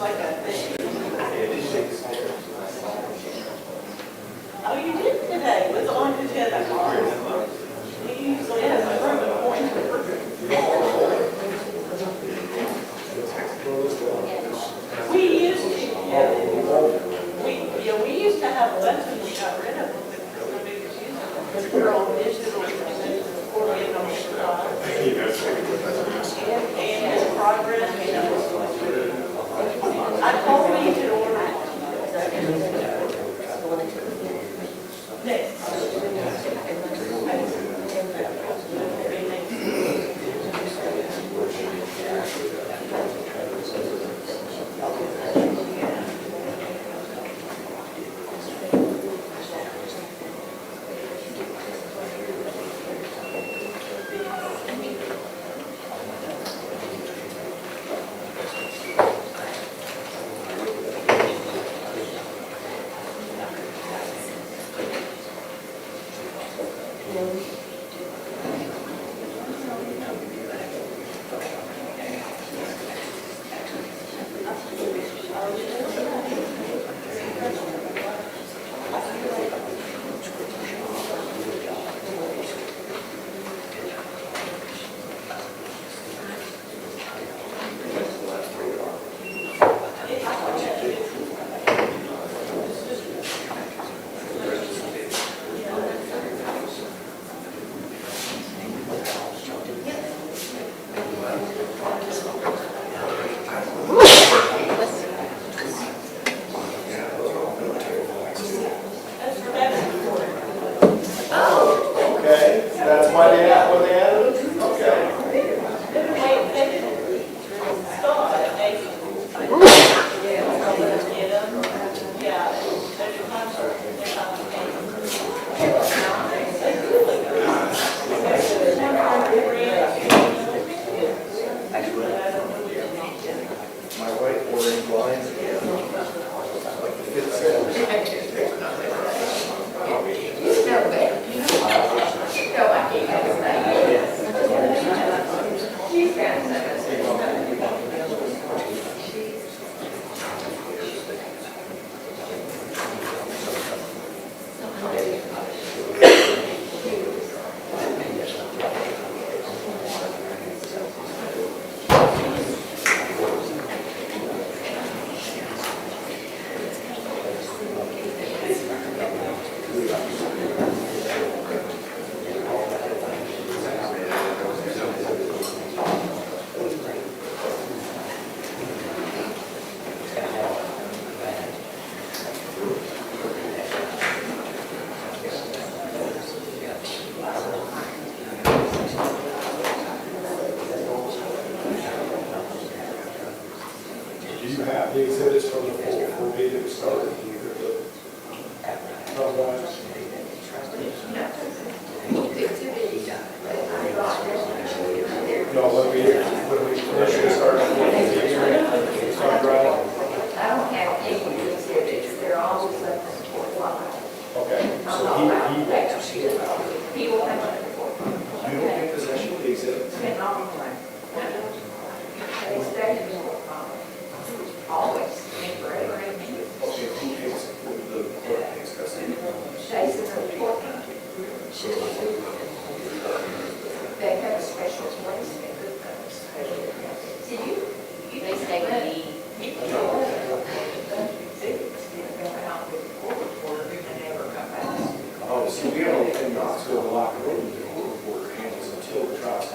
like a thing. Oh, you did today. Was it on because you had that car? He usually has a room of points. We used to, we used to have a bunch and we got rid of them because nobody was using them. We're all digital or getting on the spot. And in progress, I told me to order next.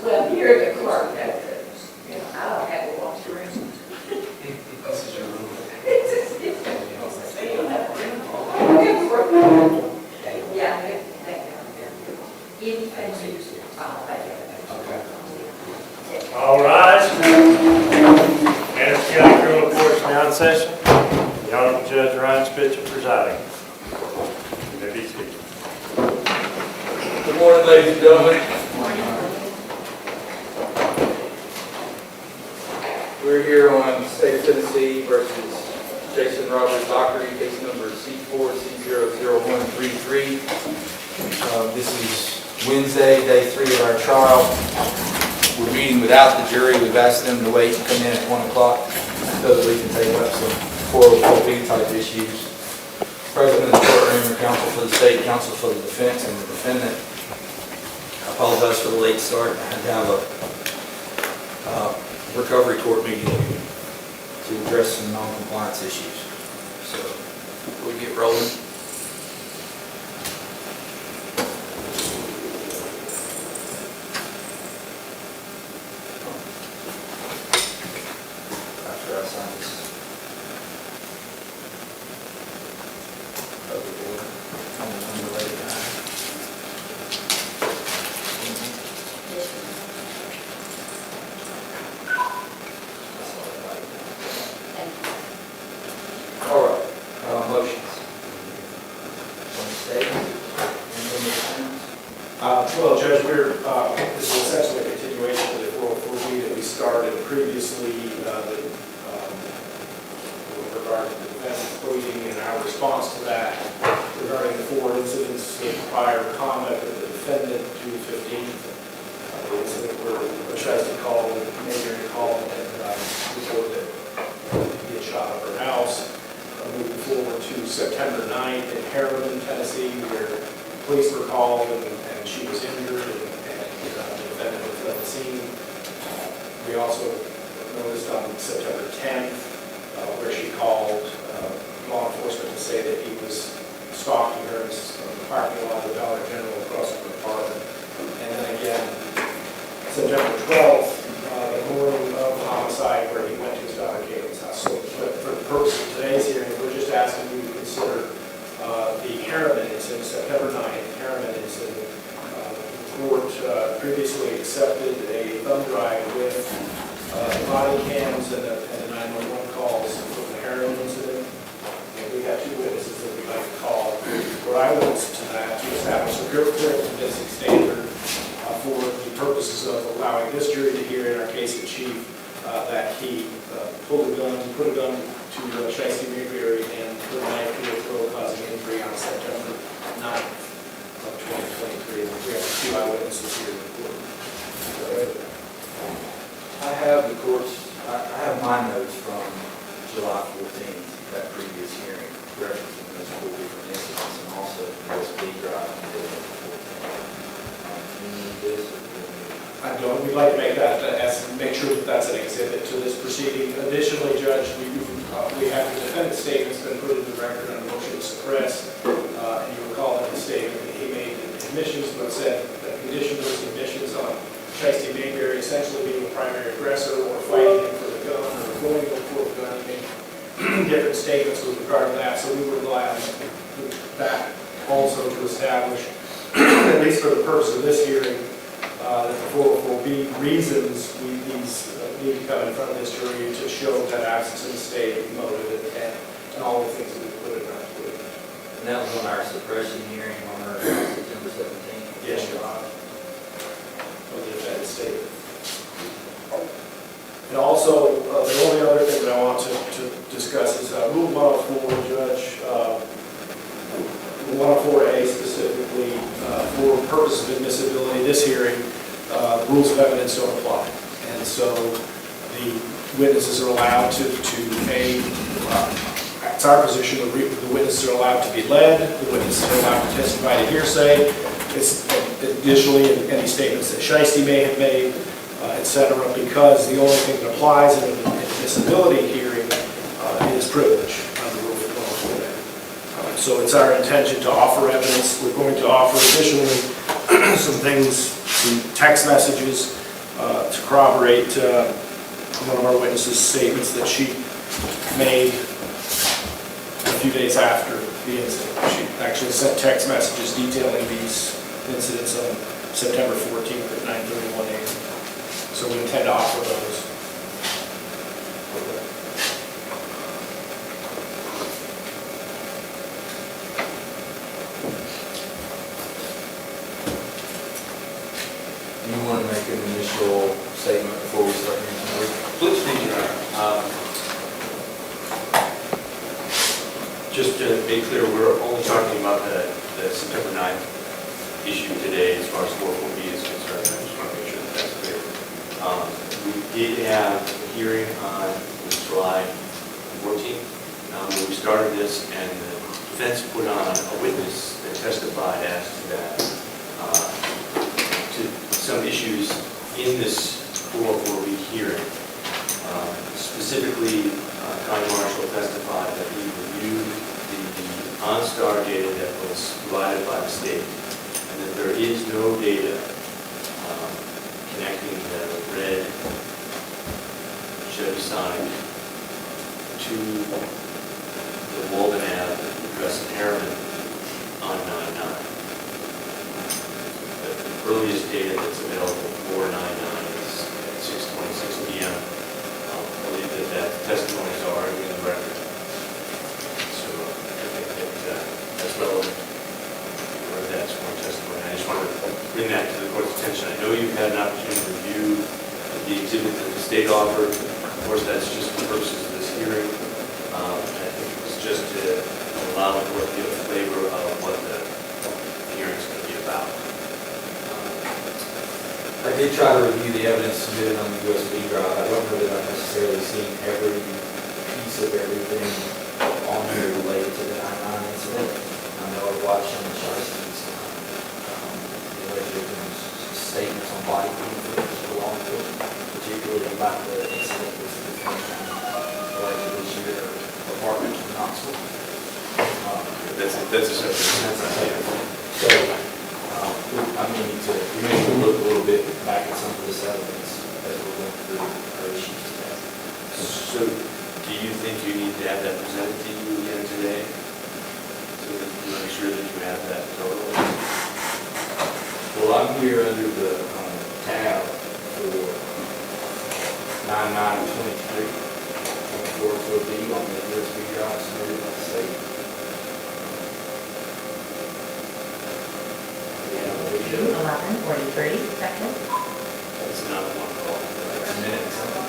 Well, you're the clerk. I don't have a walk through. This is your room. Yeah. All rise. Anderson County Criminal Court's now in session. The Honorable Judge Ryan Spitzer presiding. You may be seated. Good morning, ladies and gentlemen. We're here on State of Tennessee versus Jason Robert Dockery, case number C4C00133. This is Wednesday, day 3 of our trial. We're meeting without the jury. We've asked them to wait and come in at 1 o'clock. so that we can take up some 404B type issues. President of the courtroom, or counsel for the state, counsel for the defense, and the defendant. I apologize for the late start. I had to have a recovery court meeting to address some non-compliance issues. So we'll get rolling. After I sign this. All right, motions. Well, Judge, this is essentially a continuation of the 404B that we started previously with regard to the defense pleading and our response to that regarding the 4 incidents of prior conduct of the defendant, June 15th. The incident where Shysti called, Mayberry called, and reported that he had shot up her house. Moving forward to September 9th in Harriman, Tennessee, where police were called and she was injured and the defendant was at the scene. We also noticed on September 10th where she called law enforcement to say that he was stalking her in the parking lot of the Dollar General across from her apartment. And then again, September 12th, the morning of the homicide where he went to his daughter Caitlin's house. So for the purpose of today's hearing, we're just asking you to consider the Harriman incident, September 9th, Harriman incident. The court previously accepted a thumb drive with the body cams and the 911 calls from the Harriman incident. And we have 2 witnesses that we'd like to call for eyewitnesses to that to establish a clear and convincing standard for the purposes of allowing this jury to hear in our case in chief that he put a gun to Shysti Mayberry and put a knife to her throat, causing injury on September 9th of 2023. We have 2 eyewitnesses here in the court. I have I have my notes from July 14th, that previous hearing, referencing those 4 different incidents, and also this B drive. You need this? I don't. We'd like to make that make sure that that's an exhibit to this proceeding. Additionally, Judge, we have the defendant's statement's been put into the record on a motion to suppress, and you recall in the statement that he made admissions, but said that conditioned those admissions on Shysti Mayberry essentially being the primary aggressor or fighting him for the gun or going to go for the gun. He made different statements with regard to that, so we were glad that also to establish, at least for the purpose of this hearing, that the 404B reasons these need to come in front of this jury to show that absence of state, motive, intent, and all the things that we put in our plea. And that was on our suppression hearing on our September 17th. Yes, Your Honor. Of the defendant's statement. And also, the only other thing that I want to discuss is Rule 104, Judge. 104A specifically, for purposes of admissibility, this hearing, rules of evidence don't apply. And so the witnesses are allowed to it's our position, the witnesses are allowed to be led, the witnesses are allowed to testify to hearsay. It's additionally any statements that Shysti may have made, etc., because the only thing that applies in an admissibility hearing is privilege under Rule 104A. So it's our intention to offer evidence. We're going to offer additionally some things, some text messages to corroborate one of our witnesses' statements that she made a few days after the incident. She actually sent text messages detailing these incidents on September 14th at 9:31 a.m. So we intend to offer those. You want to make an initial statement before we start hearing some work? Please do, Your Honor. Just to be clear, we're only talking about the September 9th issue today as far as 404B is concerned. I just want to make sure that that's clear. We did have a hearing on the July 14th, when we started this, and the defense put on a witness that testified as to that, to some issues in this 404B hearing. Specifically, County Marshal testified that he reviewed the OnStar data that was provided by the state, and that there is no data connecting the red Chevy Sonic to the Walden Ave address in Harriman on 9/9. The earliest data that's available for 9/9 is at 6:26 p.m. I believe that testimony is already in the record. So I think that that's relevant. Or that's more testimony. I just wanted to bring that to the court's attention. I know you've had an opportunity to review the exhibit that the state offered. Of course, that's just for purposes of this hearing. And I think it was just to allow the court to get a flavor of what the hearing is going to be about. I did try to review the evidence submitted on the USB drive. I don't know that I've necessarily seen every piece of everything on here related to the 9/9 incident. I know I watched some of the Shysti's the alleged victims' statements on body cam for law enforcement, particularly about the incident with the defense allegedly shooting her apartment in Knoxville. That's a separate. So, we need to look a little bit back at some of this evidence as we're going through our issues today. So do you think you need to have that presented to you again today? So that you make sure that you have that total? Well, I'm here under the tab for 9/9/23 on the 404B on the USB drive submitted by the state. Yeah, 11:43 seconds. It's not one call. a minute and something.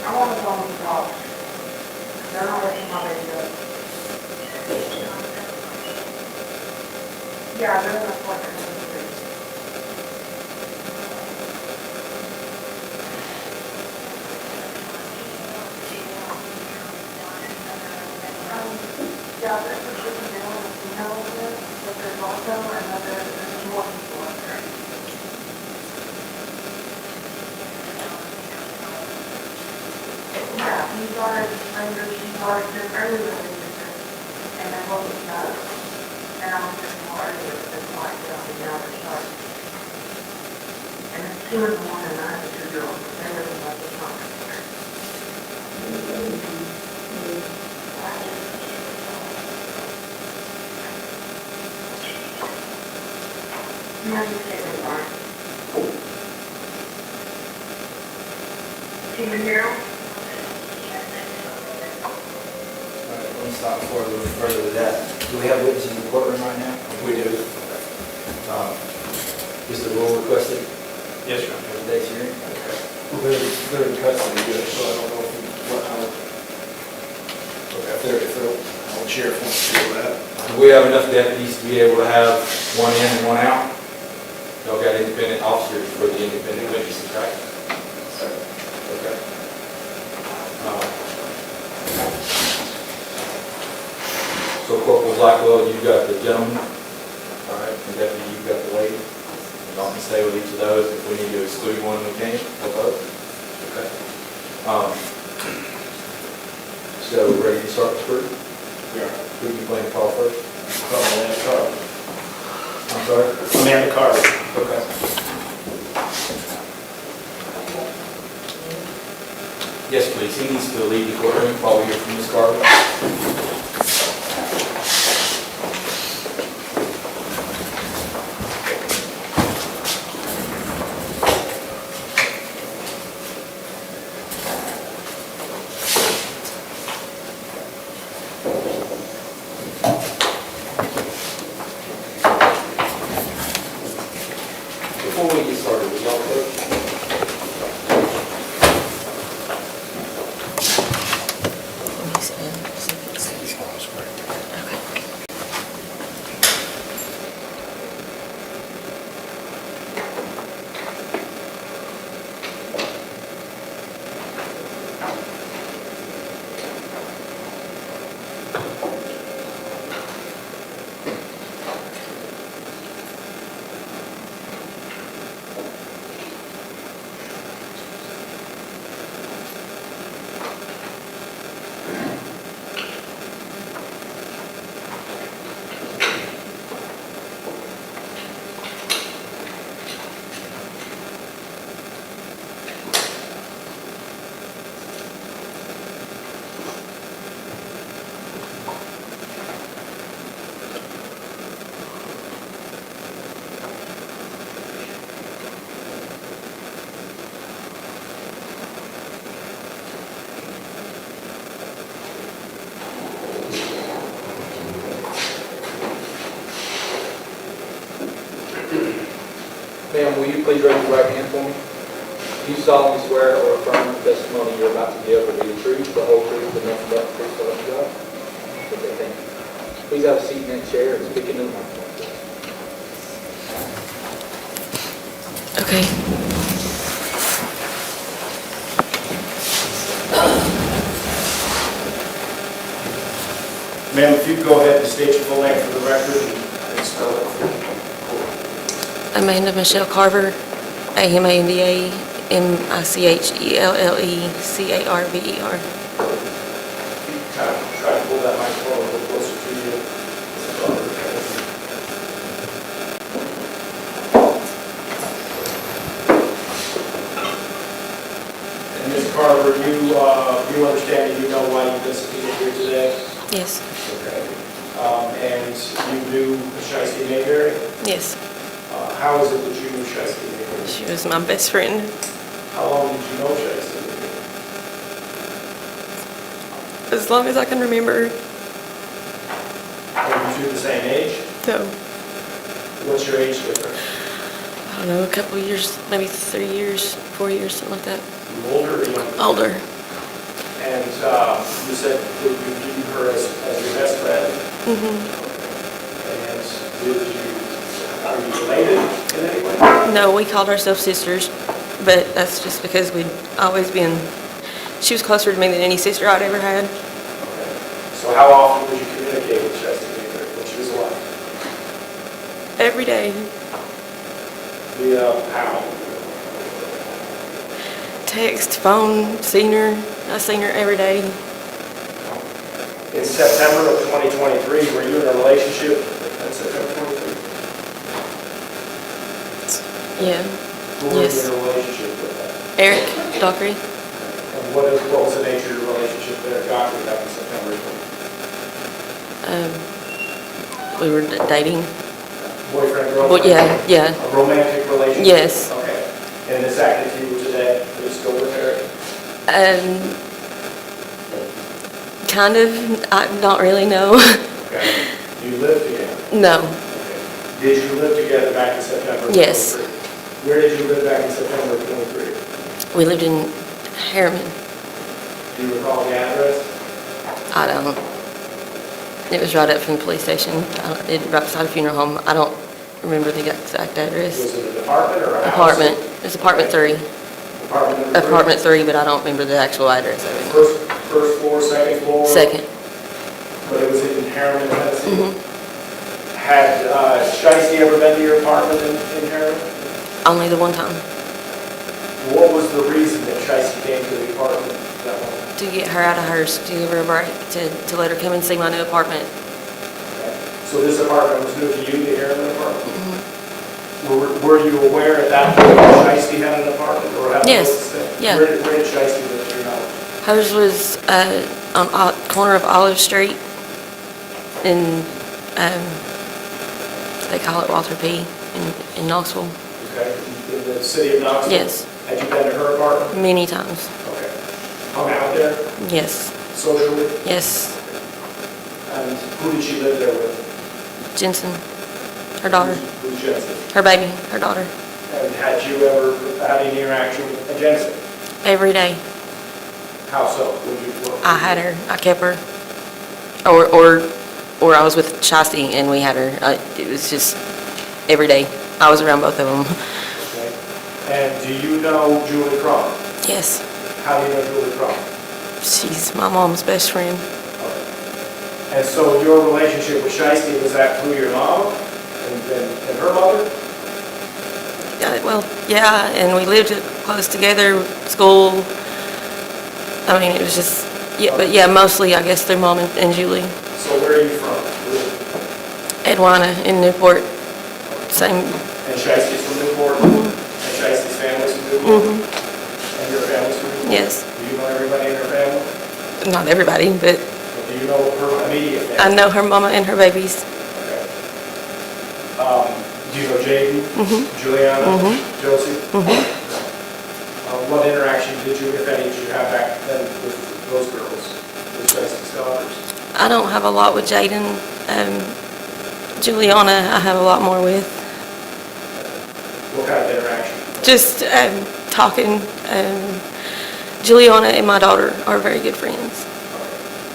I want to go and talk. They're not letting my video. Yeah, they're not letting my video. Yeah, there's a shooting down in the middle of it, but there's also another one for there. Yeah, he's already, she's already been earlier than this, and then what was that? And I was just more earlier, that's why I got the other side. And it's 2 in the morning, I have 2 girls, they live in the front. No, you say they're fine. Can you hear them? All right, let me stop before I go any further with that. Do we have witnesses in the courtroom right now? We do. Is the rule requested Yes, sir. for today's hearing? They're in custody yet, so I don't know if the sheriff wants to do that. Do we have enough deputies to be able to have one in and one out? Y'all got independent officers for the independent witnesses, right? Okay. So Corporal Blackwell, you've got the gentleman, all right, and Deputy, you've got the lady. Y'all can stay with each of those. If we need to exclude one, we can, or both. Okay. So we're ready to start the scrutiny? Yeah. Who do you plan to call first? Amanda Carter. I'm sorry? Amanda Carter. Okay. Yes, please. He needs to leave the courtroom while we hear from Ms. Carter. Before we get started, would y'all approach? please raise your right hand for me? Do you solemnly swear or affirm the testimony you're about to give will be the truth, the whole truth, and nothing but the truth, so help you God? Okay, thank you. Please have a seat in that chair and speak into the microphone. Okay. Ma'am, if you go ahead and state your full name for the record and spell it. Amanda Michelle Carver, AMANDAMICHELLECARVER. Kind of try to pull that microphone a little closer to you. And Ms. Carver, you understand and you know why you've been subpoenaed here today? Yes, Okay. And you knew Shysti Mayberry? yes. How is it that you knew Shysti Mayberry? She was my best friend. How long did you know Shysti Mayberry? As long as I can remember. Are you two the same age? So, What's your age difference? I don't know, a couple of years, maybe 3 years, 4 years, something like that. You older or younger? Older. And you said that you viewed her as your best friend? Mm-hmm. And are you related in any way? No, we called ourselves sisters, but that's just because we'd always been, she was closer to me than any sister I'd ever had. Okay. So how often would you communicate with Shysti Mayberry when she was alive? Every day. Via how? Text, phone, seen her. I seen her every day. In September of 2023, were you in a relationship in September 23? Yeah. Who were Yes. you in a relationship with? Eric, Dockery. And what was the nature of your relationship there, Dockery, back in September? We were dating. Boyfriend, girlfriend? But yeah, yeah. A romantic relationship? Yes. Okay. And it's active to you today? Are you still with Eric? Kind of. I don't really know. Okay. Do you live together? No. Okay. Did you live together back in September of 23? Yes. Where did you live back in September of 23? We lived in Harriman. Do you recall the address? I don't. It was right up from the police station. Right beside a funeral home. I don't remember the exact address. Was it an apartment or a house? Apartment. It was apartment 3. Apartment number 3? Apartment 3, but I don't remember the actual address of it. First floor, second floor? Second. But it was in Harriman, Tennessee? Mm-hmm. Had Shysti ever been to your apartment in Harriman? Only the one time. What was the reason that Shysti came to the apartment that one time? To get her out of hers, to give her a break, to let her come and see my new apartment. Okay. So this apartment was new to you, the Harriman apartment? Mm-hmm. Were you aware at that point that Shysti had an apartment or had a Yes. place to stay? Yeah. Where did Shysti live to your knowledge? Hers was on corner of Olive Street in, they call it Walter P. in Knoxville. Okay, in the city of Knoxville? Yes, Had you been to her apartment? many times. Okay. Hung out there Yes, socially? yes. And who did she live there with? Jensen, her daughter, Who's Jensen? her baby, her daughter, And had you ever had any interaction with Jensen? every day. How so? I had her, I kept her. Or I was with Shysti and we had her. It was just every day. I was around both of them. Okay. And do you know Julie Crum? Yes, How do you know Julie Crum? she's my mom's best friend. Okay. And so your relationship with Shysti, was that through your mom and her mother? Well, yeah, and we lived close together, school. I mean, it was just, yeah, but yeah, mostly, I guess, through Mom and Julie. So where are you from? Edwina in Newport, same. And Shysti's from Newport? And Shysti's family's from Newport? Mm-hmm. And your family's from Newport? Yes, Do you know everybody in her family? not everybody, but Or do you know her immediate I family? know her mama and her babies. Okay. Do you know Jaden? Mm-hmm. Juliana? Mhm. Josie? Mm-hmm. What interaction did you, if any, did you have back then with those girls, with Shysti's daughters? I don't have a lot with Jaden. Juliana, I have a lot more with. What kind of interaction? just talking. Juliana and my daughter are very good friends.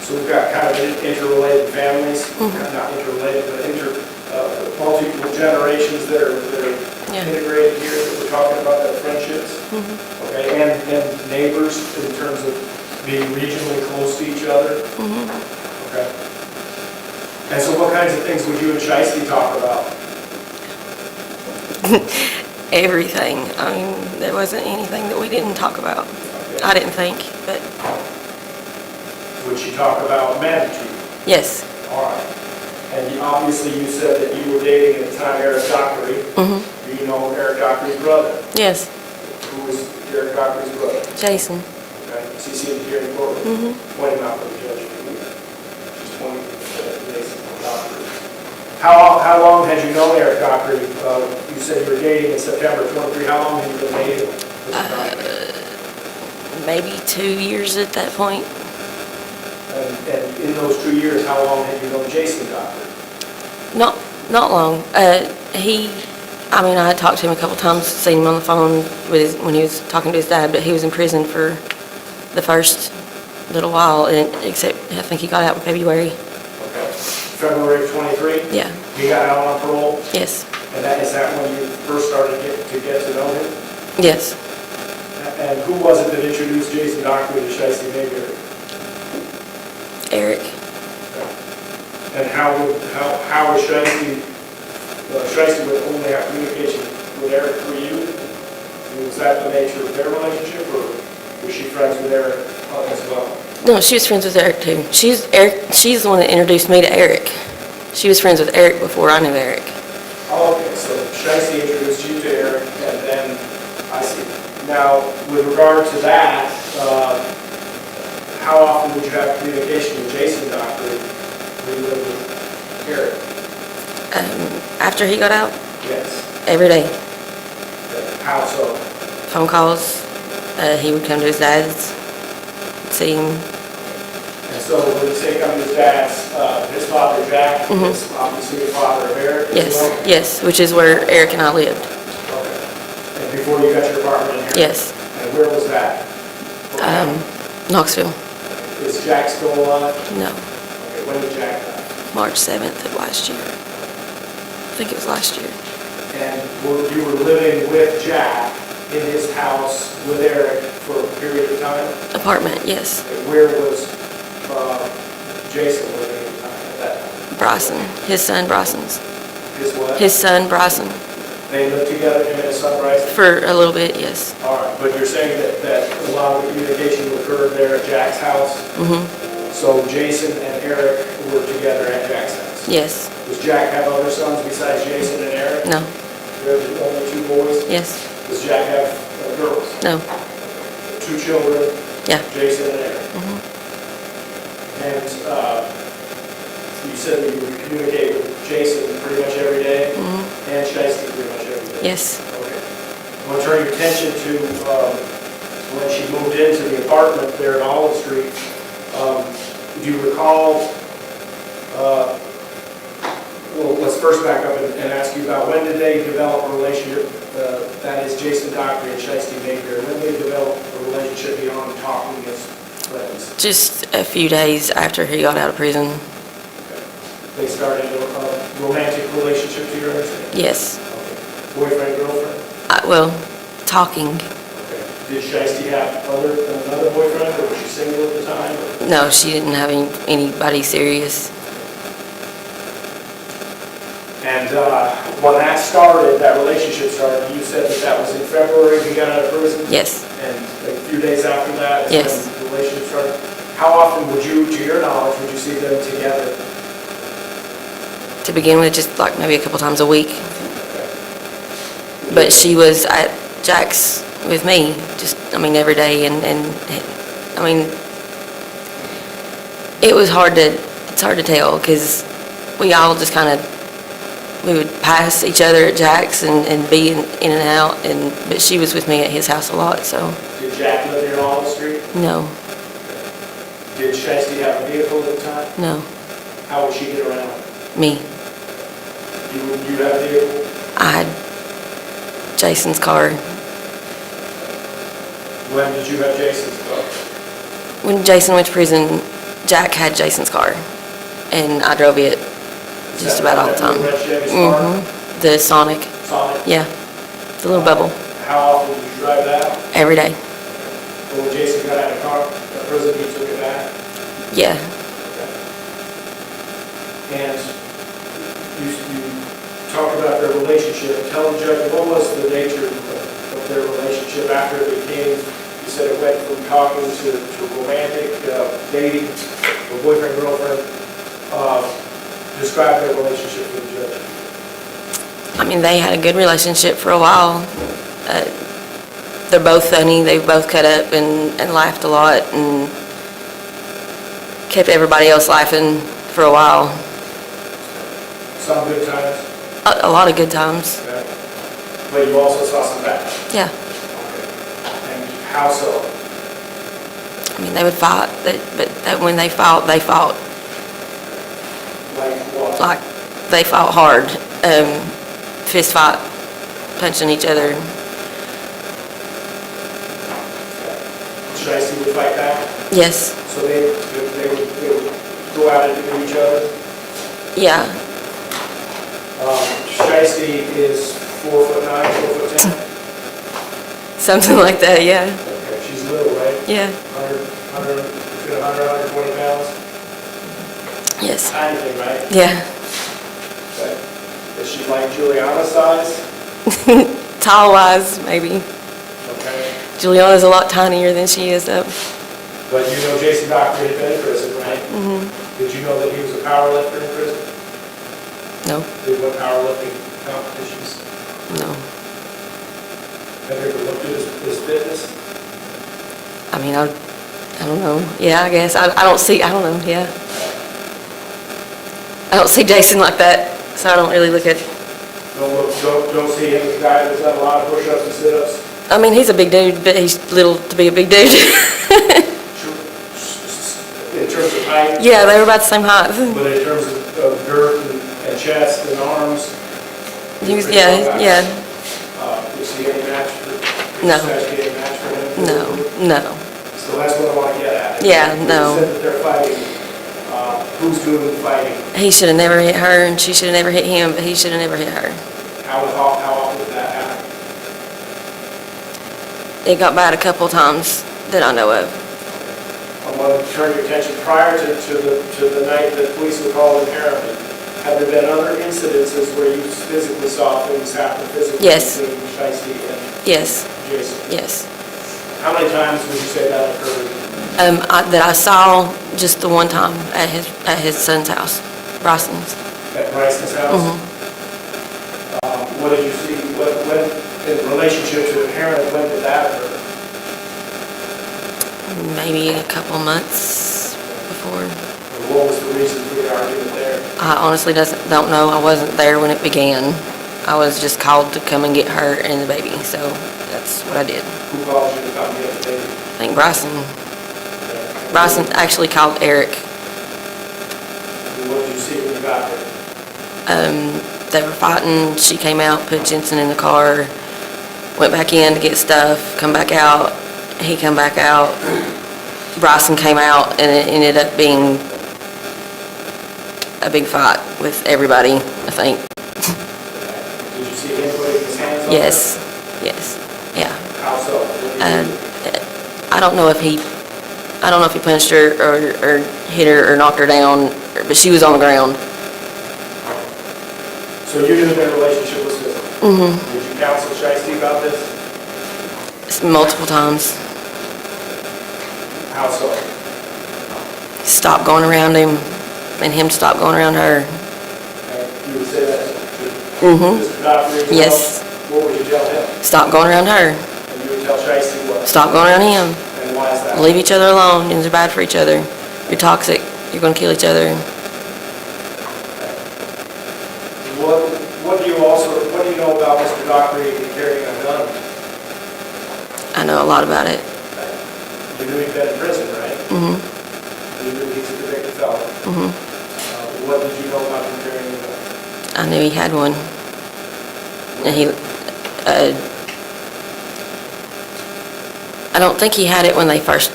So we've got kind of interrelated families, Mhm. not interrelated, but multiple generations that are Yeah. integrated here, that we're talking about, that friendships. Mhm. Okay, and neighbors in terms of being regionally close to each other. Mhm. Okay. And so what kinds of things would you and Shysti talk about? Everything. I mean, there wasn't anything that we didn't talk about. Okay. I didn't think, but Would she talk about men to you? yes. All right. And obviously you said that you were dating at the time Eric Dockery. Mhm. Do you know Eric Dockery's brother? Yes. Who was Eric Dockery's brother? Jason. Okay, is he seated here in the courtroom? Mhm. Point him out for the judge. Just pointing at Jason Dockery. How long had you known Eric Dockery? You said you were dating in September 23. How long had you been dating with Dockery? Maybe 2 years at that point. And in those 2 years, how long had you known Jason Dockery? Not long. I mean, I had talked to him a couple times, seen him on the phone when he was talking to his dad, but he was in prison for the first little while, except I think he got out in February. Okay. February of 23? Yeah. He got out on parole? Yes. And is that when you first started to get to know him? Yes. And who was it that introduced Jason Dockery to Shysti Mayberry? Eric. And how was Shysti would only have communication with Eric through you? I mean, was that the nature of their relationship, or was she friends with Eric as well? No, she was friends with Eric too. She's the one that introduced me to Eric. She was friends with Eric before I knew Eric. Oh, okay, so Shysti introduced you to Eric, and then, I see. Now, with regard to that, how often would you have communication with Jason Dockery when you lived with Eric? After he got out, Yes. every day, How so? phone calls. He would come to his dad's, see him. And so when you say come to his dad's, his father Jack Mhm. is obviously the father of Eric as Yes, well? yes, which is where Eric and I lived. Okay. And before you got your apartment in here? Yes. And where was that? Knoxville. Is Jack still alive? No, Okay, when did Jack die? March 7th of last year. I think it was last year. And you were living with Jack in his house with Eric for a period of time? Apartment, yes. And where was Jason living at the time, at that time? Bryson, his son Bryson's. His what? His son Bryson, They lived together, him and his son Bryson? for a little bit, yes. All right, but you're saying that a lot of the communication occurred there at Jack's house? Mm-hmm, So Jason and Eric were together at Jack's house? yes. Does Jack have other sons besides Jason and Eric? No, There's only 2 boys? yes, Does Jack have girls? no, 2 children, yeah. Jason and Eric? Mhm. And you said that you would communicate with Jason pretty much every day, Mhm. and Shysti pretty much every day? Yes. Okay. I want to turn your attention to when she moved into the apartment there in Olive Street. Do you recall, well, let's first back up and ask you about when did they develop a relationship, that is Jason Dockery and Shysti Mayberry, when did they develop a relationship beyond talking as friends? Just a few days after he got out of prison. They started a romantic relationship, to your understanding? Yes. Okay. Boyfriend, girlfriend? Well, talking. Okay. Did Shysti have another boyfriend, or was she single at the time? or- No, she didn't have anybody serious. And when that started, that relationship started, you said that was in February, you got out of prison? Yes, And a few days after that, is Yes. when the relationship started? How often would you, to your knowledge, would you see them together? to begin with, just like maybe a couple times a week. But she was at Jack's with me, just, I mean, every day, and I mean, it's hard to tell, because we all just kind of, we would pass each other at Jack's and be in and out, but she was with me at his house a lot, so, Did Jack live here on Olive Street? no, Did Shysti have a vehicle at the time? no, How would she get around? me. You have a vehicle? I had Jason's car, When did you have Jason's car? When Jason went to prison, Jack had Jason's car, and I drove it just about all the time. Is that red Chevy's car? Mm-hmm. The Sonic, Sonic? yeah, the little bubble, How often did you drive that? every day, But when Jason got out of car, prison, he took it back? yeah. And you talked about their relationship. Tell the judge, what was the nature of their relationship after it became, you said it went from talking to romantic, dating, or boyfriend, girlfriend. Describe their relationship with the judge. I mean, they had a good relationship for a while. They're both funny, they both cut up and laughed a lot and kept everybody else laughing for a while. Some good times, A lot of good times, okay? But you also saw some bad. yeah. Okay. And how so? I mean, they would fight, but when they fought, Like what? like, they fought hard, fist fight, punching each other. Shysti would fight back? Yes, So they would go out and do each other? yeah, Shysti is 4'9", 4'10". something like that, yeah, Okay, she's little, right? yeah, 120 pounds? yes, Tiny thing, right? yeah. Okay. Is she like Juliana's size? Tall-wise, maybe. Okay. Juliana's a lot tinier than she is, though. But you know Jason Dockery had been in prison, right? Mm-hmm. Did you know that he was a power lifter in prison? No, Did he win powerlifting competitions? no. Have you ever looked at his fitness? I mean, I don't know. Yeah, I guess. I don't know, yeah. I don't see Jason like that, so I don't really look at, Don't see him as a guy that's done a lot of push-ups and sit-ups? I mean, he's a big dude, but he's little to be a big dude. In terms of height? Yeah, they were about the same height. But in terms of girth and chest and arms? He was, yeah, yeah. You see any match for? No. Any match for him? No. So that's what I want to get at. Yeah, no. You said that they're fighting. Who's doing the fighting? He should have never hit her, and she should have never hit him, but he should have never hit her. How often did that happen? It got bad a couple of times that I know of. I want to turn your attention prior to the night that police were called in Harriman. Have there been other incidences where you physically saw things happen physically? Yes. Between Shysti and Yes, Jason? yes. How many times would you say that occurred? That I saw just the one time at his son's house, Bryson's. At Bryson's house? Mhm. What did you see, when, in relationship to Harriman, when did that occur? Maybe a couple months before. And what was the reason for the argument there? I honestly don't know. I wasn't there when it began. I was just called to come and get her and the baby, so that's what I did. Who called you to come get the baby? I think Bryson actually called Eric. And what did you see when you got there? They were fighting. She came out, put Jensen in the car, went back in to get stuff, come back out. He come back out. Bryson came out, and it ended up being a big fight with everybody, I think. Did you see him putting his hands on her? Yes, yeah. How so? What did he do? I don't know if he punched her or hit her or knocked her down, but she was on the ground. So you knew their relationship was physical? Mm-hmm. Did you counsel Shysti about this? Multiple times. How so? Stop going around him, and him stop going around her. And you would say that to Mm-hmm. Mr. Dockery as well? Yes. What would you tell him? Stop going around her. And you would tell Shysti what? Stop going around him. And why is that? Leave each other alone. You're bad for each other. You're toxic. You're going to kill each other. What do you know about Mr. Dockery carrying a gun? I know a lot about it. You knew he'd been in prison, right? Mm-hmm. You knew he's a convicted felon. Mm-hmm. What did you know about him carrying a gun? I knew he had one. And I don't think he had it when they first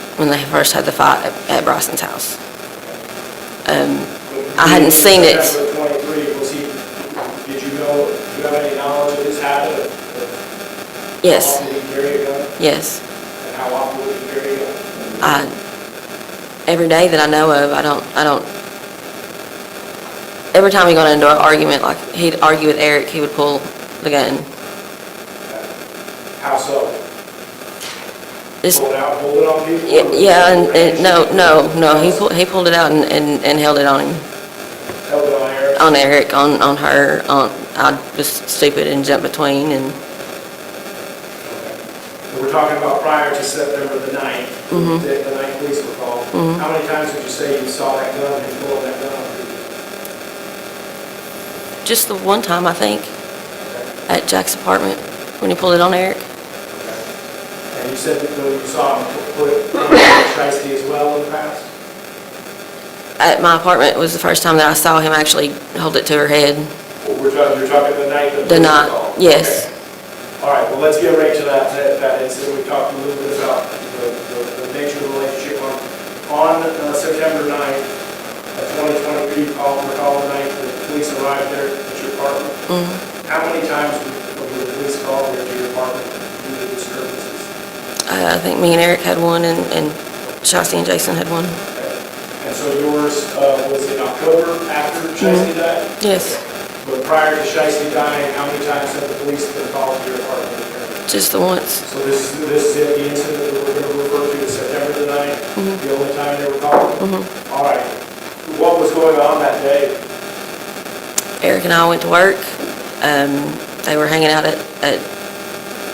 had the fight at Bryson's house. I hadn't seen it. September 23, was he, did you know, do you have any knowledge of his habit of Yes, how often he carry a gun? yes. And how often would he carry a gun? Every day that I know of, I don't, every time he got into an argument, like he'd argue with Eric, he would pull the gun. How so? Just, Pull it out, hold it on people? yeah, and no, he pulled it out and held it on him. Held it on Eric? On Eric, on her, I was stupid and jumped between and, We're talking about prior to September the 9th, Mhm. the 9th police were called. Mhm. How many times would you say you saw that gun and pulling that gun on people? just the one time, I think, Okay. at Jack's apartment, when he pulled it on Eric. And you said that you saw him put it on Shysti as well in the past? At my apartment was the first time that I saw him actually hold it to her head. Well, you're talking the night that The police were night, called? yes. Okay. All right, well, let's get right to that incident. We talked a little bit about the nature of the relationship. On September 9th, 2023, you recall the night that the police arrived there at your apartment. Mhm. How many times would the police call there to your apartment due to disturbances? I think me and Eric had one and Shysti and Jason had one. And so yours was in October after Shysti died? Yes, But prior to Shysti dying, how many times have the police been called to your apartment? just the once. So this is it, the incident that we're going to refer to as September the 9th, the only time they were called? All right. What was going on that day? Eric and I went to work. They were hanging out at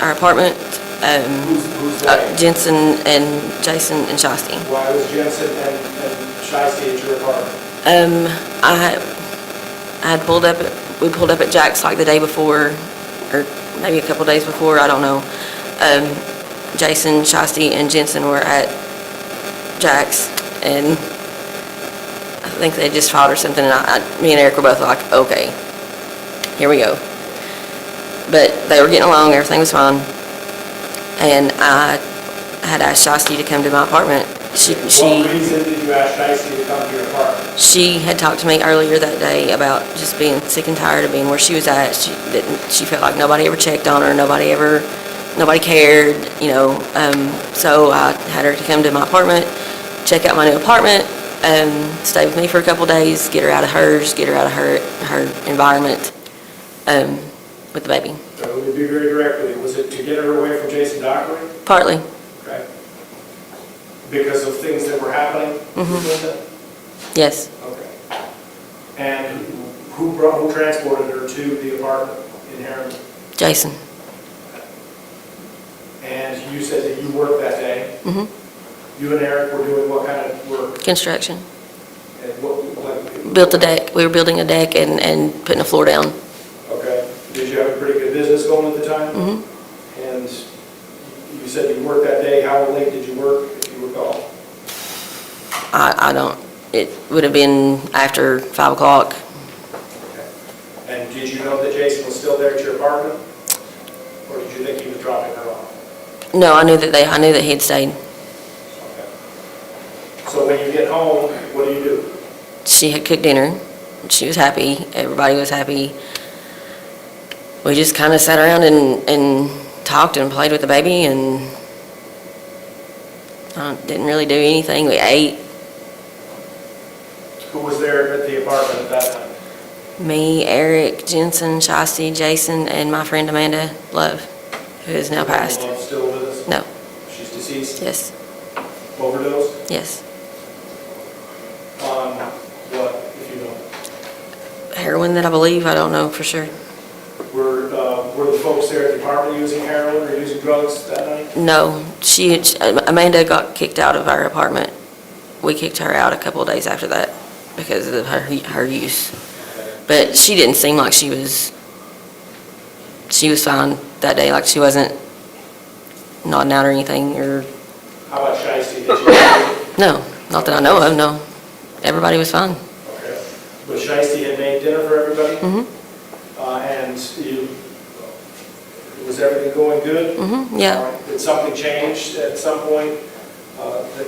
our apartment. Who's they? Jensen and Jason and Shysti. Why was Jensen and Shysti at your apartment? I had pulled up, we pulled up at Jack's like the day before, or maybe a couple days before, I don't know. Jason, Shysti, and Jensen were at Jack's, and I think they just fought or something, and me and Eric were both like, okay, here we go. But they were getting along, everything was fine, and I had asked Shysti to come to my apartment. What reason did you ask Shysti to come to your apartment? She had talked to me earlier that day about just being sick and tired of being where she was at. She felt like nobody ever checked on her, nobody cared, you know. So I had her to come to my apartment, check out my new apartment, stay with me for a couple days, get her out of hers, get her out of her environment with the baby. So let me be very direct with you. Was it to get her away from Jason Dockery? Partly. Okay. Because of things that were happening between them? Yes. Okay. And who transported her to the apartment in Harriman? Jason. And you said that you worked that day? You and Eric were doing what kind of work? Construction. And what Built a deck. We were building a deck and putting a floor down. Okay. Did you have a pretty good business going at the time? And you said you worked that day. How late did you work, if you recall? I don't, it would have been after 5 o'clock. Okay. And did you know that Jason was still there at your apartment? Or did you think he was dropping her off? No, I knew that he had stayed. Okay. So when you get home, what do? She had cooked dinner. She was happy. Everybody was happy. We just kind of sat around and talked and played with the baby and didn't really do anything. We ate. Who was there at the apartment at that time? Me, Eric, Jensen, Shysti, Jason, and my friend Amanda Love, who is now passed. Love still with us? No. She's deceased? Yes. Overdose? Yes. On what, if you know? Heroin that I believe. I don't know for sure. Were the folks there at the apartment using heroin or using drugs that night? No. Amanda got kicked out of our apartment. We kicked her out a couple of days after that because of her use. But she didn't seem like she was fine that day, like she wasn't nodding out or anything, or... How about Shysti? Did you? No, not that I know of, no. Everybody was fine. Okay. But Shysti had made dinner for everybody? And was everything going good? Yeah. All right. Did something change at some point? that-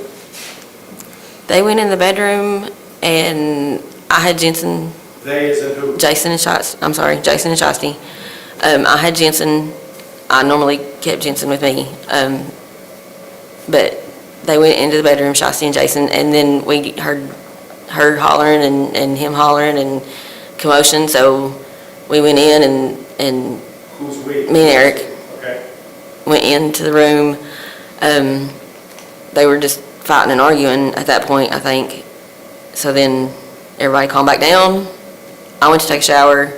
They went in the bedroom and I had Jensen, They is in who? Jason and Shysti. I had Jensen, I normally kept Jensen with me. But they went into the bedroom, Shysti and Jason, and then we heard her hollering and him hollering and commotion, so we went in and Who's we? me and Eric Okay. went into the room. They were just fighting and arguing at that point, I think. So then everybody calmed back down. I went to take a shower.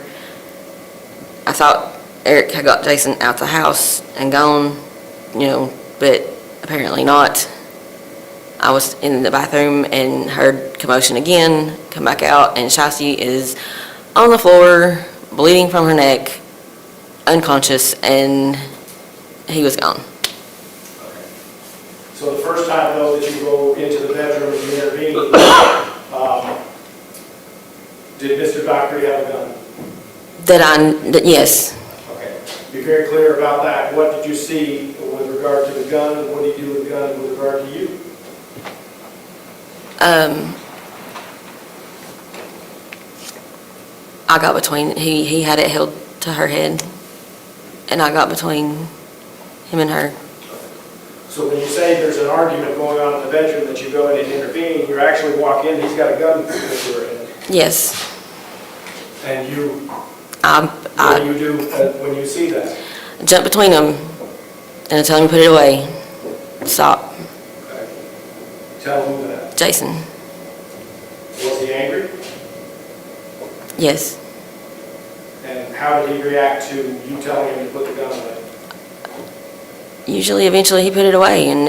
I thought Eric had got Jason out the house and gone, but apparently not. I was in the bathroom and heard commotion again, come back out, and Shysti is on the floor, bleeding from her neck, unconscious, and he was gone. So the first time, though, that you go into the bedroom and you intervene, did Mr. Dockery have a gun? Yes. Okay. Be very clear about that. What did you see with regard to the gun, and what did you do with the gun with regard to you? I got between, he had it held to her head, and I got between him and her. So when you say there's an argument going on in the bedroom that you go in and intervene, you actually walk in, he's got a gun to her head. Yes. And you, I what do you do when you see that? jumped between them, and I tell him to put it away. Stop. Okay. Tell him that. Jason. Was he angry? Yes. And how did he react to you telling him to put the gun away? Usually, eventually, he put it away, and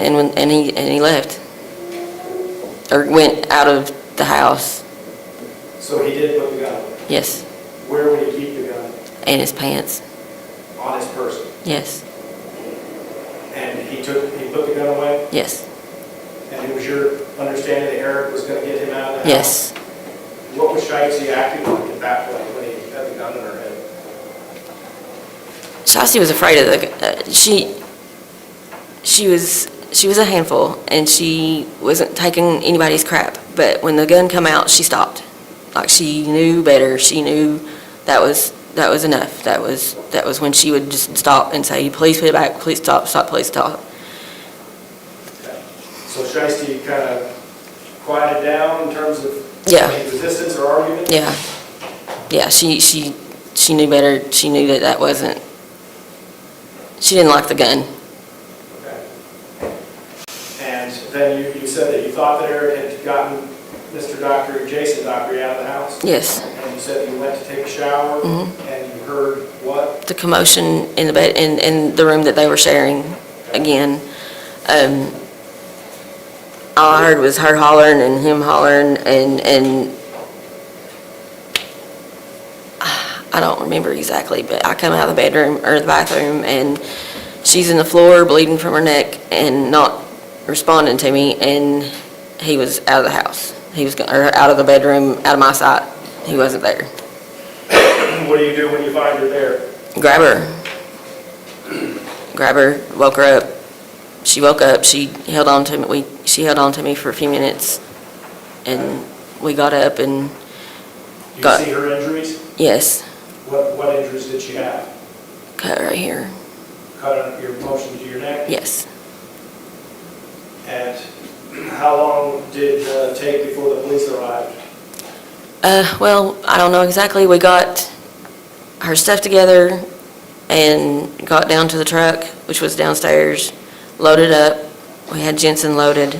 he left, or went out of the house. So he did put the gun away? Yes. Where would he keep the gun? And his pants. On his person? Yes. And he put the gun away? Yes. And it was your understanding that Eric was going to get him out of the house? Yes. What was Shysti acting like at that point when he had the gun in her head? Shysti was afraid of the. She was a handful, and she wasn't taking anybody's crap. But when the gun come out, she stopped. Like, she knew better. She knew that was enough. That was when she would just stop and say, "Please put it back. Please stop. Please stop." Okay. So Shysti kind of quieted down in terms of any resistance or argument? Yeah. Yeah. She knew better. She knew that wasn't. She didn't like the gun. And then you said that you thought that Eric had gotten Mr. Dockery, Jason Dockery, out of the house? Yes. And you said you went to take a shower, and you heard what? The commotion in the bed, in the room that they were sharing again. All I heard was her hollering and him hollering, and I don't remember exactly, but I come out of the bedroom or the bathroom, and she's in the floor bleeding from her neck and not responding to me, and he was out of the house. He was out of the bedroom, out of my sight. He wasn't there. What do you do when you find her there? Grab her, woke her up. She woke up. She held on to me. She held on to me for a few minutes, and we got up and Do you see her injuries? Yes, What injuries did she have? cut right here. Cut on your motion to your neck? Yes. And how long did it take before the police arrived? Well, I don't know exactly. We got her stuff together and got down to the truck, which was downstairs, loaded up. We had Jensen loaded,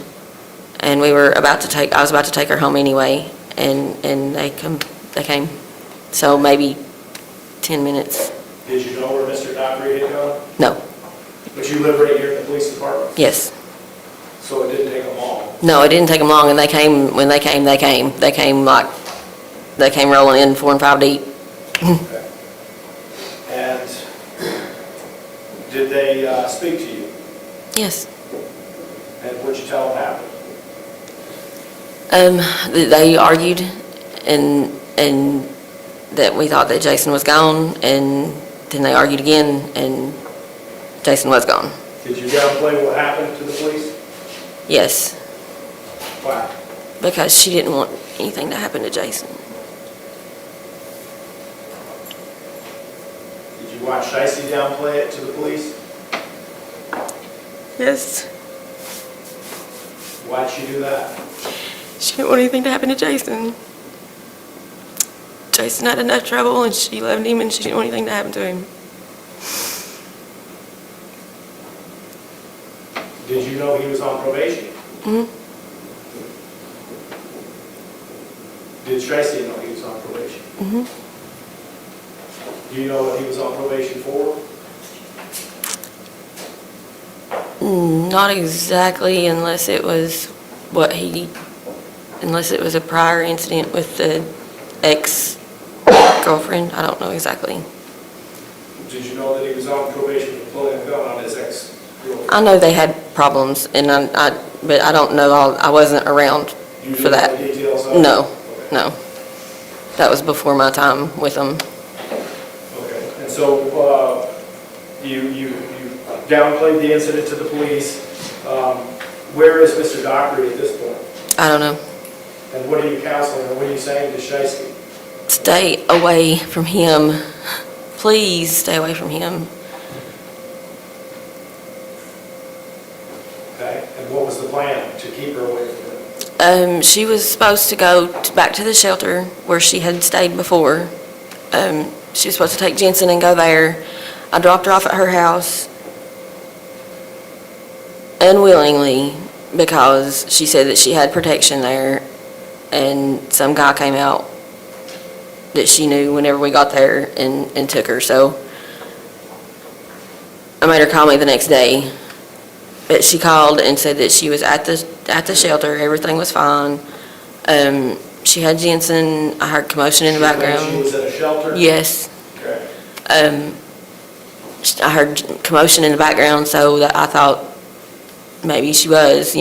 and I was about to take her home anyway, and they came. So maybe 10 minutes. Did you know where Mr. Dockery had gone? No. But you live right here in the police department? Yes. So it didn't take them long? No, it didn't take them long, and they came. When they came, they came. They came rolling in 4 and 5 deep. Okay. And did they speak to you? Yes. And what'd you tell them happened? They argued, and that we thought that Jason was gone, and then they argued again, and Jason was gone. Did you downplay what happened to the police? Yes, Why? because she didn't want anything to happen to Jason. Did you watch Shysti downplay it to the police? Yes. Why'd she do that? She didn't want anything to happen to Jason. Jason had enough trouble and she loved him and she didn't want anything to happen to him. Did you know he was on probation? Mhm. Did Shysti know he was on probation? Mhm. Do you know what he was on probation for? Not exactly, unless it was unless it was a prior incident with the ex-girlfriend. I don't know exactly. Did you know that he was on probation for pulling a gun on his ex-girlfriend? I know they had problems, and but I don't know I wasn't around You for didn't know that. the details of it? No, Okay. no. That was before my time with them. Okay, and so you downplayed the incident to the police. Where is Mr. Dockery at this point? I don't know. And what are you counseling, or what are you saying to Shysti? Stay away from him. Please stay away from him. Okay, and what was the plan to keep her away from him? She was supposed to go back to the shelter where she had stayed before. She was supposed to take Jensen and go there. I dropped her off at her house unwillingly because she said that she had protection there, and some guy came out that she knew whenever we got there and took her. So I made her call me the next day. But she called and said that she was at the shelter, everything was fine. She had Jensen, I heard commotion in the She claimed background. She was at a shelter? Yes. Okay. I heard commotion in the background, so that I thought maybe she was,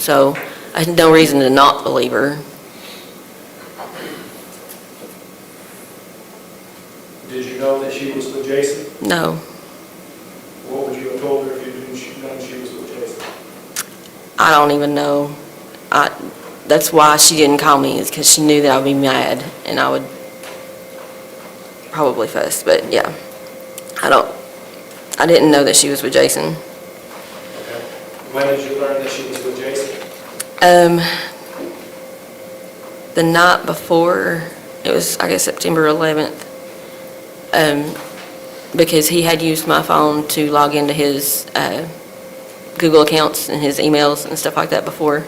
so I had no reason to not believe her. Did you know that she was with Jason? No, What would you have told her if you didn't know she was with Jason? I don't even know. That's why she didn't call me, is because she knew that I would be mad and I would probably fuss, but yeah. I didn't know that she was with Jason. Okay. When did you learn that she was with Jason? The night before, it was, I guess, September 11th, because he had used my phone to log into his Google accounts and his emails and stuff like that before.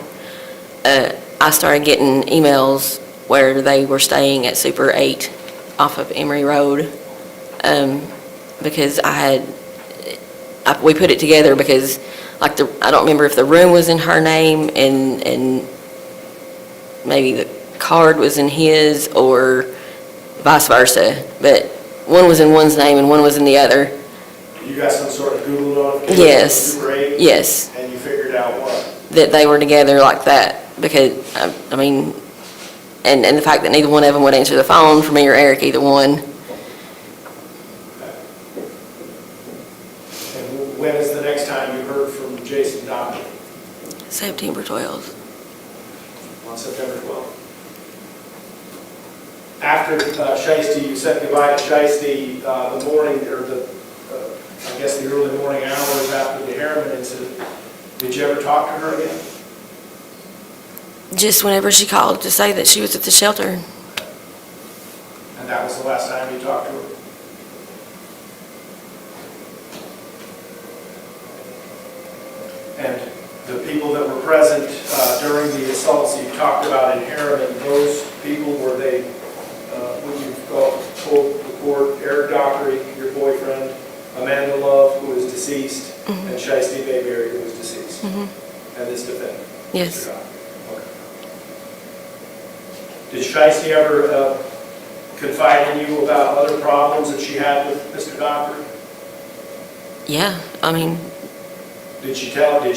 I started getting emails where they were staying at Super 8 off of Emory Road, because we put it together because, like, I don't remember if the room was in her name and maybe the card was in his or vice versa, but one was in one's name and one was in the other. You got some sort of Google notification? Yes. Super 8? Yes, And you figured out what? that they were together like that, because, I mean, and the fact that neither one of them would answer the phone for me or Eric, either one. And when is the next time you heard from Jason Dockery? September 12th. On September 12th. After Shysti, you said goodbye to Shysti the morning, or I guess the early morning hours after the Harriman incident. Did you ever talk to her again? Just whenever she called to say that she was at the shelter. And that was the last time you talked to her? And the people that were present during the assaults you talked about in Harriman, those people, were they, when you told the court, Eric Dockery, your boyfriend, Amanda Love, who is deceased, and Shysti Mayberry, who is deceased, and this defendant? Yes. Mr. Dockery. Okay. Did Shysti ever confide in you about other problems that she had with Mr. Dockery? Yeah, I mean, Did she call you,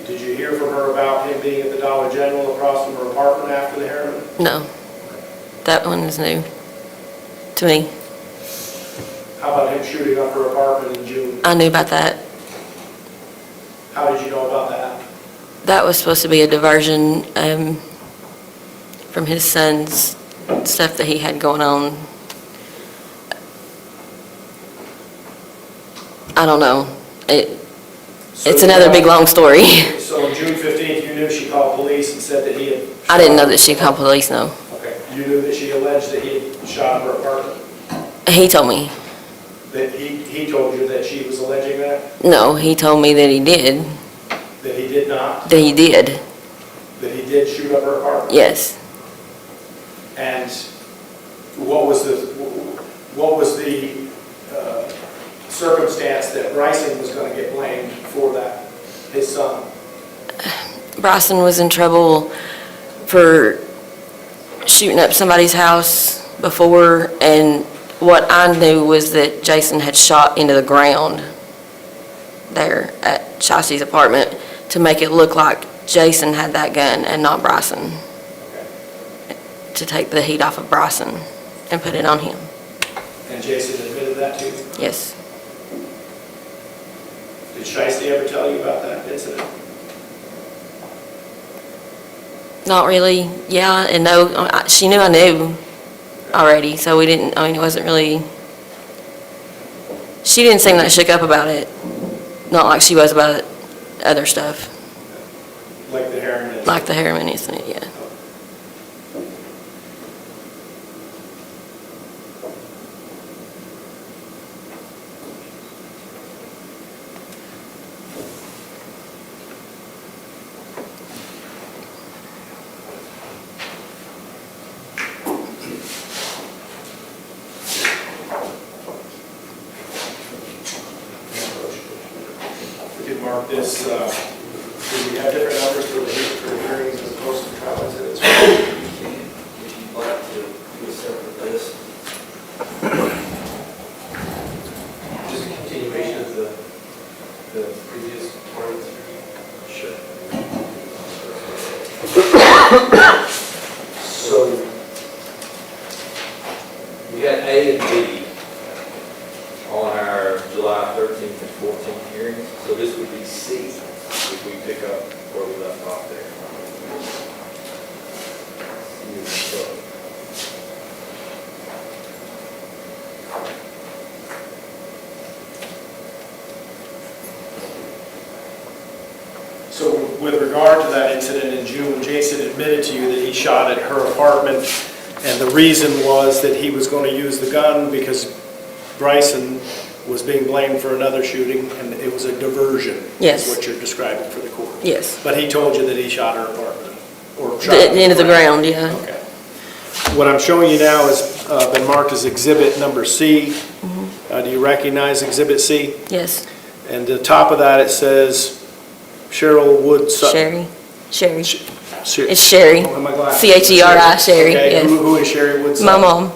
did you hear from her about him being at the Dollar General across from her apartment after the Harriman? no. That one is new to me. How about him shooting up her apartment in June? I knew about that. How did you know about that? That was supposed to be a diversion from his son's stuff that he had going on. I don't know. It's another big, long story. So on June 15th, you knew she called police and said that he had... I didn't know that she called police, no. Okay. You knew that she alleged that he had shot her apartment? He told me. That he told you that she was alleging that? No, he told me that he did. That he did not? That he did. That he did shoot up her apartment? Yes. And what was the circumstance that Bryson was going to get blamed for that, his son? Bryson was in trouble for shooting up somebody's house before, and what I knew was that Jason had shot into the ground there at Shysti's apartment to make it look like Jason had that gun and not Bryson, to take the heat off of Bryson and put it on him. And Jason admitted that to you? Yes. Did Shysti ever tell you about that incident? Not really. Yeah and no. She knew I knew already, so we didn't, I mean, it wasn't really, she didn't seem that shook up about it. Not like she was about other stuff. Like the heroin incident? Like the heroin incident, yeah. We could mark this, do we have different numbers for the hearings as opposed to trial incidents? If you'd like to do a separate list. Just a continuation of the previous part. Sure. So, We got A and B on our July 13th and 14th hearings, so this would be C if we pick up where we left off there. C is the sub. so with regard to that incident in June, Jason admitted to you that he shot at her apartment, and the reason was that he was going to use the gun because Bryson was being blamed for another shooting, and it was a diversion. Yes. Is what you're describing for the court. Yes. But he told you that he shot her apartment, or shot The end of the ground, yeah. Okay. What I'm showing you now has been marked as Exhibit Number C. Do you recognize Exhibit C? Yes. And the top of that, it says Cheryl Wood Sutton. Sherry. Sh- It's Sherry. Oh, my glasses. C-H-E-R-I, Sherry, Okay, yes. who is Sherry Wood Sutton? My mom,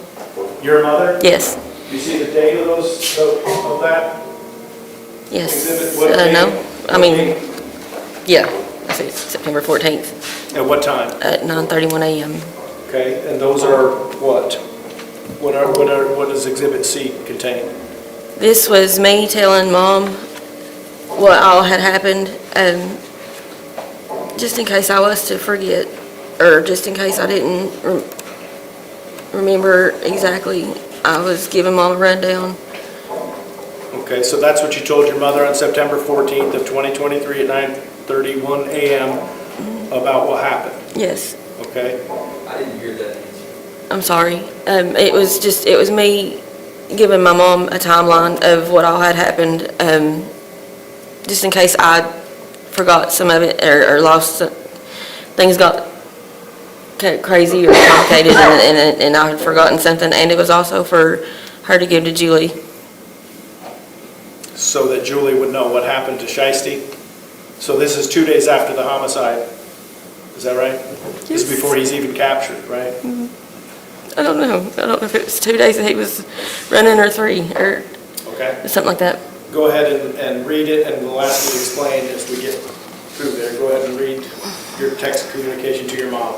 Your mother? yes, Do you see the date of of that? yes. Exhibit, what No, date? I mean, yeah, I see it's September 14th At what time? at 9:31 a.m. Okay, and those are what? What does Exhibit C contain? This was me telling Mom what all had happened, just in case I was to forget, or just in case I didn't remember exactly. I was giving Mom a rundown. Okay, so that's what you told your mother on September 14th of 2023 at 9:31 a.m. about what happened, Yes, okay? I didn't hear that answer. I'm sorry. It was me giving my mom a timeline of what all had happened, just in case I forgot some of it or lost things got crazy or complicated and I had forgotten something, and it was also for her to give to Julie. So that Julie would know what happened to Shysti? So this is 2 days after the homicide, is that right? This is Yes. before he's even captured, right? I don't know if it was 2 days that he was running or 3 or Okay, something like that. go ahead and read it, and we'll ask you to explain as we get through there. Go ahead and read your text communication to your mom.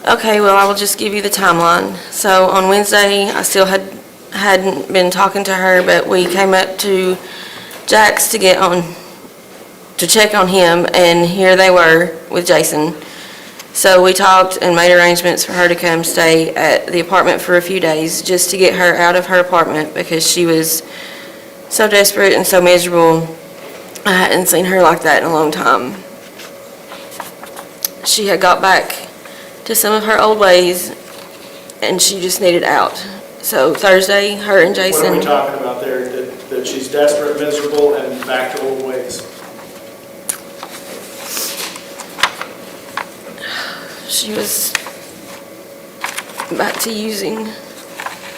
Okay, well, I will just give you the timeline. So on Wednesday, I still hadn't been talking to her, but we came up to Jack's to get on to check on him, and here they were with Jason. So we talked and made arrangements for her to come stay at the apartment for a few days, just to get her out of her apartment, because she was so desperate and so miserable. I hadn't seen her like that in a long time. She had got back to some of her old ways, and she just needed out. So Thursday, her and What are Jason, we talking about there? That she's desperate, miserable, and back to old ways? she was back to using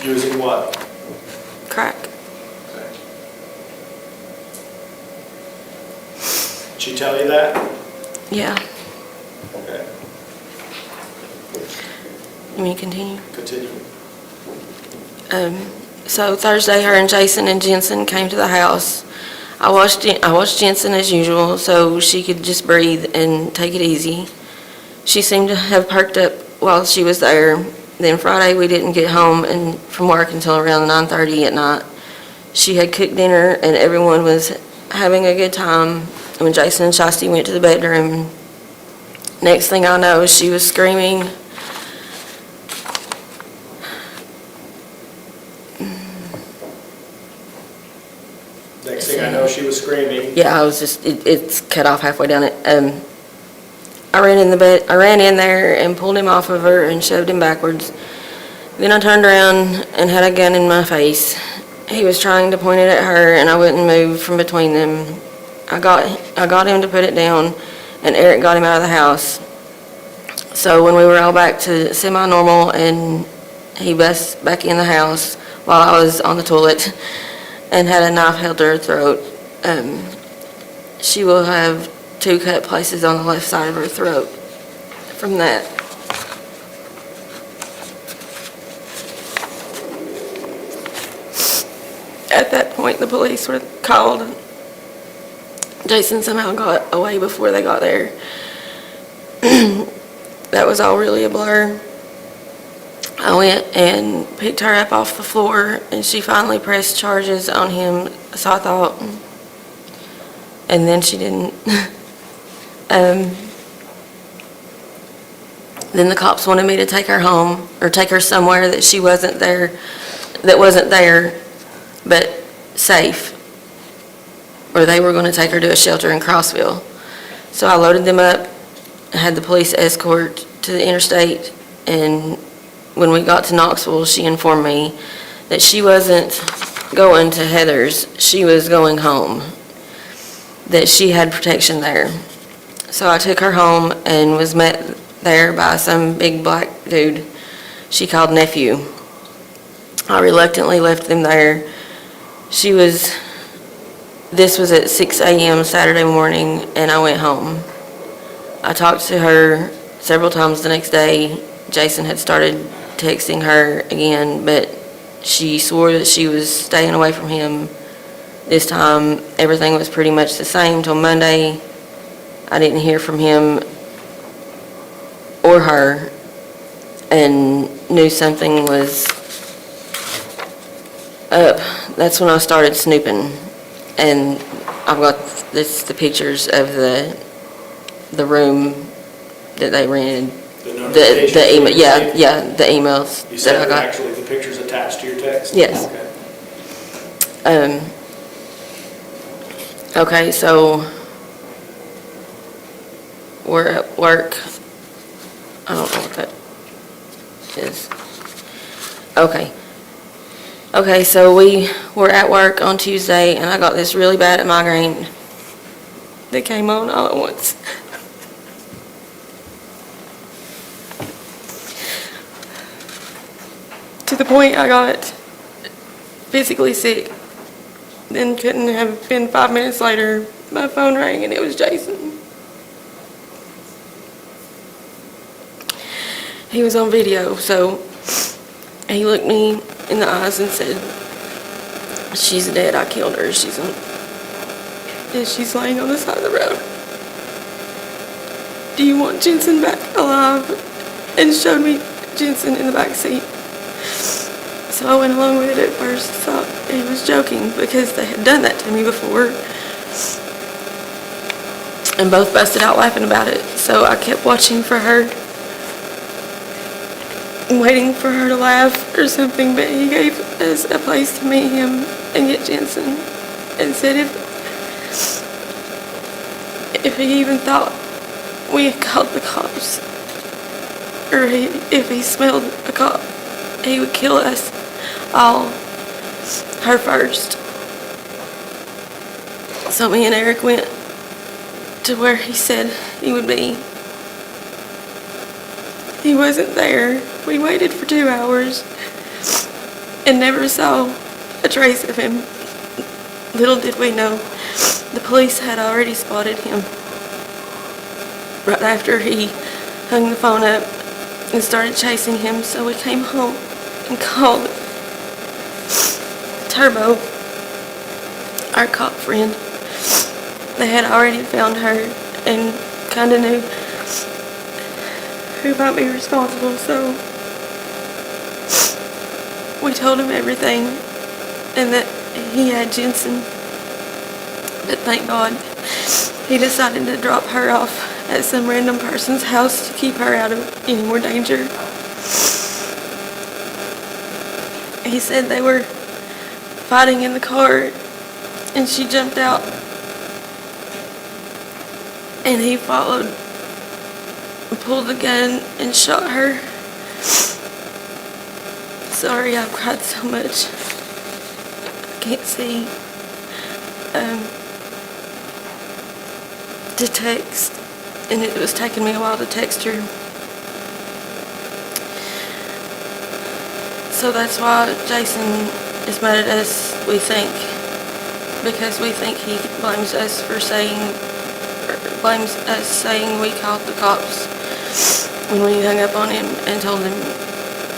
Using what? crack. Okay. Did she tell you that? Yeah. Okay, You mean continue? continue. So Thursday, her and Jason and Jensen came to the house. I watched Jensen as usual, so she could just breathe and take it easy. She seemed to have perked up while she was there. Then Friday, we didn't get home and from work until around 9:30 at night. She had cooked dinner, and everyone was having a good time. When Jason and Shysti went to the bedroom, next thing I know, she was screaming. Next thing I know, she was screaming. Yeah, I was just, it's cut off halfway down it. I ran in there and pulled him off of her and shoved him backwards. Then I turned around and had a gun in my face. He was trying to point it at her, and I wouldn't move from between them. I got him to put it down, and Eric got him out of the house. So when we were all back to semi-normal and he bust back in the house while I was on the toilet and had a knife held to her throat, she will have 2 cut places on the left side of her throat from that. At that point, the police were called. Jason somehow got away before they got there. That was all really a blur. I went and picked her up off the floor, and she finally pressed charges on him, so I thought, and then she didn't. Then the cops wanted me to take her home, or take her somewhere that she wasn't there, but safe, or they were going to take her to a shelter in Crossville. So I loaded them up, had the police escort to the interstate, and when we got to Knoxville, she informed me that she wasn't going to Heather's, she was going home, that she had protection there. So I took her home and was met there by some big black dude she called nephew. I reluctantly left them there. This was at 6 a.m. Saturday morning, and I went home. I talked to her several times the next day. Jason had started texting her again, but she swore that she was staying away from him. This time, everything was pretty much the same till Monday. I didn't hear from him or her, and knew something was up. That's when I started snooping, and I've got the pictures of the room that they rented. The email, yeah, the emails You that said I that got. actually the pictures attached to your text? Yes. Okay. Okay, so we're at work. I don't know what that is. Okay, so we were at work on Tuesday, and I got this really bad migraine that came on all at once. To the point I got physically sick. Then couldn't have been 5 minutes later, my phone rang and it was Jason. He was on video, so he looked me in the eyes and said, "She's dead, I killed her. She's laying on the side of the road. Do you want Jensen back alive?" And showed me Jensen in the back seat. So I went along with it at first, thought he was joking because they had done that to me before. and both busted out laughing about it. So I kept watching for her, waiting for her to laugh or something, but he gave us a place to meet him and get Jensen, and said if he even thought we had called the cops, or if he smelled a cop, he would kill us all, her first. So me and Eric went to where he said he would be. He wasn't there. We waited for 2 hours and never saw a trace of him. Little did we know, the police had already spotted him right after he hung the phone up and started chasing him. So we came home and called Turbo, our cop friend. They had already found her and kind of knew who might be responsible, so we told him everything and that he had Jensen. But thank God he decided to drop her off at some random person's house to keep her out of any more danger. He said they were fighting in the car and she jumped out and he followed and pulled the gun and shot her. Sorry, I've cried so much. I can't see. To text, and it was taking me a while to text her. So that's why Jason is mad at us, we think, because we think he blames us for saying we called the cops when we hung up on him and told him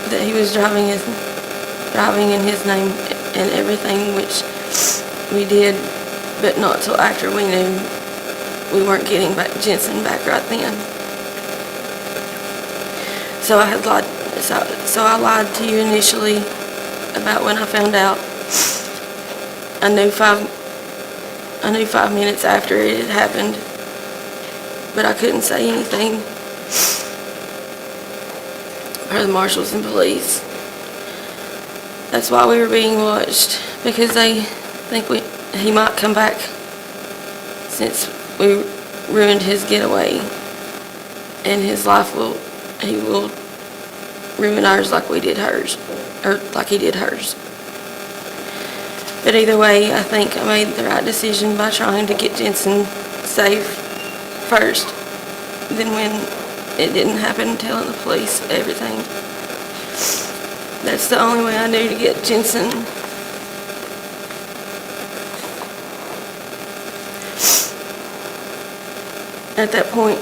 that he was driving in his name and everything, which we did, but not till after we knew we weren't getting Jensen back right then. So I had lied. So I lied to you initially about when I found out. I knew 5 minutes after it had happened, but I couldn't say anything for the marshals and police. That's why we were being watched, because they think he might come back since we ruined his getaway, and his life he will ruin ours like we did hers, or like he did hers. But either way, I think I made the right decision by trying to get Jensen safe first. Then when it didn't happen, telling the police everything. That's the only way I knew to get Jensen. At that point,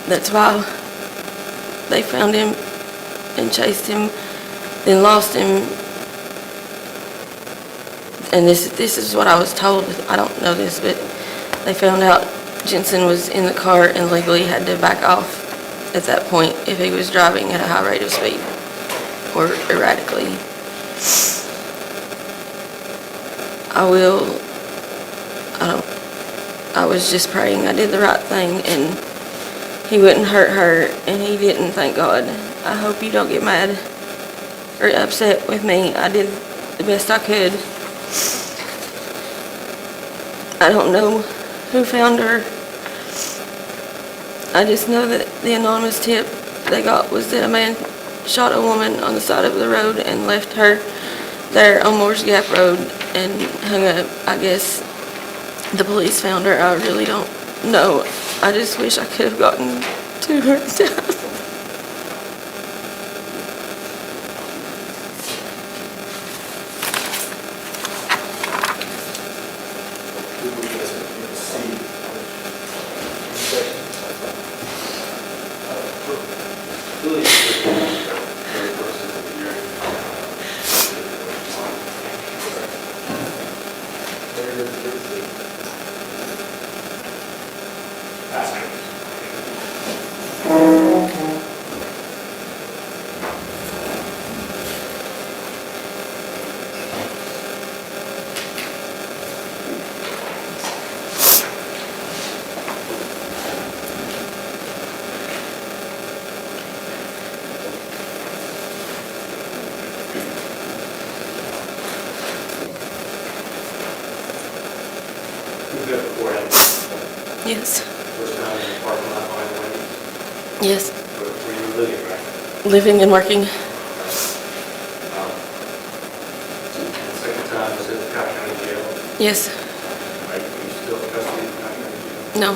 that's why they found him and chased him, then lost him. And this is what I was told. I don't know this, but they found out Jensen was in the car and legally had to back off at that point if he was driving at a high rate of speed or erratically. I was just praying I did the right thing and he wouldn't hurt her, and he didn't, thank God. I hope you don't get mad or upset with me. I did the best I could. I don't know who found her. I just know that the anonymous tip they got was that a man shot a woman on the side of the road and left her there on Moore's Gap Road and hung up. I guess the police found her. I really don't know. I just wish I could have gotten to her in time. Yes. First time in the parking lot behind Wendy's? Yes. Where you were living, right? Living and working. And the second time was at the Cobb County Jail? Yes. Are you still in custody of the Cobb County Jail? No.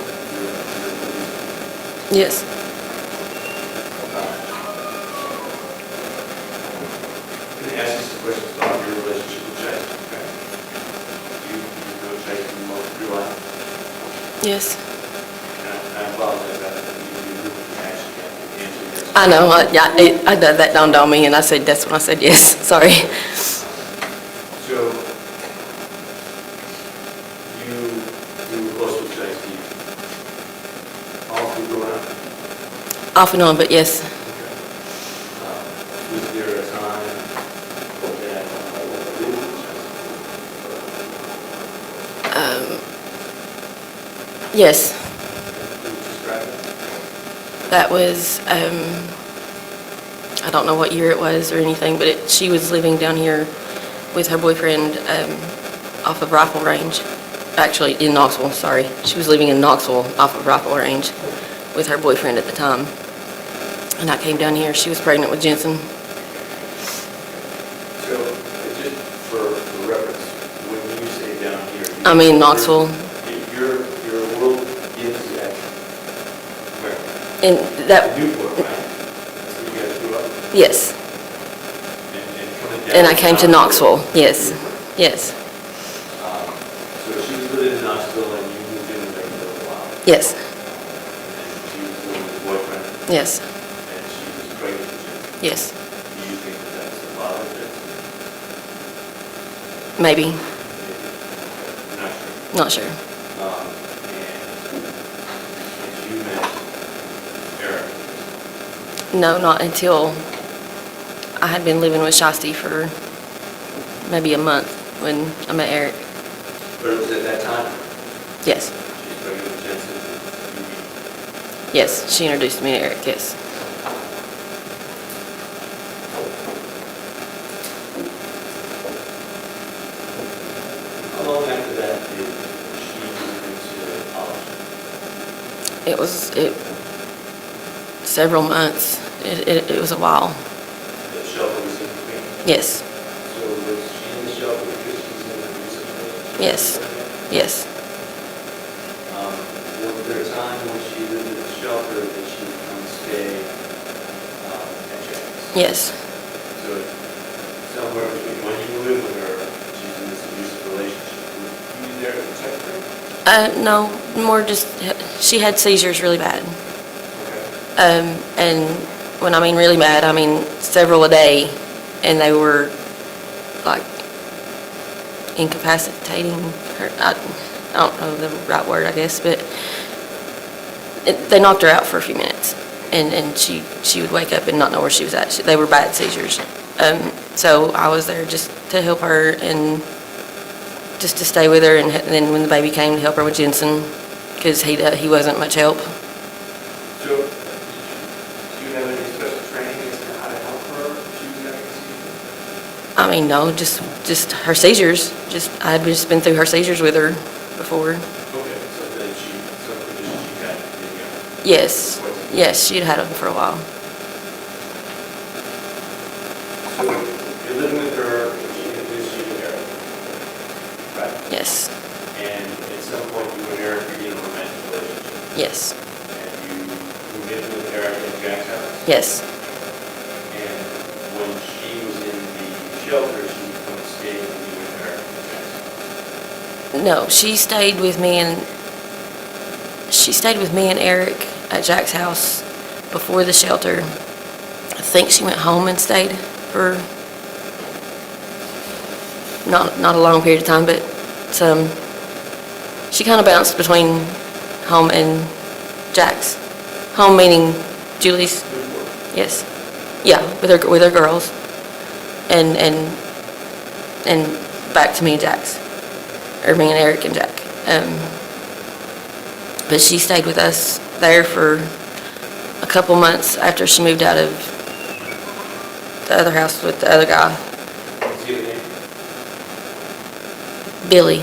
Yes. Can I ask you some questions about your relationship with Shysti? Okay. You know Shysti most of your life? Yes. And I apologize, I didn't actually have to answer this. I know. That dawned on me, and I said, that's when I said yes. Sorry. So, you were close with Shysti all through growing up? Off and on, but yes. Was there a time that you lived with Shysti? Yes. Can you describe it? That was, I don't know what year it was or anything, but she was living down here with her boyfriend off of Rifle Range. Actually, in Knoxville, sorry. She was living in Knoxville off of Rifle Range with her boyfriend at the time. And I came down here. She was pregnant with Jensen. So, just for reference, when you say down here... I mean, Knoxville. Your world is at where? And that, Newport, right? That's where you guys grew up? yes. And coming down... And I came to Knoxville, yes. Yes. So she was living in Knoxville and you moved in with her for a while? Yes. And she was living with her boyfriend? Yes. And she was pregnant with Jensen? Yes. Do you think that that's the father of Jensen? Maybe. Maybe. Not sure. Not sure. And you met Eric? No, not until I had been living with Shysti for maybe a month when I met Eric. But it was at that time? Yes. She's pregnant with Jensen? Yes, she introduced me to Eric, yes. How long after that did she move into college? It was several months. It was a while. The shelter was in between? Yes, So was she in the shelter because she's in a abusive relationship? Yes. yes, Was there a time when she lived in the shelter that she would come stay at Jack's? yes. So somewhere between when you lived with her and she's in this abusive relationship, were you there to protect her? No, more just, she had seizures really bad. Okay. And when I mean really bad, I mean several a day, and they were like incapacitating her. I don't know the right word, I guess, but they knocked her out for a few minutes, and she would wake up and not know where she was at. They were bad seizures. So I was there just to help her and just to stay with her, and then when the baby came, to help her with Jensen, because he wasn't much help. So do you have any special training as to how to help her if she was having a seizure? I mean, no, just her seizures. I had just been through her seizures with her before. Okay, so then some conditions she had, maybe, Yes, she'd had them for a while. So you're living with her, and she introduced you to Eric, right? Yes, And at some point you and Eric begin a romantic relationship. yes, And you moved in with Eric at Jack's house. yes, And when she was in the shelter, she would come and stay with you and Eric at Jack's house. no, she stayed with me and Eric at Jack's house before the shelter. I think she went home and stayed for not a long period of time, but she kind of bounced between home and Jack's. Home meaning Julie's. Yes, yeah, with her girls, and back to me and Jack's, or me and Eric and Jack. But she stayed with us there for a couple months after she moved out of the other house with the other guy, What's the other name? Billy. Billy?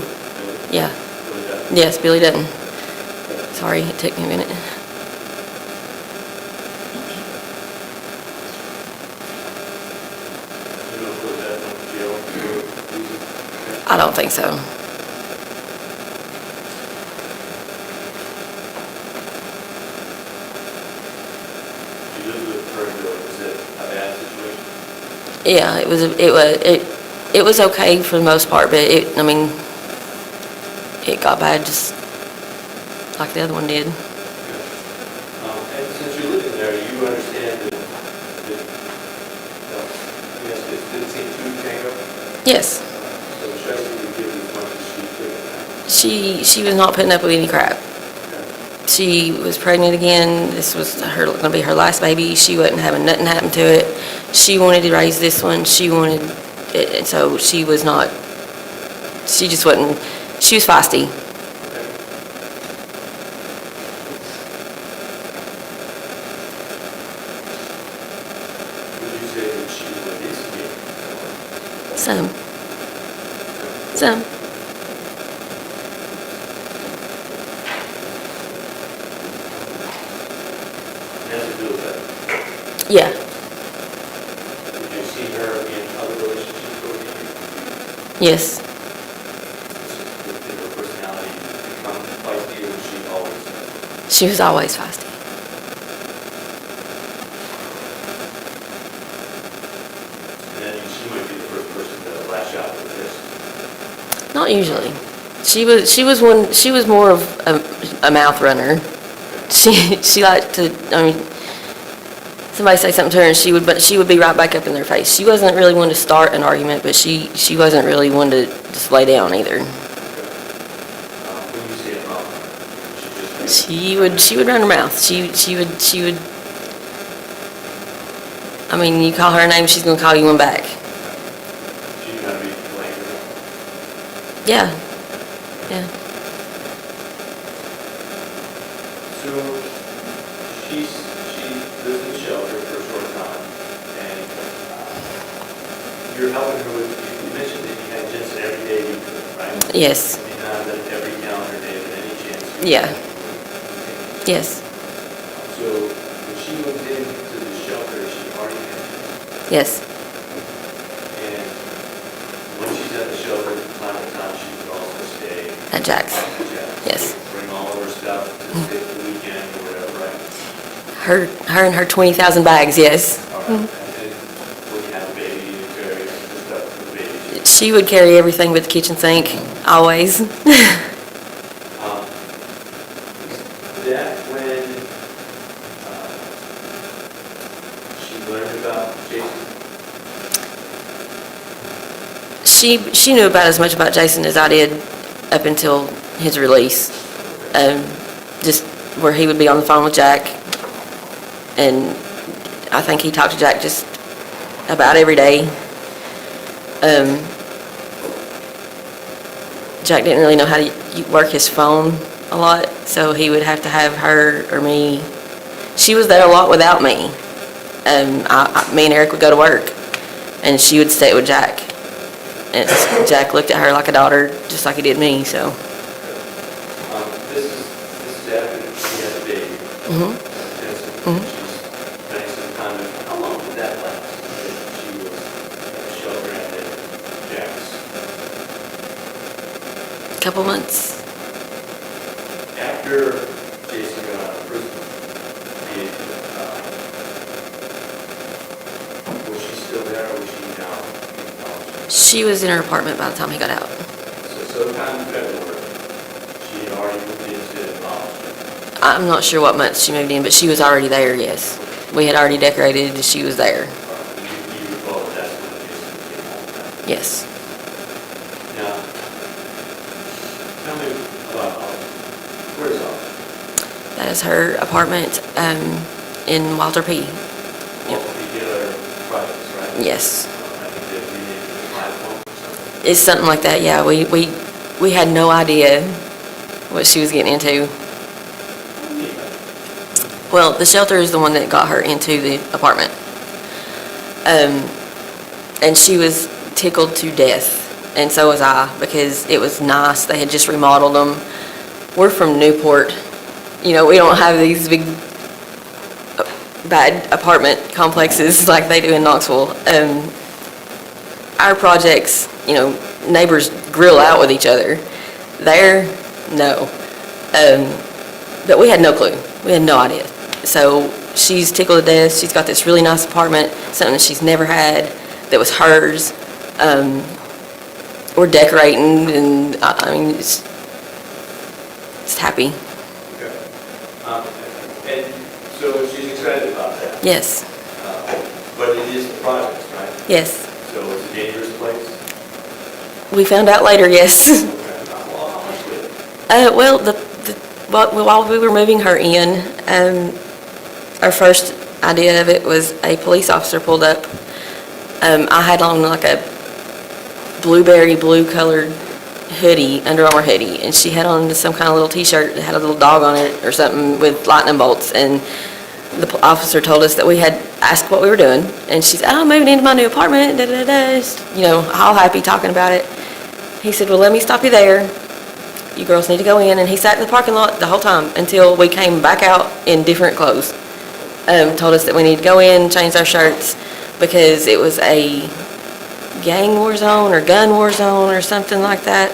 Yeah, Billy Duff? yes, Billy Dutton. Sorry, it took me a minute. You don't put that on jail for reason? I don't think so. You live with her, is it a bad situation? Yeah, it was okay for the most part, but it got bad just like the other one did. And since you're living there, you understand that, yes, it seemed to tango? Yes, So Shysti would give as much as she could. she was not putting up with any crap. Okay. She was pregnant again. This was going to be her last baby. She wasn't having nothing happen to it. She wanted to raise this one. She wanted it, and so she was not. She just wasn't. She was feisty. Okay. Would you say that she would instigate? Some. Has to do with that. Yeah. Did you see her in other relationships over the years? Yes. Did her personality become feisty, or was she always? She was always feisty. And then she might be the first person to lash out with this. Not usually. She was more of a mouth runner. She liked to, somebody say something to her and she would be right back up in their face. She wasn't really one to start an argument, but she wasn't really one to just lay down either. When you say it wrong, She would run her mouth. She would, you call her a name, she's gonna call you one back. she knew how to be polite. Yeah. So she lives in the shelter for a short time, and you're helping her with, you mentioned that you had Jensen every day you could, right? Yes. I mean, that every calendar day, that any chance. Yeah. Yes. So when she moved into the shelter, she already had Jensen. Yes. And when she's at the shelter, from time to time, she would also stay At Jack's. at Jack's. Yes. Bring all of her stuff to stay for the weekend or whatever, right? Her and her 20,000 bags, yes. All right. And then when you have a baby, you carry the stuff for the baby. She would carry everything but the kitchen sink, always. That when she learned about Jason, She knew about as much about Jason as I did up until his release. Just where he would be on the phone with Jack, and I think he talked to Jack just about every day. Jack didn't really know how to work his phone a lot, so he would have to have her or me. She was there a lot without me. Me and Eric would go to work, and she would stay with Jack. And Jack looked at her like a daughter, just like he did me, so. this is after she had a baby. Mhm. Jensen, Mhm. she's spending some time. How long did that last? That she was at the shelter and at Jack's. Couple months. After Jason got out of prison, was she still there, or was she now in college? She was in her apartment by the time he got out. So sometime in February, she had already moved into college. I'm not sure what month she moved in, but she was already there, yes. We had already decorated, and she was there, You recall that that's when Jason came home, right? yes. Now, tell me about where's Olive? That is her apartment in Walter P. Walter P. Taylor Projects, right? Yes. I think they renamed it the platform or something. It's something like that, yeah. We had no idea what she was getting into. Well, the shelter is the one that got her into the apartment. And she was tickled to death, and so was I, because it was nice. They had just remodeled them. We're from Newport, You know, we don't have these big, bad apartment complexes like they do in Knoxville. Our projects, you know, neighbors grill out with each other. There, no. But we had no clue. We had no idea. So she's tickled to death. She's got this really nice apartment, something that she's never had, that was hers. We're decorating, and I mean, it's happy. Okay. And so she's excited about that. Yes, But it is a project, right? yes. So it's a dangerous place? We found out later, yes. Okay. Well, how much with it? Well, while we were moving her in, our first idea of it was a police officer pulled up. I had on like a blueberry blue colored hoodie, Under Armour hoodie, and she had on some kind of little t-shirt that had a little dog on it or something with lightning bolts. And the officer told us that we had asked what we were doing, and she's, oh, I'm moving into my new apartment, da da da, you know, all happy talking about it. He said, well, let me stop you there. You girls need to go in. And he sat in the parking lot the whole time until we came back out in different clothes. Told us that we need to go in, change our shirts, because it was a gang war zone or gun war zone or something like that.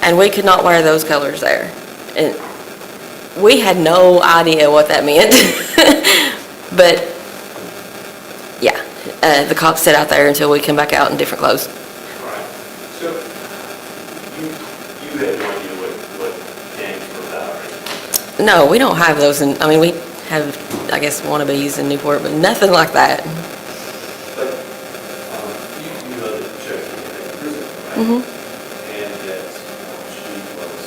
And we could not wear those colors there. And we had no idea what that meant. But, yeah, the cops sat out there until we came back out in different clothes. All right. So you had no idea what gangs were about, right? No, we don't have those in, I mean, we have, I guess, wannabes in Newport, but nothing like that. But you know that the sheriff was in prison, right? Mm-hmm. And that she was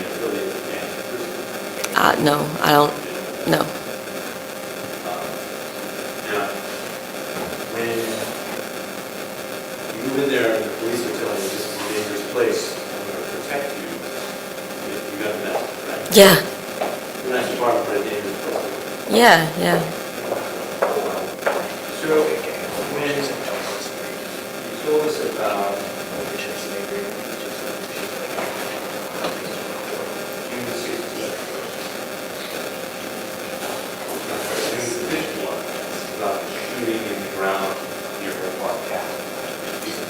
affiliated with gangs in prison. No, I don't, no. Now, when you went there and the police were telling you this is a dangerous place, I'm going to protect you, you got that, right? Yeah, You're not part of a dangerous place. yeah, yeah. So, when you told us about June 16th, about the shooting in the ground near her park cat.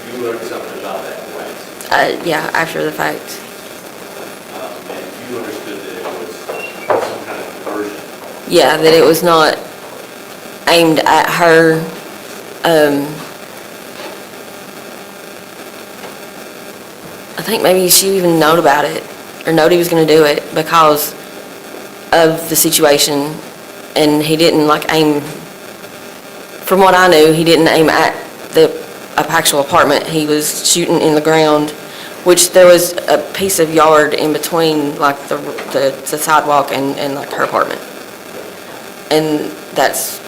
You learned something about that, right? Yeah, after the fact. And you understood that it was some kind of diversion. Yeah, that it was not aimed at her. I think maybe she even known about it, or knowed he was going to do it because of the situation, and he didn't like aim. From what I knew, he didn't aim at the actual apartment. He was shooting in the ground, which there was a piece of yard in between, like the sidewalk and like her apartment, and that's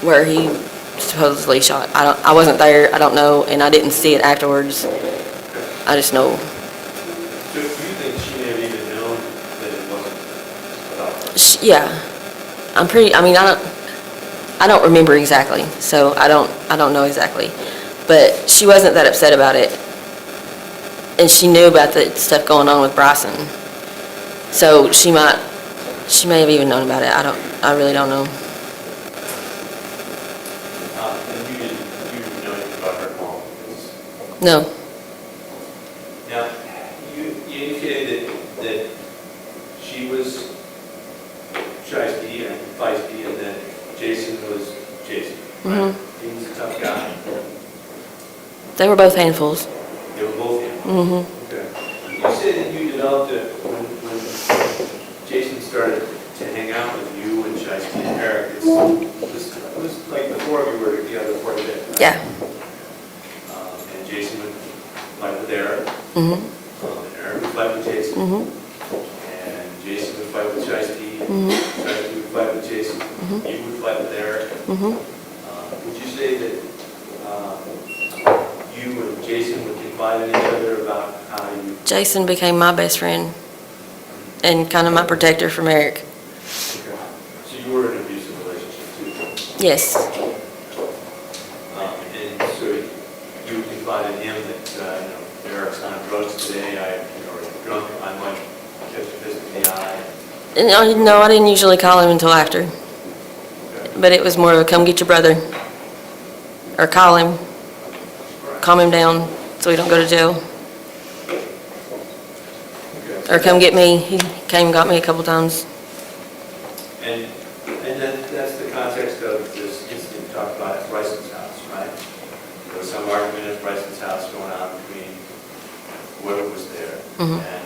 where he supposedly shot. I wasn't there. I don't know, and I didn't see it afterwards. I just know. So do you think she may have even known that it wasn't about her? Yeah, I mean, I don't remember exactly, so I don't know exactly, but she wasn't that upset about it, and she knew about the stuff going on with Bryson, so she may have even known about it. I really don't know. And you didn't know anything about her mom? No. Now, you indicated that she was Shysti and feisty, and that Jason was Jason. Right? He was a tough guy. They were both handfuls. They were both him. Mm-hmm. Okay. You said that you developed it when Jason started to hang out with you and Shysti and Eric. It was like the four of you were together quite a bit. Right? Yeah. And Jason would fight with Eric. Mm-hmm. And Eric would fight with Jason. Mm-hmm. And Jason would fight with Shysti. Mm-hmm. Shysti would fight with Jason. Mm-hmm. You would fight with Eric. Mm-hmm. Would you say that you and Jason would confide in each other about how you... Jason became my best friend and kind of my protector from Eric. Okay. So you were in an abusive relationship too? Yes. And so you would confide in him that, Eric's on drugs today, or drunk, I might catch a fist in the eye. No, I didn't usually call him until after. But it was more of a come get your brother. Or call him, calm him down so he don't go to jail. Or come get me. He came and got me a couple times. And that's the context of this incident you talked about at Bryson's house, right? There was some argument at Bryson's house going on between whoever was there. Mhm. And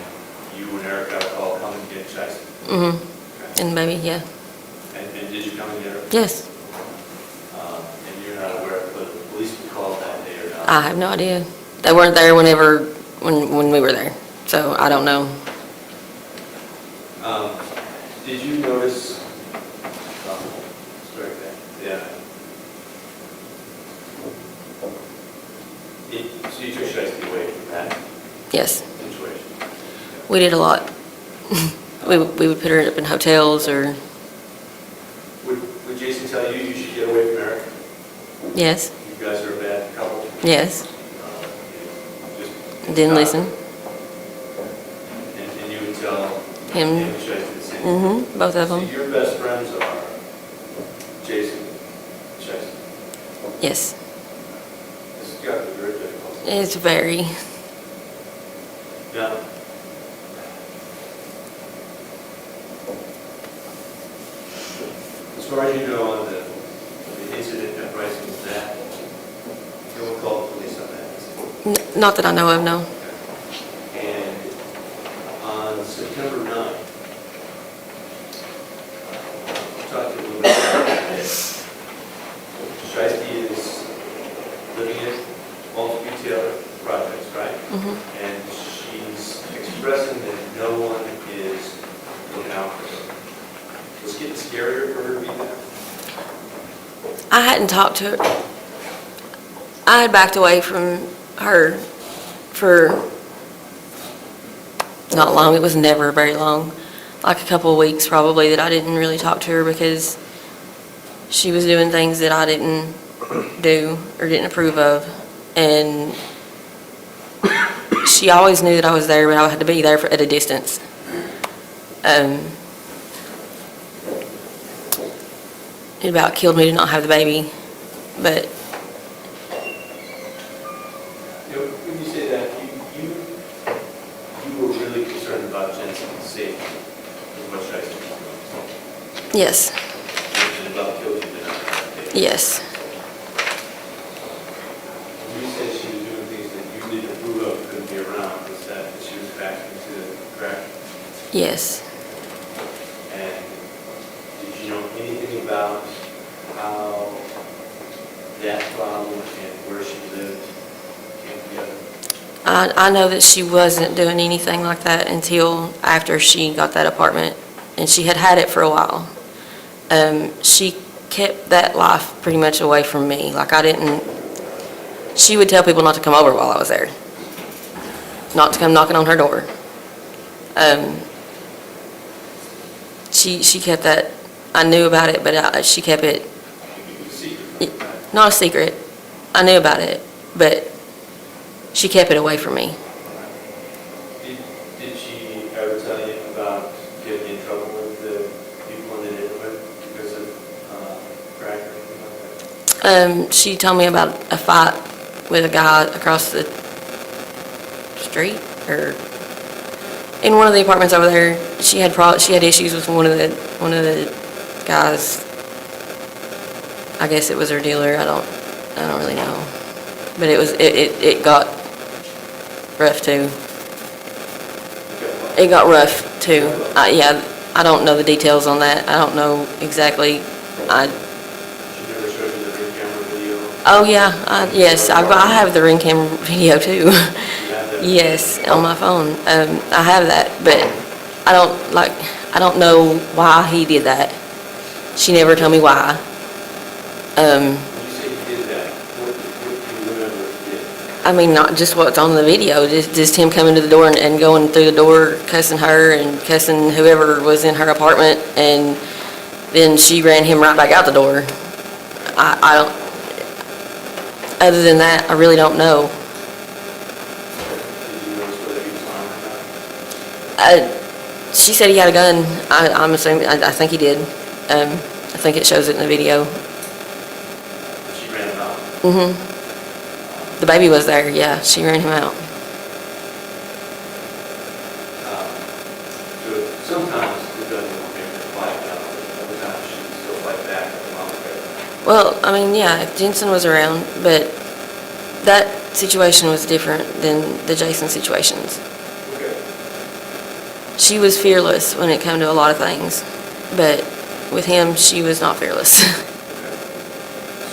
you and Eric got a call, come and get Shysti. Mm-hmm. And maybe, yeah. And did you come and get her? Yes. And you're not aware of whether the police were called that day or not? I have no idea. They weren't there when we were there. So I don't know. Did you notice, sorry, yeah. So you took Shysti away from that Yes. situation? We did a lot. We would put her up in hotels or, Would Jason tell you you should get away from Eric? yes, You guys are a bad couple? yes. Just Didn't listen. And you would tell Him. and Shysti the same? Mm-hmm, both of So them. your best friends are Jason and Shysti? Yes. This has got to be very difficult. It's very. Now, as far as you know on the incident at Bryson's, that, no one called the police on that incident? Not that I know of, no. And on September 9th, I'll talk to you a little bit about this. Shysti is living in multi-retailer projects, right? Mhm. And she's expressing that no one is looking out for her. Was it getting scarier for her to be there? I hadn't talked to her. I had backed away from her for not long. It was never very long. Like a couple of weeks probably that I didn't really talk to her because she was doing things that I didn't do or didn't approve of. And she always knew that I was there, but I had to be there at a distance. It about killed me to not have the baby, but You know, when you say that, you were really concerned about Jensen's safety, with what Shysti was doing. yes, And about killed you to not have the baby. yes, When you said she was doing things that you didn't approve of, couldn't be around, was that she was back into the crack? yes. And did you know anything about how that problem and where she lived came together? I know that she wasn't doing anything like that until after she got that apartment, and she had had it for a while. She kept that life pretty much away from me. Like I didn't, she would tell people not to come over while I was there, not to come knocking on her door. She kept that, I knew about it, but she kept it, It was a secret, right? not a secret. I knew about it, but she kept it away from me. Did she ever tell you about getting in trouble with the people in the neighborhood because of crack or anything like that? She told me about a fight with a guy across the street, or in one of the apartments over there. She had issues with one of the guys. I guess it was her dealer. I don't really know, but it got rough too. It got rough too. Yeah, I don't know the details on that. I don't know exactly. She never showed you the ring camera video? Oh yeah, yes, I have the ring camera video too. You have that? Yes, on my phone. I have that, but I don't know why he did that. She never told me why. When you say you did that, what do you remember you did? I mean, not just what's on the video, just him coming to the door and going through the door, cussing her and cussing whoever was in her apartment, and then she ran him right back out the door. I don't, other than that, I really don't know. Did you notice whether he was armed or not? She said he had a gun. I'm assuming, I think he did. I think it shows it in the video. She ran him out. The baby was there, yeah, she ran him out. So sometimes it doesn't make her fight out, but other times she can still fight back at the mom there. Well, I mean, yeah, Jensen was around, but that situation was different than the Jason situations. Okay. She was fearless when it came to a lot of things, but with him, she was not fearless.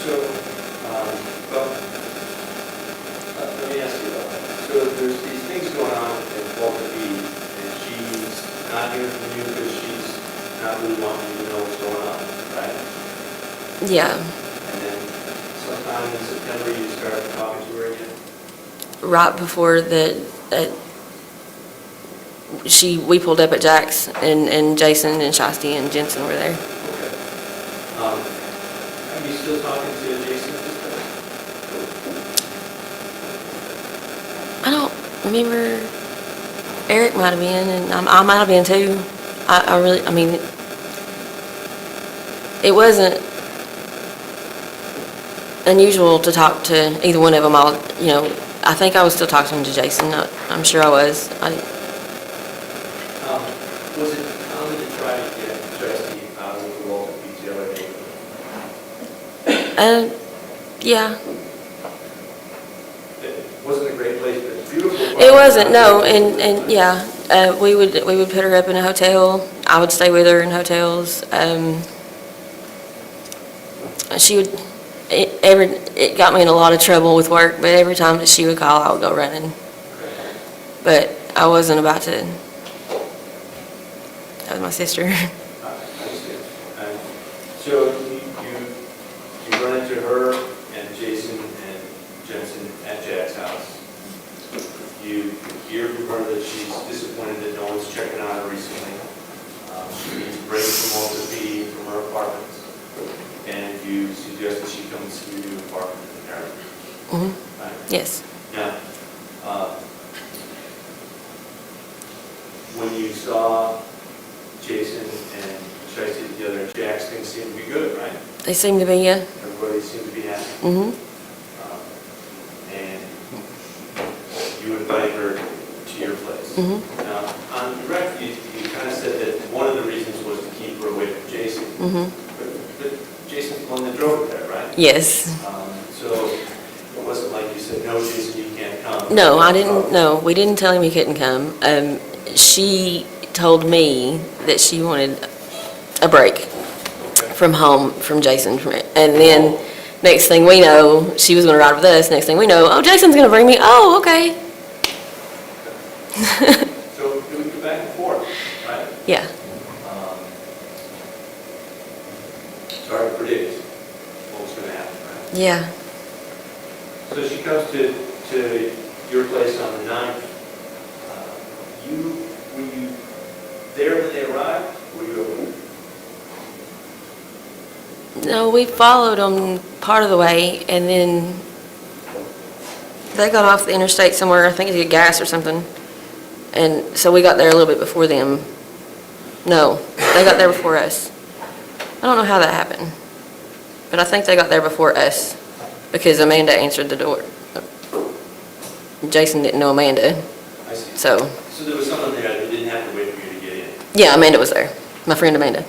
So, well, let me ask you about that. So there's these things going on at Walter B, and she's not hearing from you because she's not really wanting you to know what's going on, right? Yeah, And then sometime in September, you start talking to her again? right before we pulled up at Jack's, and Jason and Shysti and Jensen were there. Okay. Are you still talking to Jason at this point? I don't remember. Eric might have been, and I might have been too. I mean, it wasn't unusual to talk to either one of them. I think I was still talking to Jason. I'm sure I was. Was it common to try to get Shysti out of the Walter B jail at Yeah. It wasn't a great place, but it's beautiful. It wasn't, no, and yeah, we would put her up in a hotel. I would stay with her in hotels. She would, it got me in a lot of trouble with work, but every time that she would call, I would go running. But I wasn't about to. That was my sister. I see. So you run into her and Jason and Jensen at Jack's house. You hear from her that she's disappointed that no one's checking on her recently. She needs a break from Walter B from her apartment. And you suggest that she come and see your new apartment in the area. Mm-hmm. Right? Yes. Now, when you saw Jason and Shysti together at Jack's, things seemed to be good, right? They seem to be, yeah. Everybody seemed to be happy. Mm-hmm. And you invited her to your place. Mm-hmm. Now, on the record, you kind of said that one of the reasons was to keep her away from Jason. Mm-hmm. But Jason's the one that drove her there, right? Yes. So it wasn't like you said, no, Jason, you can't come. No, I didn't, no, we didn't tell him he couldn't come. She told me that she wanted a break from home, from Jason. And then next thing we know, she was going to ride with us. Next thing we know, oh, Jason's going to bring me. Oh, okay. So it would go back and forth, right? Yeah. It's hard to predict what was going to happen, right? Yeah. So she comes to your place on the 9th. Were you there when they arrived? Were you over? No, we followed them part of the way, and then they got off the interstate somewhere, I think to get gas or something. And so we got there a little bit before them. No, they got there before us. I don't know how that happened, but I think they got there before us because Amanda answered the door. Jason didn't know Amanda, I see. so. So there was someone there that didn't have to wait for you to get in. Yeah, Amanda was there, my friend Amanda.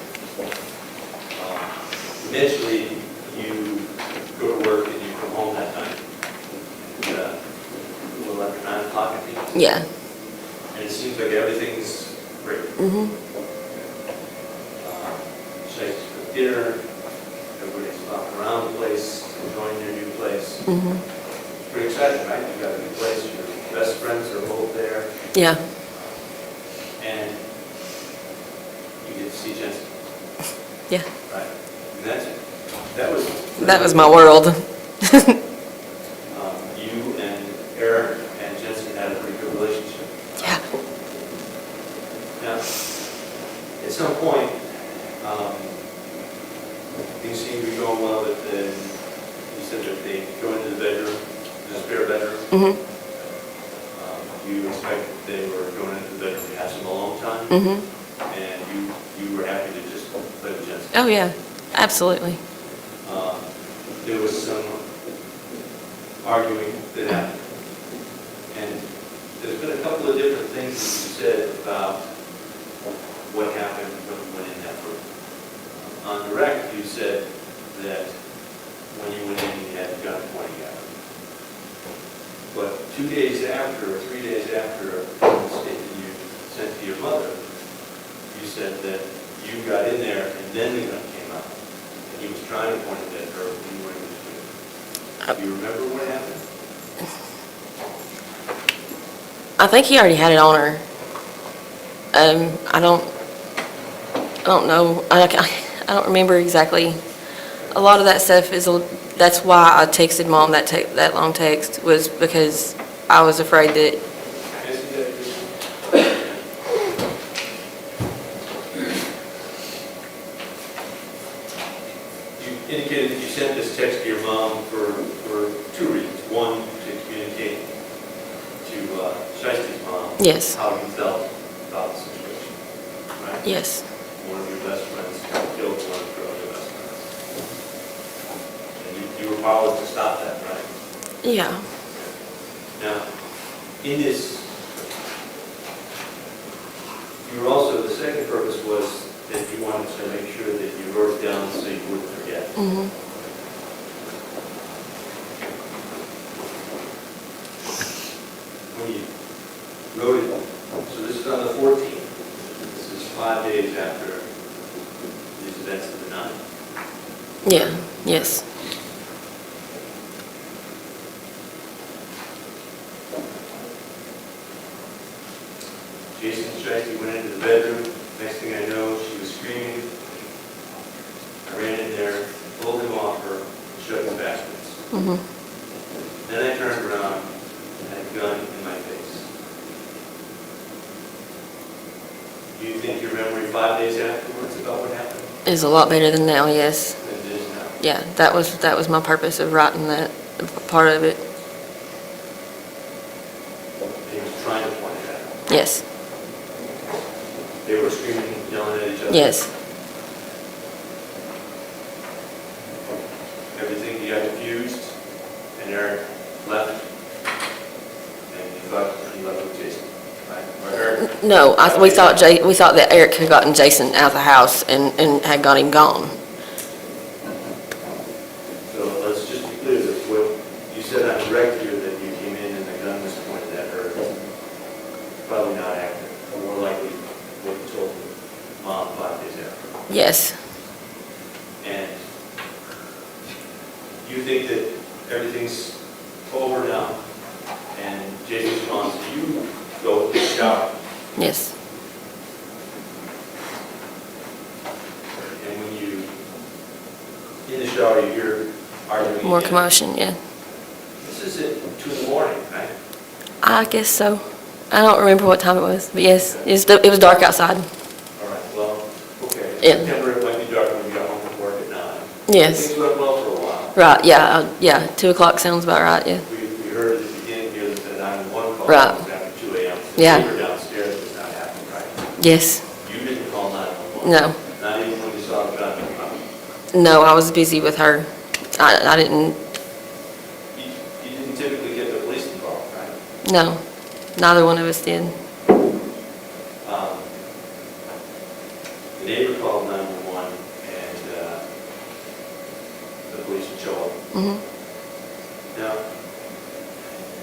Eventually, you go to work and you come home that night. A little after 9 o'clock, I think. Yeah. And it seems like everything's great. Mm-hmm. Shakes for dinner. Everybody's walking around the place, enjoying your new place. Mm-hmm. Pretty exciting, right? You got a new place. Your best friends are both there. Yeah. And you get to see Jensen. Yeah. Right. And That was my world. You and Eric and Jensen had a pretty good relationship. Yeah. Now, at some point, things seem to be going well, but then you said that they go into the bedroom, the spare bedroom. Mm-hmm. You expect that they were going into the bedroom to have some alone time. Mm-hmm. Wednesday. Oh, yeah, absolutely. There was some arguing that happened. And there's been a couple of different things that you said about what happened when you went in that room. On direct, you said that when you went in, you had a gun pointing at him. But 2 days after, or 3 days after, the statement you sent to your mother, you said that you got in there and then the gun came out. And he was trying to point it at her when you were in between. Do you remember what happened? I think he already had it on her. I don't know. I don't remember exactly. A lot of that stuff that's why I texted Mom that long text, was because I was afraid that, You indicated that you sent this text to your mom for 2 reasons. One, to communicate to Shysti's mom yes, how you felt about the situation, right? yes, One of your best friends killed one of your other best friends. And you were powerless to stop that, right? yeah, Now, in this, you were also, the second purpose was that you wanted to make sure that you wrote it down so you wouldn't forget. mhm, When you wrote it, so this is on the 14th. This is 5 days after these events of the 9th. yeah, yes, Jason and Shysti went into the bedroom. Next thing I know, she was screaming. I ran in there, pulled him off her, and shoved him backwards. mhm. Then I turned around and had a gun in my face. Do you think your memory 5 days afterwards about what happened Is a lot better than now, yes. than it is now? Yeah, that was my purpose of writing that part of it, He was trying to point it out. yes, They were screaming, yelling at each other. yes, Everything, you got confused, and Eric left, and you thought he left with Jason, right? Or Eric? no, we thought that Eric had gotten Jason out of the house and had got him gone. So let's just be clear that what you said on direct here, that you came in and the gun was pointed at her, probably not accurate, or more likely what you told Mom 5 days after. Yes, And you think that everything's over now, and Jason's gone, so you go take a shower. yes, And when you, in the shower, you hear arguing. more again. commotion, yeah. This is at 2 in the morning, right? I guess so. I don't remember what time it was, but yes, it was dark outside. All right, well, okay. In Yeah. September, it might be dark when you got home from work at 9. Yes, Things went well for a while. right, yeah, 2 o'clock sounds about right, yeah. We heard at the beginning here that the 911 call Right. was after 2 a.m. Yeah. The neighbor downstairs was not happy, right? Yes, You didn't call 911? no, Not even when you saw the gun come out? no, I was busy with her. I didn't, You didn't typically get the police involved, right? no, neither one of us did. The neighbor called 911 and the police would show up. Mhm. Now,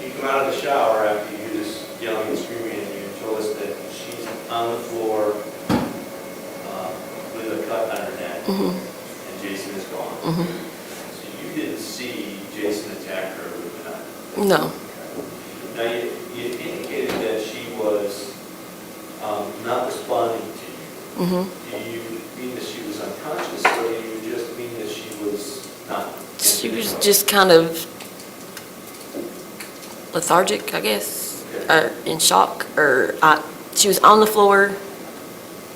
you come out of the shower after you hear this yelling and screaming, and you told us that she's on the floor with a cut on her neck, Mhm. and Jason is gone. Mhm. So you didn't see Jason attack her with a knife. No, Now, you indicated that she was not responding to you. mhm. Do you mean that she was unconscious, or do you just mean that she was not? She was just kind of lethargic, I guess, or in shock, or she was on the floor.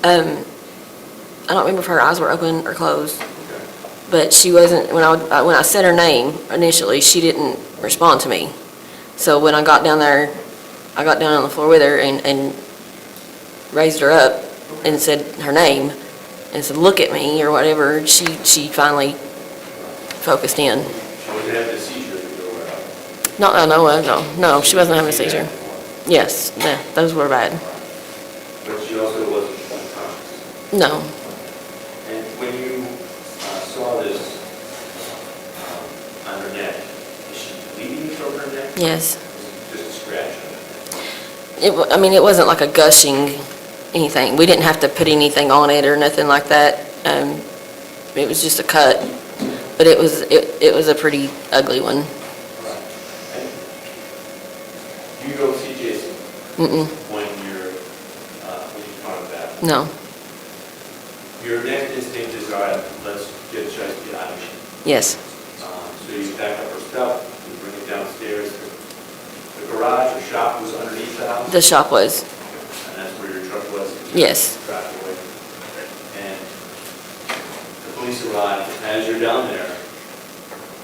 I don't remember if her eyes were open or closed, Okay. but she wasn't, when I said her name initially, she didn't respond to me. So when I got down there, I got down on the floor with her and raised her up and said her name, and said, "Look at me," or whatever, she finally focused in. She wasn't having a seizure to go around. Not that I know of, no, she wasn't having a seizure. Yes, no, those were bad. But she also wasn't unconscious. No, And when you saw this on her neck, is she bleeding from her neck? yes. Just a scratch on it? I mean, it wasn't like a gushing anything. We didn't have to put anything on it or nothing like that. It was just a cut, but it was a pretty ugly one. Right. And you go see Jason Mm-mm, when you found that. no, Your next instinct is, all right, let's get Shysti out of here. yes, So you pack up her stuff, you bring it downstairs. The garage or shop was underneath the house? the shop was, And that's where your truck was? Yes. Driveway. And the police arrived, as you're down there,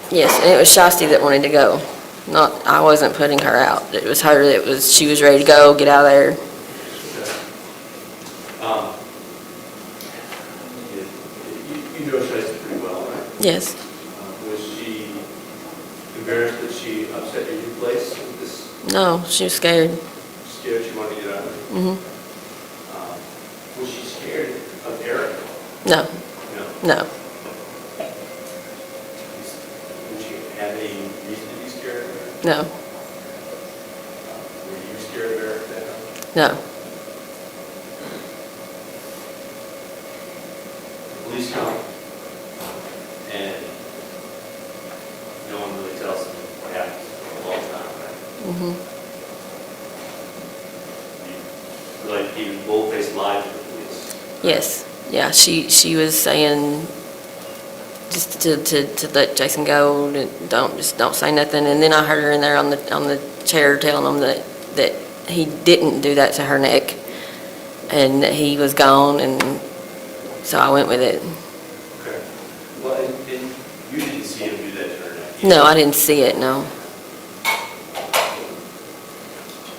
yes, and it was Shysti that wanted to go. Not, I wasn't putting her out. It was her she was ready to go, get out of there. um, you know Shysti pretty well, right? Yes, Was she embarrassed that she upset your new place with this? no, she was scared. Scared she wanted to get out of it? Mm-hmm, Was she scared of Eric? no, No. no, Did she have any reason to be scared of Eric? no, Were you scared of Eric then? no, The police come, and no one really tells them what happened for a long time, right? mm-hmm, You like even bold-faced lied to the police. yes. Yeah, she was saying just to let Jason go, and don't say nothing. And then I heard her in there on the chair telling them that he didn't do that to her neck, and that he was gone, and so I went with it. Okay. Well, and you didn't see him do that to her neck? No, I didn't see it, no.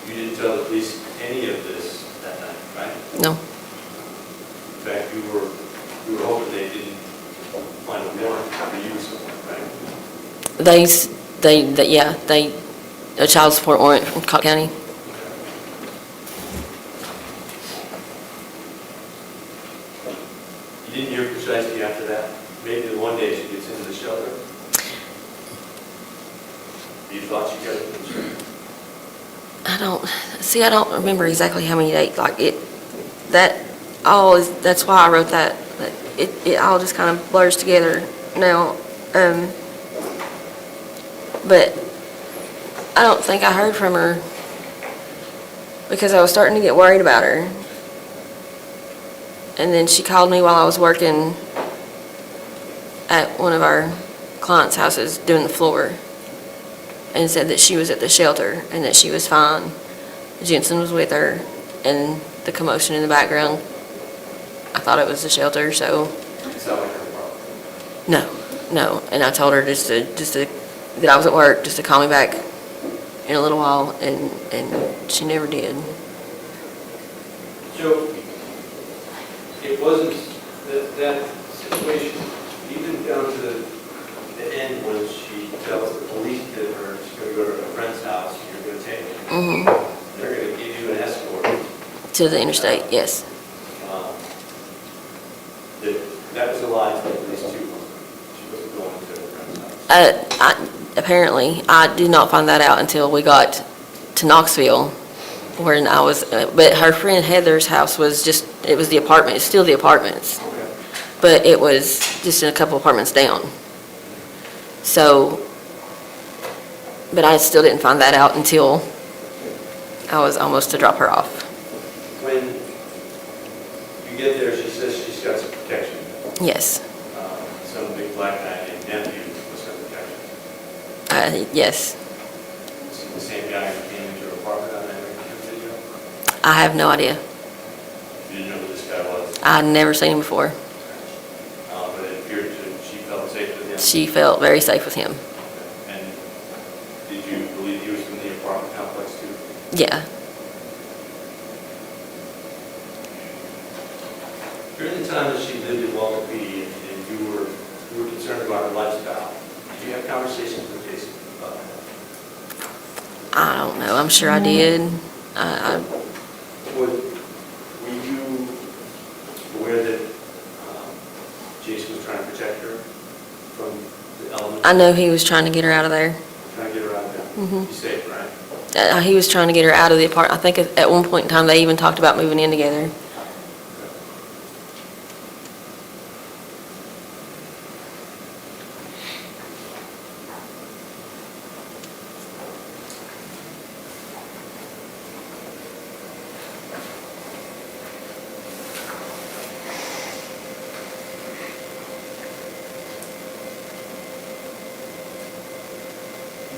You didn't tell the police any of this that night, right? No, In fact, you were hoping they didn't find a warrant for you or something, right? a child support warrant from Cobb County. You didn't hear from Shysti after that? Maybe the one day she gets into the shelter? You thought she got it from the shelter? I don't remember exactly how many days, that's why I wrote that. But it all just kind of blurs together now. But I don't think I heard from her because I was starting to get worried about her. And then she called me while I was working at one of our clients' houses doing the floor and said that she was at the shelter and that she was fine. Jensen was with her, and the commotion in the background, I thought it was the shelter, so It sounded like her problem. no. And I told her just to that I was at work, just to call me back in a little while, and she never did. So, it wasn't that situation, even down to the end when she tells the police that she's going to go to a friend's house, you're going to take her. Mm-hmm. They're going to give you an escort. To the interstate, yes. That was a lie to the police too. She wasn't going to a friend's house. Apparently, I did not find that out until we got to Knoxville, when I was, but her friend Heather's house was it was the apartment, it's still the apartments, Okay. but it was just in a couple apartments down. So, but I still didn't find that out until I was almost to drop her off. When you get there, she says she's got some protection. Yes, Some big black guy named nephew with some protection. yes. Is he the same guy who came into her apartment on that video? I have no idea. You didn't know who this guy was? I'd never seen him before. But it appeared she felt safe with him? She felt very safe with him. And did you believe he was from the apartment complex too? Yeah. During the time that she lived conversations with Jason about that? I don't know, I'm sure I did. Were you aware that Jason was trying to protect her from the elements? I know he was trying to get her out of there. Trying to get her out of there? Mhm. She's safe, right? He was trying to get her out of the apartment. I think at one point in time, they even talked about moving in together.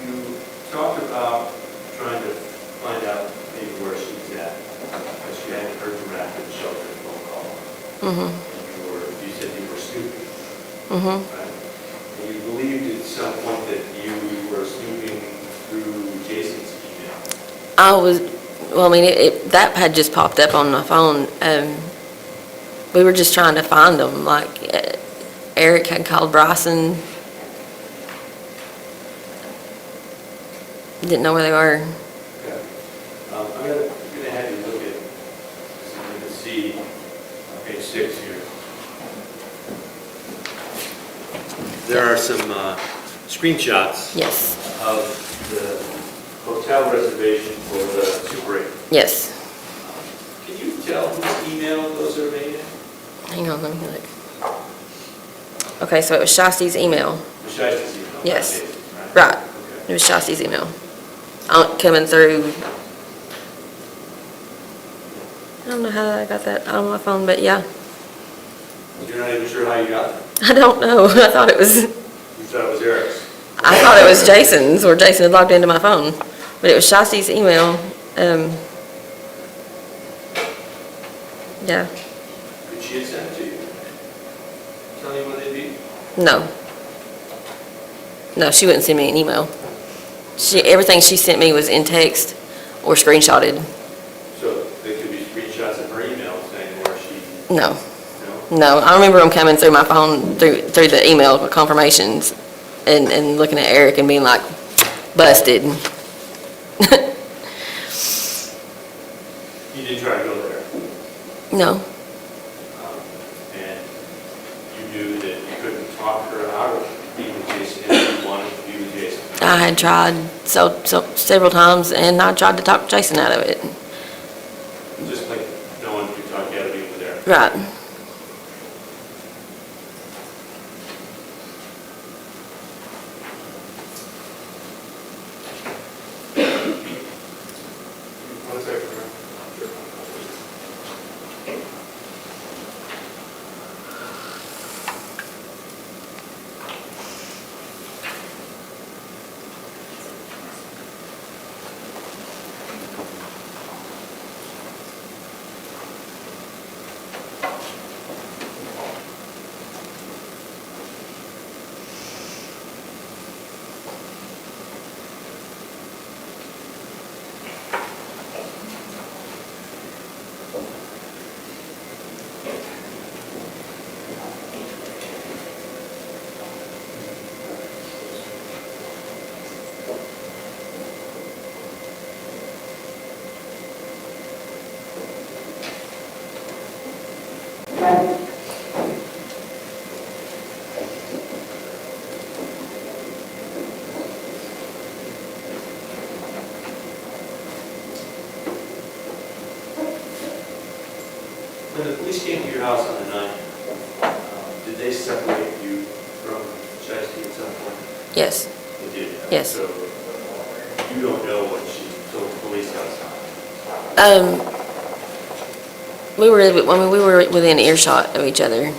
You talked about trying to find out maybe where she's at, because you hadn't heard from her after the shelter phone call. Mm-hmm, And you said you were snooping, mm-hmm. right? And you believed at some point that you were snooping through Jason's email. That had just popped up on my phone. We were just trying to find them, Eric had called Bryson. Didn't know where they were. Okay. I'm gonna have you look at, so you can see page 6 here. There are some screenshots Yes, of the hotel reservation for the Super 8. yes. Can you tell whose email those are made in? Hang on, let me look. Okay, so it was Shysti's email. The Shysti's email? Yes. Right? Right, it Okay. was Shysti's email. Coming through. I don't know how I got that on my phone, but yeah. You're not even sure how you got it? I don't know. I thought it was Eric's. I thought it was Jason's, or Jason had logged into my phone. But it was Shysti's email. Yeah, Could she have sent it to you? Tell you what they'd be? no. No, she wouldn't send me an email. Everything she sent me was in text or screenshotted. So they could be screenshots of her email saying where she, No, no? no. I remember them coming through my phone, through the email confirmations, and looking at Eric and being like, busted. You didn't try to go there. No, And you knew that you couldn't talk her out of being with Jason if you wanted to be with Jason. I had tried several times, and I tried to talk Jason out of it. Just like no one could talk you out of being with Eric. Right. One second. When the police came to your house on the 9th, did they separate you from Shysti at some point? Yes. They did? Yes. So you don't know what she told the police outside? We were within earshot of each other,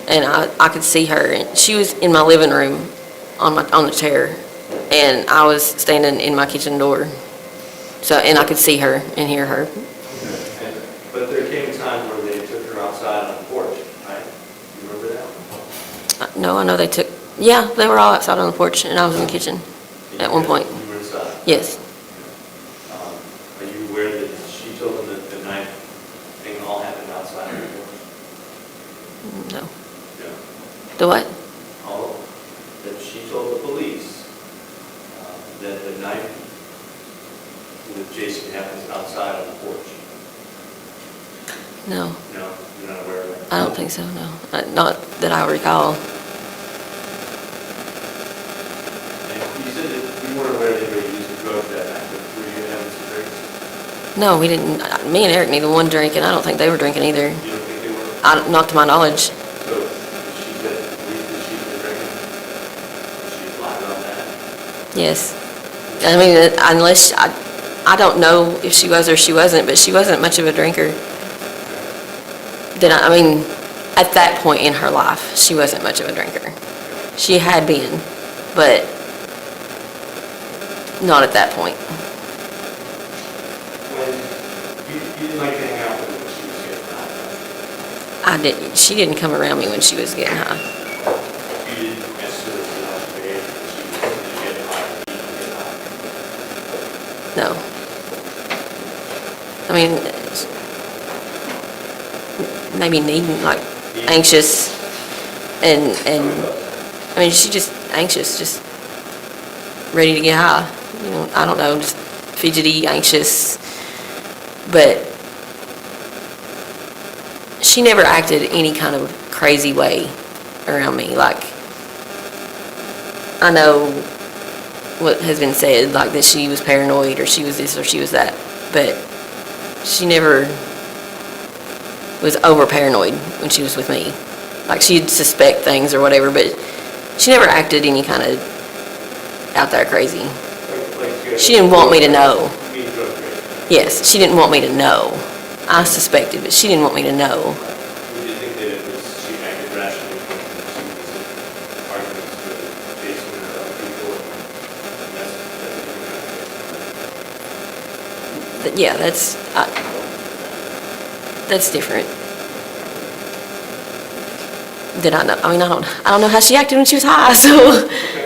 and I could see her. And she was in my living room on the chair, and I was standing in my kitchen door. And I could see her and hear her. But there came a time where they took her outside on the porch, right? You remember that? No, I know they were all outside on the porch, and I was in the kitchen at one point. You were inside? Yes. Are you aware that she told them that the night thing all happened outside of the porch? No. No. The what? All, that she told the police that the night with Jason happens outside on the porch? No, No, you're not aware of that? I don't think so, no. Not that I recall. And you said that you weren't aware that anybody used the drugs that night, but were you having some drinks? No, we didn't, me and Eric neither one drinking. I don't think they were drinking either. You don't think they were? Not to my knowledge. So, she said, believe that she's been drinking? She lied about that? Yes. I mean, unless, I don't know if she was or she wasn't, but she wasn't much of a drinker. I mean, at that point in her life, she wasn't much of a drinker. She had been, but not at that point. When, you didn't like to hang out with her when she was getting high? She didn't come around me when she was getting high. You didn't necessarily feel like she behaved when she was getting high, or you didn't get high? No. I mean, maybe needing, like, anxious, and, I mean, she just anxious, just ready to get high. You know, I don't know, just fidgety, anxious, but she never acted any kind of crazy way around me. Like, I know what has been said, like that she was paranoid, or she was this, or she was that, but she never was over paranoid when she was with me. Like, she'd suspect things or whatever, but she never acted any kind of out there crazy. She didn't want me to know. You mean drug crazy? Yes, she didn't want me to know. I suspected, but she didn't want me to know. You didn't think that it was, she acted rationally when she was in arguments with Jason or other people, and that's a different kind of case? Yeah, that's different. Did I know? I mean, I don't know how she acted when she was high, so. Okay.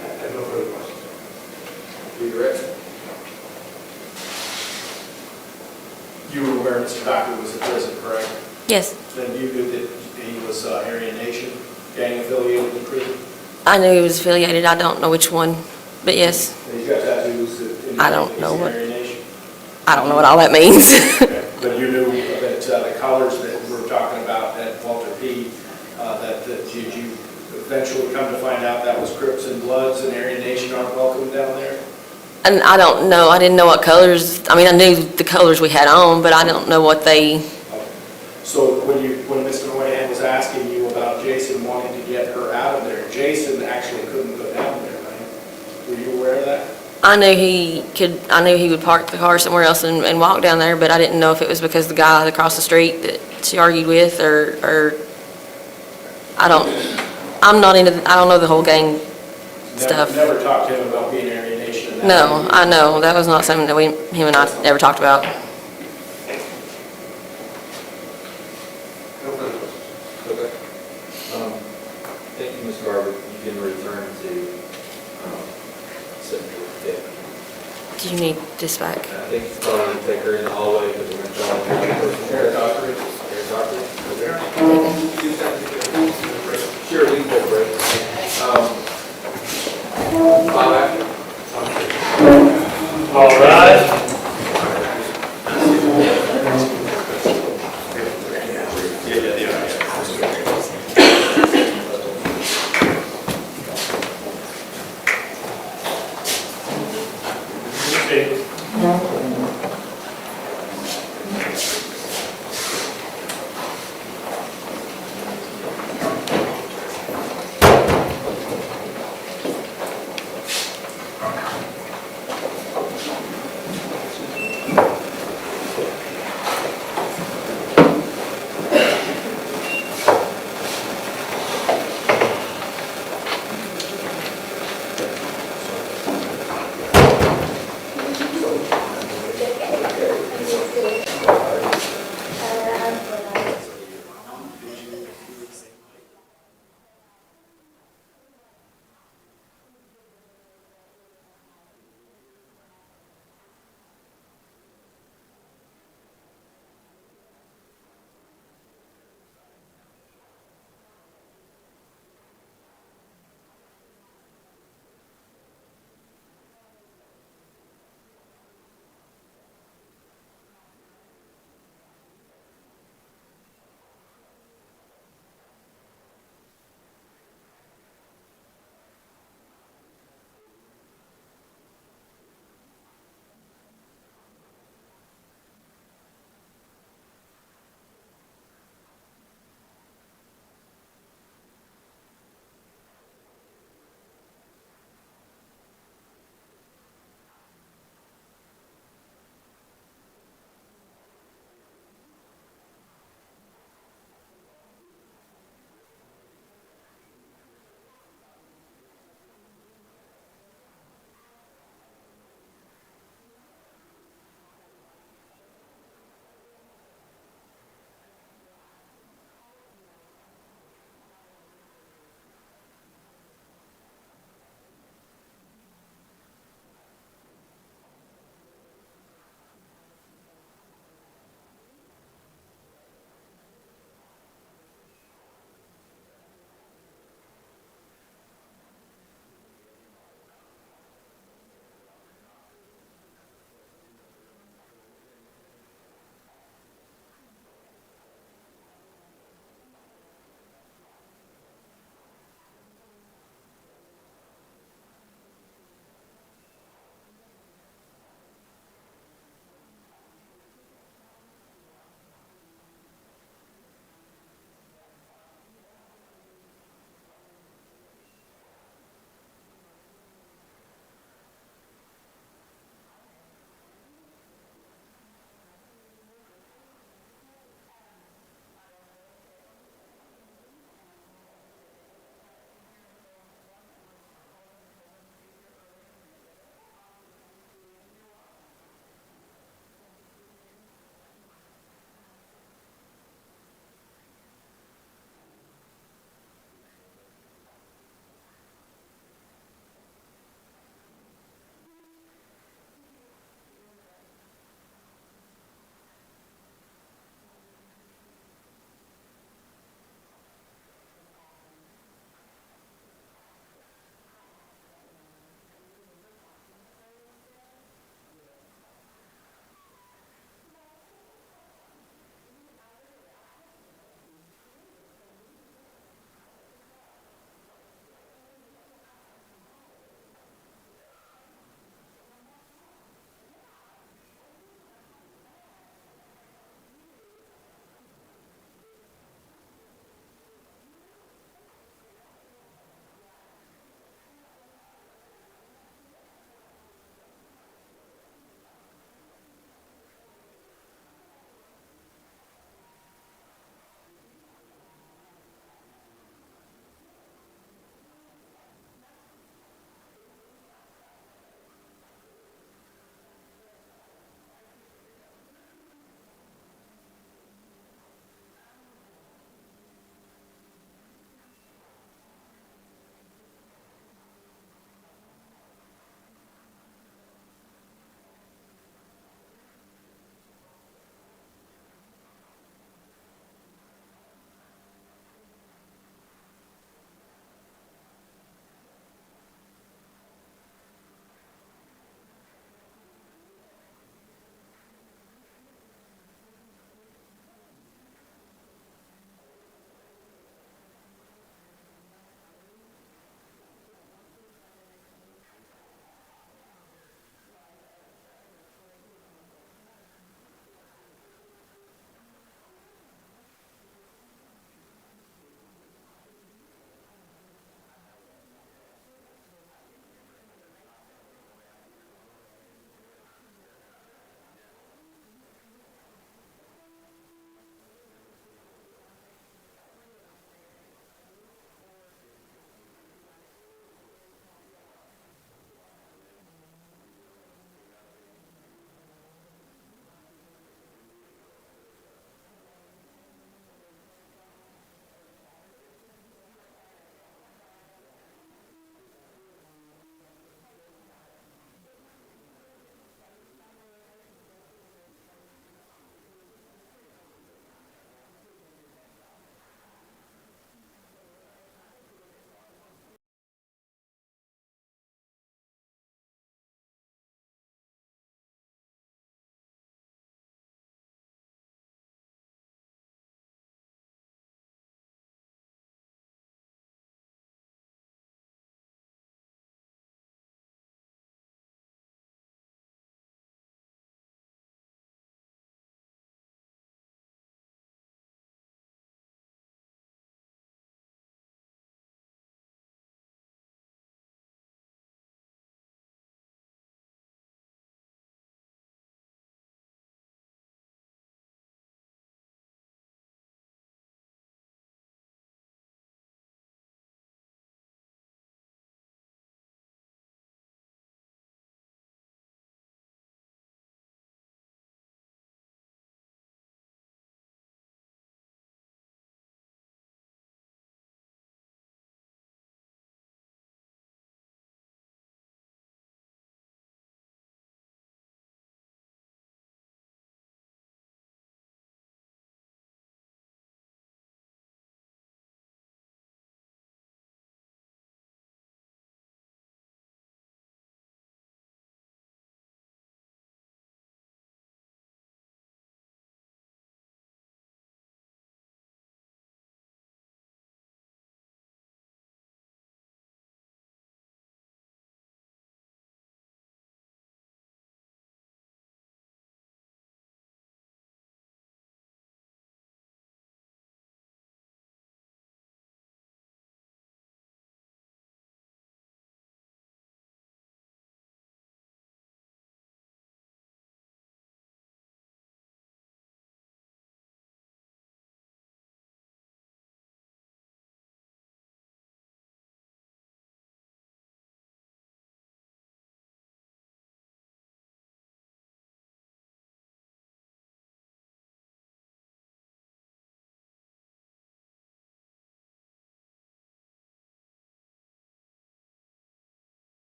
I have no further questions. You correct? You were aware Mr. Dockery was in prison, correct? Yes, Then you knew that he was Aryan Nation, gang affiliated in prison? I knew he was affiliated. I don't know which one, but yes, And he's got tattoos that indicate I don't he's know what- Aryan Nation? I don't know what all that means. Okay. But you knew that the colors that we were talking about at Walter P., that did you eventually come to find out that was Crips and Bloods and Aryan Nation aren't welcome down there? And I don't know. I didn't know what colors. I mean, I knew the colors we had on, but I don't know what they. Okay. So when Mr. Moynihan was asking you about Jason wanting to get her out of there, Jason actually couldn't go down there, right? Were you aware of that? I knew he could. I knew he would park the car somewhere else and walk down there, but I didn't know if it was because the guy across the street that she argued with, or I don't. I'm not into. I don't know the whole gang stuff. Never talked to him about being Aryan Nation. and that. No, I know that was not something that him and I ever talked about. No further questions. Okay. Thank you, Ms. Garber. You can return to sitting here with Dick. Do you need this back? I think it's probably going to take her in the hallway, but we're going to try to have her. Eric Dockery. Eric Dockery. Sure, we can take a break. 5 after. All right.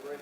break.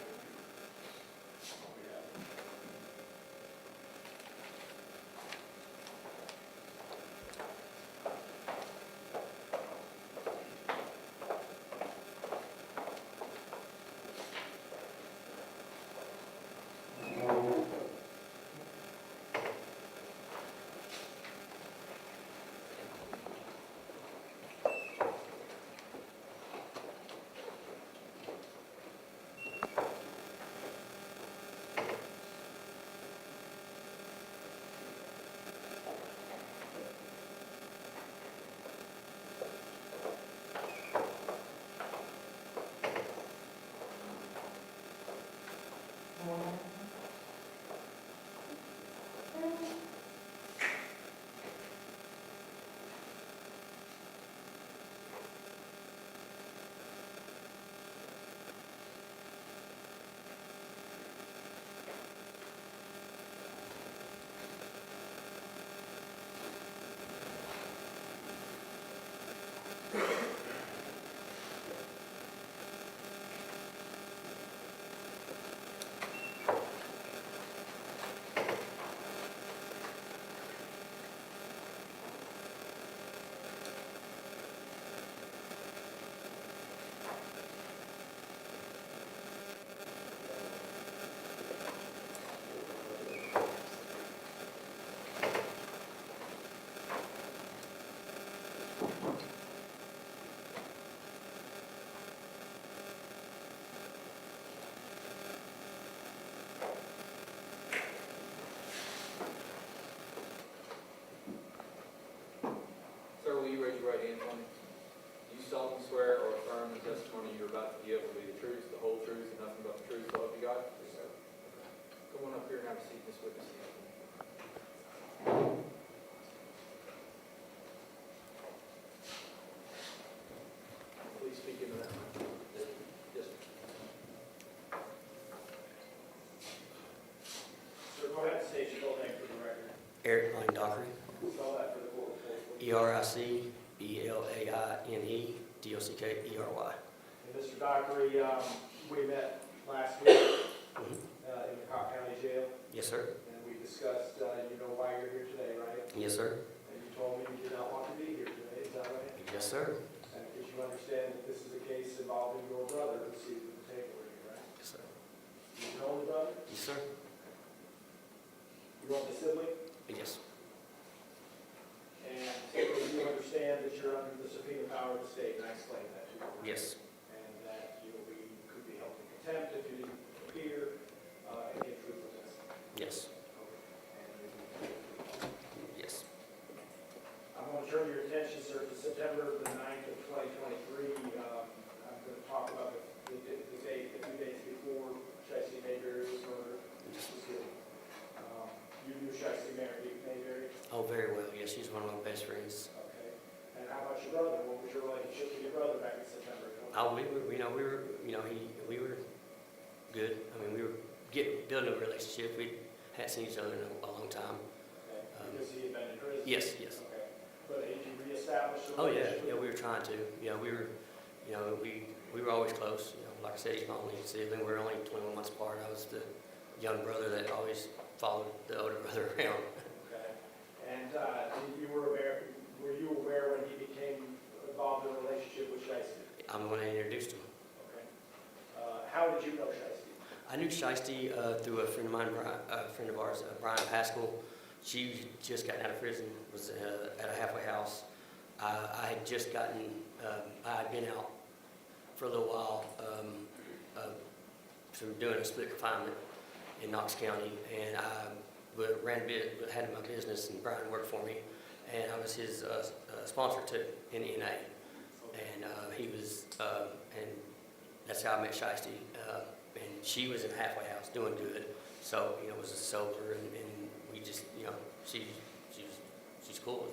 Sir, will you raise your right hand for me? Do you solemnly swear or affirm the testimony you're about to give will be the truth, the whole truth, and nothing but the truth, so help you God? Yes, sir. Come on up here and have a seat in this witness stand. Please speak into that mic. Yes, sir. Sir, go ahead and state your full name for the record. Eric Blaine Dockery, Spell that for the court, please. ERICBLAINE, And Mr. Dockery, we met last week Mhm. in the Cobb County Jail, Yes, sir. and we discussed, you know why you're here today, right? Yes, sir. And you told me you did not want to be here today, is that right? Yes, sir. And because you understand that this is a case involving your brother who's seated at the table with you, right? Yes, sir. You know the brother? Yes, sir. You want the sibling? Yes. And you understand that you're under the subpoena power of the state, and I explained that to you. Yes. And that you could be held in contempt if you didn't appear and give truthful testimony. Yes. And Yes. I'm going to turn your attention, sir, to September the 9th of 2023. I'm going to talk about the date, the few days before Shysti Mayberry was murdered. Just kidding. You knew Shysti Mayberry? Oh, very well. Yes, she's one of my best friends. Okay. And how about your brother? What was your relationship with your brother back in September? Oh, we were good. I mean, we were building a relationship. We hadn't seen each other in a long time. Okay. Because he had been in prison? Yes, yes. Okay. But did you reestablish a Oh, yeah, relationship? yeah, we were trying to. We were always close. Like I said, he's my only sibling. We're only 21 months apart. I was the young brother that always followed the older brother around. Okay. And were you aware when he became involved in a relationship with Shysti? I'm the one that introduced him. Okay. How did you know Shysti? I knew Shysti through a friend of mine, a friend of ours, Brian Pascal. She just gotten out of prison, was at a halfway house. I had just gotten, I had been out for a little while from doing a split confinement in Knox County, and I had my business, and Brian worked for me, and I was his sponsor too in NA, and he was, and that's how I met Shysti, and she was in a halfway house doing good, so was sober, and we just she's cool,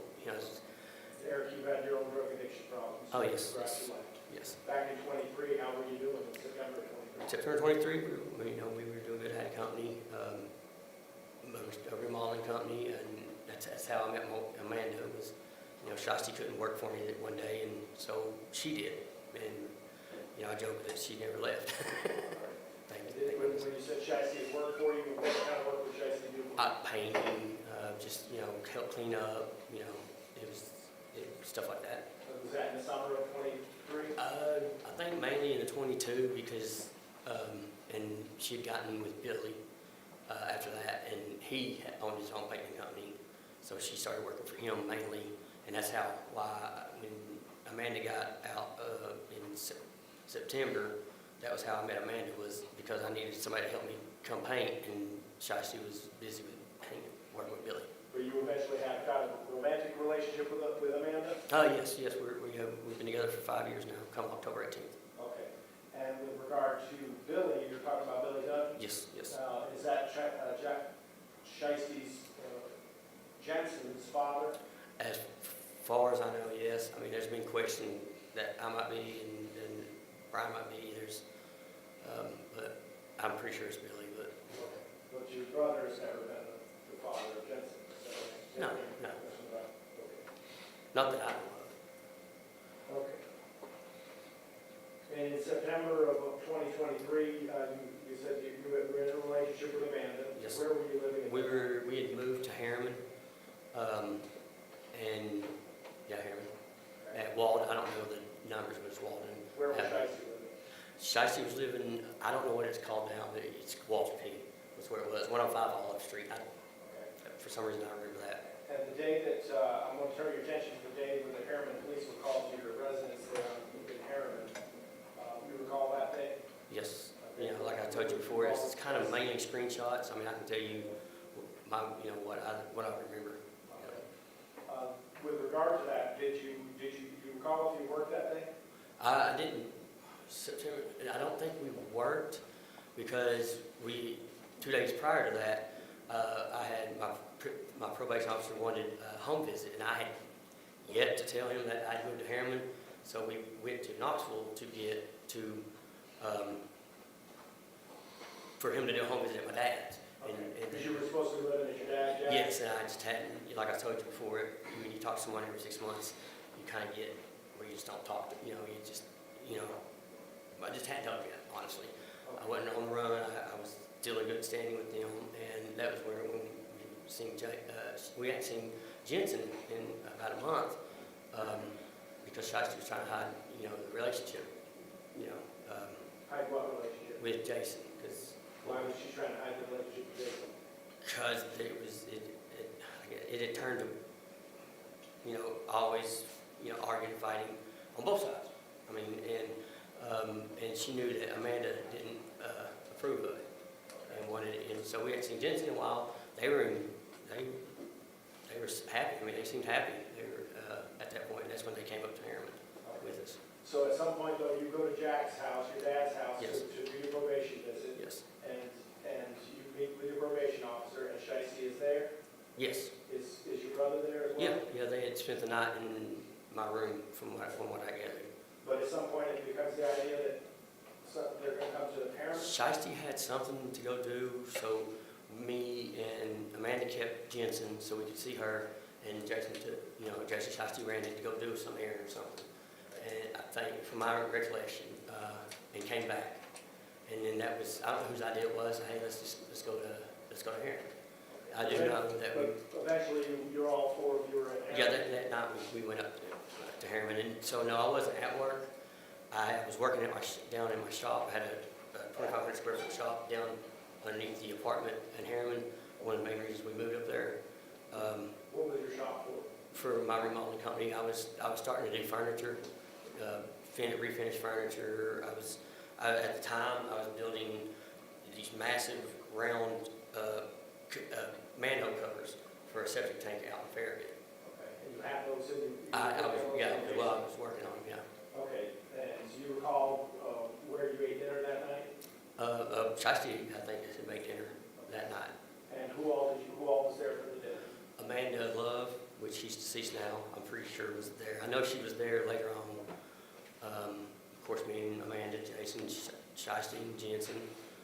Eric, you've had your own drug addiction problems. Oh, yes, throughout yes. your life. Yes. Back in 23, how were you doing in September 23? September 23, we were doing good. I had a company, a remodeling company, and that's how I met Amanda. Was Shysti couldn't work for me one day, and so she did, and I joke that she never left. Thank you. when you said Shysti worked for you, what kind of work would Shysti do? Painting, just, help clean up, it was stuff like that. Was that in the summer of 23? I think mainly in the 22 because, and she'd gotten with Billy after that, and he had owned his own painting company, so she started working for him mainly, and that's why when Amanda got out in September, that was how I met Amanda, was because I needed somebody to help me come paint, and Shysti was busy with painting, working with Billy. But you eventually had kind of a romantic relationship with Amanda? Yes, we've been together for 5 years now, come October 18th. Okay. And with regard to Billy, you're talking about Billy Dunn? Yes. Is that Shysti's Jensen's father? As far as I know, yes. I mean, there's been questions that I might be and Brian might be, but I'm pretty sure it's Billy, but. Okay. But your brother has never been the father of Jensen? No. Okay. Not that I know of. Okay. And in September of 2023, you said you were in a relationship with Amanda. Yes. Where were you living? We had moved to Harriman, and Harriman. At Walden, I don't know the numbers, but it's Walden. Where was Shysti living? Shysti was living, I don't know what it's called now, but it's Walter P. That's where it was, 105 Olive Street. For some reason, I remember that. And the day that, I'm going to turn your attention to the day when the Harriman police were called to your residence there in Harriman. You recall that day? Yes. Like I told you before, it's kind of mainly screenshots. I mean, I can tell you what I remember. With regard to that, did you recall if you worked that day? I didn't. September. I don't think we worked because 2 days prior to that, I had my probation officer wanted a home visit, and I had yet to tell him that I'd moved to Harriman. So we went to Knoxville to get to for him to do a home visit at my dad's. Because you were supposed to live at your dad's house? Yes, and I just hadn't, like I told you before, when you talk to someone every 6 months, you kind of get where you just don't talk to, I just hadn't done it yet, honestly. I wasn't on the run, I was still in good standing with them, and that was where when we hadn't seen Jensen in about a month, because Shysti was trying to hide, the relationship, Hide what relationship? with Jason, because. Why was she trying to hide the relationship with Jason? Because it had turned to, always, arguing, fighting on both sides. I mean, and she knew that Amanda didn't approve of it and wanted it. And so we hadn't seen Jensen in a while. They were happy. I mean, they seemed happy. They were at that point. And that's when they came up to Harriman with us. So at some point, though, you go to Jack's house, your dad's house, Yes. to do your probation visit. Yes. And you meet with your probation officer, and Shysti is there? Yes. Is your brother there as well? Yeah. They had spent the night in my room from what I gathered. But at some point, it becomes the idea that they're going to come to the parents? Shysti had something to go do, so me and Amanda kept Jensen so we could see her, and Jason Shysti ran it to go do some errand or something. And I think, from my recollection, and came back. And then that was, I don't know whose idea it was, hey, let's go to Harriman. I do know that But eventually, you're all four of you were at Harriman? that night we went up to Harriman. And so, no, I wasn't at work. I was working down in my shop. I had a 2,500 square foot shop down underneath the apartment in Harriman. One of the main reasons we moved up there. What was your shop for? For my remodeling company, I was starting to do furniture, refinish furniture. At the time, I was building these massive round manhole covers for a septic tank out in Farragut. Okay, and you have those in I was working on them, yeah. Okay, and do you recall where you ate dinner that night? Shysti, I think, had made dinner that night. And who all was there for the dinner? Amanda Love, which she's deceased now, I'm pretty sure was there. I know she was there later on. Of course, me and Amanda, Jason, Shysti, and Jensen.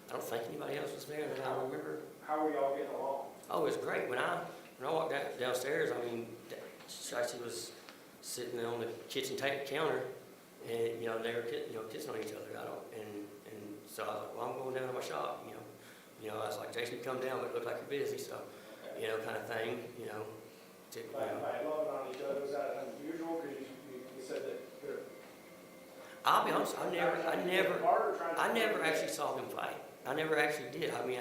I don't think anybody else was there that I remember. How were y'all getting along? Oh, it was great. When I walked downstairs, I mean, Shysti was sitting on the kitchen counter, and they were kissing on each other. And so I was like, well, I'm going down to my shop, you know, I was like, Jason, come down, but it looked like you're busy, so, you know, kind of thing, you know. By loving on each other, was that unusual? Because you said that they're. I'll be honest, I never actually saw them fight. I never actually did. I mean,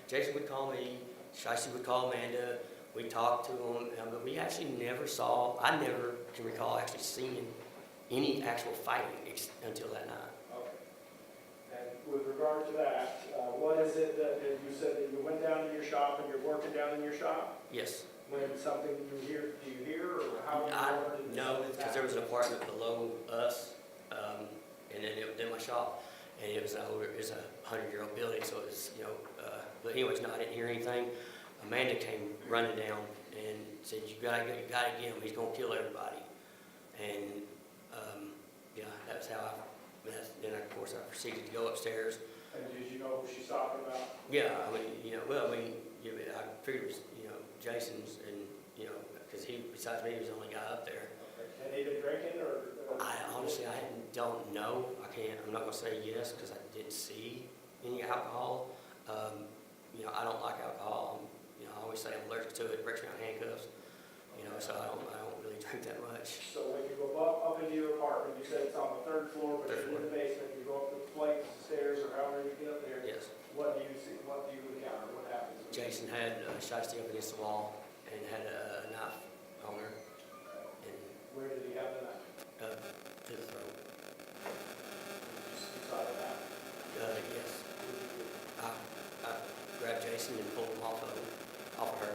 Jason would call me, Shysti would call Amanda, we talked to them, but we actually I never can recall actually seeing any actual fighting until that night. Okay. And with regard to that, what is it that you said that you went down to your shop and you're working down in your shop? Yes. When something do you hear, or how? No, because there was an apartment below us, and then my shop, and it was a 100-year-old building, so it was, you know, but anyways, no, I didn't hear anything. Amanda came running down and said, you gotta get him, he's gonna kill everybody. And, yeah, that's how then of course I proceeded to go upstairs. And did you know who she's talking about? Yeah, I mean, you know, I figured it was, you know, Jason's, and, you know, because besides me, he was the only guy up there. Okay. And he been drinking, or? Honestly, I don't know. I'm not gonna say yes, because I didn't see any alcohol. You know, I don't like alcohol. You know, I always say I'm allergic to it, breaks me out handcuffs, you know, so I don't really drink that much. So when you go up into your apartment, you said it's on the 3rd floor, but you're in the basement, you go up the flights, the stairs, or however you get up there. Yes. What do you see, what do you encounter, what happens? Jason had Shysti up against the wall and had a knife on her. And Where did he have the knife? to the throat. You saw that happen? Yes. I grabbed Jason and pulled him off of her.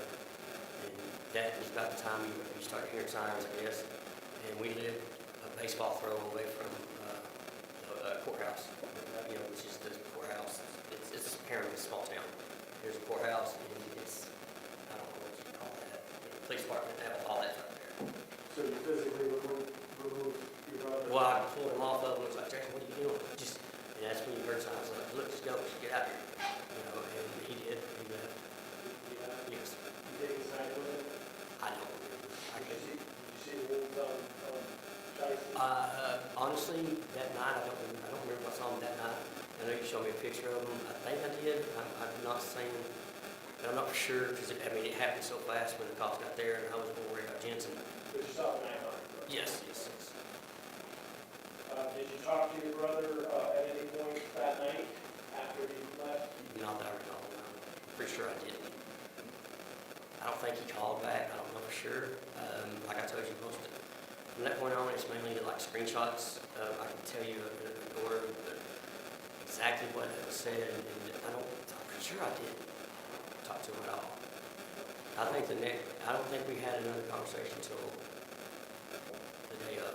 And that was about the time you started hearing sirens, I guess. And we lived a baseball throw away from the courthouse, you know, which is the courthouse. It's apparently a small town. There's a courthouse, and I don't know what you call that. The police department, all that's right there. So you physically removed your brother? Well, I pulled him off of him. I was like, Jason, what are you doing? And that's when you heard signs like, look, just go, just get out here. You know, and he did. He left. Yeah. Yes. You take his knife with him? I don't remember. Did you see the wolves on Shysti? Honestly, that night, I don't remember if I saw him that night. I know you showed me a picture of him. I think I did. I'm not saying, but I'm not for sure, because it happened so fast when the cops got there, and I was more worried about Jensen. But you saw the knife on him? Yes. Did you talk to your brother at any point that night after he left? Not that I recall, no. Pretty sure I didn't. I don't think he called back. I don't know for sure. Like I told you, from that point on, it's mainly like screenshots. I can tell you in order exactly what was said, and I'm pretty sure I didn't talk to him at all. I don't think we had another conversation until the day of.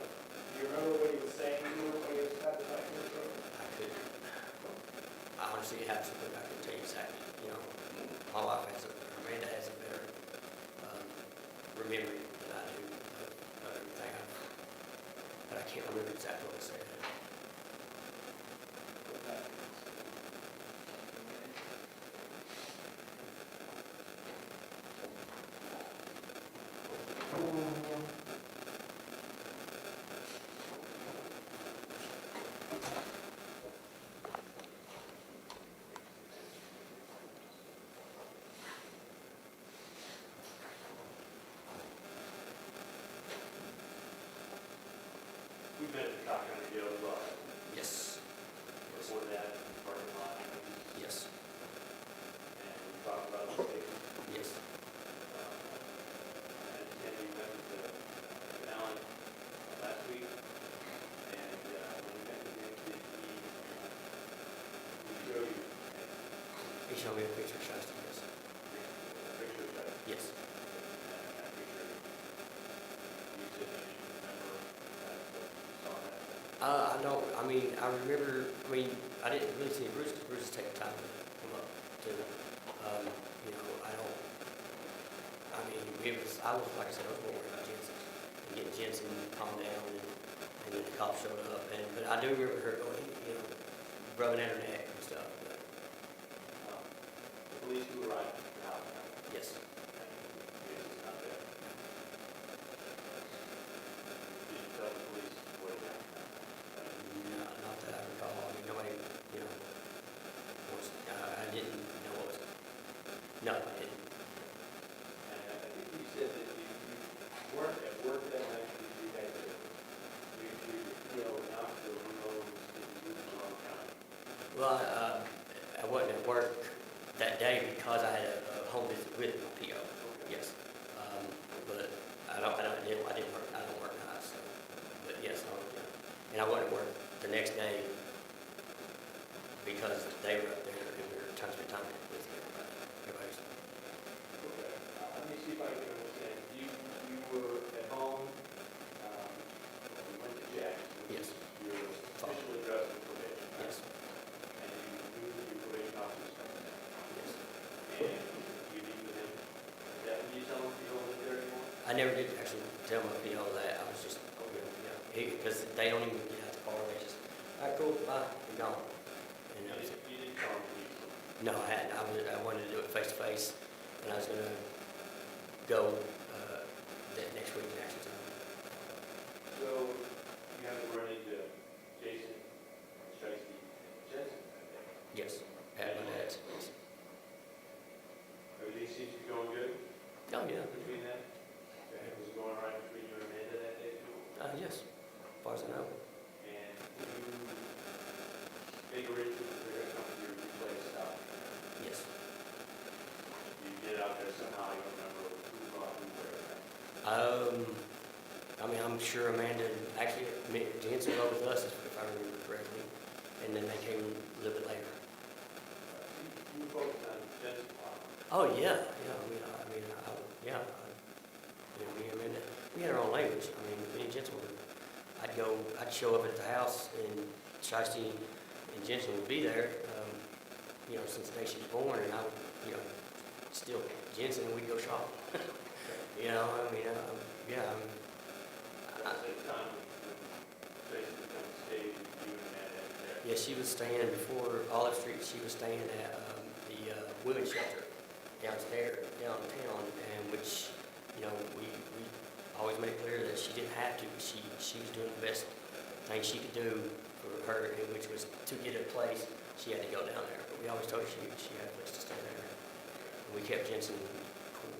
Do you remember what he was saying to you when he was had the knife in his throat? I couldn't. I honestly have to, but I can tell you exactly. You know, my wife Amanda has a better memory than I do of everything. But I can't remember exactly what I said. We've been to Dockery Joe as well. Yes. Before that, parking lot. Yes. And we talked about the state. Yes. And we went to Allen last week. And when we met with him, we showed you He showed me a picture of Shysti, yes. a picture of that. Yes. And that picture, you said that you remember that, saw that. I don't, I didn't really see Bruce, because Bruce is taking time to come up to, you know, I was, like I said, I was more worried about Jensen, and getting Jensen calmed down, and then the cops showed up, but I do remember her going, you know, rubbing at her neck and stuff, but, The police who arrived at the house, yes. Jason's not there. Did you tell the police what had happened? No, not that I recall. I mean, nobody, you know, I didn't know what No, I didn't. And I think you said that you weren't at work that night because you had to, you PO not to remove the wrong county. Well, I wasn't at work that day because I had a home visit with my PO. Yes. But I don't work nights, so, but yes, yeah. And I wasn't at work the next day because they were up there and we were trying to spend time with everybody. Okay. Let me see if I can understand. You were at home, you went to Jackson. Yes. Your official address was probation. Right? Yes. And you knew that your probation officer was coming down. Yes. And you meet with him. Is that when you tell him you don't live there anymore? I never did actually tell my PO that. I was just, because they don't even get out the car. They just, all right, cool, bye, you're gone. And that was it. You didn't tell him you. No, I hadn't. I wanted to do it face to face, and I was going to go that next week in actually. So you have to run into Jason, Shysti, and Jensen that day. Yes, at my dad's. Yes. Everything seems to be going good Oh, yeah. between them? Okay. Was it going all right between you and Amanda that day too? Yes, as far as I know. And you make arrangements for their company to replace stuff. Yes. You get out there somehow, you don't remember who brought who where, right? I mean, I'm sure Amanda, actually, Jensen were with us, if I remember correctly, and then they came a little bit later. You focused on Jensen's problem. Oh, yeah, yeah. Me and Amanda, we had our own language. I mean, me and Jensen were, I'd show up at the house, and Shysti and Jensen would be there, since the day she was born, and I would, still Jensen, and we'd go shopping. At the time when Jason becomes stage, you and Amanda had there. Yeah, she was staying before Olive Street. She was staying at the women's shelter downstairs, downtown, and which, we always made it clear that she didn't have to. She was doing the best thing she could do for her, and which was to get a place. She had to go down there, but we always told her she had a place to stay there. And we kept Jensen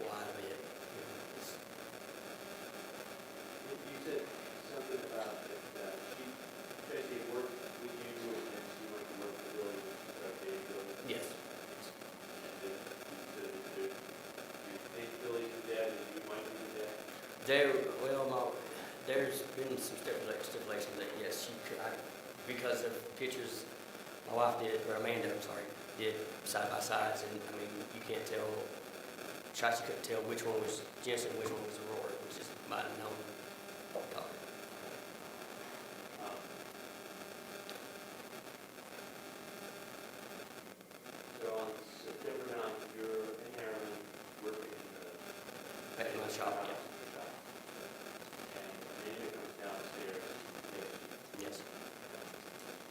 quiet a bit. You said something about that she basically worked with you and then she went to work for Billy, Billy. Yes. And then you think Billy's the dad and you might be the dad? There's been some stipulation that yes, she could, because of pictures my wife did, or Amanda, I'm sorry, did side by sides, and I mean, you can't tell, Shysti couldn't tell which one was Jensen, which one was Aurora, which is might have known. So on September 9th, you're in Harriman working in the... Back in my shop, yeah. And Amanda comes downstairs. Yes.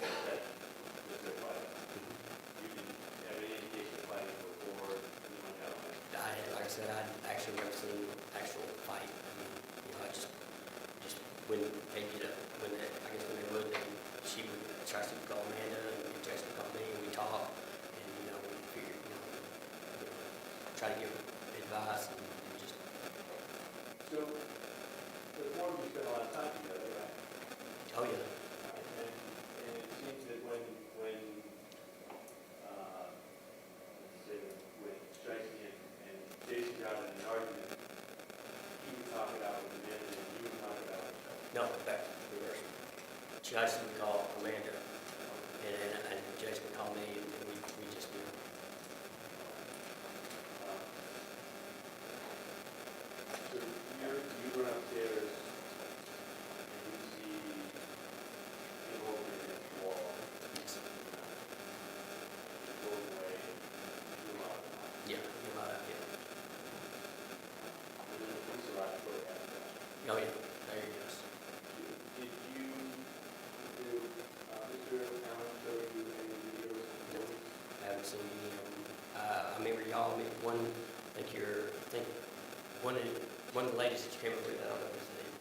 That was their fight. You didn't have any indication of fighting before anyone got on it? Like I said, I'd actually never seen actual fight. I mean, I just when they get up, when they would, then she would try to call Amanda and Jason would call me and we talk and, we figured, try to give advice and just. So, the four of you spent a lot of time together, right? Oh, yeah. And it seems that when Shysti and Jason got in an argument, he would talk it out with Amanda and you would talk it out with each other. No, back to the reverse. Jason would call Amanda and Jason would call me and we just, So you run upstairs and you see him over against the wall. yes. Go away and do a lot of that. Yeah, yeah. And then the police arrive to go after that. Oh, yeah, there you go. Did Mr. Allen show you any videos of the building? I haven't seen any of them. I remember y'all, one of the ladies that you came up with, I don't know his name,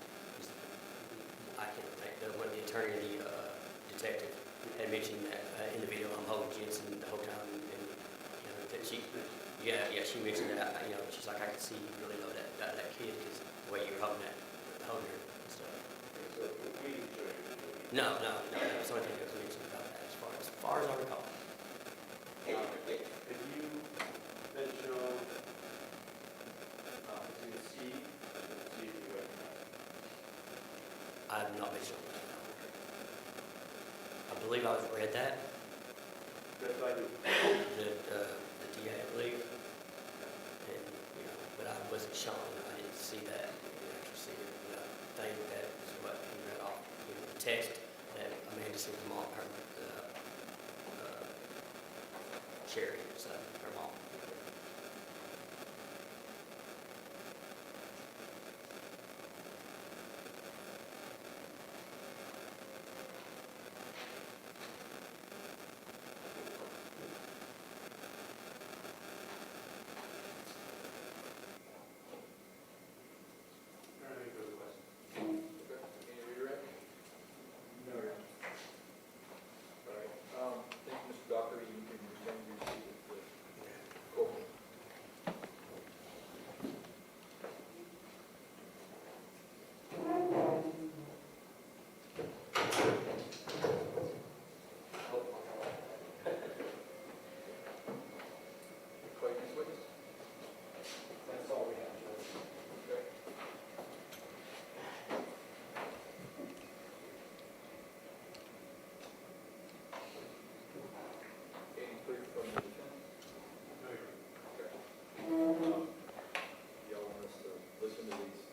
I can't think, one of the attorney, the detective, had mentioned that in the video, I'm holding Jensen the whole time, and, that she, Yeah, she mentioned that, she's like, I can see you really love that kid, because the way you were holding her and stuff. So we can show you. No, that was the only thing that was mentioned about that, as far as I recall. Could you then show, to the C, and see if you recognize it? I have not been shown that. I believe I've read that, Yes, I do. the DA, I believe, and, but I wasn't shown, I didn't see that, I didn't actually see it, but I think that is what he read off, the text that Amanda sent to mom, her, Sherry, so her mom. Any further questions? Can you read it? No, Your All right. Thank you, Mr. Dockery. You can return your seat with the court. Claim this witness. That's all we have, Judge. Okay. Any proof from the defendant? No, Your Okay. Y'all want us to listen to these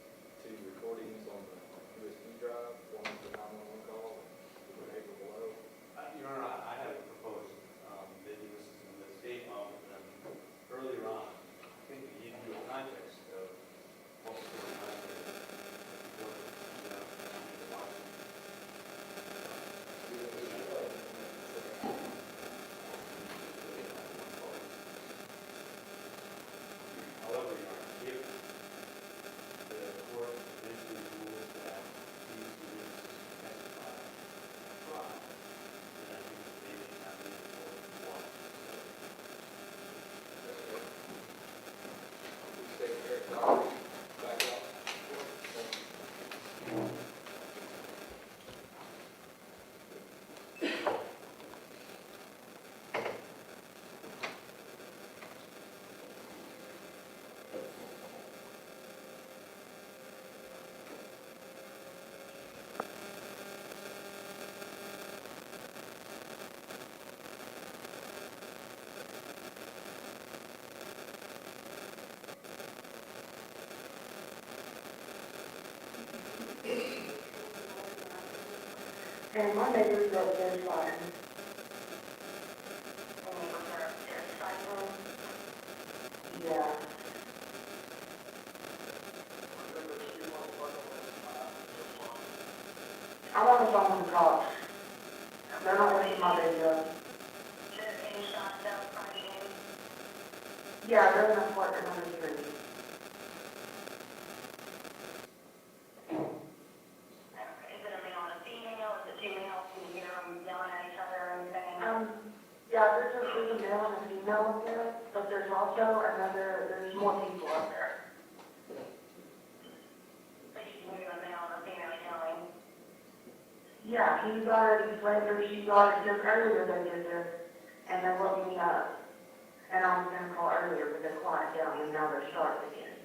two recordings on the USB drive, one of the 911 call, and the paper below? Your Honor, I have proposed that you listen to the state earlier on. I think we gave you a context of what was going on here before the watching. However, Your Honor, if the court eventually rules that these witnesses testify at trial, then I think that they may not be able to watch. We stay here, Dockery, back up. And my neighbors wrote their fire. Yeah. I want to phone some cops. They're not listening to my video. Yeah, they're in a apartment on the street. Is it a male and a female? Is it two males? Can you hear them yelling at each other or anything? Yeah, there's a male and a female up there, but there's also there's more people up there. So you can hear a male and a female yelling? Yeah, he's already slammed her, she's already, just earlier they did this, and they woke me up. And I was gonna call earlier, but they quiet down, and now they're starting again.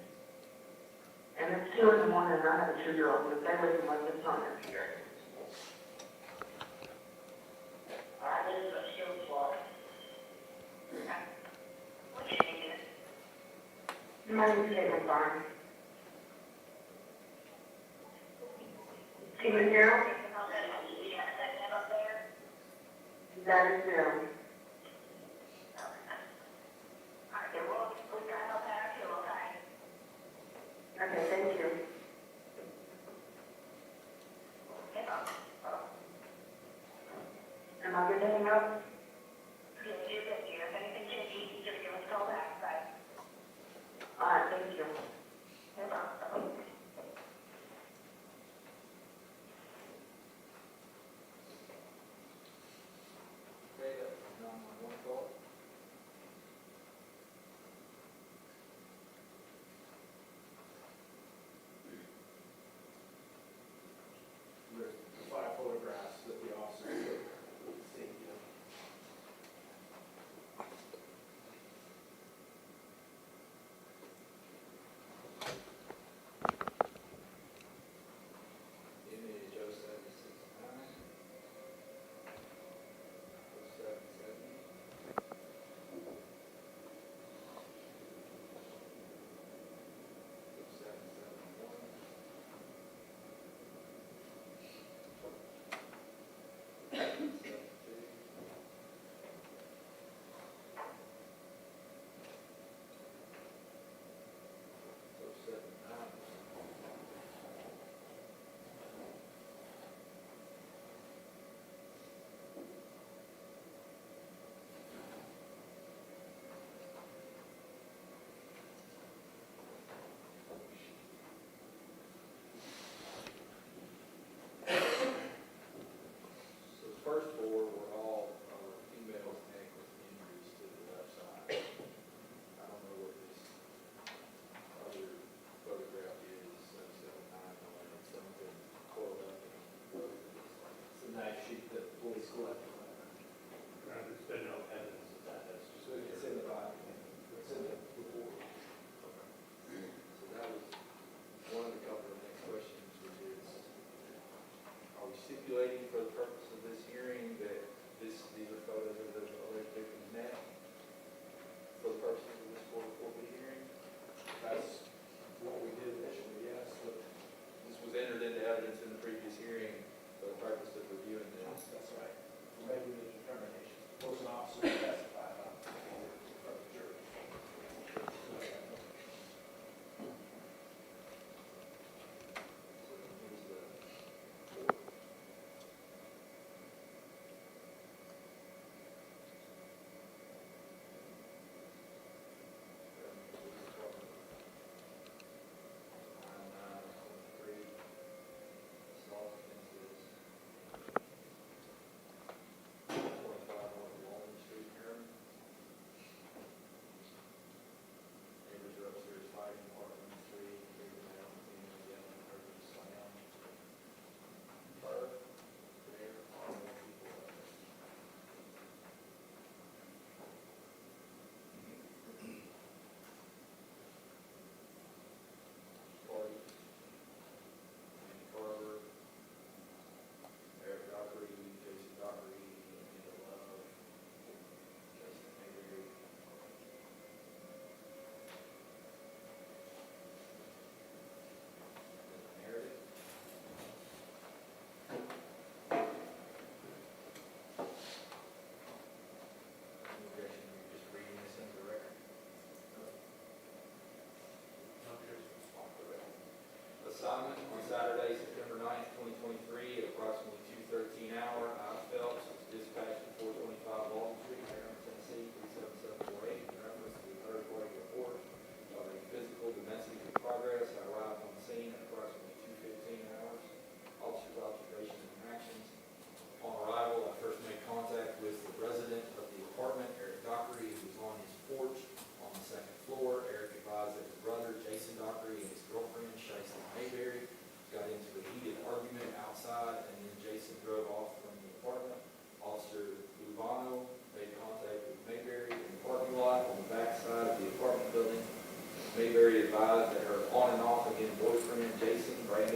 And it's 2 in the morning, and I have a 2-year-old, but they wake me like this on their here. All right, this is a shield wall. Okay. What's your name? My name's Caitlin Barnes. Can you hear them? Up there? That is them. All right, then we'll try to help out too, okay? Okay, thank you. Okay, Am I good to hang up? you're good here. If anything changes, you just give us a call back, okay? All right, thank you. No problem. Okay, that's 911 call.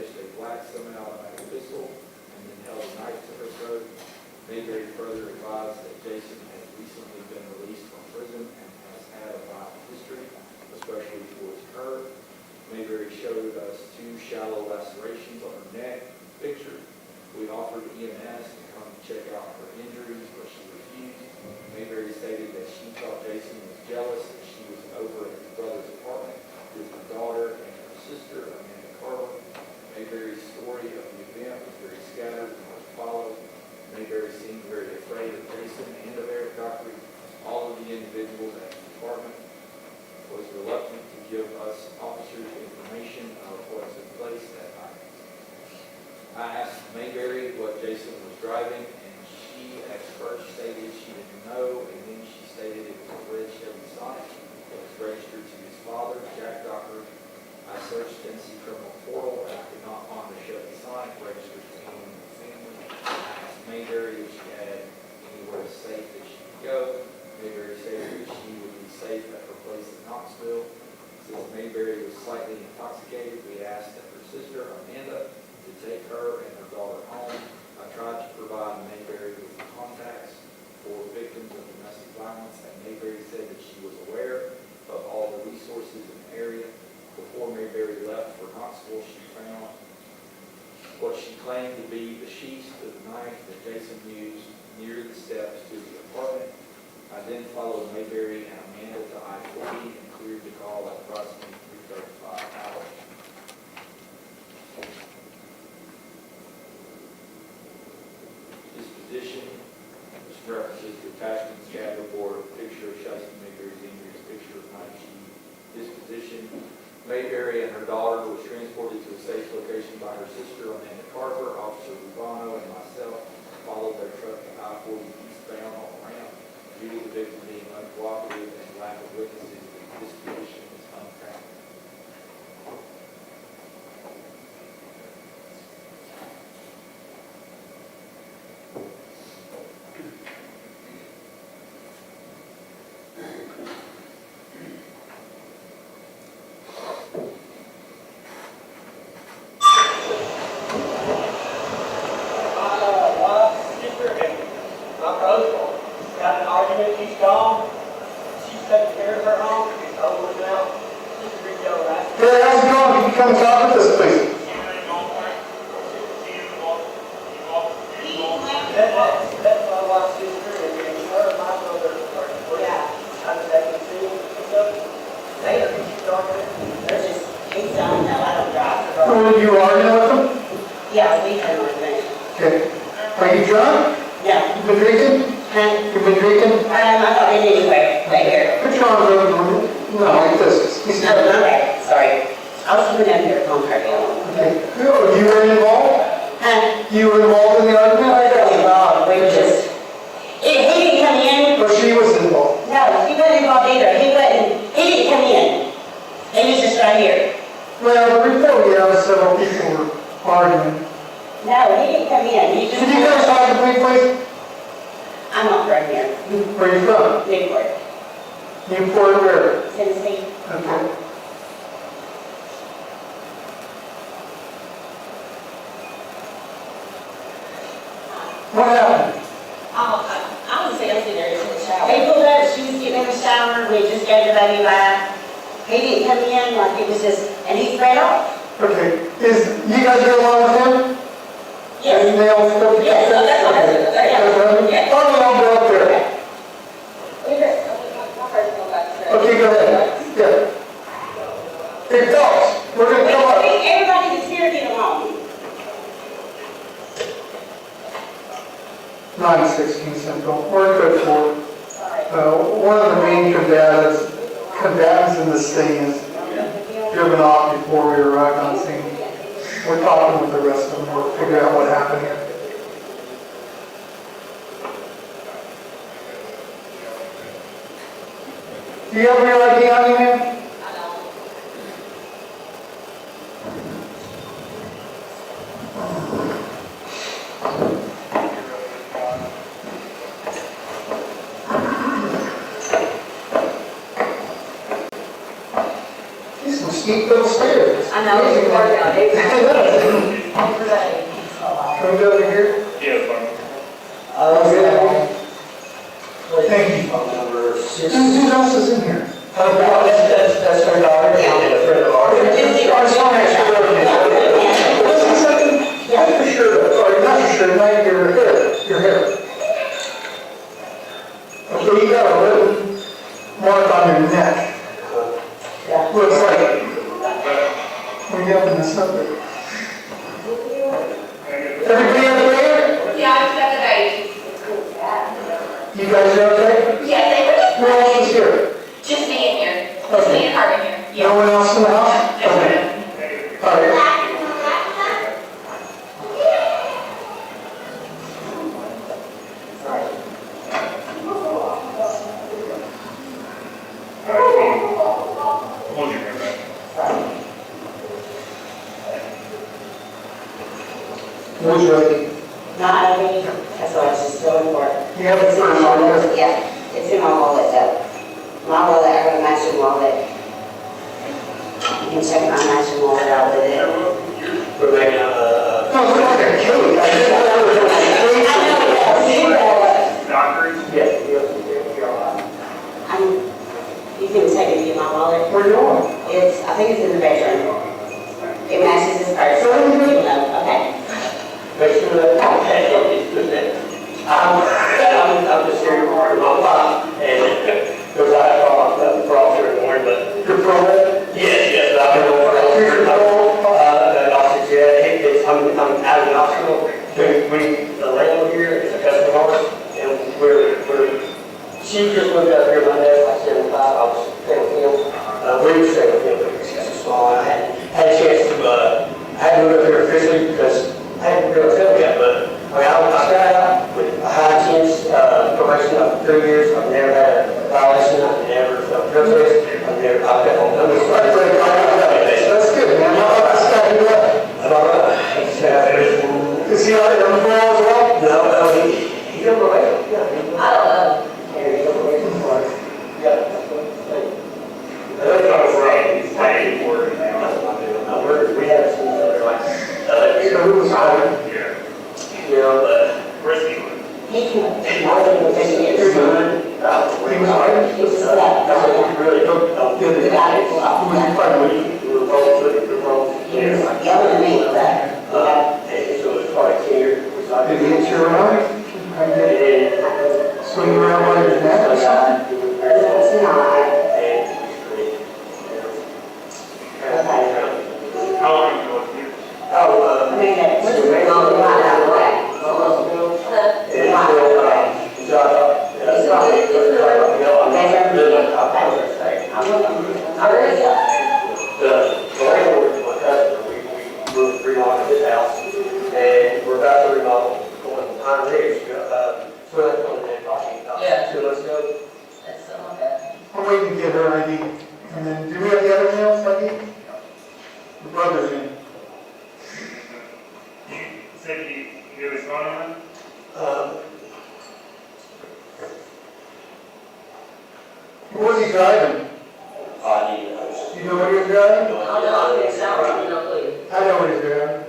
brandished a black semi-automatic pistol and then held a knife to her throat. Mayberry further advised that Jason had recently been released from prison and has had a violent history, especially towards her. Mayberry showed us 2 shallow lacerations on her neck. Picture. We offered EMS to come check out her injuries, but she refused. Mayberry stated that she thought Jason was jealous and she was over at his brother's apartment with her daughter and her sister, Amanda Carlin. Mayberry's story of the event was very scattered and was followed. Mayberry seemed very afraid of Jason and of Eric Dockery. All of the individuals at the department was reluctant to give us officers information of what took place that night. I asked Mayberry what Jason was driving, and she at first stated she didn't know, and then she stated it was a red Chevy Sonic that was registered to his father, Jack Dockery. I searched Tennessee Criminal Portal, and I could not find a Chevy Sonic registered to anyone in the family. I asked Mayberry if she had anywhere safe that she could go. Mayberry stated that she would be safe at her place in Knoxville. Since Mayberry was slightly intoxicated, we asked that her sister, Amanda, to take her and her daughter home. I tried to provide Mayberry with contacts for victims of domestic violence, and Mayberry said that she was aware of all the resources in the area. Before Mayberry left for Knoxville, she found what she claimed to be the sheath of the knife that Jason used near the steps to the apartment. I then followed Mayberry and Amanda to I-40 and cleared the call at approximately 3:35 hours. Disposition, which references the attachments, gather board, picture of Shysti Mayberry's injuries, picture of knife sheath. Disposition, Mayberry and her daughter was transported to a safe location by her sister, Amanda Carver. Officer Rubano and myself followed their truck to I-40 eastbound on the ramp. Due to the victim being uncooperative and lack of witnesses, the disposition is unfounded. Got an argument, he's gone, she's taking care of her home, over now, she's a big deal, right? Hey, how's it going? Can you come talk with us, please? That's my wife's sister, and her and my brother are, I was taking to him and stuff. They are, she's talking, There's just, he's on, no, I don't drive. Were you arguing with them? Yeah, we had one thing. Okay. Are you drunk? No, You been drinking? You been drinking? I'm not in anywhere, right here. Put your arms over. No, like this. No, my bad, sorry. I was coming down here from Cargill. Okay. Oh, you were involved? Huh? You were involved in the I argument? was really involved, we were just, he didn't come in. Or she was involved? No, he wasn't involved either, he didn't come in. He was just right here. Well, the report we have several people were arguing. No, he didn't come in, he just. Can you guys talk to me, please? I'm not from here, Where are you from? Newport, Newport where? Tennessee. Okay. What happened? I was dancing there in the shower. He pulled up, she was getting in the shower, we just gave the baby bath. He didn't come in, like it was just, and he ran off. Okay. You guys get along with him? Yes. And they all stuff together? Yes, that's what I said. Yeah. Oh, no, I'll go up there. Okay, go ahead. Yeah. Hey, folks, we're going to come up. Everybody that's here get along. 916 Central. We're good for Sorry. one of the main combatants in this thing is driven off before we arrived on scene. We're talking with the rest of them. We'll figure out what happened here. Do you have your ID on you, ma'am? cute little spirits. I know, it's Amazing. worked out. It's Can we go over here? Yeah, Farmer. Thank you. Number six. Who else is in here? That's her daughter and a friend of ours. Listen, second, not for sure, or not for sure, not your hair. Okay, you got a little mark on your neck. Looks like, when you open this up there. Everybody okay? Yeah, I just got the baby. You guys are okay? Yes, Who else is here? just me in here. Just me and her in here. No one else in the house? Yes, Okay. ma'am. All right. Hold your hair back. Who's ready? not only, that's why it's just so important. You have the It's in first my one, wallet, yeah, it's in my wallet though. My wallet, I have a matching wallet. You can check my matching wallet out with it. We're making No, it's like a cake. I just want to Dockery? yeah, you're all right. You can take it to my wallet. Where you going? I think it's in the bedroom. It matches his purse. Okay. Make sure that, I'm just here for my wife, and because I thought that for officer in the morning, but. Your parole? Yes, I've been over Here's your parole. the officer said, I'm out of the hospital. The landlord here is a customer of ours, and she just moved up here Monday, like 7:05, I was staying with him. We were staying with him, because he's so small, I had a chance to, I had to move up here officially, because I hadn't really tell yet, but, I started out with a high intense, probation of 3 years, I've never had a violation, I've never felt drug test, I've never, I've got on numbers. That's good, man. That's got to do that. Is he out there on the parole as well? No, he's on probation, yeah. I don't know. Yeah, he's on probation. Yeah. That's not right. He's paying for it now. We haven't seen each other like, So who was hired? Yeah. you know, but. Risky one. He can. He was hired. He was that. Really don't do The it. guy who was Who was you fighting with? We were both looking for both. He was younger than me, but, And so it was probably 10 years. Did he hit you around? How you did? Swing you around by your neck or something? it's not. How long have you been with you? I mean, it's very long, right out of the way. I really do. The landlord is my customer, we moved remodeling his house, and we're about to remodel, going from Pine Ridge, so that's on the next talking about. Yeah. 2 months ago. That's so okay. I'm waiting to get her ID. And then, do we have the other male's ID? The brother's in. You said you knew his phone number? What was he driving? You know what he was driving? I know, it sounds like you don't believe. I know what he's driving.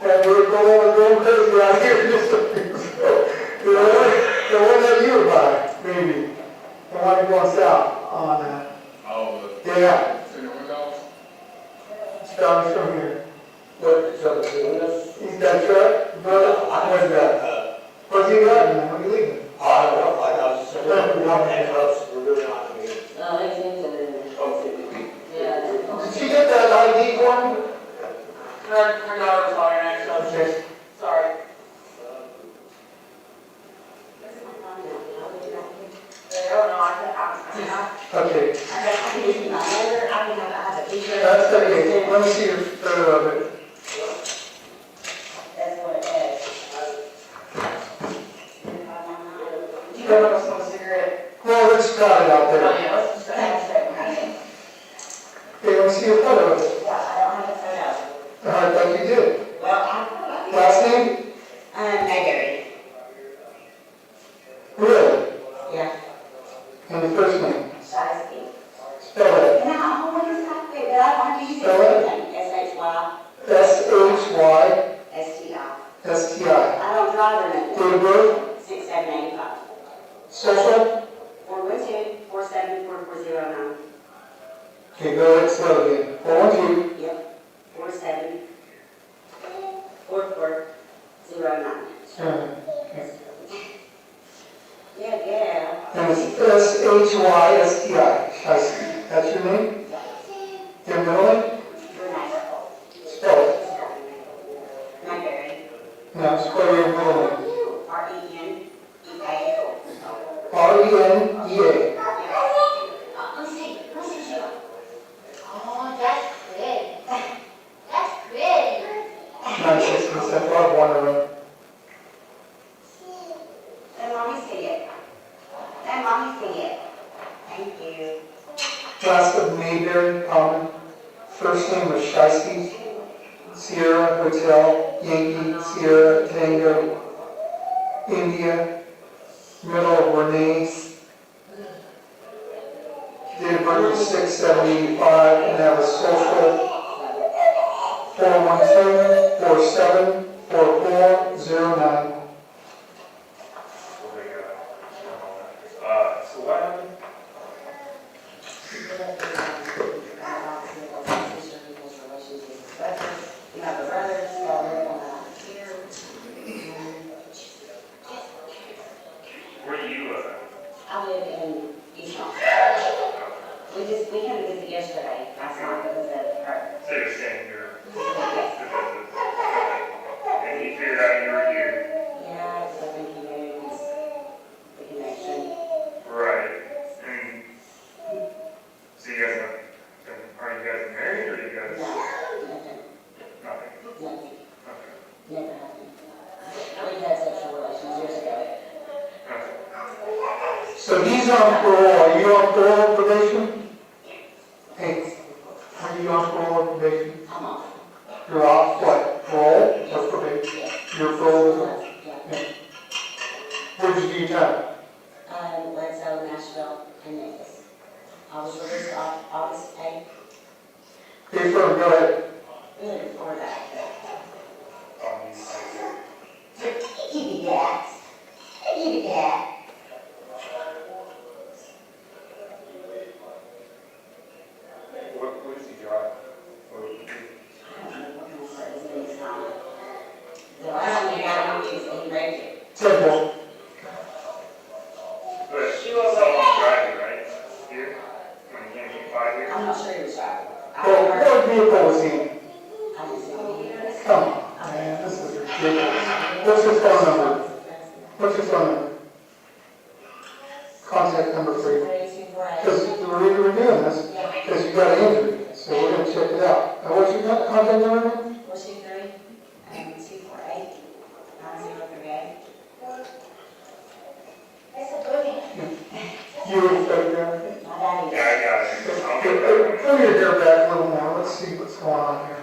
And we're going crazy out here just a few. The one that you were by, maybe. The one going south on, yeah. It's down from here. He's got a truck, brother, where's that? What's he driving then? What are you leaving? No, it seems to be. Yeah. Did she get that ID for me? Her daughter was calling actually. Okay. Sorry. Okay. I can use my letter, I can have a t-shirt. That's okay. Let me see your photo of it. That's what it is. Do you want us some cigarette? Well, let's try it out there. yeah, let's just Okay, let me see your photo of it. Yeah, I don't have a photo. I thought you did. Well, I'm. Last name? Mayberry. Really? Yeah. And your first name? Shysti. Spell it. And I'm always happy, but I want to use Spell it. everything. S-H-Y-S-T-I. S-H-Y-S-T-I. I don't drive or nothing. Date of birth? 6/7/85. Social? 412-474-4409. Okay, go ahead, slow again. 412. Yep. 47-44-09. Okay. Yeah. And it's S-H-Y-S-T-I. Shysti. That's your name? Your middle name? Spell it. Mayberry. Now, spell your middle name. R-E-N-E-A. R-E-N-E-A. Let's see. Oh, that's good. That's good. 9/6 love wondering. Let mommy see it. Let mommy see it. Thank you. Last of Mayberry, common. First name was Shysti. Sierra Hotel, Yankee, Sierra, Tango, India. Middle of Renee. Date of birth is 6/7/85, and have a social 412-4744-09. So what happened? You have a brother, so we're gonna here. Where do you live? I live in East Lansing. We came to visit yesterday, last night, because of her. So you're staying here Yes. to visit. And you figured out you were here. Yeah, so I think he knew the connection. Right. And so you guys are you guys married or you guys? No, nothing, Nothing. nothing, Okay. never happened. We had sexual relations years ago. Okay. So he's on parole. Are you on parole or probation? Hey, are you on parole or probation? I'm off. You're off what? Parole or probation? You're parole as well? Yeah. Where did you do time? Bledsoe, Nashville, and Memphis. I was released off August 8th. Okay, firm, go ahead. Really before that. These Give me that. Give me that. what does he drive? The last one we got on is he raped it. Temple. But someone's driving, right? Here? When you can't get by here? I'm not sure he was driving. Well, what vehicle was he in? I didn't see him. Come on, man, this is ridiculous. What's his phone number? What's your phone number? Contact number for you. 3248. Because the reason we're doing this, because you got an injury, so we're gonna check it out. Now, what's your contact number? 423-248-9038. It's a boogie. You were the photographer? My daddy. Yeah, I got it. I'll get that one. Pull your hair back a little more, let's see what's going on here.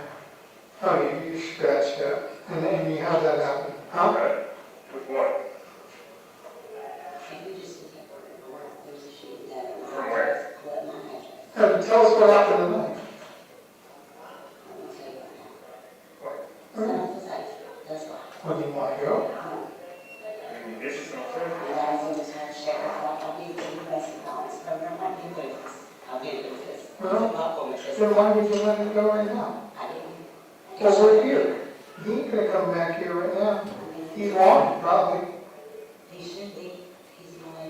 Oh, you scratched that, and you, how'd that happen? Huh? Okay. With what? If you just look at where there's a sheet that. From where? What my address. Tell us what happened tonight. Let me tell you right now. What? Send off the safe. That's why. When do you want to go? Any dishes on My food? dad's in the tire shed. I'll be the best of all this program. I'll be with this. I'll get with this. Well, I'll with this. Then why would you let it go right now? I didn't. Well, we're here. He ain't gonna come back here right now. He's wanted, probably. He should be. He's my, I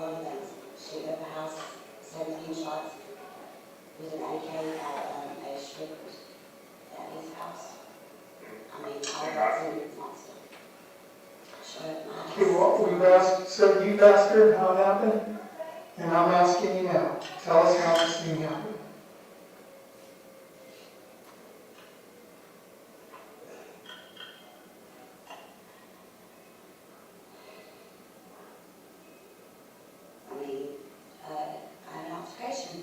love things. Shooting up a house, 17 shots with an AK at a strippers at his house. I mean, all that's in his monster. Shut up my Okay, house. well, we've asked, so you've asked her how it happened, and I'm asking you now. Tell us how this thing happened. I mean, I had an altercation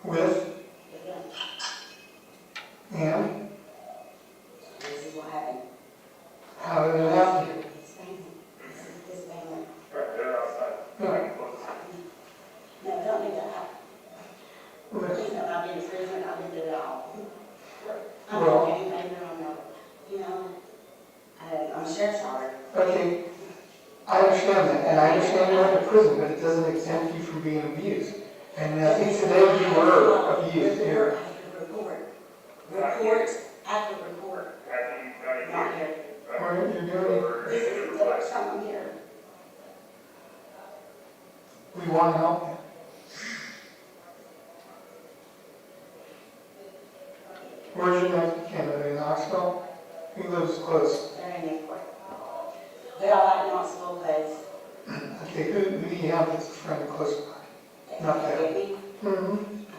With, with him. and This is what happened. how did it happen? His family. This is his family. Right, they're outside. Right. I understand that, and I understand you're in prison, but it doesn't exempt you from being abused. And I think today you were abused here. Report after report. Not here. You're doing, This is the first time I'm here. we want to help you. Where's your next candidate, in Knoxville? He lives close. They're in Newport. They're all like Knoxville because Okay, who do you have that's a friend close by? they Not that. forgive me. Mm-hmm. I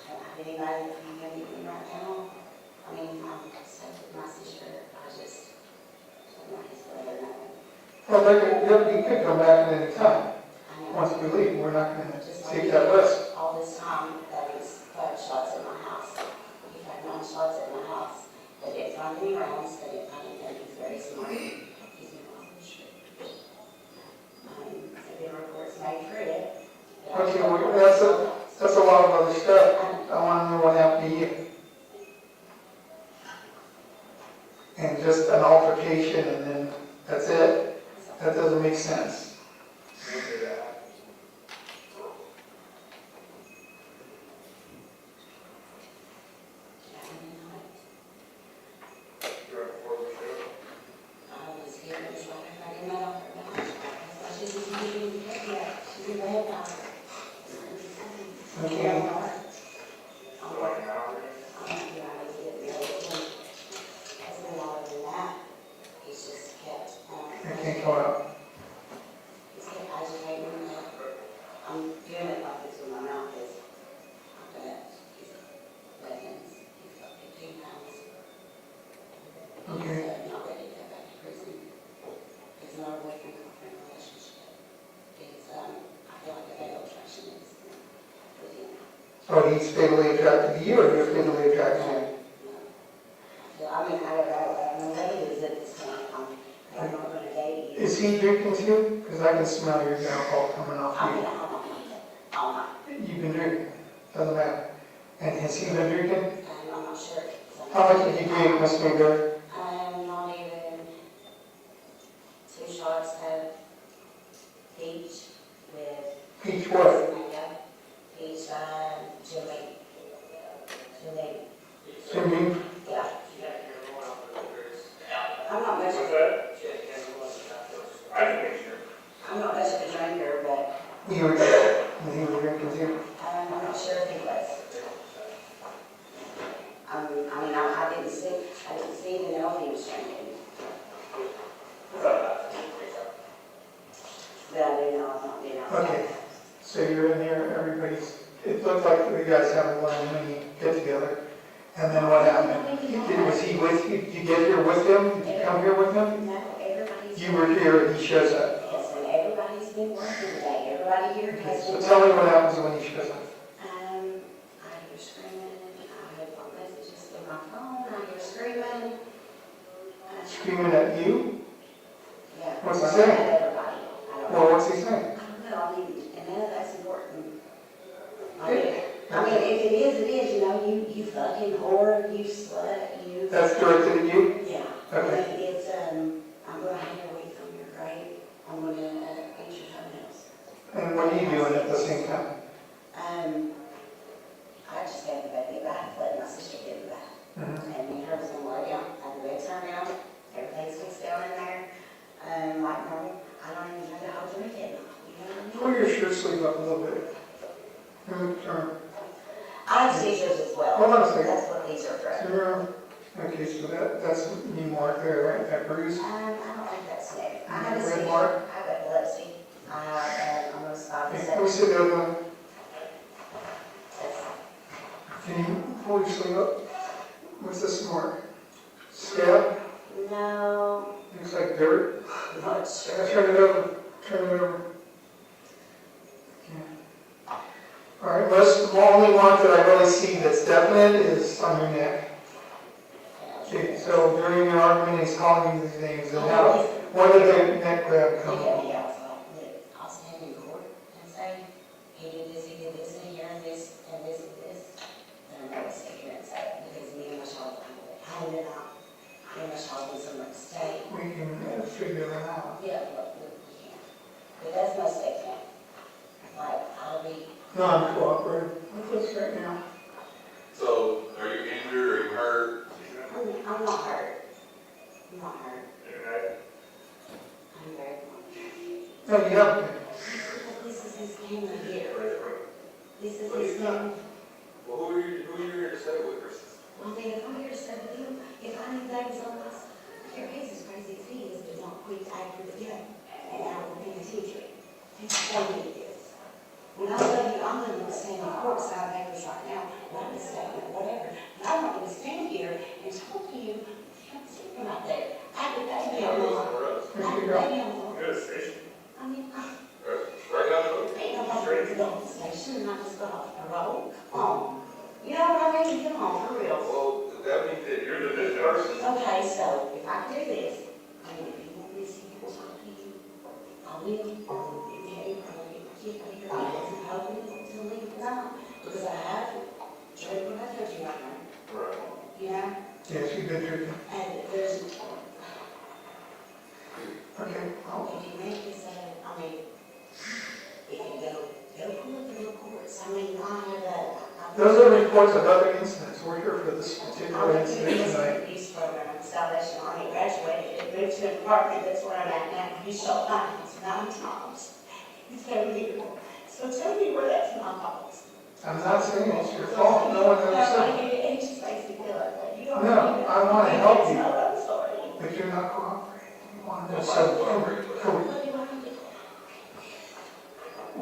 don't have anybody that can give me right now. I mean, I'm stuck with my sister. I just don't want his brother knowing. Well, you could come back at any time. I know. Once we leave, we're not going to Just take like that risk. all this time that he's fired shots at my house. He fired 9 shots at my house. They didn't find any rounds. They didn't find anything. He's very smart. He's in there been reports made for it. Okay, well, that's a lot of other stuff. I want to know what happened to you. And just an altercation and then that's it? That doesn't make sense. Oh, he's fatally attracted to you, or you're fatally attracted to him? I mean, I don't know, negatives at this point. I'm not going to date you. Is he drinking too? Because I can smell your alcohol coming off I mean, you. all night. You've been drinking, doesn't matter. And has he been drinking? I'm not sure. How much did you drink, Miss Mayberry? Not even 2 shots of peach with. Peach what? Peach, chili. Jimmy? Yeah. I'm not much of a drinker, but He was drinking too? I'm not sure if he was. I mean, I didn't see even know if he was drinking. But I do know I'm not being outside. Okay. So you're in here, it looked like you guys have a little mini get-together. And then what happened? Was he with you? Did you get here with him? Did you come here with him? No, everybody's. You were here and he shows up. Yes, and everybody's been working today. Everybody here has So been. tell me what happens when he shows up. I hear screaming. I have my messages in my phone. I hear screaming. Screaming at you? Yeah. What's he saying? At everybody. I don't know. Well, what's he saying? I don't know. I mean, and none of that's important. I mean, if it is, it is. You know, you fucking whore, you slut, you. That's directed at you? Yeah. Okay. And it's, I'm gonna hang a wreath on your grave. I'm gonna eat your toenails. And what are you doing at the same time? I just gave the baby a bath, let my sister give the bath. And me and her was gonna lay down, have the bed turned down, everything's fixed down in there. Like normal, I don't even know how to drink it. You know what I mean? Pull your shirt sleeve up a little bit. Turn. I have seizures as well. Hold on a second. That's what these are for. Turn around. Okay, so that's you mark there, right? That bruise? I don't think that's new. I have a Red seizure, mark? I have epilepsy, I have almost 5 to Okay, 7. can we sit down now? That's- Can you pull your sleeve up? What's this mark? Scab? No, Looks like dirt. I'm not sure. Turn it over. Turn it over. Okay. All right, the only mark that I really see that's definite is on your neck. Okay, so during your argument, he's calling you these names, and now, when did the neck grab come? Yeah, I'll stand in court and say, he did this, and here, and this, and this, and this. Then I'm gonna sit here and say it, because me and my child handed it out. Me and my child was in the state. can figure that out. Yeah, but that's my statement. Like, I'll be, Non-cooperative with us right now. So, are you injured, are you hurt? I'm not hurt. I'm not hurt. I'm very much. No, you haven't been. This is his family here. This is his family. Well, who are you here to stay with? I mean, if I'm here to stay with him, if I need things on this, here, he's as crazy as he is, but don't quit acting the game. And I will be a teacher. He's telling me this. When I tell you, I'm going to stand in courtside papers right now, write a statement, whatever. But I'm not going to stand here and talk to you, I'm sitting right there. I could baby on the I could baby on the Good station. I mean, Right down the road. ain't nobody at the dump station, and I just got off the road. You know what I mean? Come on, for real. Well, that means that you're the good person. Okay, so if I do this, I mean, if you want me to see people talk to you, I will. Okay, I'll get my kid out here. I wasn't hoping to leave tonight because I have tried what I told you right now. Right. You know? Yes, you did your, And there's, okay, well, if you make this, I mean, if you go pull up the reports, I mean, I have a. those are reports of other incidents. We're here for this particular incident tonight. Youth program, Salvation Army, graduated, and moved to an apartment, that's where I'm at now. He shot my house 9 times. He's very beautiful. So tell me where that's my fault. I'm not saying it's your fault, no one ever said it. It just makes me feel like that. You don't No, know. I want to help you, No, I'm sorry. but you're not cooperating. You want to know, What so, do I do?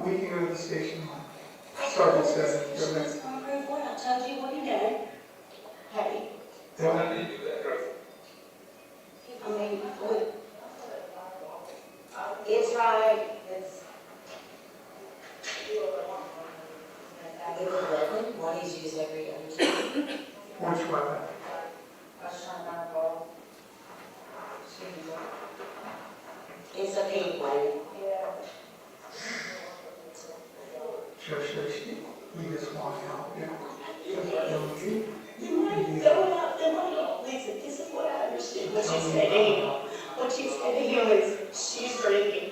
we can go to the station. Sergeant says, go next. What I told you, what are you doing? Hey, Then How do you do that? I mean, look. It's right, it's. I give a weapon, what he's used every other time. which weapon? It's a pink one. Sure, we just want to help you. You might go out, then listen, this is what I understood, what you said to him. What you said to him is, she's drinking.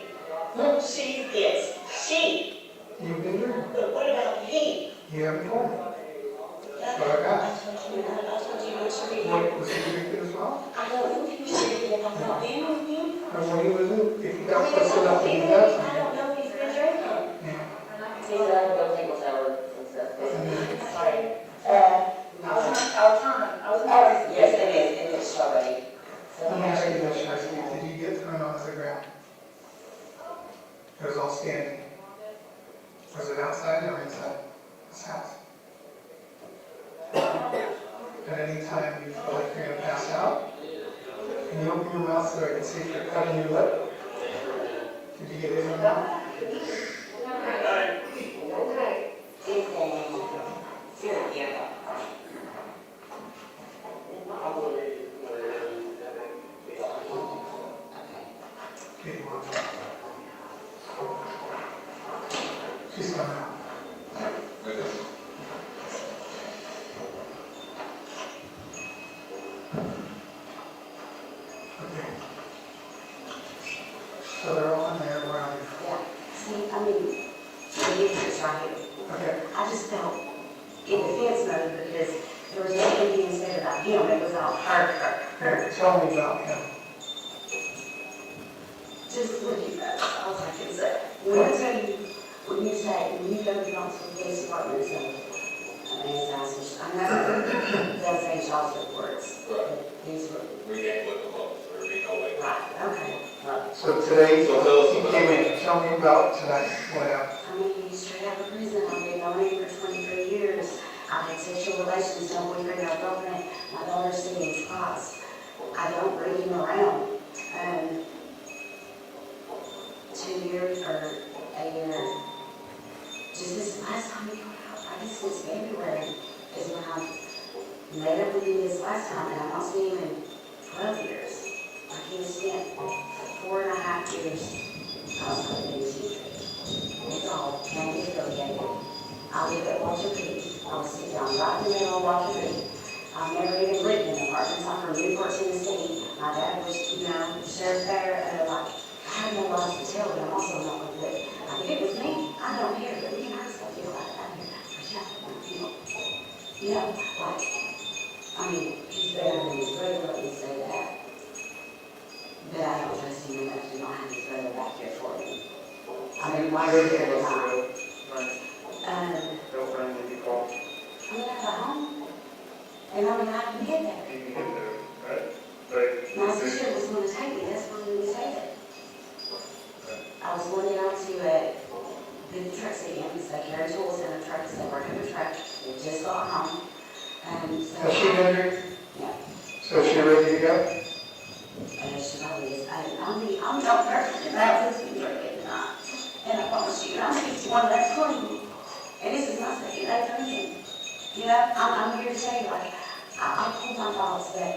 She's this, she. You've been drinking. But what about he? You haven't told me. I But I got it. told you what should be What, here. was he drinking as well? I don't know if you should be, if I'm not being with you. And when he was in, if you got I close enough to do don't that, know if he's been drinking. yeah. See, I go take a shower and stuff. Sorry. Yes, it is, it is strawberry. So, Let me ask you this, Shysti, did you get thrown onto the ground? It was all standing. Was it outside or inside this house? At any time you feel like you're gonna pass out? Can you open your mouth so I can see if you're cutting your lip? Did you get it in your mouth? Get your mouth. She's coming out. Okay. So they're all in there around you. Yeah, see, I mean, the picture's right here. Okay. I just felt in defense mode because there was nothing being said about him, it was all her. Tell me about him. Just look at that, all I can say. When I tell you, when you say, when you go to Knoxville Police Department and say, I mean, it sounds just, I know, they'll say child reports. These were, We can't look them up, so there'd be no way. right, okay. Well, So today, So tell us you about came in, tell me about tonight, what happened? I mean, he's straight out of prison, I've been on him for 23 years. I've had sexual relations, no boyfriend, no girlfriend, my daughter's sitting twice. I don't bring him around. 2 years or a year. Just this last time we got out, I guess since February is when I met up with him this last time, and I've not seen him in 12 years. Like he spent 4.5 years in the street. It's all county affiliated. I live at Walter Creek. I was sitting down right in the middle of Walter Creek. I've never even lived in apartments. I'm from Newport, Tennessee. My dad was, sheriff there, like, I have no lies to tell, but I'm also not going to put, like, if it was me, I don't care, but me and her stuff feel like that here. You know, like, I mean, he's better than his brother, let me say that. But I don't trust him enough to not have his brother back here for me. I mean, why are you here tonight? Don't bring me to call. I'm gonna have a home, and I mean, I can get there. You can get there, right? But My sister was gonna take me, that's when we said it. I was going down to, the truck stadiums, like carry tools in the trucks, they work in the truck, we just got home. And so. Has she been here? Yeah. So is she ready to go? She probably is, I'm not perfect, and I've been drinking tonight. And I promise you, I'm 61, that's clean. And this is my second day drinking. You know, I'm here to tell you, like, I pulled my thoughts back.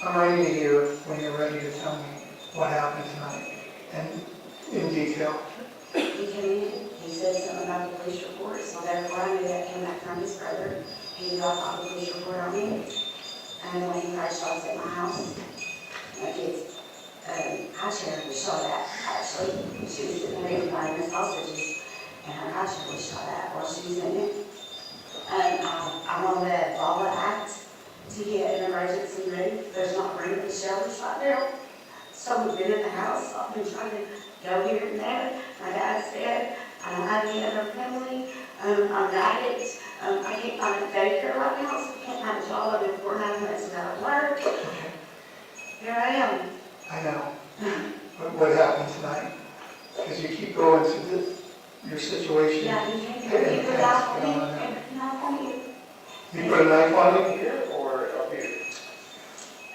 I'm ready to hear when you're ready to tell me what happened tonight, and in detail. He came in, he said something about the police report, so therefore I knew that came back from his brother. He dropped off the police report on me. And when he fired shots at my house, my kids, high chair was shot at, actually. She was sitting there eating vitamins, sausages, and her high chair was shot at while she was in it. And I'm on the VAWA Act to get an emergency room. There's not room in the shelters right now. So we've been in the house, I've been trying to go here and there. My dad's dead, I don't have any other family. I'm an addict. I can't find a daycare right now, so I can't find a job. I've been 4.5 months without work. Here I am. I know. What happened tonight? Because you keep going through your situation. Yeah, you can't put it without me, and not on you. You put a knife on you? Here or up here?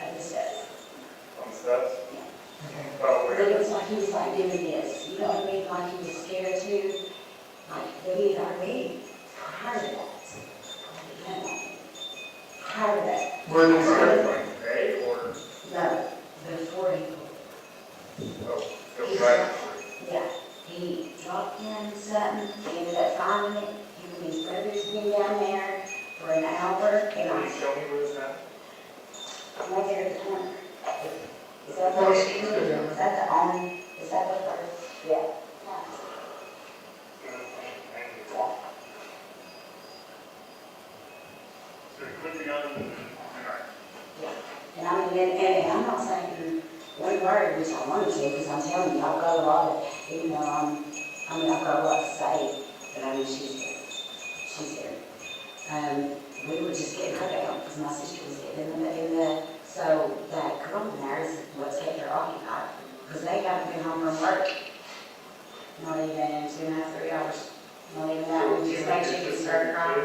At the steps. On the steps? Okay. Oh, But where? it was like he was like doing this, you know what I mean? Like he was scared too. Like, but he had already prior to that. Prior to that. Where did you start? Like, hey, or, No, before he, oh, go back. yeah, he dropped in something, he ended up finding it. Him and his brothers been down there for an hour, and Can you show me where it's at? I'm right there at the corner. Is that the, is that the on, is that the first? Yeah. So it could be on, all right. And I mean, and I'm not saying one word, which I wanted to, because I'm telling you, I've got a lot of, even though I've got a lot to say, but I mean, she's here. She's here. We were just getting her down, because my sister was getting in the, so that girl in there is what's kept her occupied, because they haven't been home from work. Not even 2.5, 3 hours. Not even that, we just made chicken stir fry. You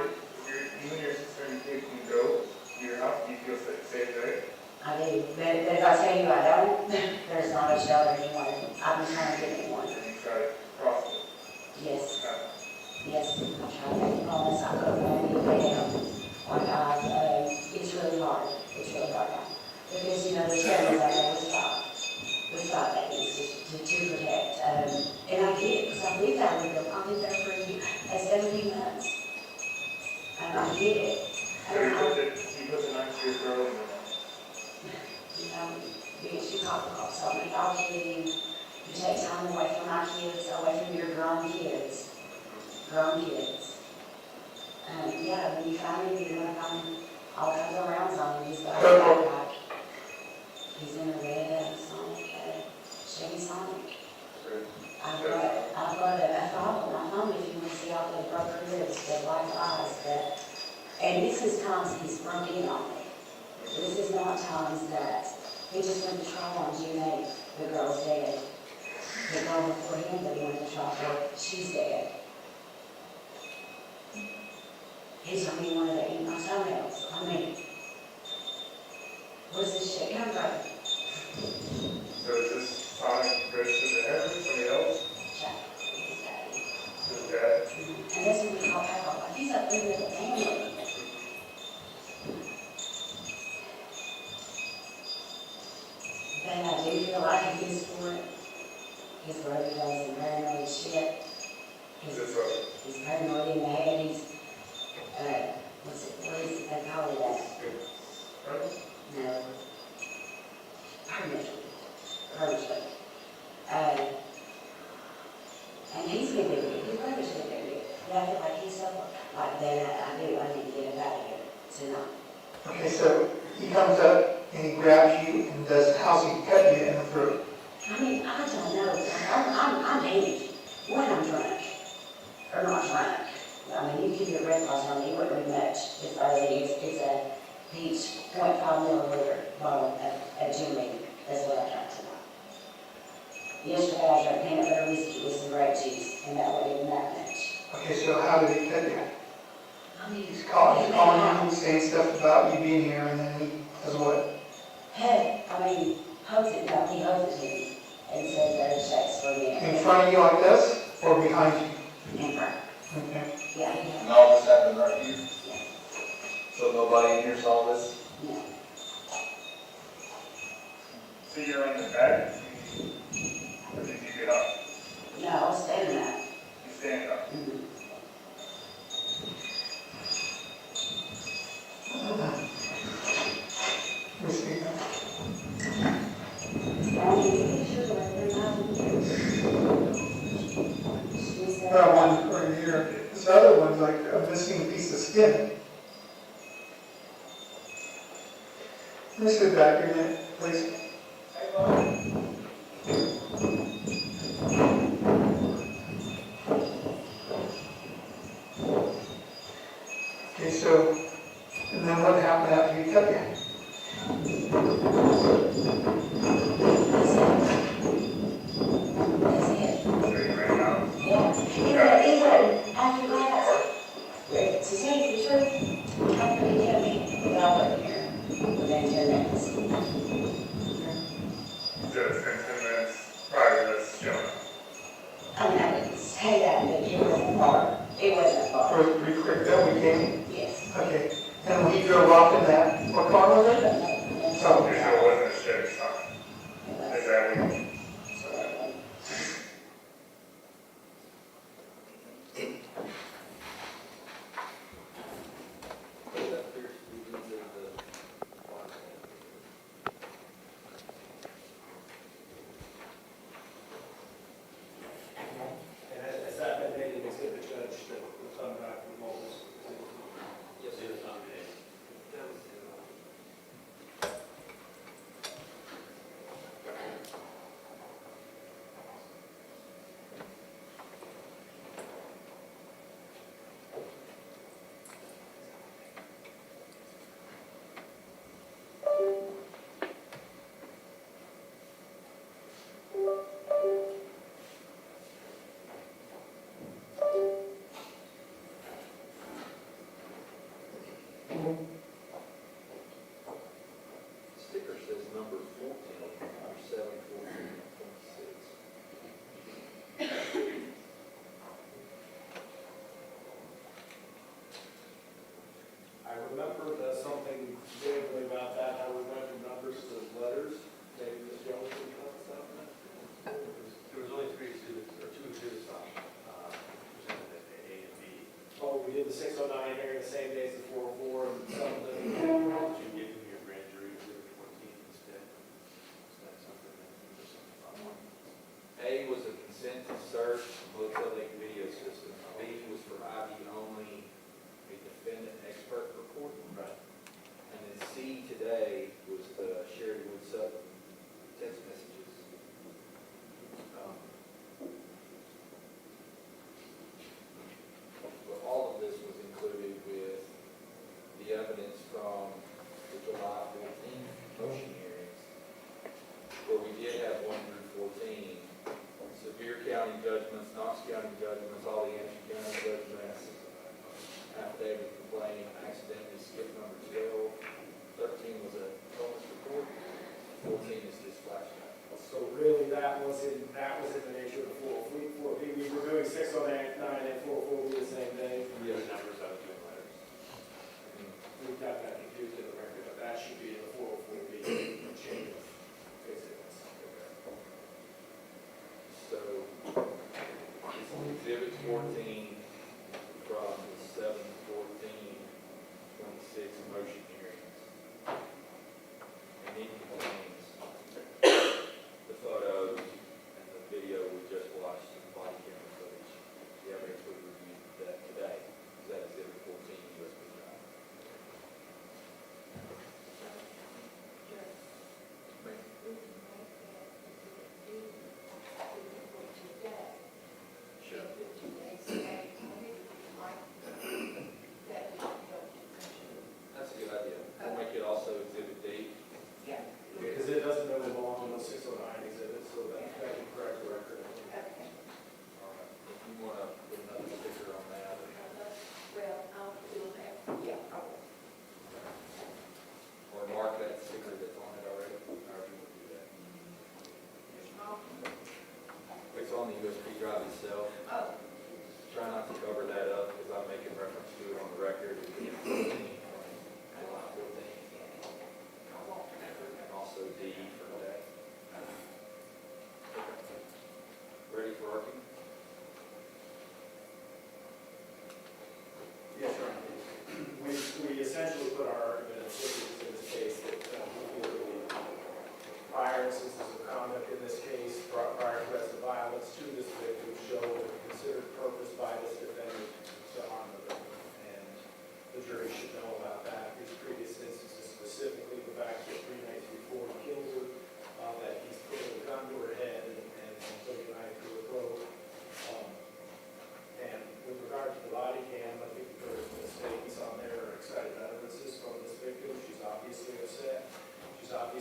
and your sister and kid can go to your house, you feel safe there? I do, but if I tell you I don't, there's not a shelter anymore. I've been trying to get me one. And you try to cross it. Yes, yes, I'm trying to make a promise, I'll go there and get down. Like it's really hard now. Because, you know, the shelters out there, we stop that needs to protect. And I get it, because I lived there with them, I lived there for 17 months. And I get it. So you put the knife to your throat and You know, she talked about something, y'all kidding, you take time away from our kids, away from your grown kids. Yeah, when you find him, you're gonna find all kinds of rounds on him, he's got a backpack. He's in a red Sonic, Chevy Sonic. I've got a file on my phone if you want to see all the broken ribs, the black eyes, and this is times he's broke in on me. This is not times that he just went to trial on June 8th, the girl's dead. The girl before him that he went to trial for, she's dead. He told me he wanted to eat my toenails. I mean, where's this shit come from? so is this Sonic registered to him, somebody else? Jack, his daddy. His dad? And that's when we call Papa, like, he's up there with the family. But I do feel like he's for it. His brother does some paranoid shit. Is this what? He's paranoid in the head, he's, what is it, they call it that? Right? No, permanently. And he's been doing it, his brother's been doing it, but I feel like he's so, like, then I need to get him out of here tonight. Okay, so he comes up and he grabs you and does, how's he cut you in the throat? I mean, I don't know, I'm heavy, when I'm drunk, or not drunk. I mean, you keep your breath loss on me, it wouldn't be much, it's a peach 0.5 milliliter bottle of Jim Beam, that's what I drank tonight. Yesterday I drank peanut butter whiskey with some grape juice, and that wasn't even that much. Okay, so how did he cut you? I mean, He's calling you, saying stuff about you being here, and then he does what? hey, I mean, hugs it, no, he hugs it to me, and says there's sex for me. In front of you like this, or behind you? In front, Okay. yeah, he And has, all this happened right here? yeah, So nobody in here saw this? no. So you're in the back? Or did you get up? No, I was standing up. You stand up? Let me see. That one right here. This other one's like a missing piece of skin. Let me sit back here a minute, please. Okay, so, and then what happened after you cut you? That's it. So you ran out? Yeah, it was, after that, to tell you the truth, after he killed me, we all went here, within 10 minutes. So it's been 10 minutes prior to this showing up? I mean, I wouldn't say that, but it wasn't far. It wasn't far. Or pretty quick that we came? Yes. Okay. And when he drove off in that, what car was it? Oh, If it wasn't a Chevy sign, is that what you? And as that been made, it makes it the judge that will come back with all this. Yes, it is on the. Sticker says number 14, number 7/14/26. I remember something vaguely about that, I remember numbers to letters, maybe Ms. Jones can tell us something. There was only three exhibits, or two exhibits on, presented at A and B. Oh, we did the 609 hearing the same day as the 404 and something. Did you give him your grand jury exhibit 14 instead? Is that something that you just on? A was a consent to search Motel Lake video system. B was for ID only, a defendant expert report. Right. And then C today was the Sherry Wood Sutton text messages. But all of this was included with the evidence from the July 14 motion hearings, where we did have 1 through 14, severe county judgments, Knox County judgments, all the Hampshire County judgments, affidavit complaining, accidentally skipped number 12, 13 was a bonus report, 14 is this flashback. So really, that was in the nature of the 404. We were doing 609 and 404 the same day. The other numbers I was doing letters. We've got that confused in the record, but that should be in the 404B change of exhibits. So, this is exhibit 14 from the 7/14/26 motion hearings. And it contains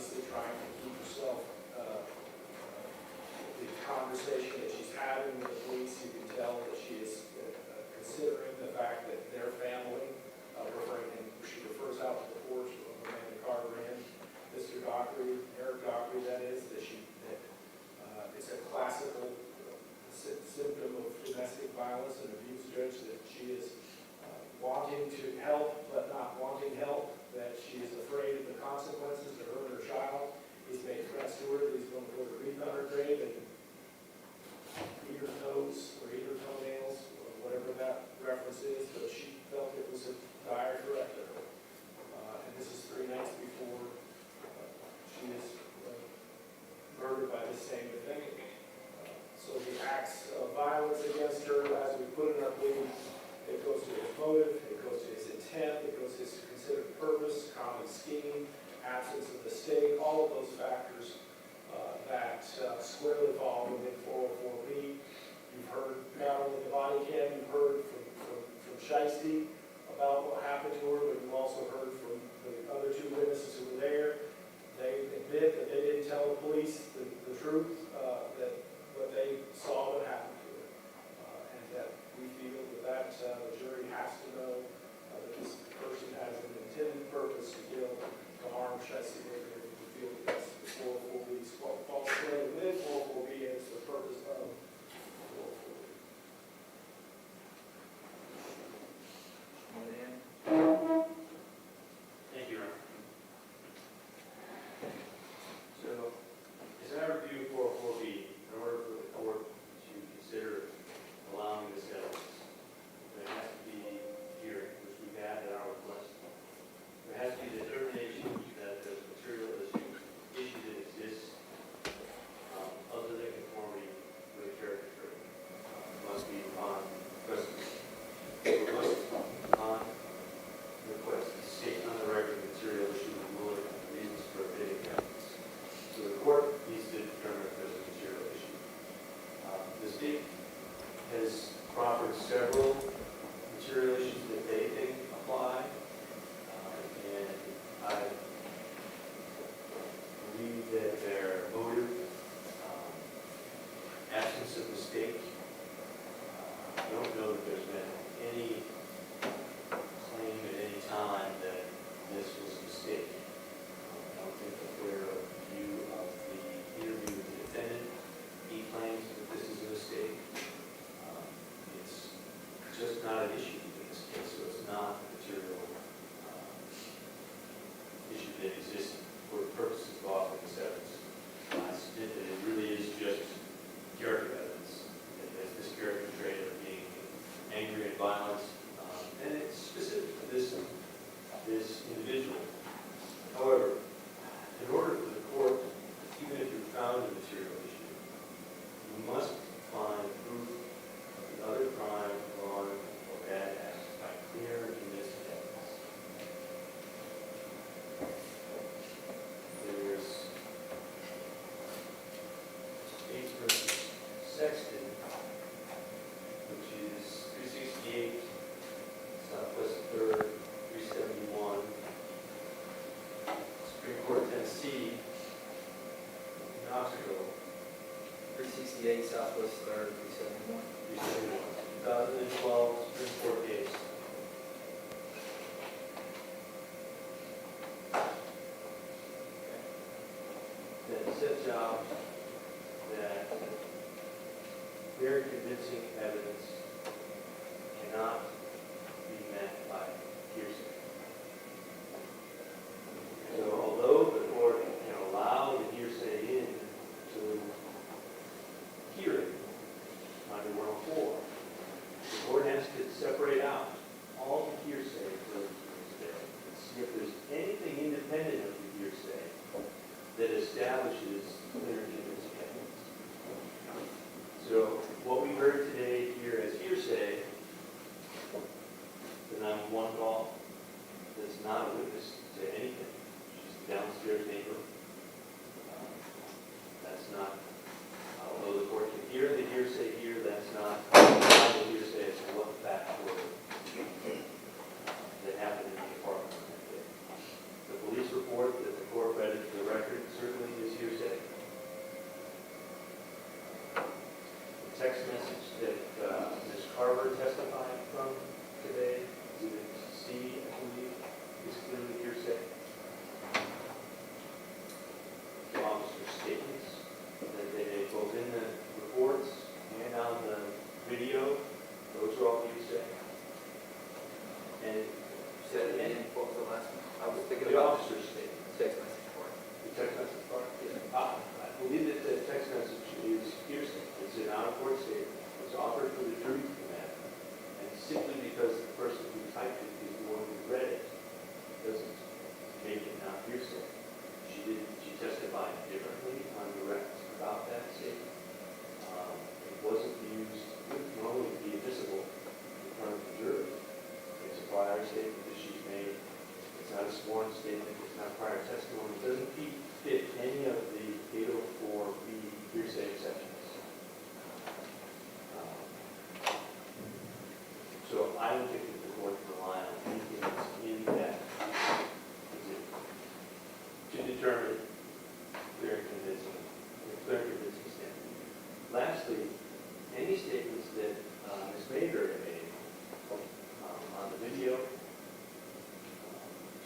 obviously trying to keep herself, the conversation that she's having with the police, you can tell that she is considering the fact that their family, she refers out to the porch of the man the car ran, Mr. Dockery, Eric Dockery, that is, that it's a classical symptom of domestic violence and abuse, Judge, that she is wanting to help but not wanting help, that she is afraid of the consequences to her and her child. He's made threats to her that he's going to put a wreath on her grave and eat her toes or eat her toenails, or whatever that reference is, but she felt it was a dire threat to her. And this is 3 nights before she is murdered by the same defendant. So the acts of violence against her, as we put in our plea, it goes to his motive, it goes to his intent, it goes to his considered purpose, common scheme, absence of mistake, all of those factors that squarely fall within 404B. You've heard not only the body cam, you've heard from Shysti about what happened to her, but you've also heard from the other 2 witnesses who were there. They admit that they didn't tell the police the truth, that what they saw what happened to her. And that we feel that the jury has to know that this person has an intended purpose to kill, to harm Shysti Mayberry. We feel that that's the 404B false claim within 404B, and it's the purpose of 404B. Thank you, Ron. So, as I review 404B, in order for the court to consider allowing this evidence, there has to be a hearing, which we've had at our request. There has to be determination that the material issue that exists, other than conformity with the character trait, must be upon precedent. It must, upon request, state on the record the material issue and ruling on the reasons for admitting evidence. So the court needs to determine if there's a material issue. The state has proffered several material issues that they think apply, and I believe that their motive, absence of mistake, I don't know that there's been any claim at any time that this was a mistake. I don't think that we're a view of the interview with the defendant. He claims that this is a mistake. It's just not an issue in this case, so it's not a material issue that exists for the purposes of offering this evidence. I submit that it really is just character evidence. It has this character trait of being angry and violent, and it's specific to this individual. However, in order for the court, even if you found a material issue, you must find proof of another crime, wrong, or bad act by clear and convincing evidence. There's Bates versus Sexton, which is 368 Southwest 3rd, 371, Supreme Court, Tennessee, Knoxville, 368 Southwest 3rd, 371. 2012 Supreme Court case. That sets out that very convincing evidence cannot be met by hearsay. So although the court can allow the hearsay in to hearing under 104, the court has to separate out all the hearsay from hearsay and see if there's anything independent of the hearsay that establishes clear and convincing evidence. So what we heard today here as hearsay, the 911 call, that's not a witness to anything. She's the downstairs neighbor. That's not, although the court can hear the hearsay here, that's not the hearsay as to what the facts were that happened in the apartment that day. The police report that the court read into the record statement is not prior testimony, doesn't fit any of the 804B hearsay exceptions. So I don't think that the court can rely on anything that's in that to determine clear and convincing standard. Lastly, any statements that Ms. Mayberry made on the video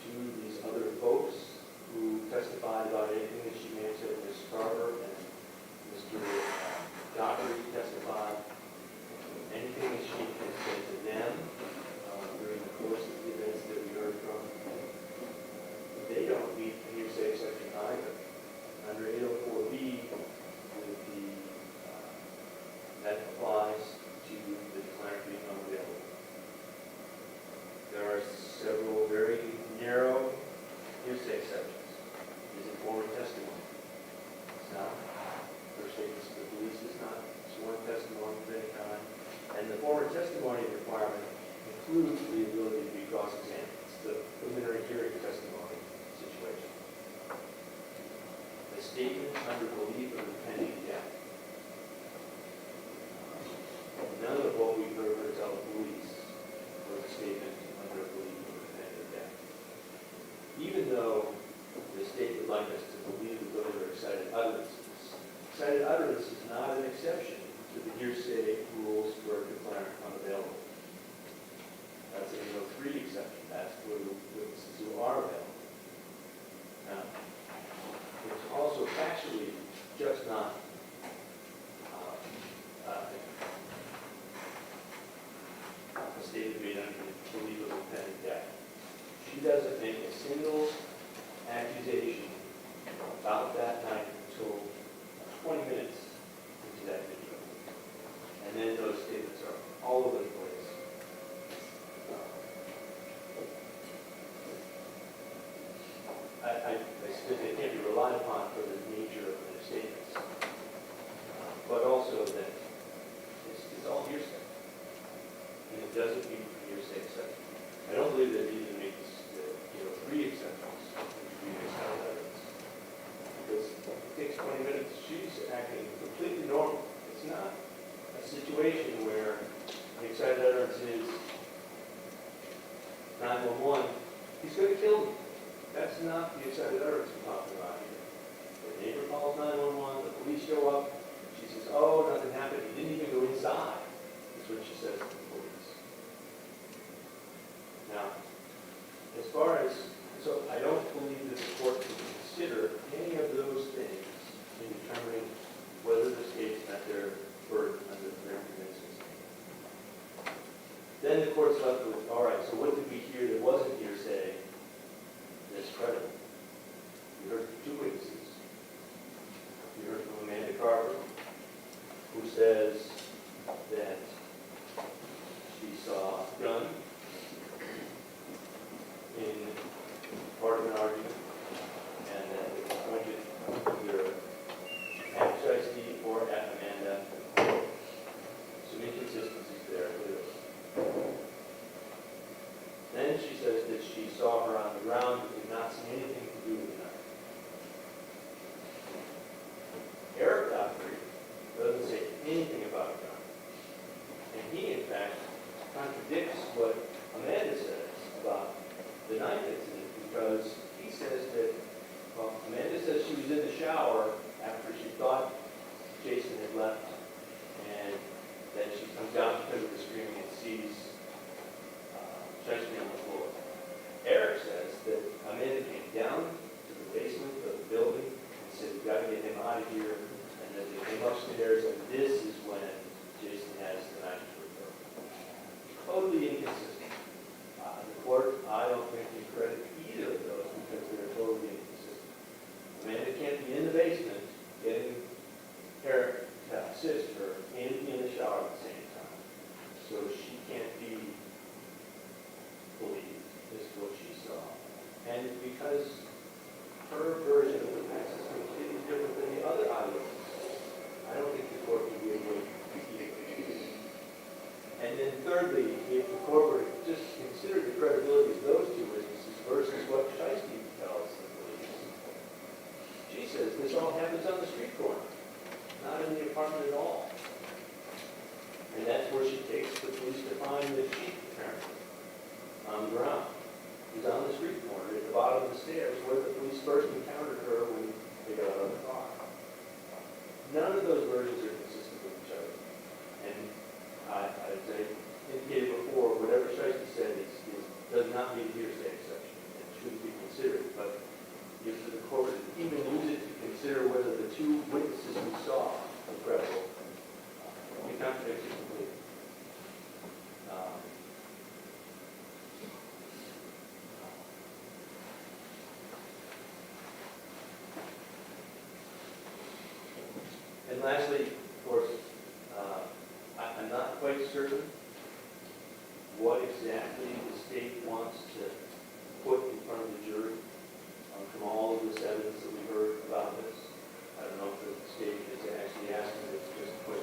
to these other folks who testified about anything that she may have said to Ms. Carver and Mr. Dockery testified, anything that she had said to them during the course of the events that we heard from, they don't meet the hearsay exception either. Under 804B, that applies to the declarant being unavailable. There are several very narrow hearsay exceptions. Is it sworn testimony? It's not. First statements of the police is not sworn testimony of any kind. And the forward testimony requirement includes the ability to be cross-examined. It's the preliminary hearing testimony situation. The statement under belief of impending death. None of what we heard her tell the police was a statement under belief of impending death. Even though the state would like us to believe that those are excited utterances. Excited utterance is not an exception to the hearsay rules for a declarant unavailable. That's an 803 exception. That's for the witnesses who are available. Now, it's also factually just not a statement made under belief of impending death. She doesn't make a single accusation about that night until 20 minutes into that video. And then those statements are all over the place. I suppose they can't be relied upon for the nature of their statements, but also that it's all hearsay. And it doesn't meet the hearsay exception. I don't believe that it even makes the 3 exceptions, because it takes 20 minutes. She's acting completely normal. It's not a situation where the excited utterance is 911, he's going to kill me. That's not the excited utterance we're talking about here. The neighbor calls 911, the police show up, she says, oh, nothing happened, he didn't even go inside. That's what she says to the police. Now, as far as, so I don't believe that the court can consider any of those things in determining whether the state's met their burden under the fair and convincing standard. Then the court's left with, all right, so what did we hear that wasn't hearsay that's credible? We heard from 2 witnesses. We heard from Amanda Carver, who says that she saw a gun in part of an argument, and that it was pointed either at Shysti or at Amanda. Some inconsistencies there, clearly. Then she says that she saw her on the ground but did not see anything to do with the knife. Eric Dockery doesn't say anything about a gun. And he, in fact, contradicts what Amanda says about the knife incident, because he says that, well, Amanda says she was in the shower after she thought Jason had left, and then she comes down because of the screaming and sees Shysti on the floor. Eric says that Amanda came down to the basement of the building and said, we've got to get him out of here, and then they came upstairs, and this is when Jason has the knife to her throat. Totally inconsistent. The court, I don't think, can credit either of those because they're totally inconsistent. Amanda can't be in the basement getting Eric to assist her in the shower at the same time. So she can't be believed is what she saw. And because her version of the facts is completely different than the other eyewitnesses, I don't think the court can be this all happens on the street corner, not in the apartment at all. And that's where she takes the police to find the sheep, apparently, on the ground. He's on the street corner at the bottom of the stairs where the police first encountered her when they got out of the car. None of those versions are consistent with each other. And as I indicated before, whatever Shysti said does not meet the hearsay exception and shouldn't be considered. But if the court even use it to consider whether the two witnesses we saw were credible, it contradicts it completely. And lastly, of course, I'm not quite certain what exactly the state wants to put in front of the jury from all of this evidence that we heard about this. I don't know if the state is actually asking us to just put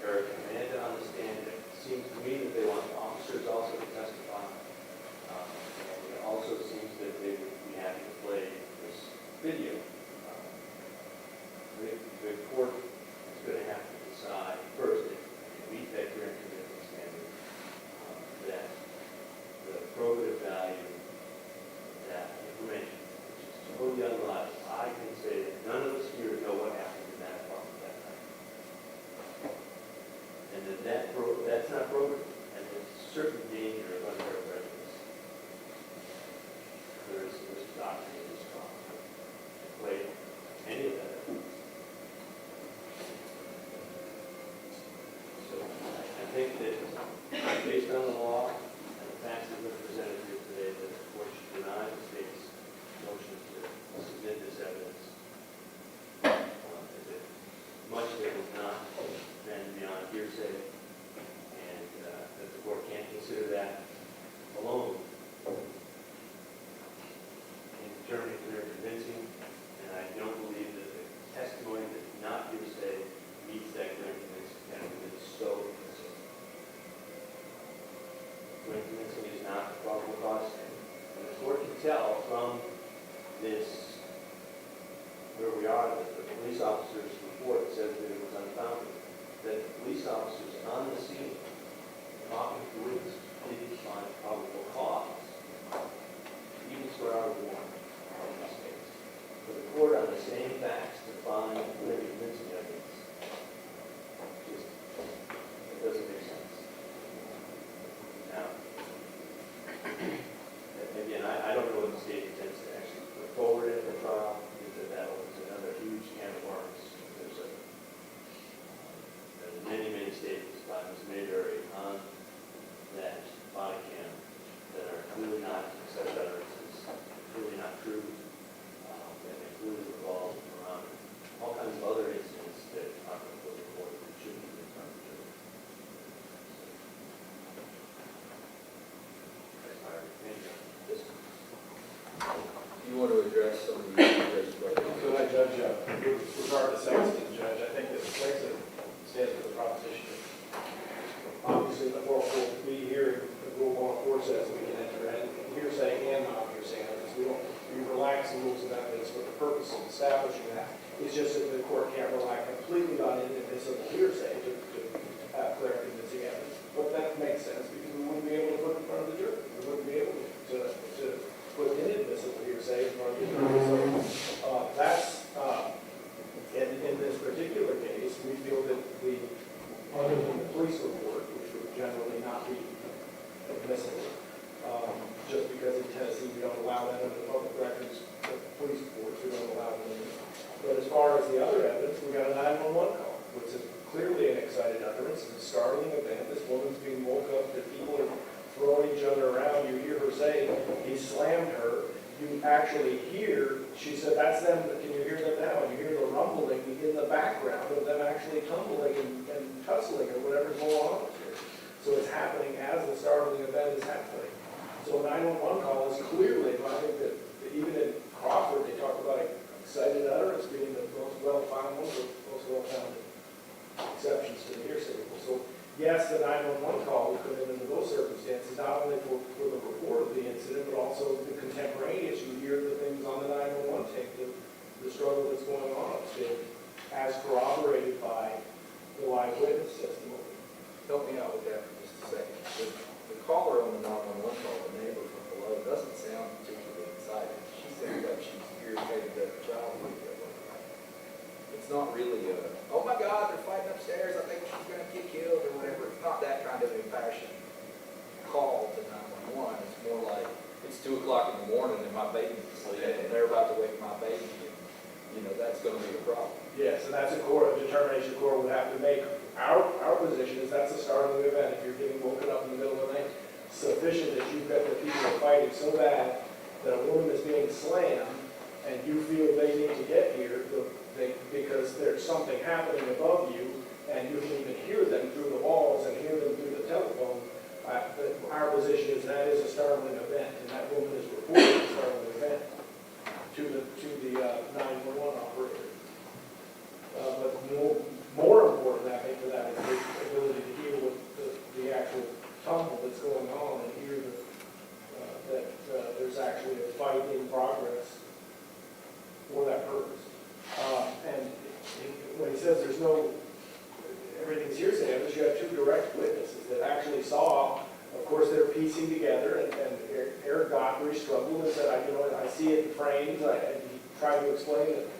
Eric and Amanda on the stand. It seems to me that they want the officers also to testify. It also seems that they would be happy to play this video. The court is going to have to decide first if we meet that grand commitment standard, that the probative value of that information, which is totally unreliable. I can say that none of us here know what happened in that apartment that night. And that's not probative, and there's a certain danger of unfair prejudice. There's Dockery in this trial to play any of that evidence. So I think that based on the law and the facts that have been presented here today, that the court should deny the state's motion to submit this evidence. Much of it was not then beyond hearsay, and that the court can't consider that alone in determining clear and convincing. And I don't believe that the testimony that is not hearsay meets that clear and convincing category. It's so consistent. Clear and convincing is not a probable cause standard. And the court can tell from this, where we are, that the police officer's report says that it was unfounded, that the police officers on the scene talking to witnesses didn't find probable cause, even swear out a warrant in this case. For the court on the same facts to find clear and convincing evidence, it doesn't make sense. Now, again, I don't know what the state intends to actually put forward in the trial, because that opens another huge can of worms. There's many statements by Ms. Mayberry on that body cam that are clearly not such utterances, clearly not true, and they clearly revolve around all kinds of other incidents that are before the court that shouldn't be in front of the jury. That's my opinion. Do you want to address some of these raised questions? So I judge, with regard to Sexton, Judge, I think that Sexton stands for the proposition that obviously the 404B hearing, the Rule 104 says we can enter in hearsay and non-hearsay evidence. We relax the rules of evidence for the purpose of establishing that. It's just that the court can't rely completely on inadmissible hearsay to have clear and convincing evidence. But that makes sense because we wouldn't be able to put it in front of the jury. We wouldn't be able to put inadmissible hearsay in front of the jury. So that's, in this particular case, we feel that other than the police report, which would generally not be admissible, just because in Tennessee we don't allow that under the public records, the police reports, we don't allow them in. But as far as the other evidence, we got a 911 call, which is clearly an excited utterance. It's a startling event. This woman's being woke up, that people are throwing each other around. You hear her say, he slammed her. You actually hear, she said, that's them, can you hear them now? And you hear the rumbling in the background of them actually tumbling and tussling or whatever's going on here. So it's happening as the startling event is happening. So a 911 call is clearly, I think that even in Crawford, they talk about excited utterance being the most well-founded, most well-founded exceptions to the hearsay rule. So yes, the 911 call would come in under those circumstances, not only for the report of the incident, but also the contemporaneous. You hear the things on the 911 tape, the struggle that's going on. been as corroborated by the live witness testimony. Help me out with that for just a second. The caller on the 911 call, the neighbor from below, doesn't sound particularly excited. She sounds like she's irritated that the child would get one. It's not really oh my God, they're fighting upstairs, I think she's gonna get killed or whatever. It's not that kind of impassioned call to 911. It's more like, it's 2 o'clock in the morning and my baby's asleep and they're about to wake my baby and, you know, that's gonna be a problem. Yes, and that's a determination the court would have to make. Our position is that's the start of the event. If you're getting woken up in the middle of the night, sufficient that you've got the people fighting so bad that a woman is being slammed and you feel they need to get here because there's something happening above you and you can even hear them through the walls and hear them through the telephone. Our position is that is a startling event, and that woman is reporting a startling event to the 911 operator. But more important, I think, for that is the ability to hear what the actual tumble that's going on and hear that there's actually a fight in progress for that purpose. When he says everything's hearsay, I wish you had 2 direct witnesses that actually saw. Of course, they're piecing together, and Eric Dockery struggled and said, I see it in frames. And he tried to explain it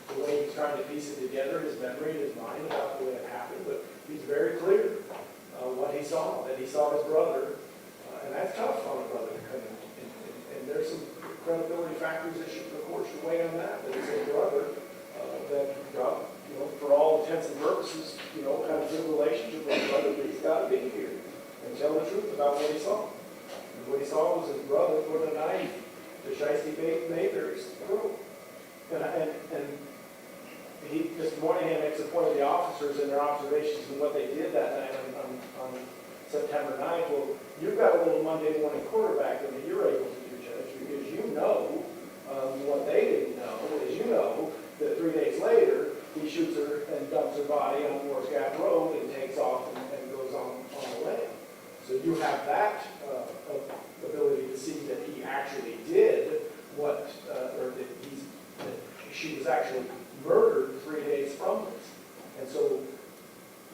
the way he's trying to piece it together, his memory, his mind about the way it happened. But he's very clear what he saw, that he saw his brother. And that's tough on a brother to come in. And there's some credibility factors that the court should weigh on that. That it's his brother that got, for all intents and purposes, kind of good relationship with his brother, but he's got to be here and tell the truth about what he saw. And what he saw was his brother put a knife to Shysti Mayberry's throat. And Mr. Moynihan makes a point of the officers and their observations and what they did that night on September 9th. Well, you've got a little Monday morning quarterback that you're able to do, Judge, because what they didn't know is that 3 days later, he shoots her and dumps her body on Morris Gap Road and takes off and goes on the land. So you have that ability to see that he actually did or that she was actually murdered 3 days from this. And so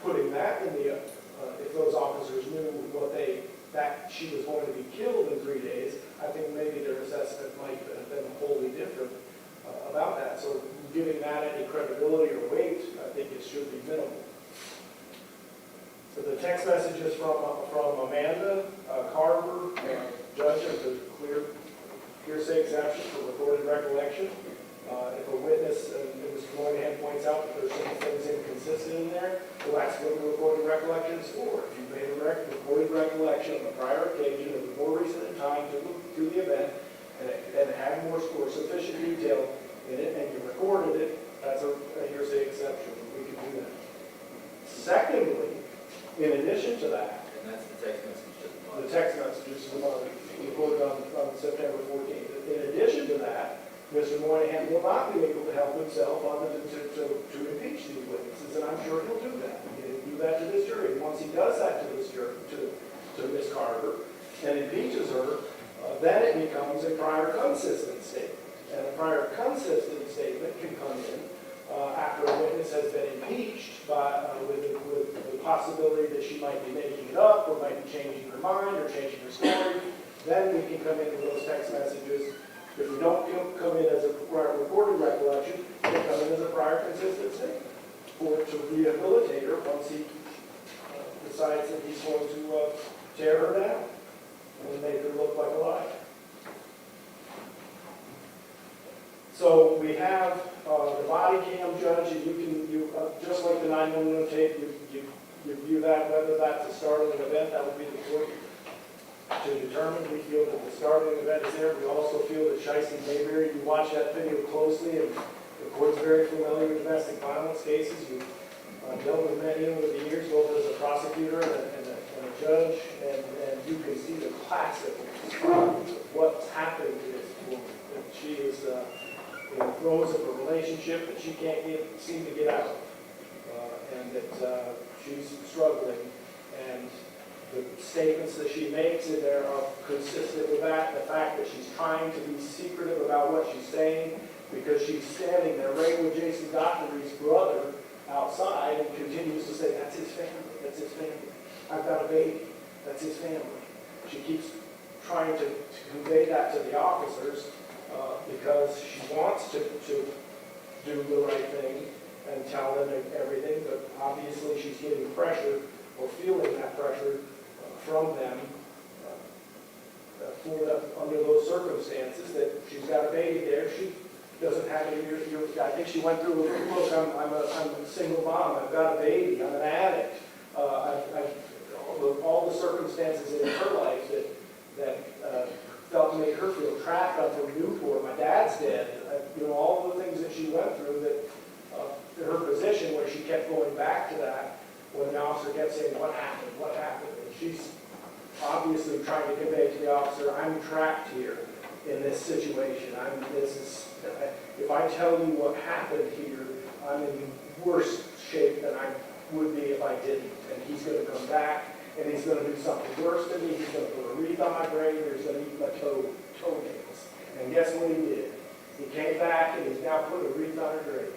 putting that in the, if those officers knew that she was going to be killed in 3 days, I think maybe their assessment might have been wholly different about that. So giving that any credibility or weight, I think it should be minimal. So the text messages from Amanda Carver, judge of the clear hearsay exception for recorded recollection. If a witness, Mr. Moynihan points out that there's some things inconsistent in there, well, that's what the recorded recollection is for. If you've made a recorded recollection of a prior occasion that was more recent in time to the event, and it had more or sufficient detail in it, and you recorded it, that's a hearsay exception. We can do that. Secondly, in addition to that, And that's the text message to the mother. the text messages to the mother recorded on September 14th. In addition to that, Mr. Moynihan will not be able to help himself to impeach these witnesses, and I'm sure he'll do that. He'll do that to this jury. And once he does that to this jury, to Ms. Carter, and impeaches her, then it becomes a prior consistent statement. And a prior consistent statement can come in after a witness has been impeached with the possibility that she might be making it up, or might be changing her mind, or changing her story. Then we can come in with those text messages. If we don't come in as a recorded recollection, we come in as a prior consistent statement, or to rehabilitate her once he decides that he's going to tear her down and make her look like a liar. So we have the body cam, Judge, and you just like the 911 tape, you view that, whether that's the start of an event, that would be the court to determine. We feel that the start of the event is there. We also feel that Shysti Mayberry, you watch that video closely, and the court's very familiar with domestic violence cases. You've dealt with many over the years, both as a prosecutor and a judge, and you can see the classic what's happened to this woman. That she is in the throes of a relationship that she can't seem to get out of, and that she's struggling, and the statements that she makes in there are consistent with that. The fact that she's trying to be secretive about what she's saying because she's standing there right with Jason Dockery's brother outside and continues to say, that's his family, that's his family. I've got a baby, that's his family. She keeps trying to convey that to the officers because she wants to do the right thing and tell them everything, but obviously she's getting pressure or feeling that pressure from them under those circumstances, that she's got a baby there. She doesn't have any, I think she went through, look, I'm a single mom, I've got a baby, I'm an addict. All the circumstances in her life that felt made her feel trapped. I'm from Newport, my dad's dead. All the things that she went through, that her position where she kept going back to that when the officer kept saying, what happened, what happened? And she's obviously trying to convey to the officer, I'm trapped here in this situation. If I tell you what happened here, I'm in worse shape than I would be if I didn't. And he's going to come back, and he's going to do something worse to me. He's going to put a wreath on my grave, or he's going to eat my toenails. And guess what he did? He came back, and he's now put a wreath on her grave.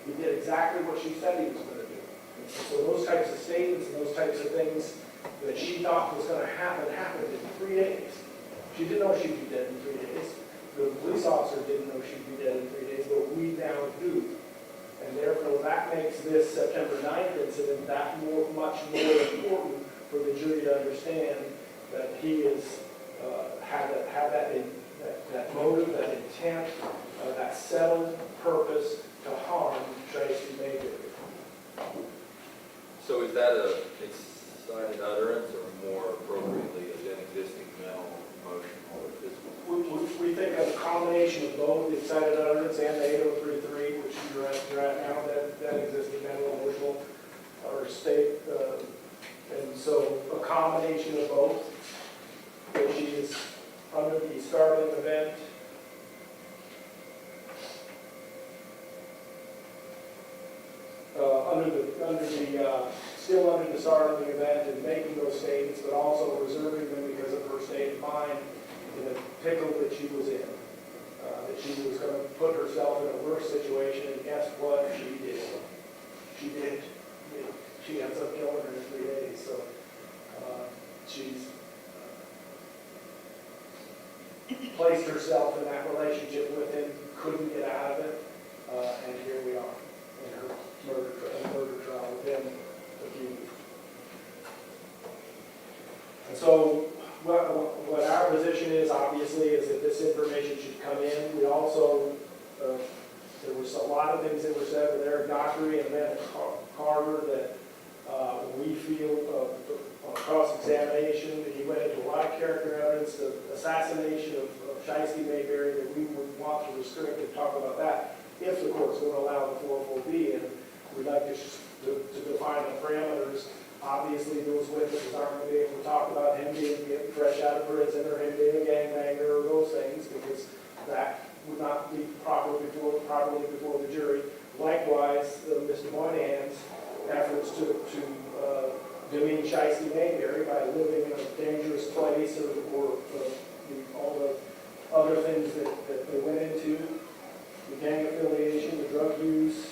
He did exactly what she said he was going to do. And so those types of statements and those types of things that she thought was going to happen, happened in 3 days. She didn't know she'd be dead in 3 days. The police officer didn't know she'd be dead in 3 days, but we now do. And therefore, that makes this September 9th incident that much more important for the jury to understand that he has had that motive, that intent, that settled purpose to harm Shysti Mayberry. So is that a excited utterance or more appropriately an existing mental, emotional, or physical? We think of a combination of both the excited utterance and the 8033, which you're at now, that existing mental, emotional, or state. And so a combination of both, that she is under the startling event. Still under the startling event and making those statements, but also reserving them because of her state of mind in the pickle that she was in. That she was going to put herself in a worse situation, and guess what? She did. She did. She ends up killing her in 3 days. So she's placed herself in that relationship with him, couldn't get out of it, and here we are in her murder trial with him accused. And so what our position is, obviously, is that this information should come in. We also, there was a lot of things that were said with Eric Dockery and Amanda Carter that we feel on cross-examination, he went into a lot of character evidence, the assassination of Shysti Mayberry, that we would want to restrict and talk about that if the court's going to allow the 404B, and we'd like to define the parameters. Obviously, those witnesses aren't going to be able to talk about him getting fresh out of prison or him being a gangbanger or those things, because that would not be properly before the jury. Likewise, Mr. Moynihan's efforts to demean Shysti Mayberry by living in a dangerous place or all the other things that they went into, the gang affiliation, the drug use,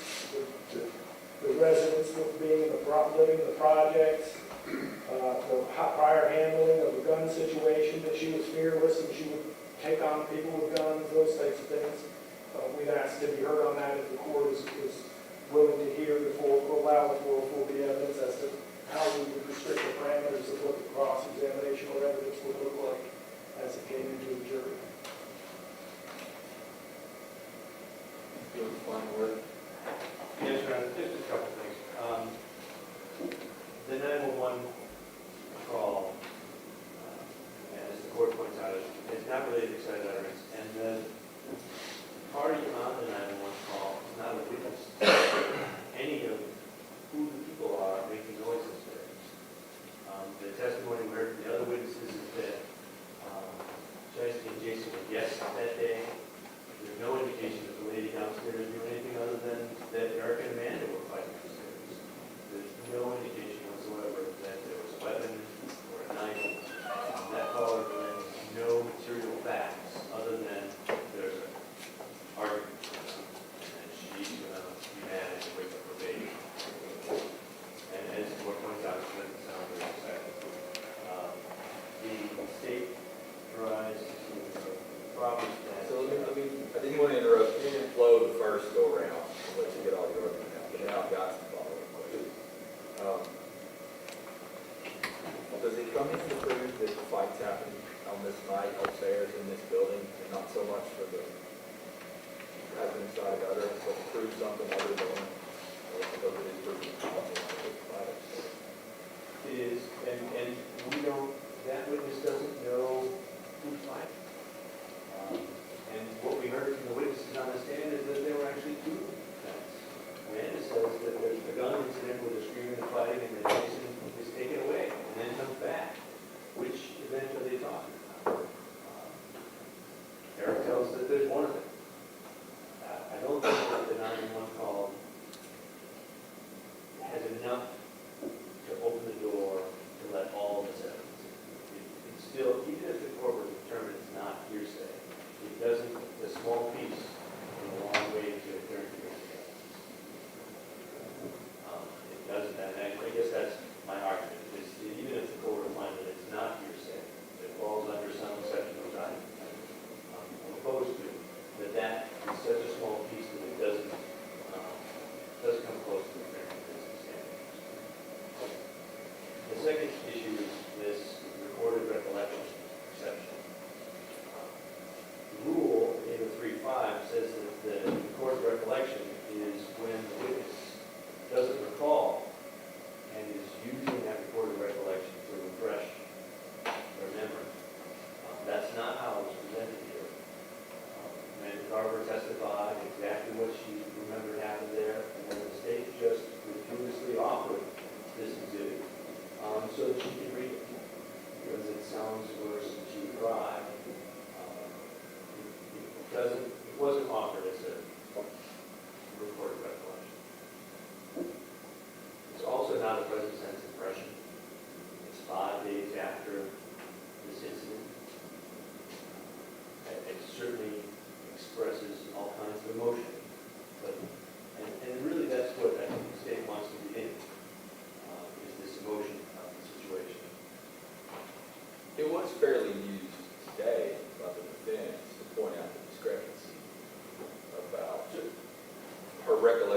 the residents being in living in the projects, the prior handling of the gun situation, that she was fearless and she would take on people with guns, those types of things. We've asked to be heard on that if the court is willing to hear allow the 404B evidence as to how we would restrict the parameters of what the cross-examination or evidence would look like as it came into the jury. Your final word? Yes, Your Honor, just a couple things. The 911 call, as the court points out, is not related to excited utterance, and the party on the 911 call is not a witness to any of who the people are making noises there. The testimony we heard from the other witnesses is that Shysti and Jason were guests that day. There's no indication that the lady downstairs knew anything other than that Eric and Amanda were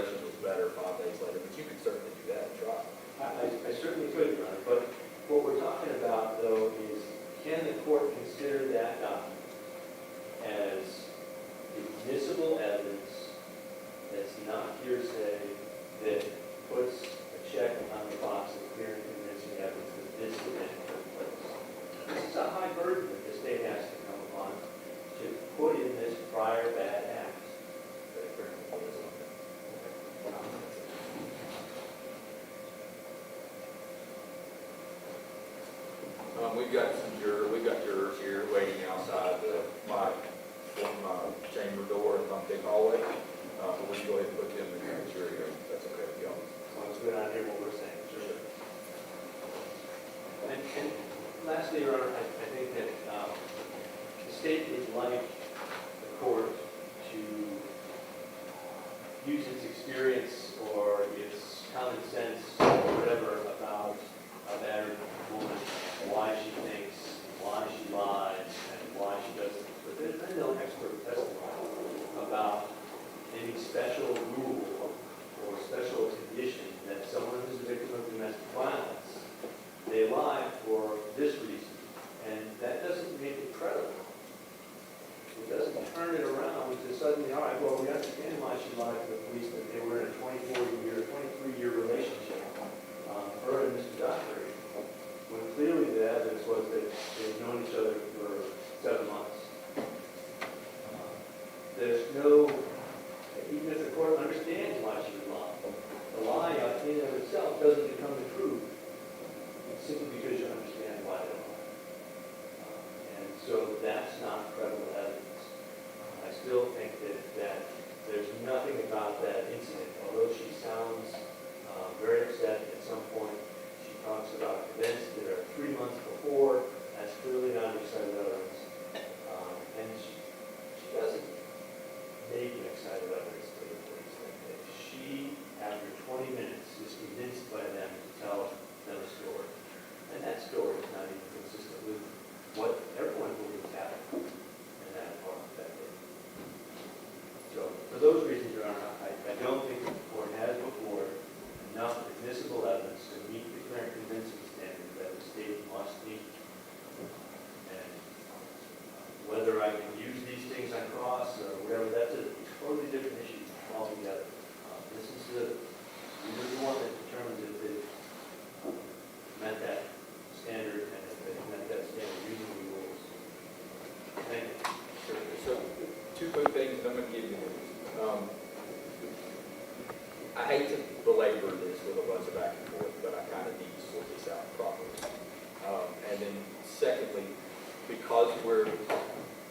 discussion was better 5 days later, but you could certainly do that, try. I certainly could, Your Honor, but what we're talking about, though, is can the court consider that document as admissible evidence that's not hearsay, that puts a check on the box of clear and convincing evidence that this event took place? This is a high burden that the state has to come upon to put in this prior bad act. We've got jurors here waiting outside my chamber door in the big hallway. But we can go ahead and put them in the jury room. That's okay with y'all. As long as we're not hearing what we're saying. Sure. And lastly, Your Honor, I think that the state would like the court to use its experience or its common sense or whatever about a battered woman, why she thinks, why she lies, and why she doesn't. But there's been no expert testimony about any special rule or special condition that someone who's a victim of domestic violence, they lie for this reason. And that doesn't make it credible. It doesn't turn it around to suddenly, all right, well, we understand why she lied to the police, that they were in a 23-year relationship, her and Mr. Dockery, when clearly the evidence was that they've known each other for 7 months. There's no, even if the court understands why she was lying, the lie in and of itself doesn't become the truth simply because you understand why they lie. And so that's not credible evidence. I still think that there's nothing about that incident, although she sounds very upset at some point. She talks about events that are 3 months before. That's clearly not excited utterance. And she doesn't make an excited utterance to the police. She, after 20 minutes, is convinced by them to tell them a story. And that story is not even consistent with what everyone believes happened in that apartment that day. So, for those reasons, Your Honor, I don't think the court has before enough admissible evidence to meet the current convincing standard that the state must meet. And whether I can use these things on cross or whatever, that's a totally different issue altogether. This is the one that determines if they met that standard and if they met that standard using the rules. Thank you. Sure. So, 2 quick things I'm going to give you. I hate to belabor this with a bunch of back and forth, but I kind of need to sort this out properly. And then secondly, because we're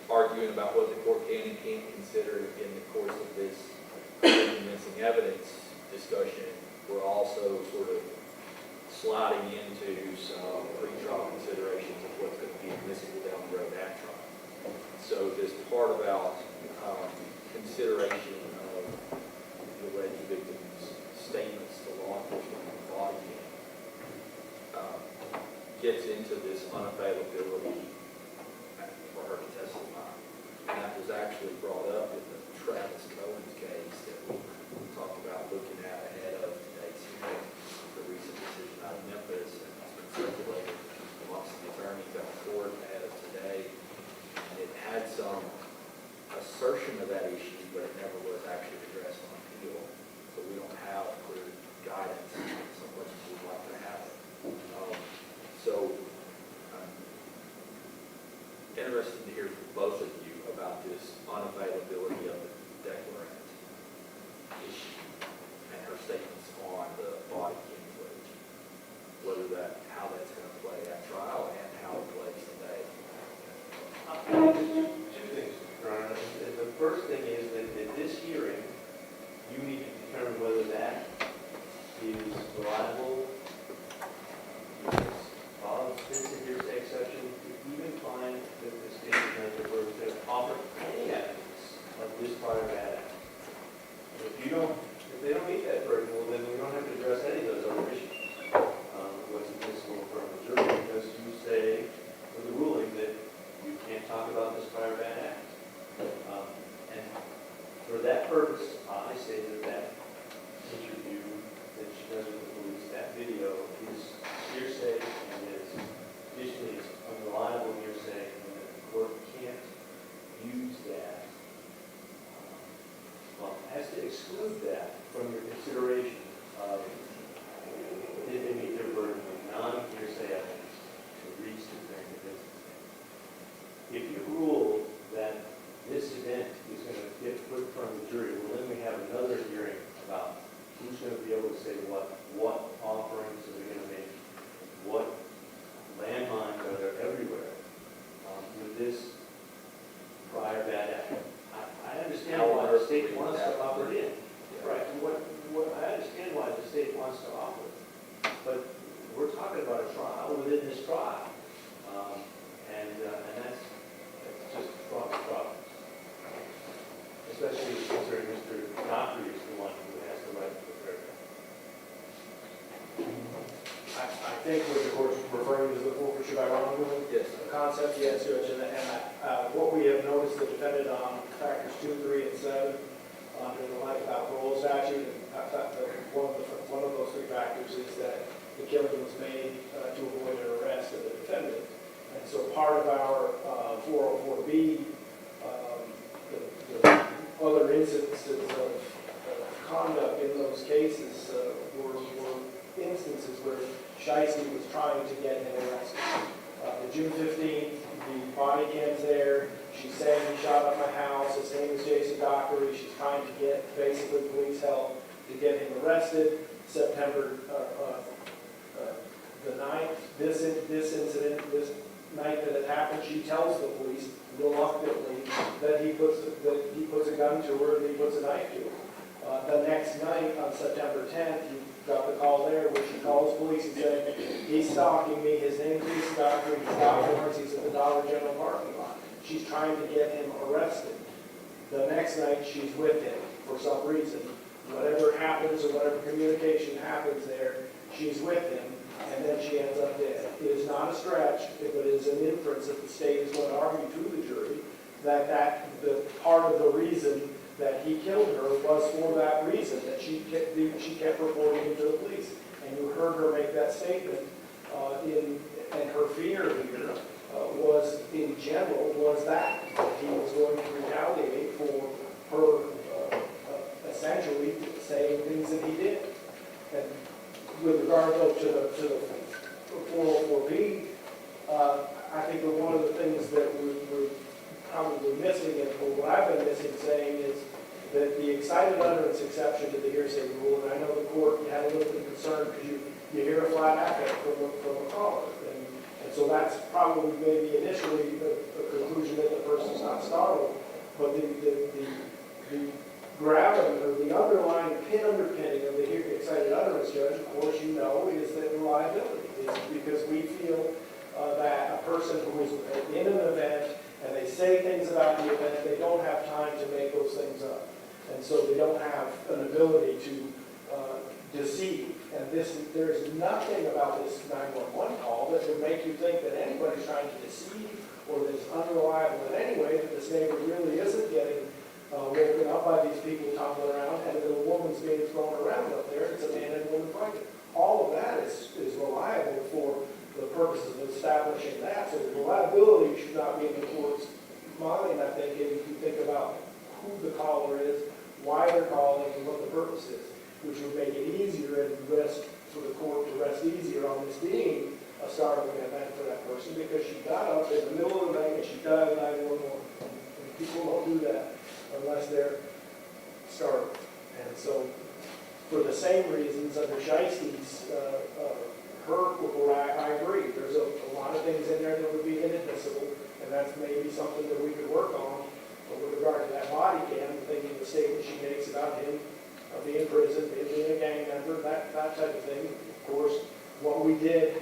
arguing about what the court can and can't consider in the course of this convincing evidence discussion, we're also sort of sliding into some pre-trial considerations of what's going to be admissible down the road at trial. So this part about consideration of the alleged victim's statements to law enforcement and body cam gets into this unavailability for her to testify. And that was actually brought up in the Travis Cohen's case that we talked about looking at ahead of today's hearing, the recent decision out of Memphis, and it's been circulated amongst the attorneys at the court ahead of today. And it had some assertion of that issue, but it never was actually addressed on appeal. So we don't have clear guidance so much as we'd like to have it. So I'm interested to hear from both of you about this unavailability of the declarant issue and her statements on the body cam footage, how that's going to play at trial and how it plays today. Two things, Your Honor. The first thing is that at this hearing, you need to determine whether that is reliable, follows the hearsay exception, to even find that the state is going to offer any evidence of this part of that act. If they don't meet that burden, well, then we don't have to address any of those other issues. What's admissible for a jury, because you say with the ruling that you can't talk about this prior bad act. And for that purpose, I say that to say what offerings are we gonna make? What landmines are there everywhere with this prior bad act? I understand why the state wants to offer it in. Right, and I understand why the state wants to offer it, but we're talking about a trial within this trial. And that's just fraught with problems. Especially considering Mr. Dockery is the one who has the right to prepare. I think what the court's referring to is the forfeiture by wrongdoing. Yes. The concept, yes, Judge, and what we have noticed the defendant on factors 2, 3, and 7 under the life without parole statute, and I thought that one of those 3 factors is that the killing was made to avoid an arrest of the defendant. And so part of our 404B, the other instances of conduct in those cases were instances where Shysti was trying to get him arrested. The June 15th, the body cam's there. She's saying he shot up my house. His name is Jason Dockery. She's trying to get basically police help to get him arrested. September the 9th, this incident, this night that it happened, she tells the police reluctantly that he puts a gun to her and he puts a knife to her. The next night, on September 10th, you got the call there where she calls police and said, he's stalking me, his name's Jason Dockery, he's got warrants, he's at the Dollar General parking lot. She's trying to get him arrested. The next night, she's with him for some reason. Whatever happens or whatever communication happens there, she's with him, and then she ends up dead. It is not a stretch, but it is an inference that the state is going to argue to the jury that the part of the reason that he killed her was for that reason, that she kept reporting him to the police. And you heard her make that statement, and her fear here was, in general, was that he was going to retaliate for her essentially saying things that he did. And with regard though to the 404B, I think that one of the things that we're probably missing, and what I've been missing saying is that the excited utterance exception to the hearsay rule, and I know the court had a little bit of concern because you hear a flat affidavit from a caller. And so that's probably maybe initially a conclusion that the person's not startled. But the gravity or the underlying underpinning of the excited utterance, Judge, of course you know, is that reliability. It's because we feel that a person who is in an event and they say things about the event, they don't have time to make those things up. And so they don't have an ability to deceive. And there's nothing about this 911 call that would make you think that anybody's trying to deceive or that it's unreliable in any way, that this neighbor really isn't getting woken up by these people tumbling around, and that a woman's being thrown around up there. It's a man and woman fighting. All of that is reliable for the purposes of establishing that. So the reliability should not be in the court's mind, I think, if you think about who the caller is, why they're calling, and what the purpose is, which would make it easier and rest for the court to rest easier on this being a startling event for that person, because she got up in the middle of the night and she dialed 911. And people don't do that unless they're startled. And so, for the same reasons, under Shysti's, her rack, I agree. There's a lot of things in there that would be inadmissible, and that's maybe something that we could work on. But with regard to that body cam, thinking the statement she makes about him being in prison, being a gang member, that type of thing. Of course, what we did,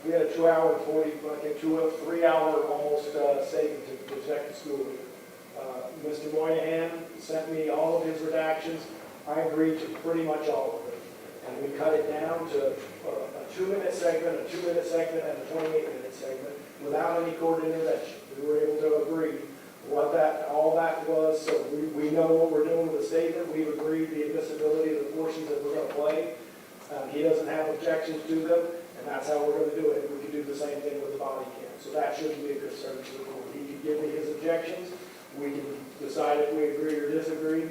we had a 2-hour, 3-hour almost statement to protect the school. Mr. Moynihan sent me all of his redactions. I agreed to pretty much all of it. And we cut it down to a 2-minute segment, a 2-minute segment, and a 28-minute segment without any court intervention. We were able to agree what all that was. So we know what we're doing with the statement. We've agreed the admissibility of the portions that we're going to play. He doesn't have objections to them, and that's how we're going to do it. We could do the same thing with the body cam. So that shouldn't be a concern to the court. He can give me his objections. We can decide if we agree or disagree.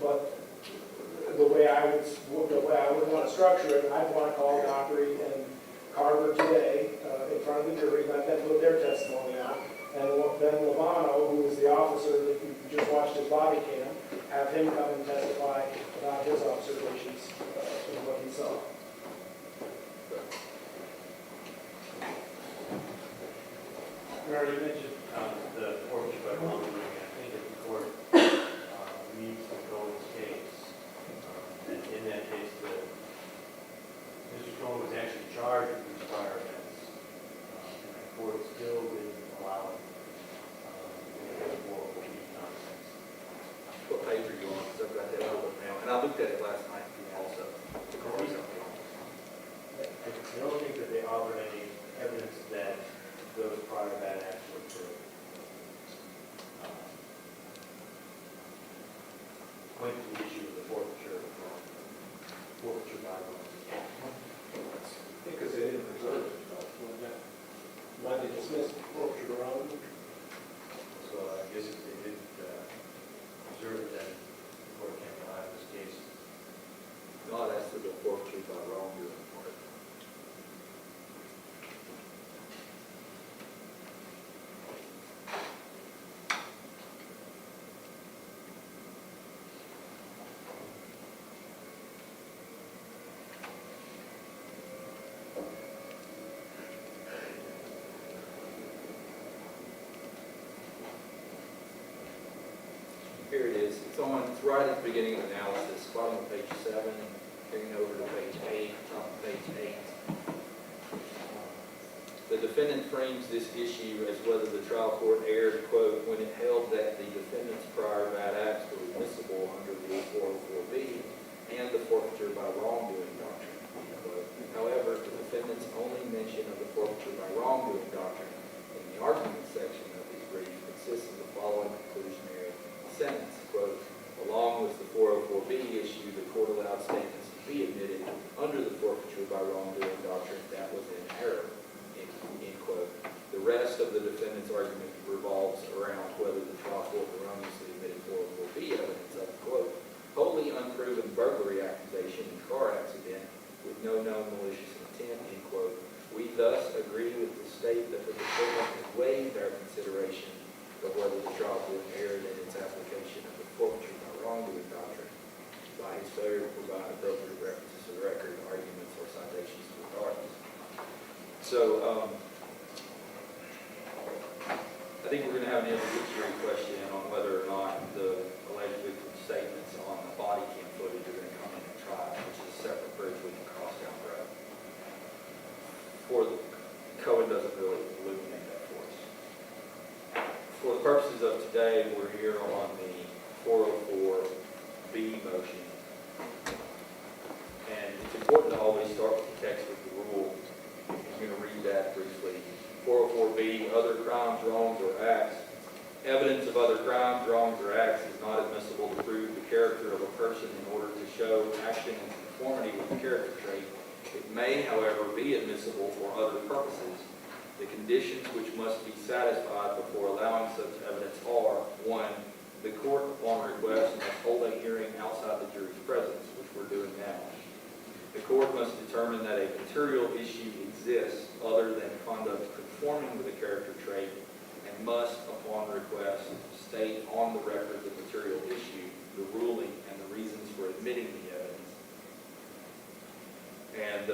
But the way I would want to structure it, I'd want to call Dockery and Carver today in front of the jury, let them put their testimony out, and then Lovano, who is the officer that you just watched his body cam, have him come and testify about his observations of what he saw. You already mentioned the forfeiture by wrongdoing. I think if the court needs to go in this case, and in that case, Mr. Cole was actually charged with these prior events, and the court still didn't allow it. What page are you on? Because I've got that open now, and I looked at it last night also. I don't think that they offered any evidence that those prior bad acts were true. Point to the issue of the forfeiture by wrong. Because they didn't preserve it. Why they dismissed forfeiture around? So I guess if they didn't preserve it, then the court can't rely on this case. No, that's the forfeiture by wrongdoing part. Here it is. It's right at the beginning of the analysis, bottom of page 7, carrying over to page 8, top of page 8. The defendant frames this issue as whether the trial court erred, quote, when it held that the defendant's prior bad acts were admissible under Rule 404B and the forfeiture by wrongdoing doctrine, quote. However, the defendant's only mention of the forfeiture by wrongdoing doctrine in the argument section of his brief consists of the following conclusionary sentence, quote, along with the 404B issue, the court allowed statements to be admitted under the forfeiture by wrongdoing doctrine that was in error, end quote. The rest of the defendant's argument revolves around whether the trial court erroneously admitted 404B evidence of, quote, wholly unproven burglary accusation and car accident with no known malicious intent, end quote. We thus agree with the state that the defendant has waived our consideration of whether the trial court erred in its application of the forfeiture by wrongdoing doctrine by his failure to provide appropriate references to the record, arguments, or citations to authorities. So, I think we're going to have an evidentiary question on whether or not the alleged victim's statements on the body cam footage are going to come in at trial, which is a separate bridge we can cross down the road. Cohen doesn't really illuminate that for us. For the purposes of today, we're here on the 404B motion. And it's important to always start with the text of the rule. I'm going to read that briefly. 404B, other crimes, wrongs, or acts. Evidence of other crimes, wrongs, or acts is not admissible to prove the character of a person in order to show action in conformity with the character trait. It may, however, be admissible for other purposes. The conditions which must be satisfied before allowing such evidence are, 1, the court, upon request, must hold a hearing outside the jury's presence, which we're doing now. The court must determine that a material issue exists other than conduct conforming with a character trait and must, upon request, state on the record the material issue, the ruling, and the reasons for admitting the evidence. And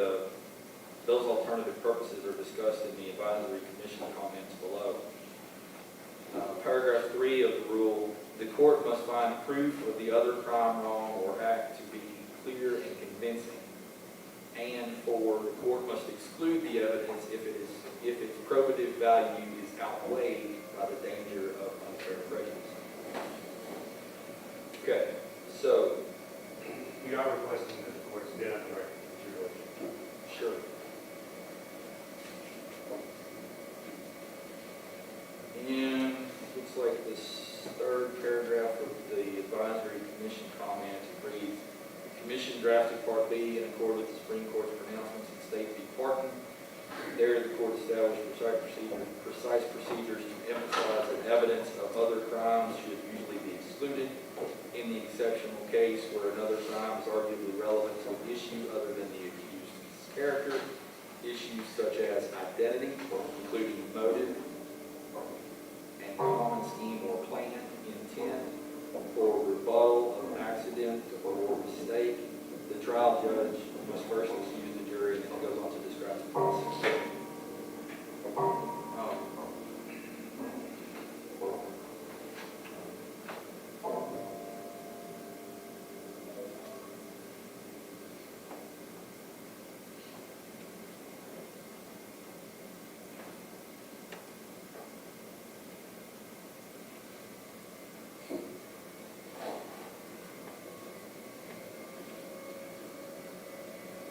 those alternative purposes are discussed in the advisory commission comments below. Paragraph 3 of the rule, the court must find proof of the other crime, wrong, or act to be clear and convincing. And 4, the court must exclude the evidence if its probative value is outweighed by the danger of unfair prejudice. Okay, so. We are requesting that the court stand on the record material issue. Sure. And looks like this third paragraph of the advisory commission comment reads, the commission drafted Part B in accord with the Supreme Court's pronouncements in State v. Parton. There, the court established precise procedures to emphasize that evidence of other crimes should usually be excluded. In the exceptional case where another crime is arguably relevant to an issue other than the accused's character, issues such as identity, including motive, and common scheme or plan, intent, or rebuttal the trial judge must first excuse the jury, and then it goes on to describe the process.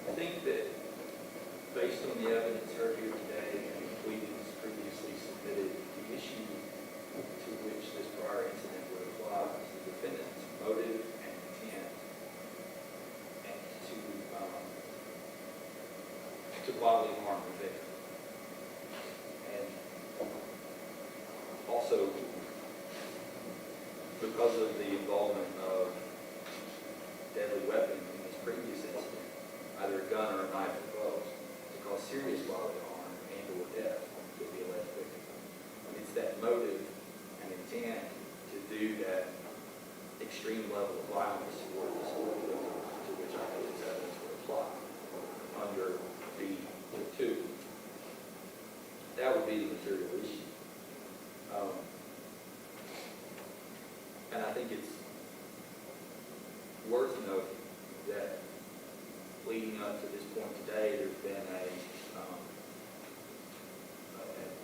I think that based on the evidence heard here today and the pleadings previously submitted, the issue to which this prior incident would apply is the defendant's motive and intent and to bodily harm the victim. And also, because of the involvement of deadly weapon in this previous incident, either a gun or a knife or both, to cause serious bodily harm and or death to the alleged victim. It's that motive and intent to do that extreme level of violence for the victim to which I think this evidence would apply under B2. That would be the material issue. And I think it's worth noting that leading up to this point today, there's been an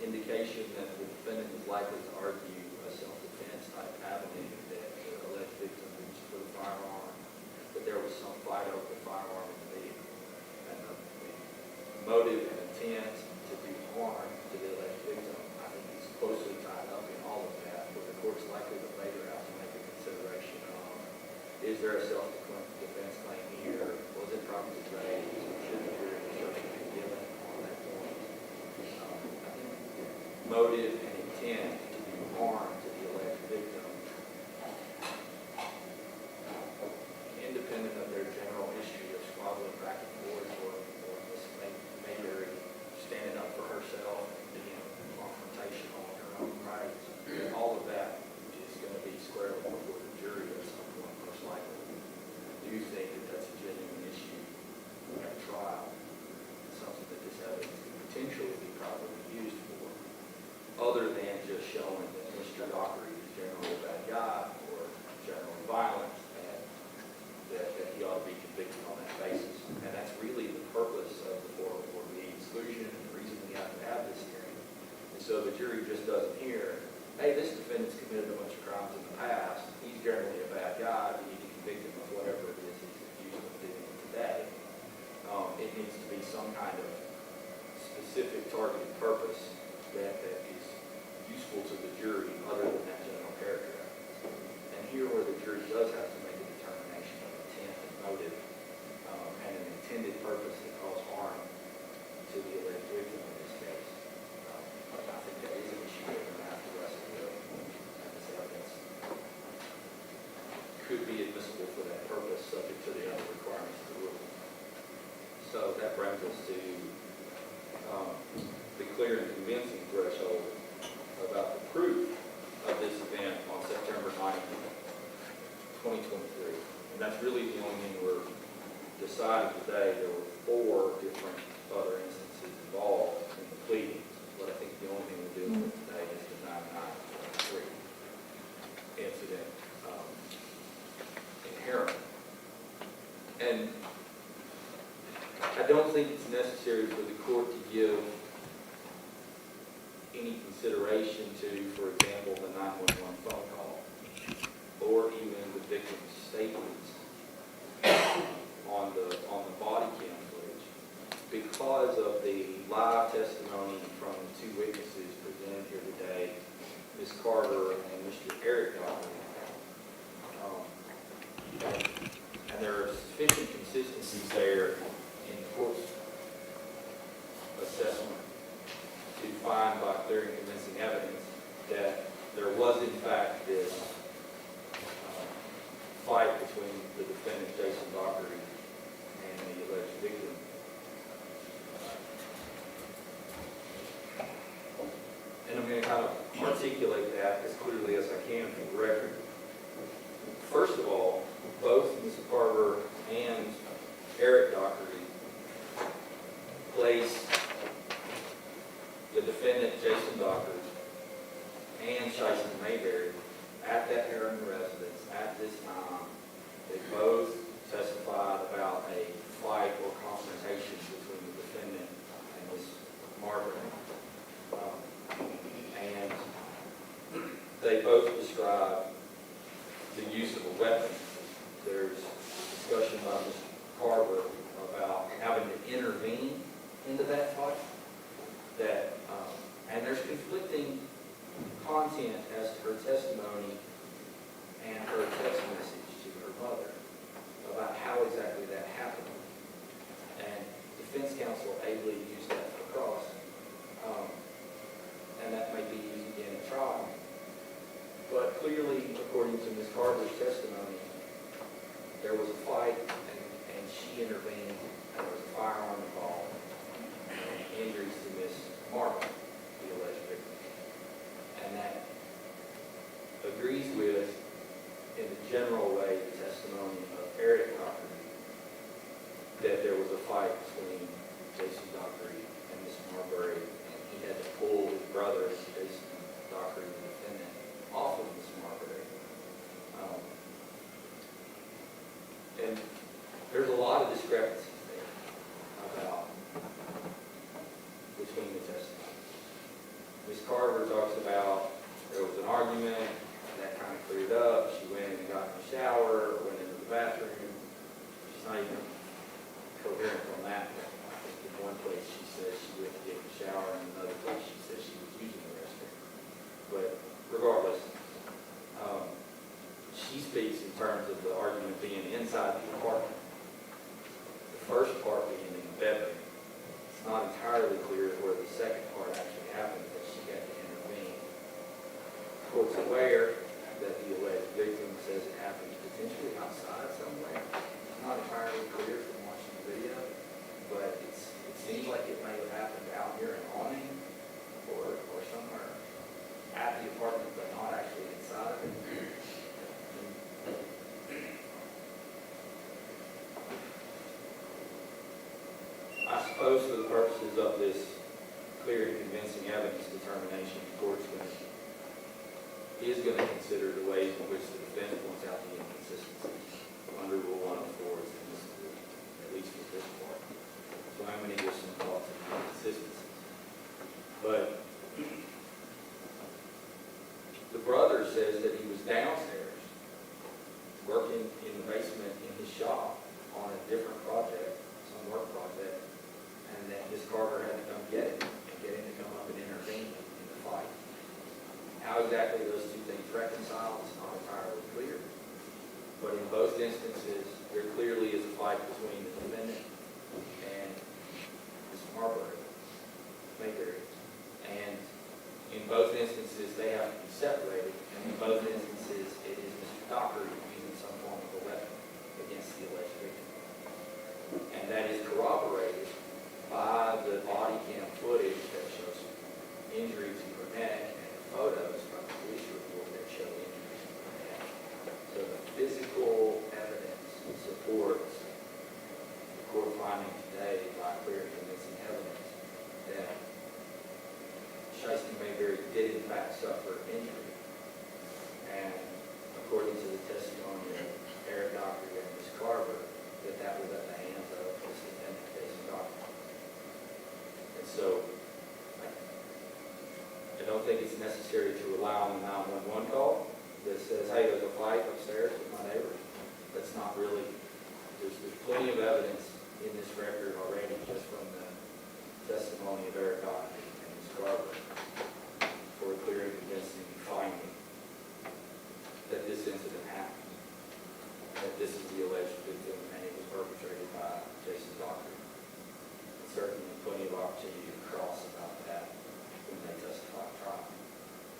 indication that the defendant is likely to argue a self-defense type avenue, that the alleged victim reached for the firearm, that there was some fight over the firearm in the vehicle. And the motive and intent to do harm to the alleged victim, I think, is closely tied up in all of that, but the court's likely to later have to make a consideration of, is there a self-defense claim here? Was it properly raised? Should the jury instruction be given on that point? I think motive and intent to do harm to the alleged victim, independent of their general history of squabbling back and forth, or Ms. Mayberry standing up for herself and being confrontational on her own rights, all of that is going to be squarely before the jury at some point, most likely. Do you think that that's a genuine issue at trial? Something that this evidence could potentially be properly used for, other than just showing that Mr. Dockery is generally a bad guy or generally violent, and that he ought to be convicted on that basis. And that's really the purpose of the 404B exclusion and the reason we have to have this hearing. And so the jury just doesn't hear, hey, this defendant's committed a bunch of crimes in the past, he's generally a bad guy, we need to convict him of whatever it is he's accused of doing today. It needs to be some kind of specific targeted purpose that is useful to the jury other than that general character. And here where the jury does have to make a determination of intent and motive and an intended purpose to cause harm to the alleged victim in this case, I think that is an issue that we're going to have to wrestle with. And this evidence could be admissible for that purpose, subject to the other requirements of the rule. So that brings us to the clear and convincing threshold about the proof of this event on September 9th, 2023. And that's really the only thing we're deciding today. There were 4 different other instances involved in the pleadings, but I think the only thing we're dealing with today is the 9/9/23 incident inherent. And I don't think it's necessary for the court to give any consideration to, for example, the 911 phone call, or even the victim's statements on the body cam footage, because of the live testimony from the 2 witnesses presented here today, Ms. Carter and Mr. Eric Dockery. And there are sufficient consistencies there in the court's assessment to find by clear and convincing evidence that there was in fact this fight between the defendant, Jason Dockery, and the alleged victim. And I'm going to kind of articulate that as clearly as I can for the record. First of all, both Ms. Carter and counsel ably used that for cross. And that may be used again at trial. But clearly, according to Ms. Carter's testimony, there was a fight and she intervened, and there was a firearm involved, and injuries to Ms. Martin, the alleged victim. And that agrees with, in the general way, the testimony of Eric Dockery, that there was a fight between Jason Dockery and Ms. Mayberry, and he had to pull his brother, Jason Dockery, the defendant, off of Ms. Mayberry. And there's a lot of discrepancies there about between the testimonies. Ms. Carter talks about there was an argument, that kind of cleared up. She went and got in the shower, went into the bathroom. She's not even coherent on that. I think in one place she says she went to get in the shower, and another place she says she was using the restroom. But regardless, she speaks in terms of the argument being inside the apartment. The first part being in the bedroom. It's not entirely clear where the second part actually happened, that she got to intervene. The court's aware that the alleged victim says it happened potentially outside somewhere. It's not entirely clear from watching the video, but it seems like it may have happened out here in awning or somewhere at the apartment, but not actually inside of it. I suppose for the purposes of this clear and convincing evidence determination, the court is going to consider the ways in which the defendant points out the inconsistencies under Rule 104 is admissible, at least for this part. So I'm going to give some thoughts on the inconsistencies. But the brother says that he was downstairs working in the basement in his shop on a different project, some work project, and that Ms. Carter had to come get him and get him to come up and intervene in the fight. How exactly those two things reconcile is not entirely clear. But in both instances, there clearly is a fight between the defendant and Ms. Mayberry. And in both instances, they have to be separated. And in both instances, it is Mr. Dockery using some form of a weapon against the alleged victim. And that is corroborated by the body cam footage that shows injury to her neck and photos from the police report that show injuries to her neck. So the physical evidence supports the court finding today by clear and convincing evidence that Shysti Mayberry did in fact suffer injury. And according to the testimony of Eric Dockery and Ms. Carver, that was at the hands of this defendant, Jason Dockery. And so I don't think it's necessary to rely on the 911 call that says, hey, there's a fight upstairs with my neighbors. That's not really, there's plenty of evidence in this record already just from the testimony of Eric Dockery and Ms. Carver for a clear and convincing finding that this incident happened, that this is the alleged victim and it was perpetrated by Jason Dockery. Certainly plenty of opportunity to cross about that when they testify at trial.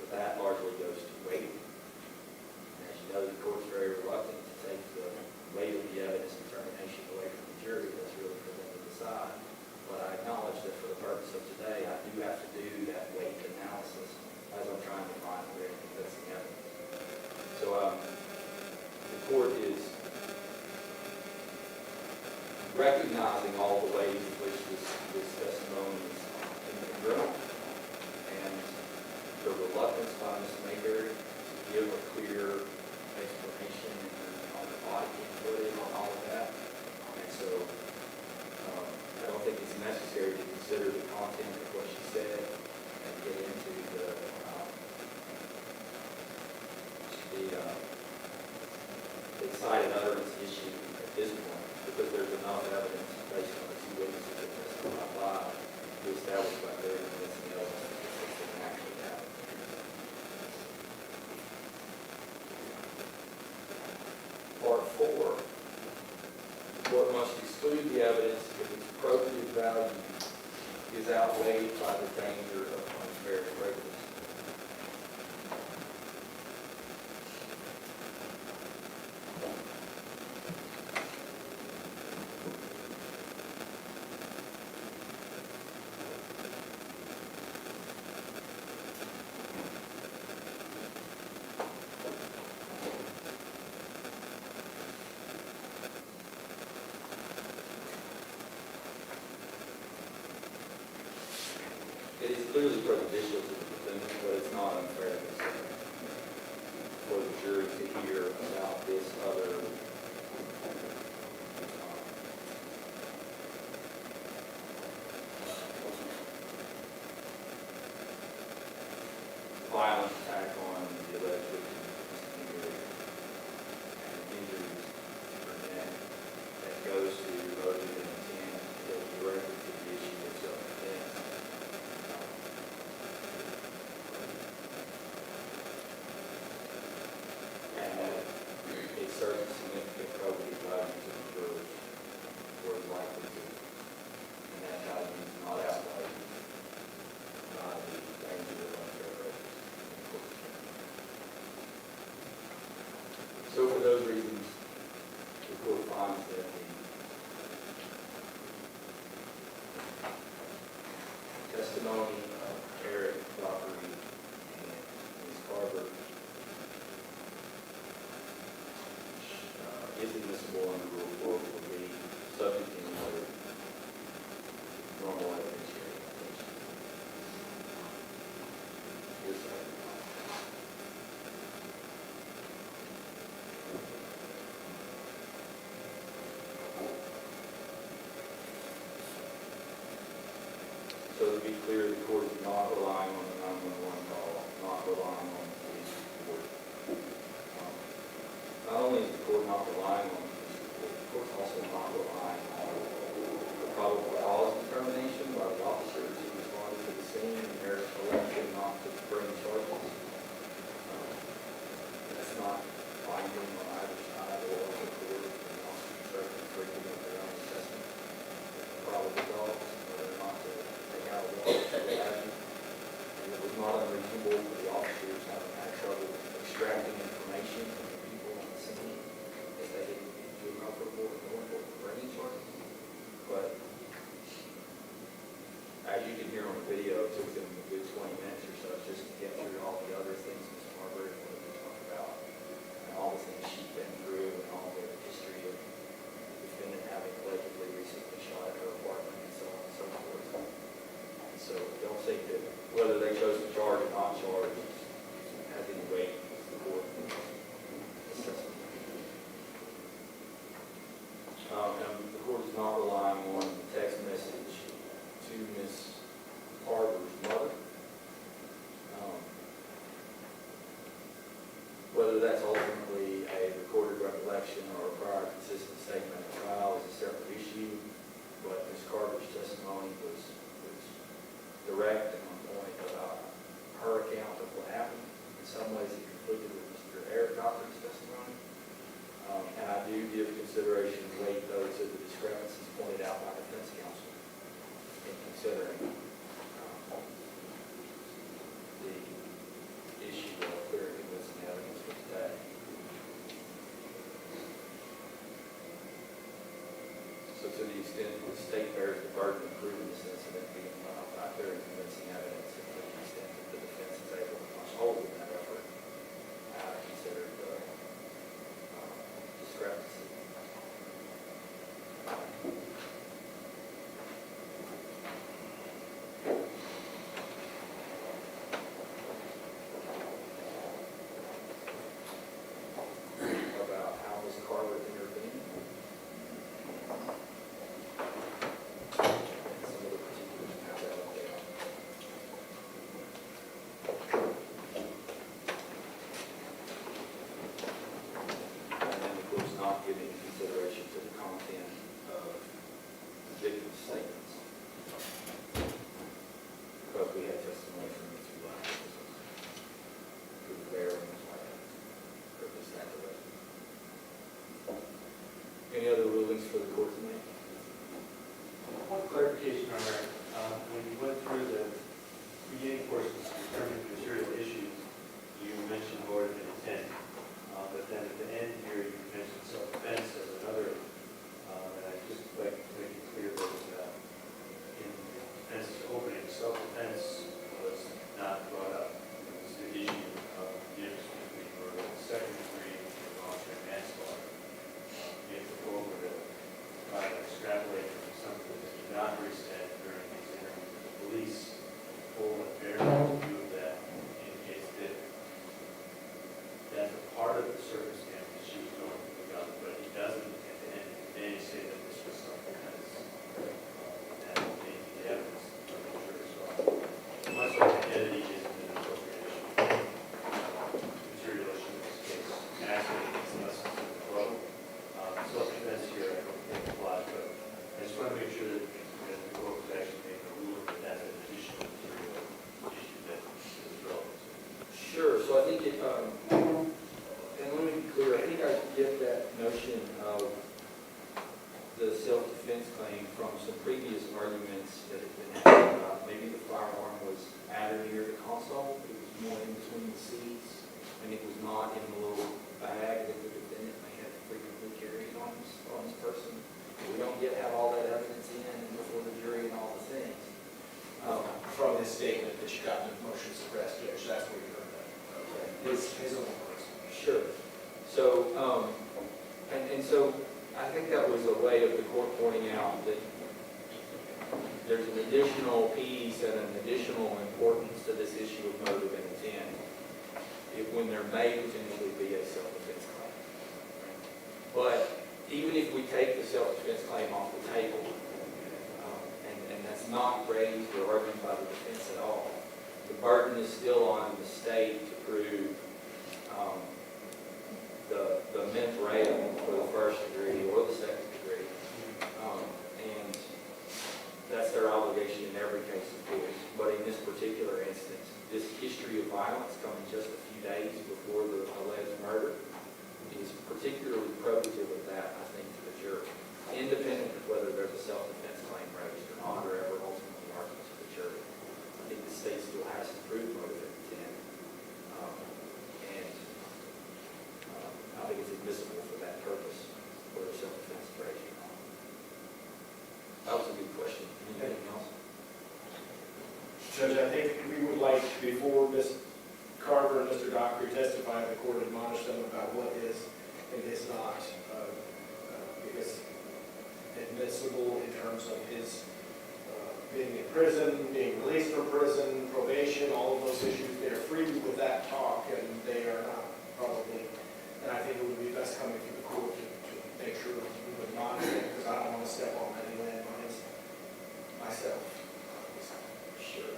But that largely goes to weight. And as you know, the court's very reluctant to take the weight of the evidence determination away from the jury. That's really for them to decide. But I acknowledge that for the purpose of today, I do have to do that weight analysis as I'm trying to find very convincing evidence. So the court is recognizing all the ways in which this testimony is incongruent and the reluctance by Ms. Mayberry to give a clear explanation on the body footage and all of that. And so I don't think it's necessary to consider the content of what she said and get into the excited utterance issue at this point, because there's enough evidence based on the two witnesses that testified live to establish by very convincing evidence that this incident actually happened. Part 4, the court must exclude exclude the evidence if its probative value is outweighed by the danger of unfair prejudice. It is clearly prejudicial to the defendant, but it's not unfair for the jury to hear about this other violent attack on the alleged victim, Shysti Mayberry, and injuries to her neck that goes to motive and intent, goes directly to the issue of self-defense. And that it serves a significant probative value to the jurors, or is likely to, and that value is not outweighed by the danger of unfair prejudice. So for those reasons, the court finds that the testimony of Eric, Dockery, and Ms. Carver is admissible under Rule 4 subject to any other normal evidentiary application. Yes, sir. So to be clear, the court is not relying on the 911 call, not relying on the police report. Not only is the court not relying on the police report, the court's also not relying on the probable cause determination by the officers who responded to the scene and their election not to bring charges. That's not binding on either side or on the court. The officers are free to make their own assessment of the probable cause, whether or not to take out a warrant or what have you. And it was not unreasonable for the officers having had trouble extracting information from the people on the scene if they didn't do an report for bringing charges. But as you can hear on the video, it took them a good 20 minutes or so just to get through all the other things Ms. Marbury wanted to talk about, and all the things she's been through, and all the history of the defendant having allegedly recently shot at her apartment, and so on and so forth. And so don't think that whether they chose to charge or not charge has any weight with the court assessment. And the court is not relying on the text message to Ms. Carver's mother. Whether that's ultimately a recorded recollection or a prior consistent statement at trial is a separate issue, but Ms. Carver's testimony was direct and on point about her account of what happened. In some ways it conflicted with Mr. Eric Dockery's testimony. And I do give consideration and weight, though, to the discrepancies pointed out by defense counsel in considering the issue of clear and convincing evidence for today. So to the extent that the state bears the burden of proving this incident being by clear and convincing evidence, and to the extent that the defense is able to punch holes in that effort, I consider the discrepancy. About how Ms. Carver intervened. And some of the particulars of how that went down. some previous arguments that have been had about maybe the fire alarm was at or near the console. It was more in between the seats, and it was not in the little bag that the defendant may have frequently carried on his person. We don't yet have all that evidence in before the jury and all the things. From his statement that you got the motion suppressed, Judge, that's where you heard that. Okay. His own words. Sure. So, and so I think that was a way of the court pointing out that there's an additional piece and an additional importance to this issue of motive and intent when there may potentially be a self-defense claim. But even if we take the self-defense claim off the table, and that's not raised or argued by the defense at all, the burden is still on the state to prove the mens rea for the first degree or the second degree. And that's their obligation in every case, of course. But in this particular instance, this history of violence coming just a few days before the alleged murder is particularly probative of that, I think, to the jury, independent of whether there's a self-defense claim raised or not, or ever ultimately argued to the jury. I think the state still has to prove motive and intent. I think it's admissible for that purpose, whether self-defense is raised or not. That was a good question. Anything else? Judge, I think we would like, before Ms. Carver and Mr. Dockery testify, the court admonish them about what is and is not, because admissible in terms of his being in prison, being released from prison, probation, all of those issues, they're free with that talk, and they are not probably, and I think it would be best coming to the court to make sure we would monitor it, because I don't want to step on any landmines myself. Sure.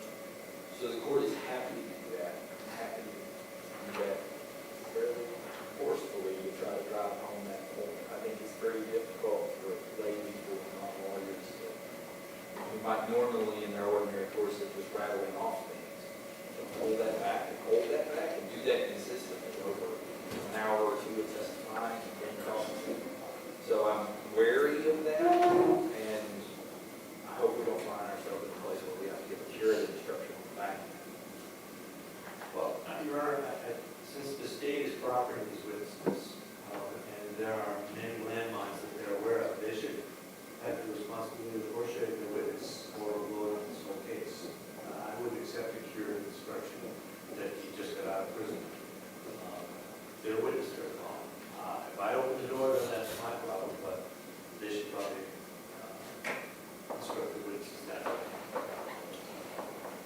So the court is happy to do that, happy to do that fairly forcefully to try to drive home that point. I think it's very difficult for lay people and not lawyers to, who might normally in their ordinary course of just rattling off things, to hold that back and do that consistently over an hour or two of testifying and then crossing. So I'm wary of that, and I hope we don't find ourselves in a place where we have to give a curative instruction on the back. Well, Your Honor, since the state is cooperating with witnesses, and there are many landmines that they're aware of, they should have the responsibility of portraying the witness or ruling on this whole case. I would accept a curative instruction that he just got out of prison. They're a witness, they're gone. If I open the door, then that's my problem, but they should probably instruct the witnesses that way.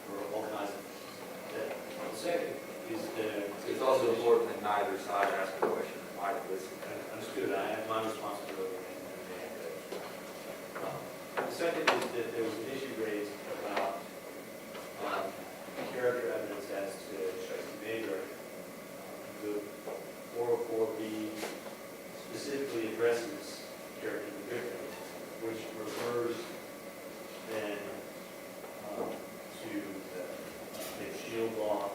For all kinds of things. The second is It's also important that neither side ask a question and might listen. understood, I have my responsibility and they have theirs. The second is that there was an issue raised about character evidence as to Shysti Mayberry. The 404B specifically addresses character of the victim, which refers then to the shield law.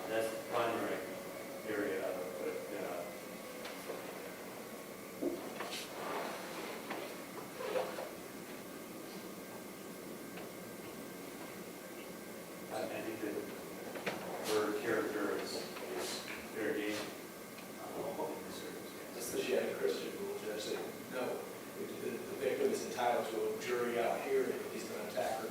That's the primary area of it, but I think that her character is very decent in this circumstance. That's the Shannon Christian rule, Judge, that no, the victim is entitled to a jury out here if he's going to attack her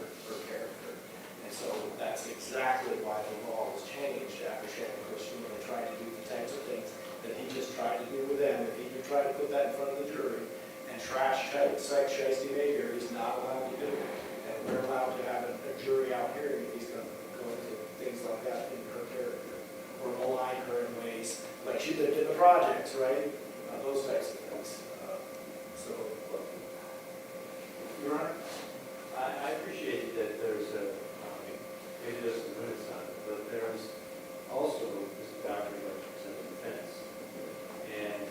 character. And so that's exactly why the law was changed after Shannon Christian, when they tried to do the types of things that he just tried to do with them. If he could try to put that in front of the jury and trash Shysti Mayberry, he's not allowed to do it. And we're allowed to have a jury out here if he's going to go into things like that in her character, or malign her in ways like she lived in the projects, right? Those types of things. So, Your Honor, I appreciate that there's maybe there's some limits on it, but there's also this Dockery represents the defense. And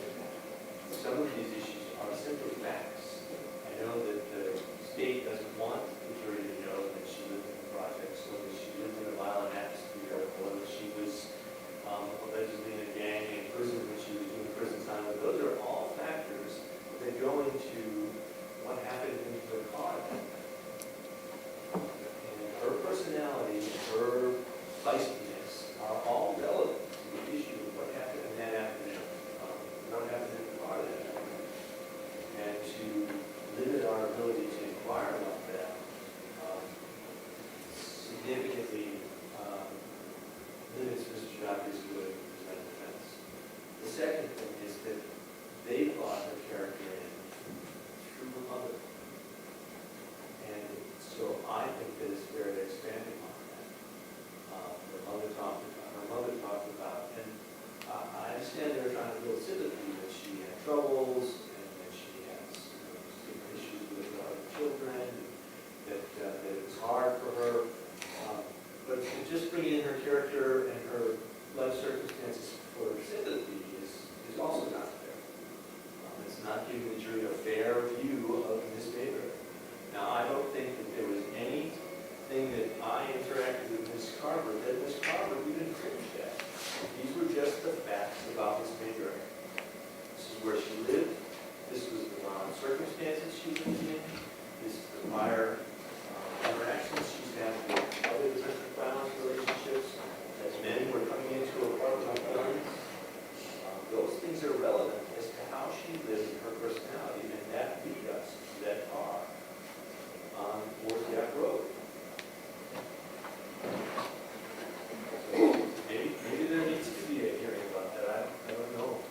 some of these issues are simply facts. I know that the state doesn't want the jury to know that she lived in the projects, or that she lived in a violent atmosphere, or that she was allegedly in a gang in prison when she was doing prison time. But those are all factors that go into what happened in the car. So I think that it's fair to expand upon that. Her mother talked about, and I understand they're trying to build sympathy that she had troubles and that she has issues with other children, that it was hard for her. But to just bring in her character and her life circumstances for sympathy is also not fair. It's not giving the jury a fair view of Ms. Mayberry. Now, I don't think that there was anything that I interacted with Ms. Carver that Ms. Carver even cringed at. These were just the facts about Ms. Mayberry. This is where she lived. This was the circumstances she lived in. This is the prior interactions she's had with other domestic violence relationships. As many were coming into a apartment like guns. Those things are relevant as to how she lived and her personality, and that beat us to that car on Warsack Road. Maybe there needs to be a hearing about that. I don't know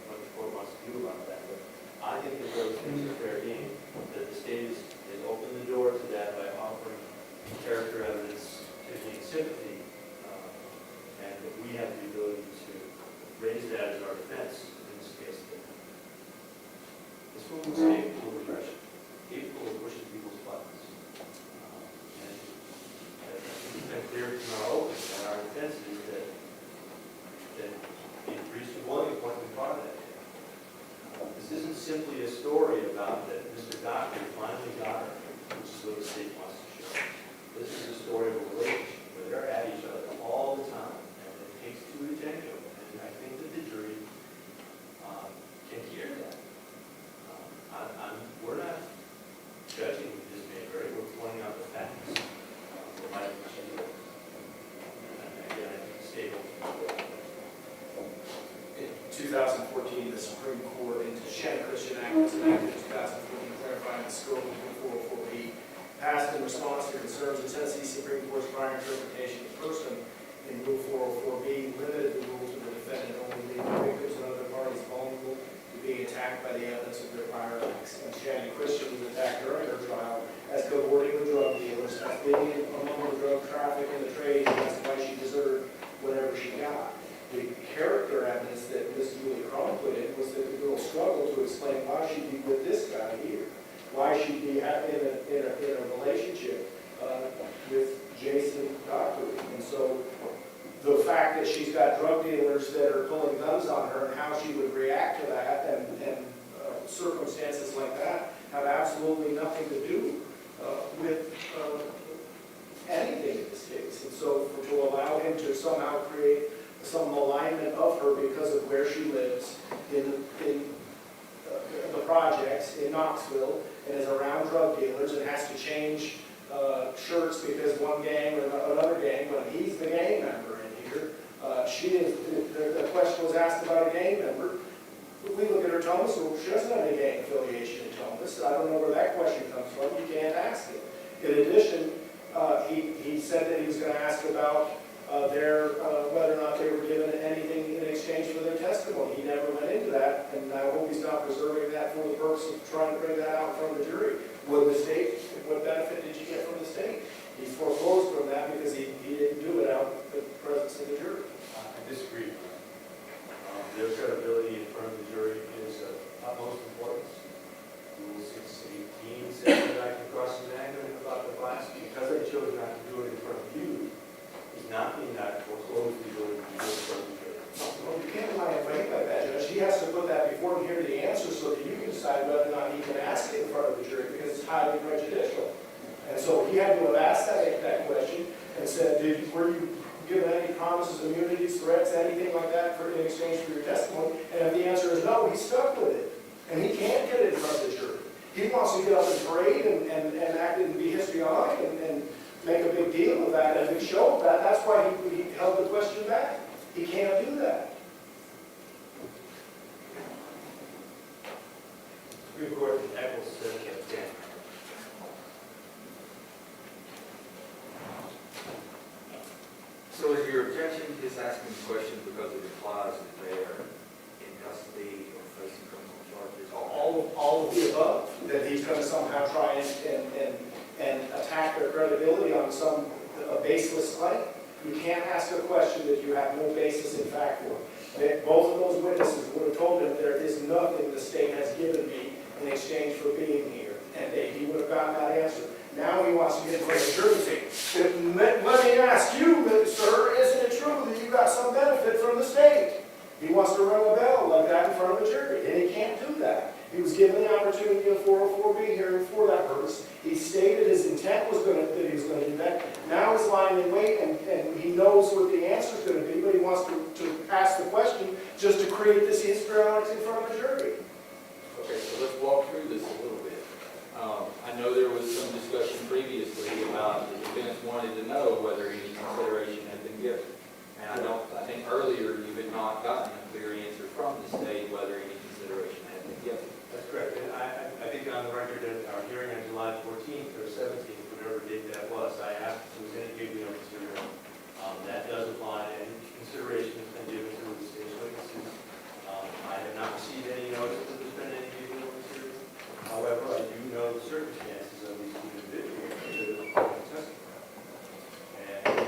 what the court wants to do about that. But I think that those things are fair game, that the state has opened the door to that by offering character evidence to gain sympathy, and that we have the ability to raise that as our defense in this case. This woman was capable of aggression, capable of pushing people's buttons. And it's been clear from our open that our defense is that the priest of William wasn't part of that. This isn't simply a story about that Mr. Dockery finally got her, which is what the state wants to show. This is a story of a relationship where they're at each other all the time, and it takes two to tango. And I think that the jury can hear that. We're not judging Ms. Mayberry, we're pointing out the facts. Why did she do it? And again, I think the state will. In 2014, the Supreme Court, into the Shannon Christian Act, was enacted in 2014, clarifying the scope of 404B, passed in response to concerns of Tennessee Supreme Court's prior interpretation of person in Rule 404B, limited the rule to the defendant only, leaving victims and other parties vulnerable to being attacked by the evidence of their prior acts. And Shannon Christian was attacked during her trial as cohorting with drug dealers, as being among the drug traffic in the trade, and that's why she deserved whatever she got. The character evidence that Ms. Julie Crum put in was that the girl struggled to explain why she'd be with this guy here, why she'd be in a relationship with Jason Dockery. And so the fact that she's got drug dealers that are pulling guns on her and how she would react to that and circumstances like that have absolutely nothing to do with anything in this case. And so to allow him to somehow create some alignment of her because of where she lives in the projects in Knoxville and is around drug dealers and has to change shirts because one gang or another gang, when he's the gang member in here, the question was asked about a gang member. We look at her Thomas, well, she doesn't have any gang affiliation in Thomas. I don't know where that question comes from. You can't ask it. In addition, he said that he was going to ask about whether or not they were given anything in exchange for their testimony. He never went into that, and I hope he's not preserving that for the purpose of trying to bring that out from the jury. What benefit did you get from the state? He's foreclosed from that because he didn't do it out in the presence of the jury. I disagree. Their credibility in front of the jury is of utmost importance. Rule 618 says that I can cross-examine about the class because I chose not to do it in front of you. It's not being that foreclosed the ability to do it in front of the jury. Well, you can't lie and break like that, Judge. He has to put that before we hear the answer so that you can decide whether or not he can ask it in front of the jury because it's highly prejudicial. And so he had to have asked that question and said, were you given any promises, immunities, threats, anything like that in exchange for your testimony? And if the answer is no, he's stuck with it. And he can't get it in front of the jury. He wants to get up and parade and act and be histrionic and make a big deal of that and a big show of that. That's why he held the question back. He can't do that. Supreme Court in Eccles said that again. So is your objection just asking the question because it implies that they are in custody or facing criminal charges? All of the above, that he's going to somehow try and and attack their credibility on some baseless claim. You can't ask a question that you have no basis in fact for. Both of those witnesses would have told him there is nothing the state has given me in exchange for being here, and he would have gotten that answer. Now he wants to get in front of the jury and say, let me ask you, sir, isn't it true that you got some benefit from the state? He wants to ring a bell like that in front of a jury, and he can't do that. He was given the opportunity of 404B hearing for that purpose. He stated his intent was that he was going to do that. Now he's lying in wait, and he knows what the answer is going to be, but he wants to ask the question just to create this histrionics in front of a jury. Okay, so let's walk through this a little bit. I know there was some discussion previously about the defense wanted to know whether any consideration had been given. And I think earlier you had not gotten a clear answer from the state whether any consideration had been given. That's correct. And I think on the record at our hearing on July 14th or 17th, whatever date that was, I asked who was going to give me no consideration. That does apply, and consideration has been given to the state's witnesses. I have not received any notice that there's been any giving no consideration. However, I do know the circumstances of these two individuals that have testified. And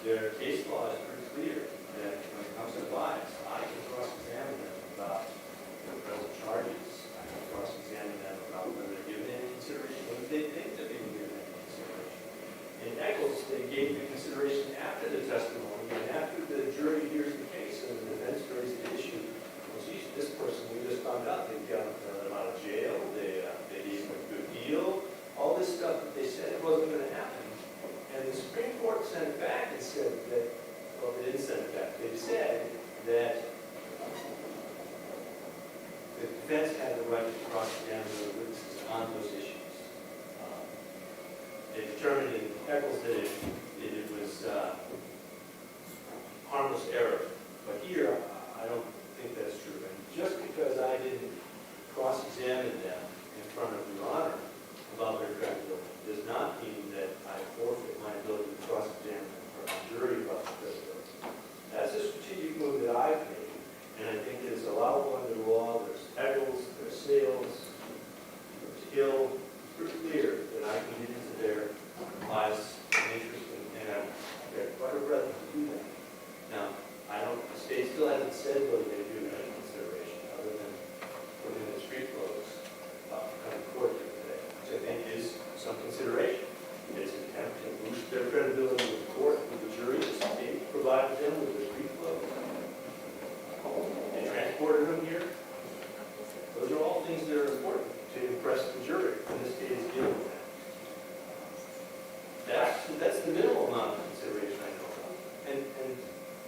their case law is pretty clear that when it comes to bias, I can cross-examine them about the present charges. I can cross-examine them about whether they're given any consideration, whether they think they're being given any consideration. In Eccles, they gave the consideration after the testimony and after the jury hears the case and the defense raised the issue. Well, geez, this person we just found out they got them out of jail, they gave them a good deal, all this stuff that they said it wasn't going to happen. And the Supreme Court sent it back and said that, well, they didn't send it back. They said that the defense had the right to cross-examine the witnesses on those issues. They determined in Eccles that it was harmless error. But here, I don't think that's true. And just because I didn't cross-examine them in front of Your Honor about their credibility does not mean that I forfeit my ability to cross-examine them in front of the jury about their credibility. That's a strategic move that I've made, and I think it is allowable under the law. There's Eccles, there's Sales, there's Hill. It's pretty clear that I can get into their bias and interest, and I've got quite a breadth to do that. Now, the state still hasn't said whether they do any consideration other than putting in the street clothes come to court here today, which I think is some consideration. It's an attempt to boost their credibility with the court, with the jury. The state provided them with their street clothes. They transported them here. Those are all things that are important to impress the jury, and the state is dealing with that. That's the minimal amount of consideration I know of. And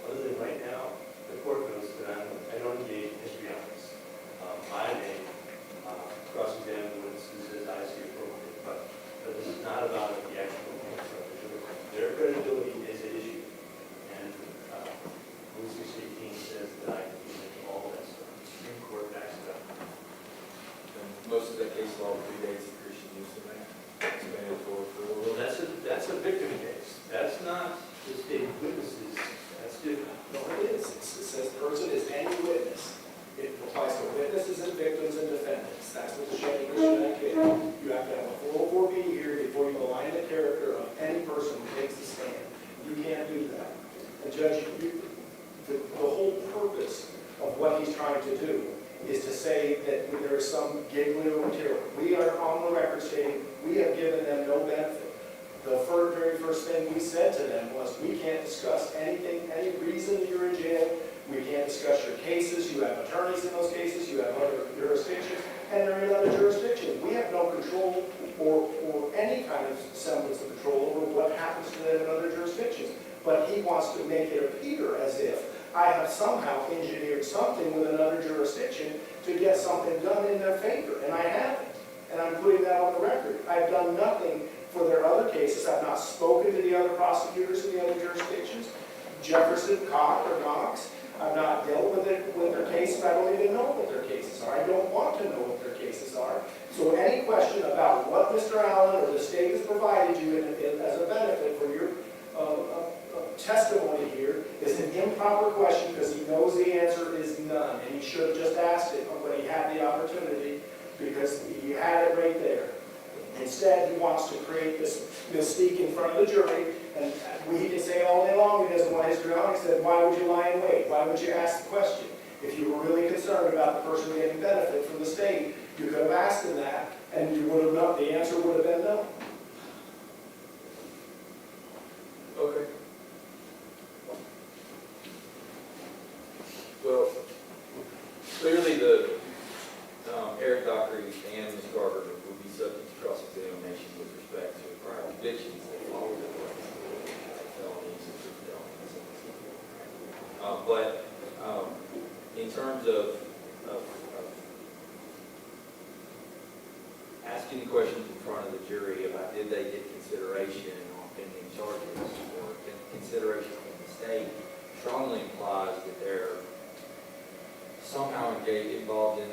other than right now, the court knows that I don't engage in histrionics. I may cross-examine the witnesses as I see appropriate, but this is not about the actual case of the jury. Their credibility is an issue, and Rule 618 says that I can get into all that stuff. The Supreme Court backs it up. And most of that case law predates the Christian use of that. It's mandatory for. Well, that's a victim case. That's not the state witnesses. That's different. No, it is. It says person is any witness. It applies to witnesses and victims and defendants. That's what the Shysti Mayberry Act is. You have to have a 404B hearing before you align the character of any person who takes the stand. You can't do that. And Judge, the whole purpose of what he's trying to do is to say that there is some giggling material. We are on the record stating we have given them no benefit. The very first thing we said to them was, we can't discuss anything, any reason you're in jail. We can't discuss your cases. You have attorneys in those cases. You have other jurisdictions, and they're in other jurisdictions. We have no control or any kind of semblance of control over what happens to them in other jurisdictions. But he wants to make it appear as if I have somehow engineered something with another jurisdiction to get something done in their favor, and I haven't. And I'm putting that on the record. I've done nothing for their other cases. I've not spoken to the other prosecutors in the other jurisdictions, Jefferson, Cox, or Knox. I've not dealt with their cases. I don't even know what their cases are. I don't want to know what their cases are. So any question about what Mr. Allen or the state has provided you as a benefit for your testimony here is an improper question, because he knows the answer is none, and he should have just asked it when he had the opportunity, because he had it right there. Instead, he wants to create this mystique in front of the jury, and he can say all day long he doesn't want history on. He said, why would you lie in wait? Why would you ask the question? If you were really concerned about the person getting benefit from the state, you could have asked him that, and you would have known, the answer would have been no. Okay. Well, clearly Eric Dockery and Ms. Carter will be subject to cross-examination with respect to prior convictions that follow the felonies and felonies. But in terms of asking the questions in front of the jury about did they get consideration on pending charges or consideration from the state, strongly implies that they're somehow involved in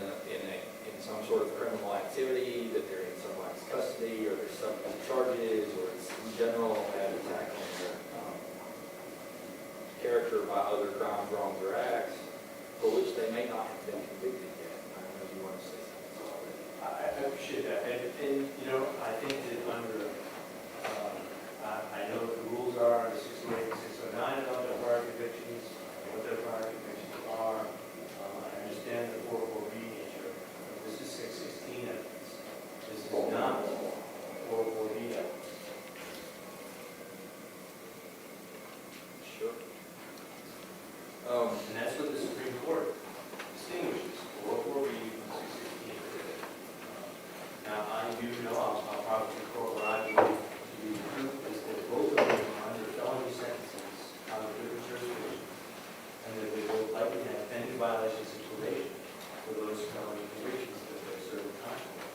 some sort of criminal activity, that they're in somebody's custody, or there's some charges, or it's in general an attack on their character by other crimes, wrongs, or acts for which they may not have been convicted yet. I don't know if you want to say something about that. I appreciate that, and you know, I think that under, I know what the rules are under 608 and 609 about their prior convictions, what their prior convictions are. I understand the 404B nature. This is 616 evidence. This is not 404B evidence. Sure. And that's what the Supreme Court distinguishes 404B from 616. Now, I do know, I'll probably quote what I believe to be the truth, is that both of them are under felony sentences out of different jurisdictions, and that they both likely have pending violations of probation for those felony convictions that they're serving time for.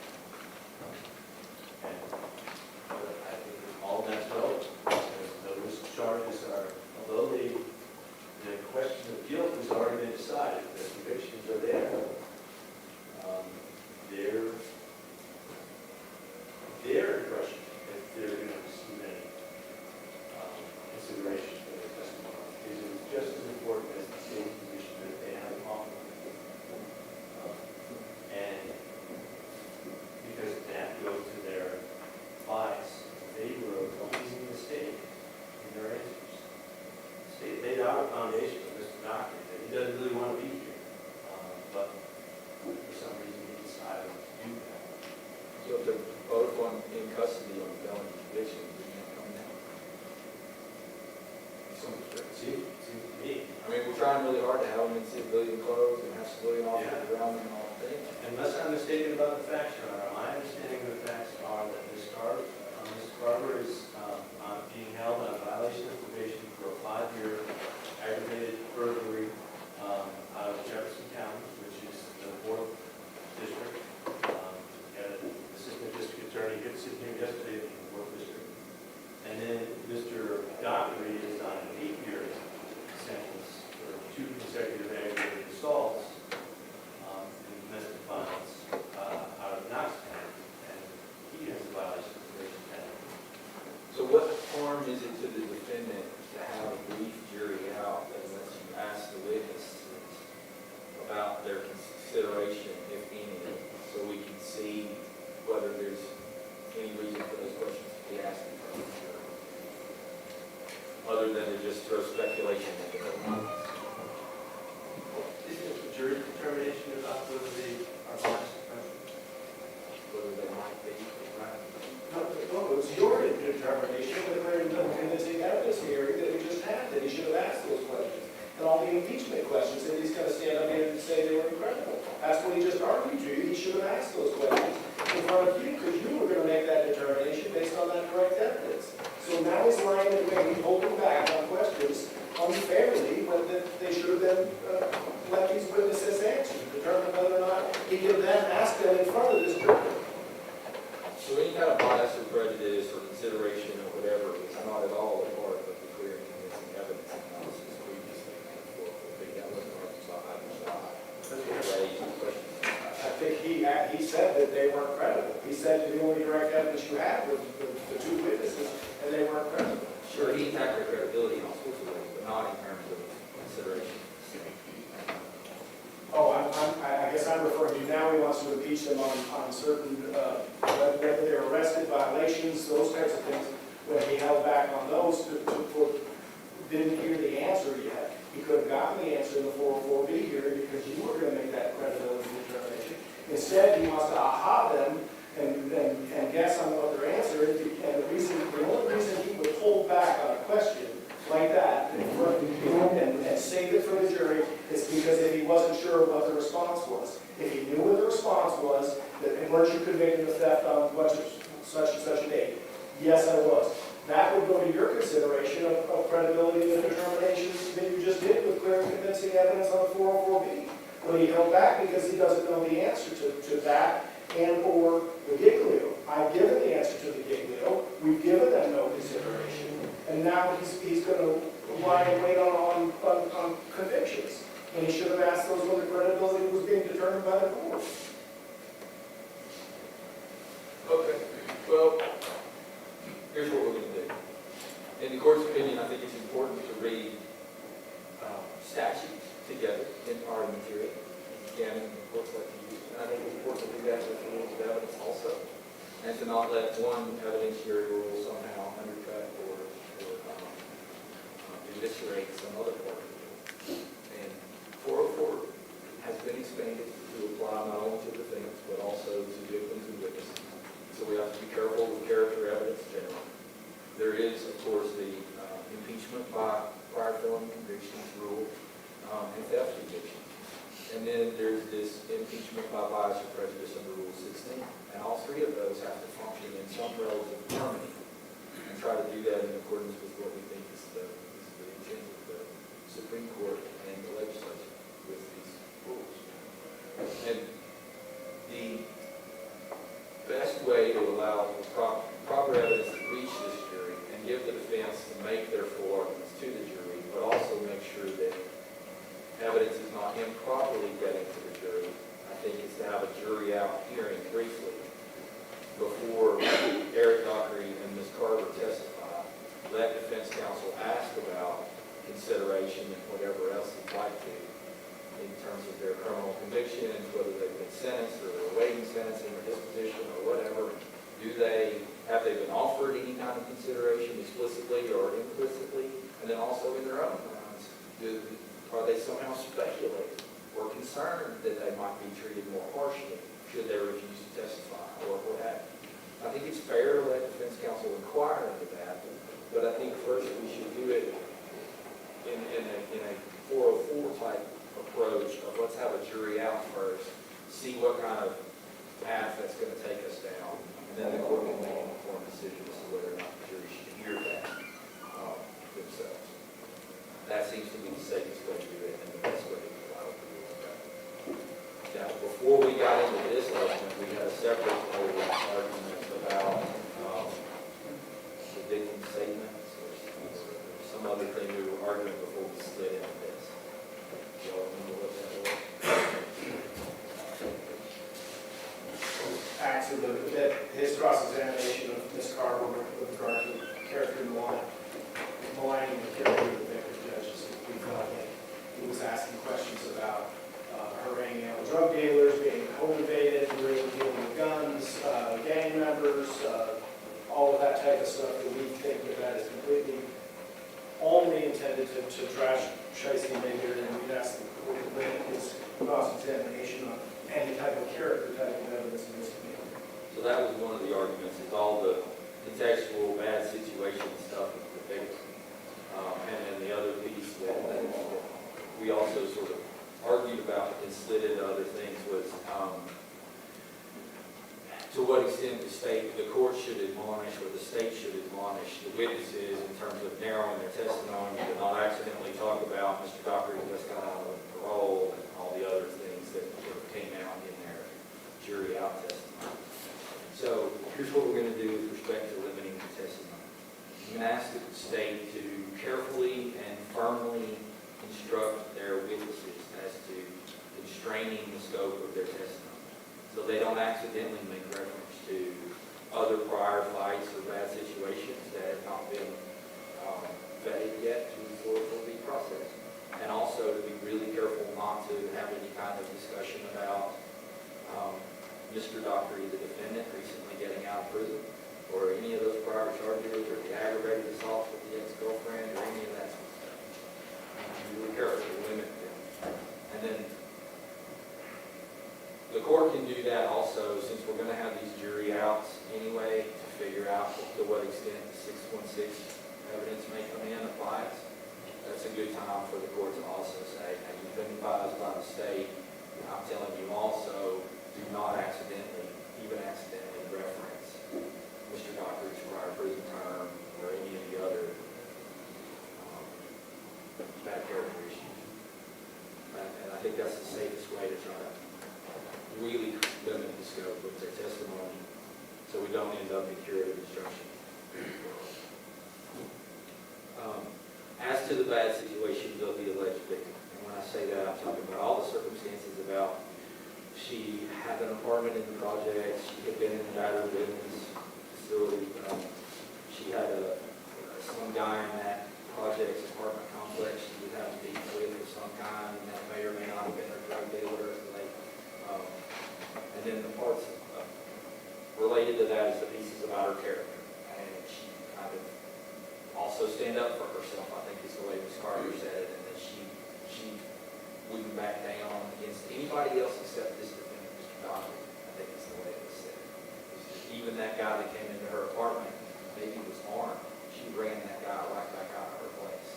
And I think that all that's relevant, because those charges are, although the question of guilt has already been decided, the convictions are there, their impression that they're going to receive any consideration for their testimony is just as important as the state position that they have offered. And because that goes to their bias in favor of pleasing the state in their answers. The state laid out a foundation for Mr. Dockery that he doesn't really want to be here, but for some reason he decided to do that. So if they're both in custody on felony convictions, they're going to come down. Seems to me. I mean, we're trying really hard to have them in civilian clothes and have civilian officers around them and all that thing. Unless I'm mistaken about the facts, Your Honor, my understanding of the facts are that Ms. Carver is being held on a violation of probation for a 5-year aggravated burglary out of Jefferson County, which is the 4th district. Assistant District Attorney hit here yesterday in the 4th district. And then Mr. Dockery is on an 8-year sentence for 2 consecutive aggravated assaults in domestic violence out of Knox County, and he has a violation of probation penalty. So what harm is it to the defendant to have a brief jury out that lets you ask the witnesses about their consideration, if any, so we can see whether there's any reason for those questions to be asked in front of the jury, other than to just throw speculation at the witness? Isn't it the jury's determination about whether they are biased or not? Whether they might be, right? No, it's your determination with the very little convincing evidence hearing that we just had, that he should have asked those questions. And all the impeachment questions, that he's going to stand up here and say they were incredible. That's what he just argued to you. He should have asked those questions in front of you, because you were going to make that determination based on that correct evidence. So now he's lying in wait, he's holding back on questions unfairly when they should have been let these witnesses answer, determine whether or not he could then ask them in front of this jury. So any kind of bias or prejudice or consideration or whatever is not at all a part of the clear and convincing evidence analysis previously. I think that wasn't our side. I think he said that they weren't credible. He said the only direct evidence you had was the 2 witnesses, and they weren't credible. Sure, he attacked their credibility in all sorts of ways, but not in terms of consideration. Oh, I guess I'm referring to now he wants to impeach them on certain, whether they were arrested declarations, those types of things, when he held back on those, didn't hear the answer yet. He could have gotten the answer in the 404B hearing because you were going to make that credibility determination. Instead, he wants to aha them and guess on what their answer is. And the only reason he would hold back on a question like that and save it for the jury is because if he wasn't sure what the response was. If he knew what the response was, that weren't you convicted of theft on such and such a date? Yes, I was. That would go to your consideration of credibility and determination that you just did with clear and convincing evidence on the 404B. But he held back because he doesn't know the answer to that and or the giglio. I've given the answer to the giglio. We've given them no consideration. And now he's going to lie and wait on convictions. And he should have asked those when the credibility was being determined by the court. Okay, well, here's what we're going to do. In the court's opinion, I think it's important to read statutes together in our material. Again, courts like to use, and I think it's important to do that with the rules of evidence also, and to not let one evidentiary rule somehow undercut or eviscerate some other part of the rule. And 404 has been expanded to apply not only to defendants, but also to victims and witnesses. So we have to be careful with character evidence generally. There is, of course, the impeachment by prior felony convictions rule and theft convictions. And then there's this impeachment by bias or prejudice under Rule 16. And all three of those have to function in some relative harmony and try to do that in accordance with what we think is the intent of the Supreme Court and the legislature with these rules. And the best way to allow proper evidence to reach this jury and give the defense to make their full arguments to the jury, but also make sure that evidence is not improperly getting to the jury, I think is to have a jury out hearing briefly before Eric Dockery and Ms. Carver testify. Let defense counsel ask about consideration and whatever else they'd like to in terms of their criminal convictions, whether they've been sentenced or they're awaiting sentencing or disposition or whatever. Have they been offered any kind of consideration explicitly or implicitly? And then also in their own minds, are they somehow speculating or concerned that they might be treated more harshly should they refuse to testify or what have you? I think it's fair to let defense counsel inquire into that, but I think first we should do it in a 404 type approach of let's have a jury out first, see what kind of path that's going to take us down, and then the court will make an informed decision as to whether or not the jury should hear that themselves. That seems to be the safest way to do it and the best way to allow the rules to go. Now, before we got into this argument, we had a separate argument about the victim's statements or some other thing we were arguing before we slid into this. Y'all remember what that was? Actually, his cross-examination of Ms. Carver with regard to character maligning the character of the victim judges. We felt like he was asking questions about her hanging out with drug dealers, being motivated, really dealing with guns, gang members, all of that type of stuff that we think that is completely only intended to trash Shysti Mayberry, and we'd ask the court to limit his cross-examination on any type of character type of evidence in this community. So that was one of the arguments, is all the contextual bad situation stuff with the victim. And then the other piece that we also sort of argued about and slid into other things was to what extent the court should admonish or the state should admonish the witnesses in terms of narrowing their testimony to not accidentally talk about Mr. Dockery just got out of parole and all the other things that sort of came out in their jury out testimony. So here's what we're going to do with respect to limiting the testimony. I'm going to ask the state to carefully and firmly instruct their witnesses as to constraining the scope of their testimony, so they don't accidentally make reference to other prior fights or bad situations that have not been vetted yet through the 404B process. And also to be really careful not to have any kind of discussion about Mr. Dockery, the defendant, recently getting out of prison, or any of those prior charges, or the aggravated assault with the ex-girlfriend, or any of that sort of stuff. Be really careful to limit them. And then the court can do that also, since we're gonna have these jury outs anyway, to figure out to what extent the 616 evidence may come in applies. That's a good time for the court to also say, hey, you've been advised by the state, I'm telling you also, do not accidentally, even accidentally reference Mr. Dockery's prior prison term or any of the other bad character issues. And I think that's the safest way to try to really limit the scope of their testimony so we don't end up in curative instruction. As to the bad situations of the alleged victim, and when I say that, I'm talking about all the circumstances about she had an apartment in the project, she had been in the battered women's facility, she had some guy in that project's apartment complex she was having beef with of some kind, and that may or may not have been her drug dealer. And then the parts related to that is the pieces about her character. And she kind of also stand up for herself, I think is the way Ms. Carter said it, and that she wouldn't back down against anybody else except this defendant, Mr. Dockery. I think is the way it was said. Even that guy that came into her apartment, maybe was armed, she ran that guy right back out of her place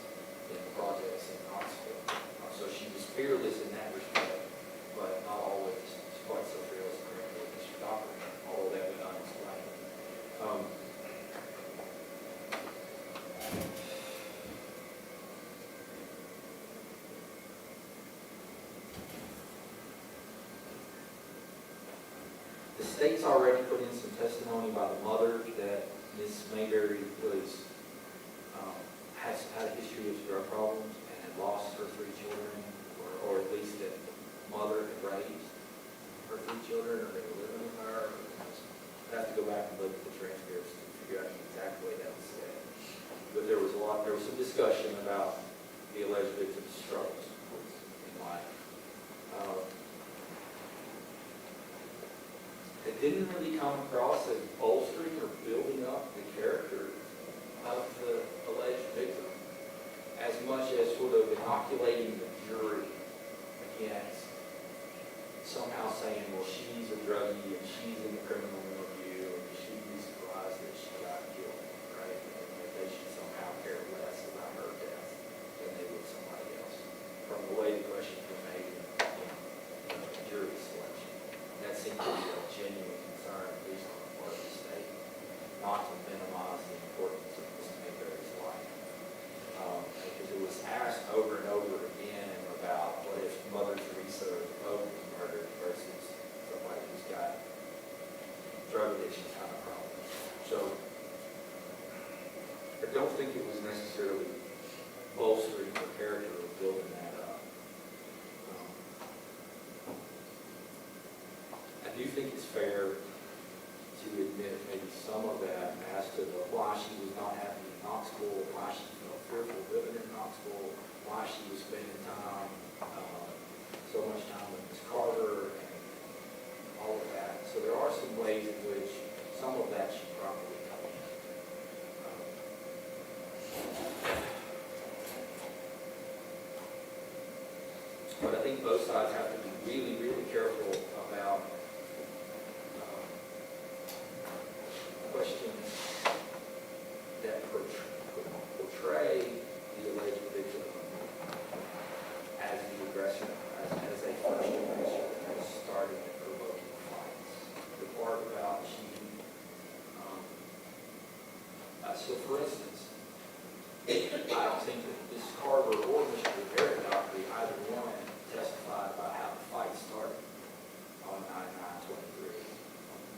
in the projects in Knoxville. So she was fearless in that respect, but not always quite so fearless with Mr. Dockery, although that went unexplained. The state's already put in some testimony by the mother that Ms. Mayberry has had a history of drug problems and had lost her 3 children, or at least that mother had raised her 3 children, or they were living with her. I'd have to go back and look at the transcripts to figure out the exact way that was said. But there was some discussion about the alleged victim's struggles in life. It didn't really come across as bolstering or building up the character of the alleged victim as much as sort of inoculating the jury against somehow saying, well, she's a druggie and she's in the criminal milieu and she'd be surprised that she got killed, right? And they should somehow care less about her death than they would somebody else. From the way the questions were made in jury selection. That seemed to be a genuine concern, at least on the part of the state, not to minimize the importance of Ms. Mayberry's life. Because it was asked over and over again about what if Mother Teresa Pope was murdered versus somebody who's got drug addiction kind of problems. So I don't think it was necessarily bolstering her character or building that up. I do think it's fair to admit maybe some of that as to why she was not happy in Knoxville, why she felt fearful living in Knoxville, why she was spending time, so much time with Ms. Carter and all of that. So there are some ways in which some of that should probably come in. But I think both sides have to be really, really careful about questions that portray the alleged victim as the aggressor, as a first aggressor, as starting and provoking fights. The part about so for instance, I don't think that Ms. Carter or Mr. Dockery, either one, testified about how the fight started on 9/9/23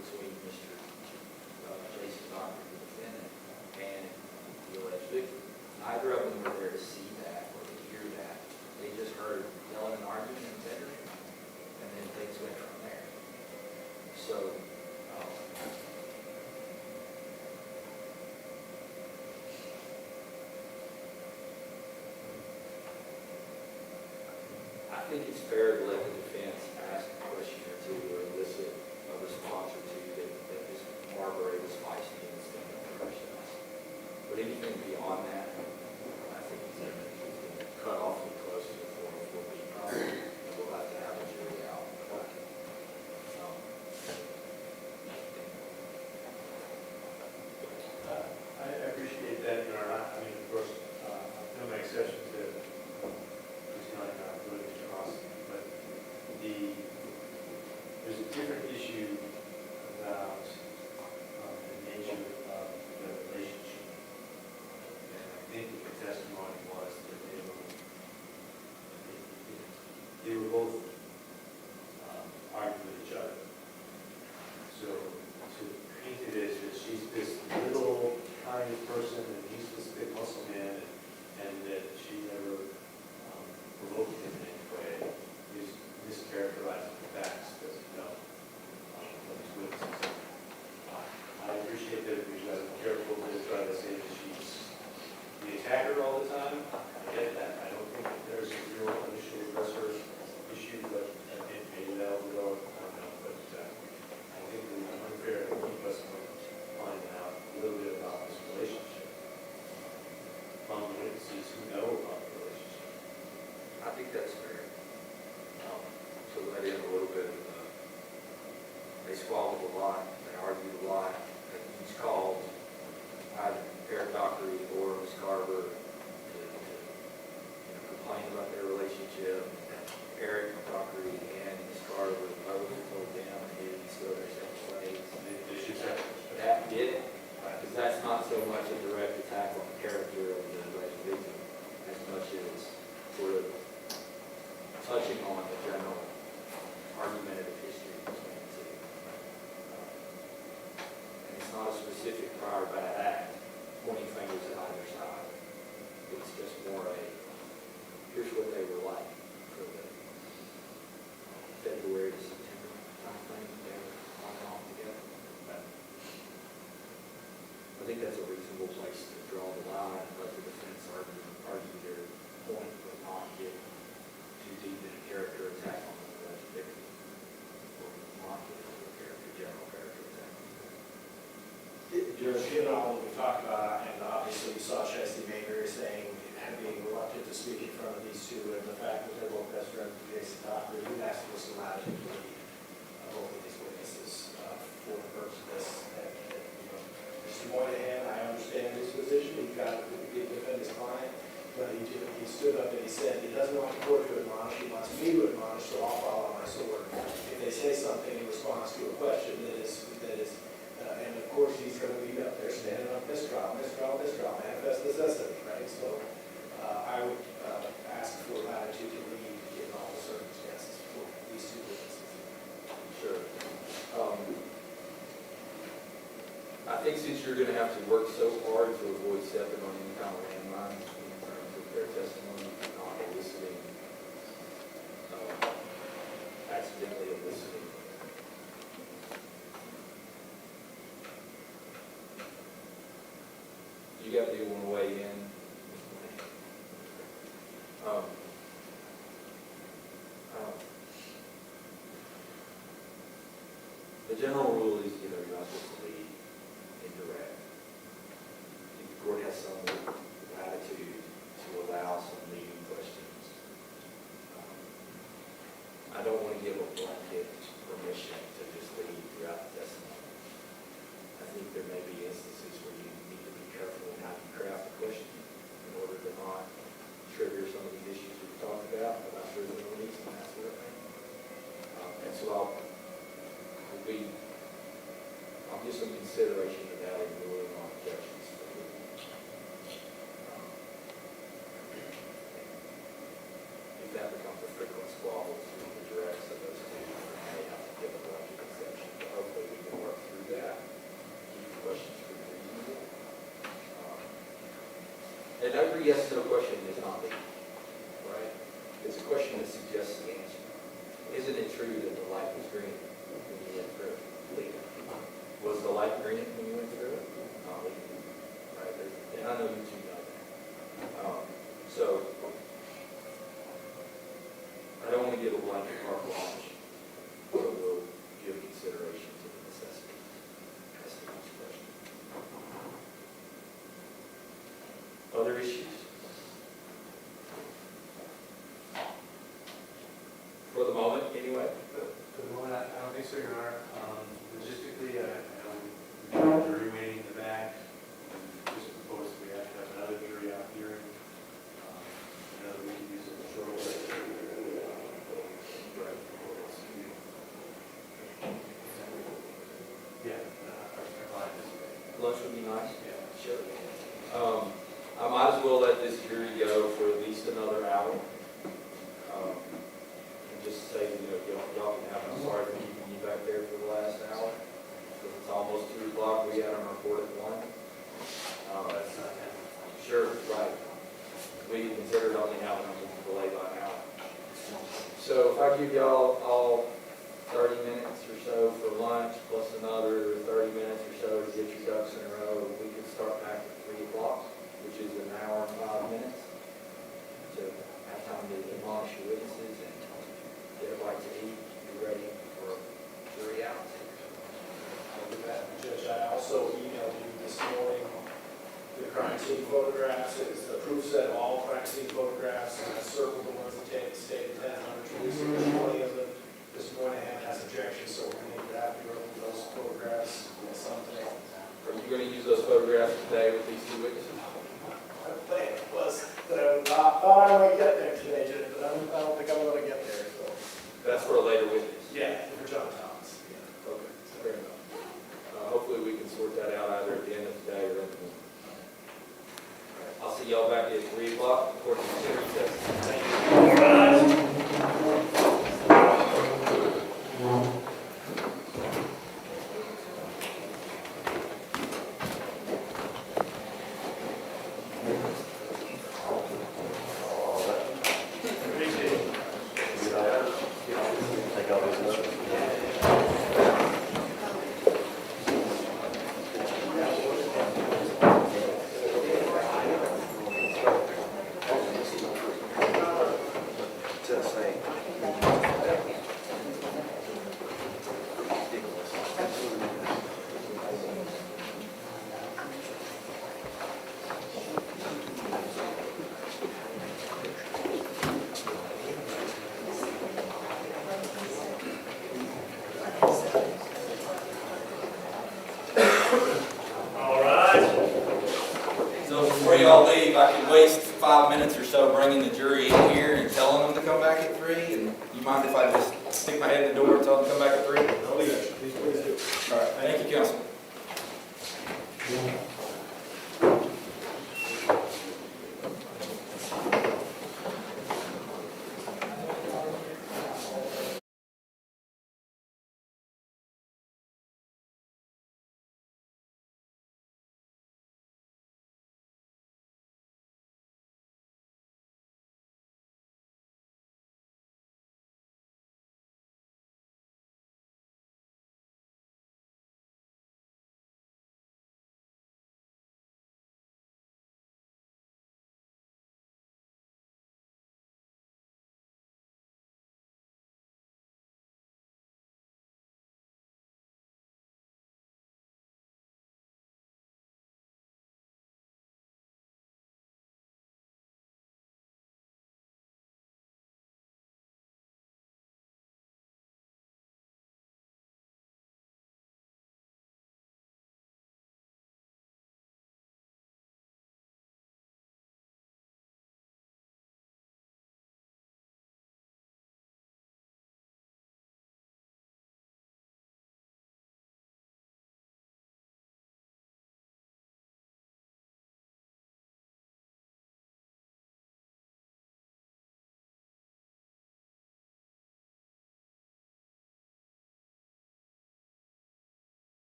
between Mr. Jason Dockery, the defendant, and the alleged victim. Neither of them were there to see that or to hear that. They just heard yelling and arguing and bickering, and then things went from there. So, so much a direct attack on the character of the alleged victim as much as sort of touching on the general argumentative history between the two. And it's not a specific prior bad act pointing fingers at either side. It's just more a, here's what they were like for the February to September timeframe they were on and off together. But I think that's a reasonable place to draw the line and let the defense argue their point, but not get too deep in a character attack on the alleged victim, or not get into a general character attack. Judge, you know, we talked about, and obviously you saw Shysti Mayberry saying, and being reluctant to speak in front of these two, and the fact that they're both best friends with Jason Dockery, you asked for some latitude to believe both of these witnesses for the purpose of this. And, you know, Mr. Moynihan, I understand his position, he got to defend his client, but he stood up and he said he doesn't want the court to admonish, he wants me to admonish, so I'll follow my sword. If they say something in response to a question that is, and of course he's going to be up there standing up mistrial, manifest necessity, right? So I would ask for latitude to lead in all the circumstances for these two witnesses. Sure. I think since you're going to have to work so hard to avoid stepping on any kind of landmines in terms of their testimony, not eliciting, accidentally eliciting. You got anyone weigh in? The general rule is, you're not supposed to lead indirect. The court has some latitude to allow some leading questions. I don't want to give a blanket permission to just lead throughout the testimony. I think there may be instances where you need to be careful in how you craft the question in order to not trigger some of these issues we've talked about visibilities and that sort of thing. And so I'll give some consideration to that in ruling on objections. If that becomes a frequent squabble between the directs of those two, we may have to give a blanket exception, but hopefully we can work through that, keep the questions pretty reasonable. And every yes, no question is not legal, right? It's a question that suggests the answer. Isn't it true that the light was green when you went through it? Legal. Was the light green when you went through it? Not legal. Right? And I know you two know that. So, I don't want to give a blanket carte blanche, but we'll give consideration to the necessity. That's the next question. Other issues? For the moment, anyway. For the moment, I don't think so, Your Honor. Logistically, we have a jury waiting in the back. Just proposed we have to have another jury out hearing. I know that we can use it shortly. Yeah. Lunch would be nice? Yeah. Sure. I might as well let this jury go for at least another hour. And just say, y'all can have, I'm sorry for keeping you back there for the last hour. Because it's almost 2 o'clock, we had our report at 1. That's not happening. Sure, right. We considered only having a delay by an hour. So if I give y'all all 30 minutes or so for lunch, plus another 30 minutes or so to get your ducks in a row, we could start back at 3 o'clock, which is an hour and 5 minutes. To have time to admonish your witnesses and get a bite to eat, be ready for jury out. I'll do that. Judge, I also emailed you this morning the crime scene photographs. It's the proof set of all crime scene photographs, and I circled the ones that state intent under releasing 20 of them. This morning has objections, so we're going to have to go through those photographs and something. Are you going to use those photographs today with these 2 witnesses? My plan was that I thought I might get there today, Judge, but I don't think I'm going to get there. So. That's for a later witness? Yeah, for John Thomas. Okay, fair enough. Hopefully we can sort that out either at the end of the day or in the morning. I'll see y'all back at 3 o'clock, court is in recess. Thank you. All rise. All rise. So before y'all leave, I could waste 5 minutes or so bringing the jury in here and telling them to come back at 3, and you mind if I just stick my head in the door and tell them to come back at 3? I'll leave it. Please do. All right, thank you, Council.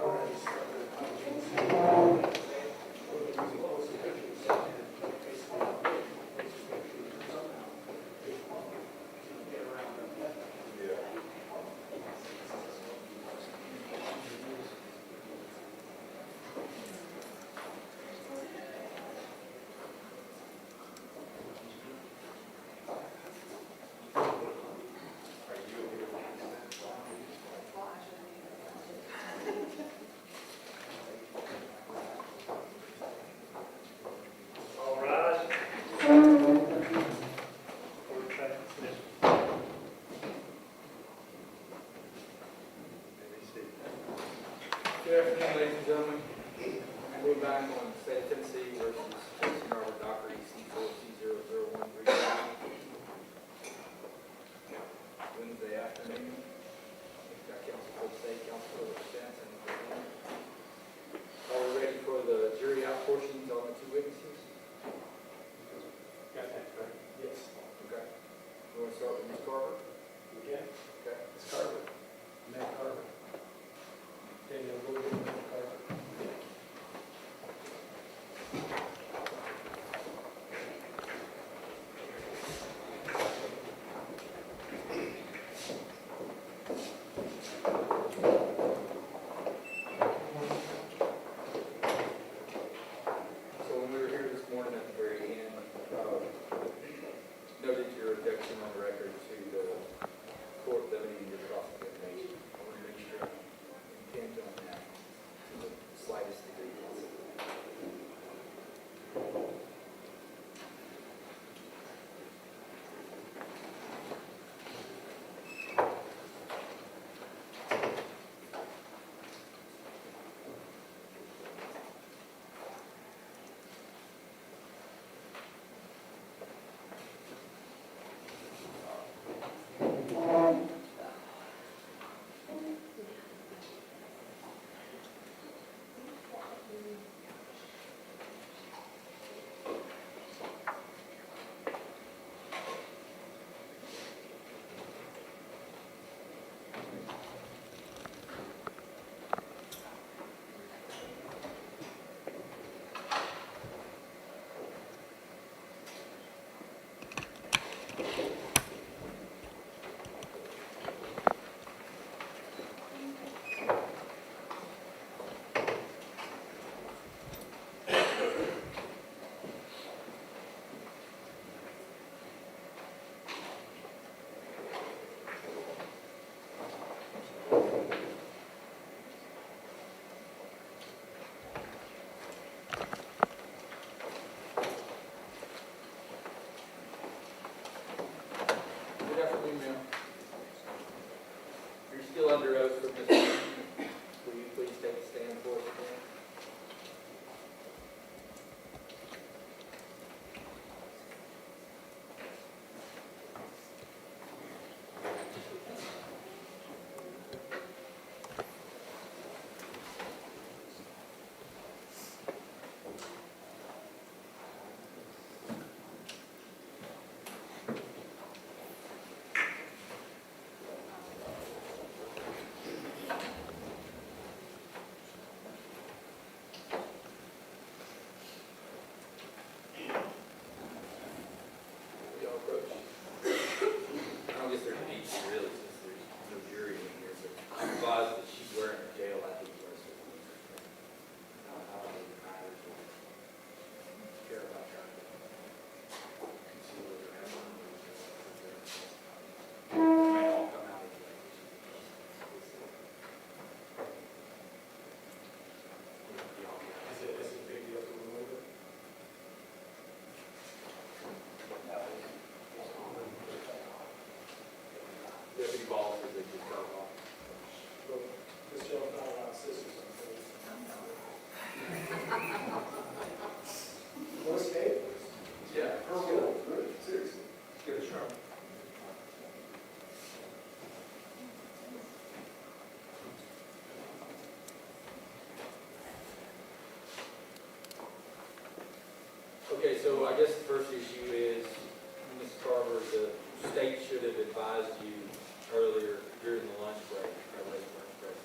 All rise. Good afternoon, ladies and gentlemen. We're back on State of Tennessee versus Dockery, C4C00132. Wednesday afternoon. Got counsel for the state, counsel for the defense, and the defendant. Are we ready for the jury out portions on the two witnesses? Got that correct? Yes. Okay. You want to start with Ms. Carver? Okay. Okay. Ms. Carver. Matt Carver. Daniel William, Matt Carver. So when we were here this morning at the very end, noted your objection on the record to the court limiting your cross-examination. I want to make sure you intend on that to the slightest degree possible. Good afternoon, ma'am. You're still under oath for this morning. Will you please take a stand for us again? We all approach. I don't guess there's a need to really, since there's no jury in here, but I'm advised that she's wearing a jail at the rest of the week. How it matters or care about her. Conceal her hammer. May all come out anyway. Is it a big deal to remove it? Deputy Ball says they just cut it off. Well, this gentleman's not allowed scissors, unfortunately. What's Dave? Yeah. Seriously. Get a sharp. Okay, so I guess the first issue is, Ms. Carver, the state should have advised you earlier during the lunch break, or late lunch break,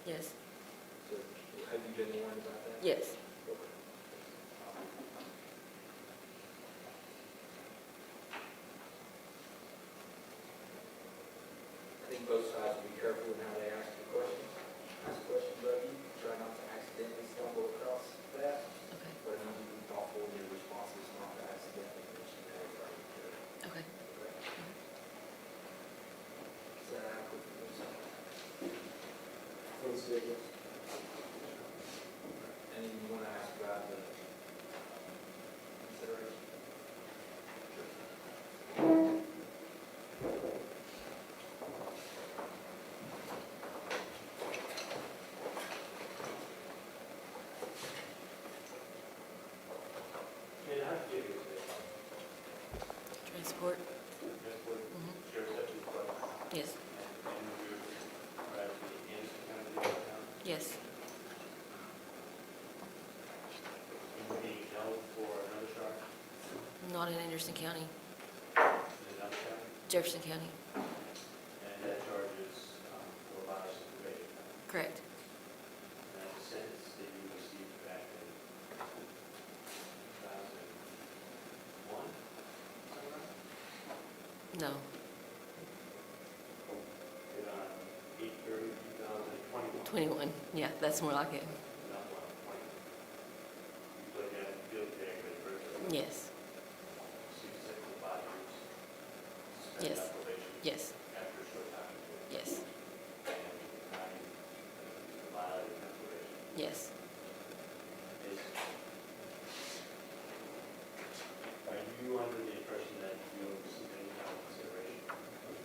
Yes, So have you been warned about that? yes. I think both sides will be careful in how they ask the questions. Ask questions of you, try not to accidentally stumble across that, Okay, but you need to be thoughtful in your responses, not to accidentally mention that right there. okay. Is that adequate for both sides? Anything you want to ask about the consideration? And how did you get this? Transport? That's what Mhm. sheriff's deputy was. Yes, And you're right at the end of kind of the account. yes. You being held for another charge Not in Anderson County, in another county. Jefferson County. And that charge is for violation of probation. Correct. And that's a sentence that you received back in 2001. Is that right? No, And on 8/30/2021. 21. Yeah, that's more like it. Not 1, 20. You put down guilty to aggravated murder. Yes, Received a sentence of 5 years. Yes. Suspended by probation. yes, After a short time. yes, And violated that probation. yes. Are you under the impression that you don't receive any kind of consideration for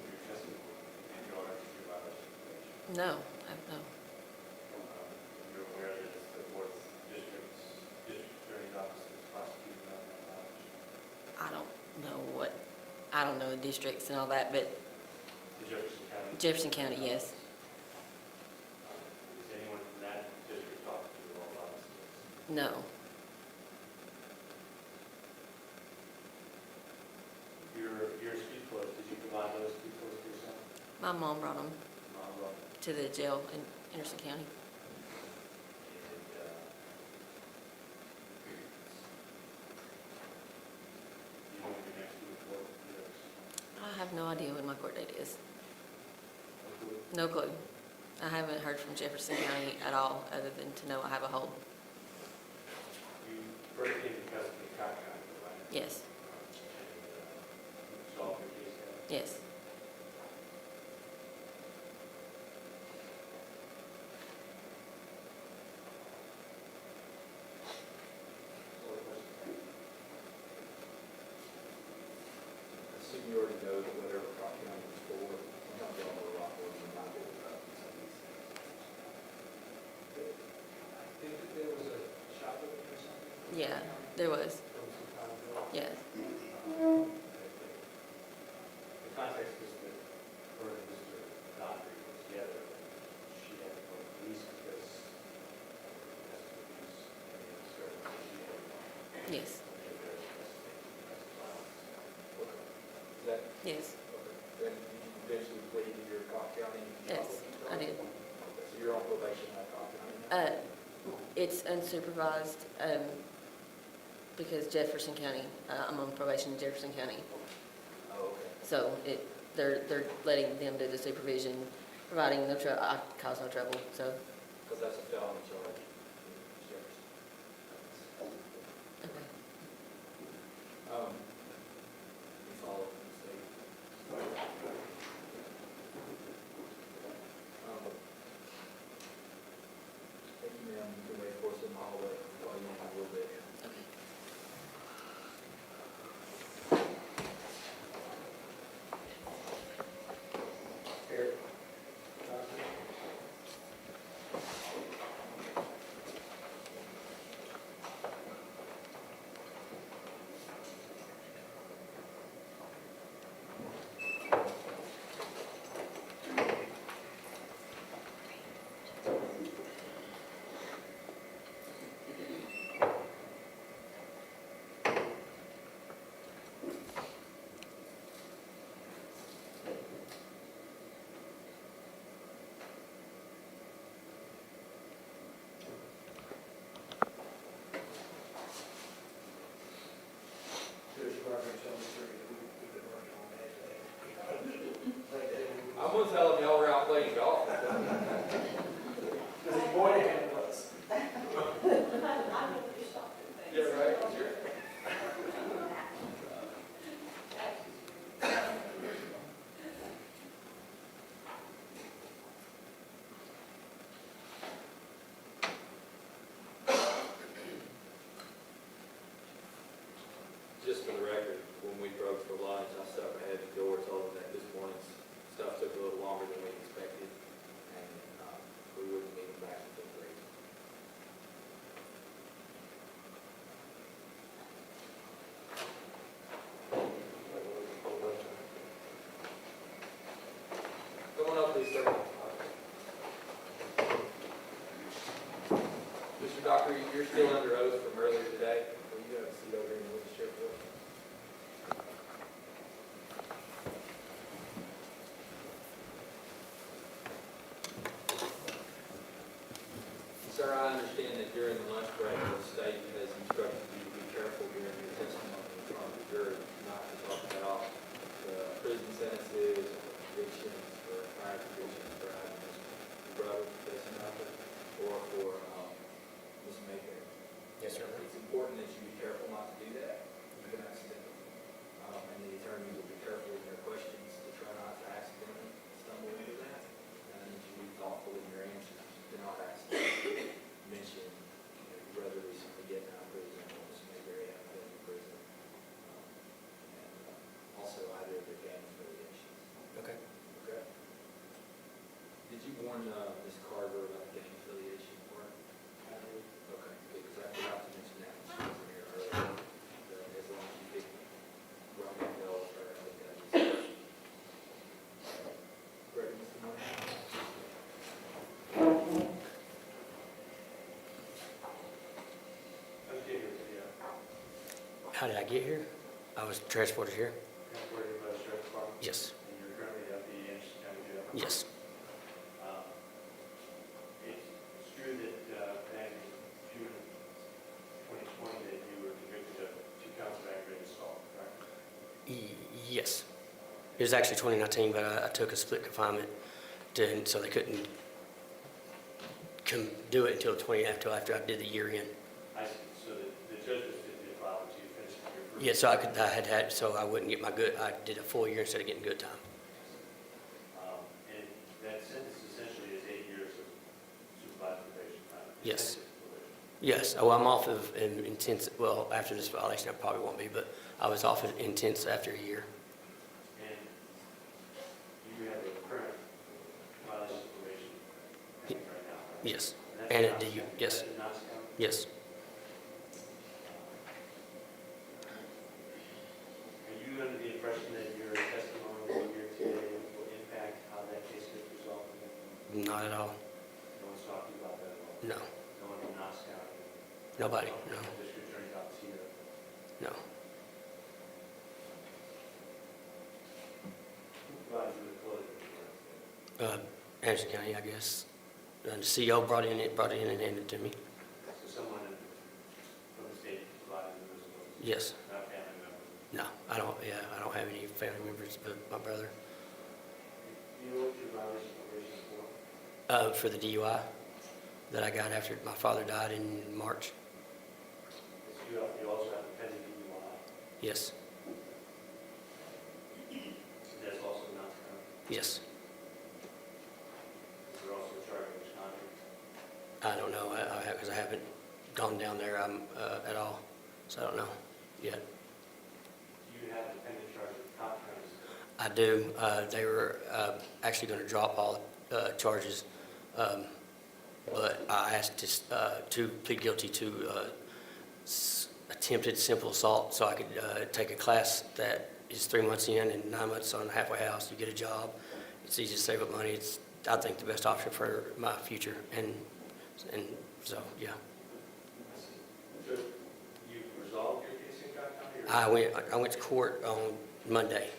your testimony in regards to your violation of probation? No, no. You're aware that it's the fourth district attorney's office that's prosecuting that violation? I don't know the districts and all that, but The Jefferson County? Jefferson County, yes. Is anyone from that district talking to you all about this? No, Your speed clothes, did you provide those speed clothes to yourself? my mom brought them Mom, Rob? to the jail in Anderson County. And, you know when your next week court is? I have no idea when my court date is. No clue. I haven't heard from Jefferson County at all, other than to know I have a hold. You first came to custody in Cobb County, right? Yes, And solved your case there? yes. I assume you already know that whatever Cobb County was for, we're not going to rock with them, not going to some of these things. I think that there was a shoplifting or something. Yeah, there was. From some time ago. Yes, The context is that her and Mr. Dockery were together. She had to go to police because of abuse and the disturbance that she had. yes, When they were there, domestic violence. Is that, yes, okay. Then you eventually pleaded your Cobb County? yes, I did. Okay, so you're on probation at Cobb County now? It's unsupervised, because Jefferson County, I'm on probation in Jefferson County. Oh, okay. So they're letting them do the supervision, providing no trouble, I cause no trouble, so, Because that's a felony charge. Jefferson. okay. You follow the state. Thank you, ma'am. You can wait for us in the hallway while you have a little bit. Okay. Here. Someone tell him y'all were out playing golf. Because he's going to handle us. Yeah, right, sure. Just for the record, when we broke for lunch, I stopped ahead at the door, told them that this morning's stuff took a little longer than we expected, and we wouldn't meet them back until 3. Come on up, please, sir. Mr. Dockery, you're still under oath from earlier today. Will you have a seat over here with the sheriff? Sir, I understand that during the lunch break, the state has instructed you to be careful during your testimony in front of the jury, not to talk about the prison sentences, convictions, or prior convictions for either Mr. Brother, Jason Dockery, or for Ms. Mayberry. Yes, sir. It's important that you be careful not to do that, even accidentally. And the attorney will be careful in their questions to try not to accidentally stumble into that. And that you be thoughtful in your answers to not accidentally mention your brother recently getting out of prison or Ms. Mayberry having been in prison. And also either of their gang affiliations. Okay. Okay? Did you warn Ms. Carver about the gang affiliation part? Okay, because I forgot to mention that when she was here earlier. As long as you didn't run that bill with her, I think that is. Ready, Mr. Moore? How did I get here? I was transported here. Transported by the sheriff's department? Yes. And you're currently at the Anderson County Jail? Yes. It's true that back in June 2020 that you were convicted of 2 counts of aggravated assault, correct? Yes. It was actually 2019, but I took a split confinement, so they couldn't do it until after I did the year in. I see. So the judge was did file until you finished your first. Yeah, so I wouldn't get my good. I did a full year instead of getting good time. And that sentence essentially is 8 years of supervised probation time. Yes. Intensive probation. Yes. Oh, I'm off of intense. Well, after this violation, I probably won't be, but I was off of intense after a year. And you have a current violation of probation pending right now, right? Yes. that's And in it, do you? Knox- Yes. that's in Knox County? Yes. Are you under the impression that your testimony here today will impact how that case gets resolved? Not at all. No one's talking about that at all? No. No one in Knox County? Nobody. No. District Attorney's Office here? No. Who provides you with clothing? Anderson County, I guess. And the CO brought it in and handed it to me. So someone from the state provided you with clothing? Yes. Not family members? No, I don't. Yeah, I don't have any family members but my brother. Do you know what your violation of probation is for? For the DUI that I got after my father died in March. You also have a pending DUI. Yes. That's also in Knox County. Yes. You're also charged with misconduct. I don't know. Because I haven't gone down there at all, so I don't know yet. Do you have a pending charge of cop crimes? I do. They were actually going to drop all charges, but I asked to plead guilty to attempted simple assault, so I could take a class that is 3 months in and 9 months on a halfway house. You get a job. It's easy to save up money. It's, I think, the best option for my future, and so yeah. So you resolved your case in Cobb County? Or? I went to court on Monday,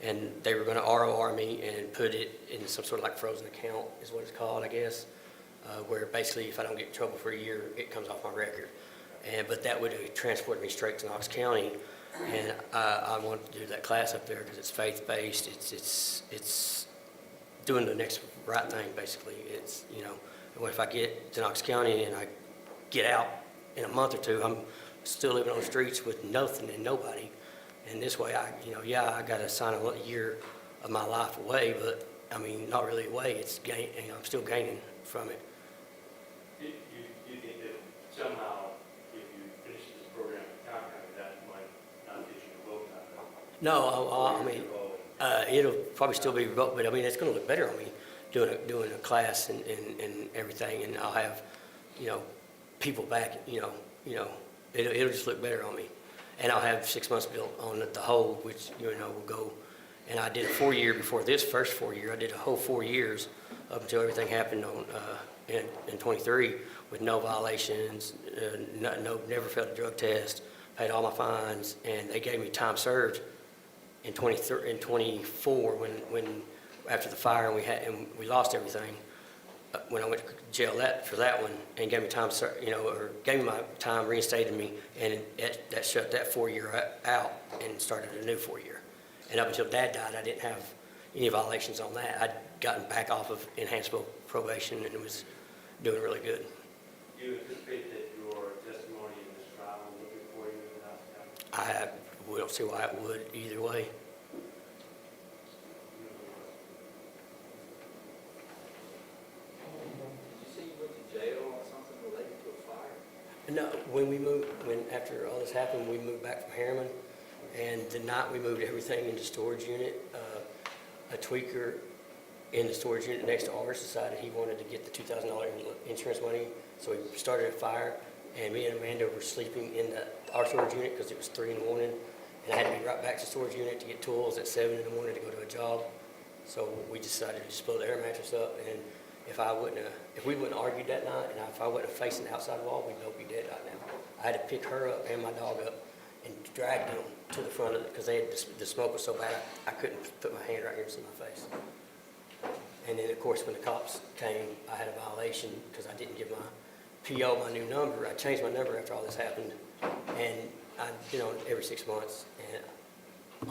and they were going to ROR me and put it in some sort of like frozen account is what it's called, I guess, where basically if I don't get in trouble for a year, it comes off my record. But that would transport me straight to Knox County, and I wanted to do that class up there because it's faith-based. It's doing the next right thing, basically. It's, you know, what if I get to Knox County and I get out in a month or two, I'm still living on the streets with nothing and nobody. And this way, I got to sign a year of my life away, but, I mean, not really away, it's gain, I'm still gaining from it. You think that somehow, if you finish this program in County, that might not get you a vote out there? No, I mean, it'll probably still be remote, but I mean, it's going to look better on me doing a class and everything, and I'll have, you know, people back, it'll just look better on me. And I'll have 6 months built on the whole, which, will go, and I did a 4-year before this first 4 year. I did a whole 4 years up until everything happened in 23 with no violations, never failed a drug test, paid all my fines, and they gave me time served in 24 when after the fire and we lost everything. When I went to jail for that one and gave me time, or gave me my time, reinstated me, and that shut that 4 year out and started a new 4 year. And up until Dad died, I didn't have any violations on that. I'd gotten back off of enhanced probation and was doing really good. Do you anticipate that your testimony in this trial will be for you in Knox County? We don't see why it would either way. No, after all this happened, we moved back from Harriman, and the night we moved everything into storage unit, a tweaker in the storage unit next to ours decided he wanted to get the $2,000 insurance money, so he started a fire, and me and Amanda were sleeping in our storage unit because it was 3 in the morning, and I had to be right back to the storage unit to get tools at 7 in the morning to go to a job. So we decided to just blow the air mattress up, and if we wouldn't have argued that night, and if I wasn't facing the outside wall, we'd both be dead right now. I had to pick her up and my dog up and drag them to the front of it because the smoke was so bad I couldn't put my hand right here and see my face. And then, of course, when the cops came, I had a violation because I didn't give my PO my new number. I changed my number after all this happened, and I've been on it every 6 months, and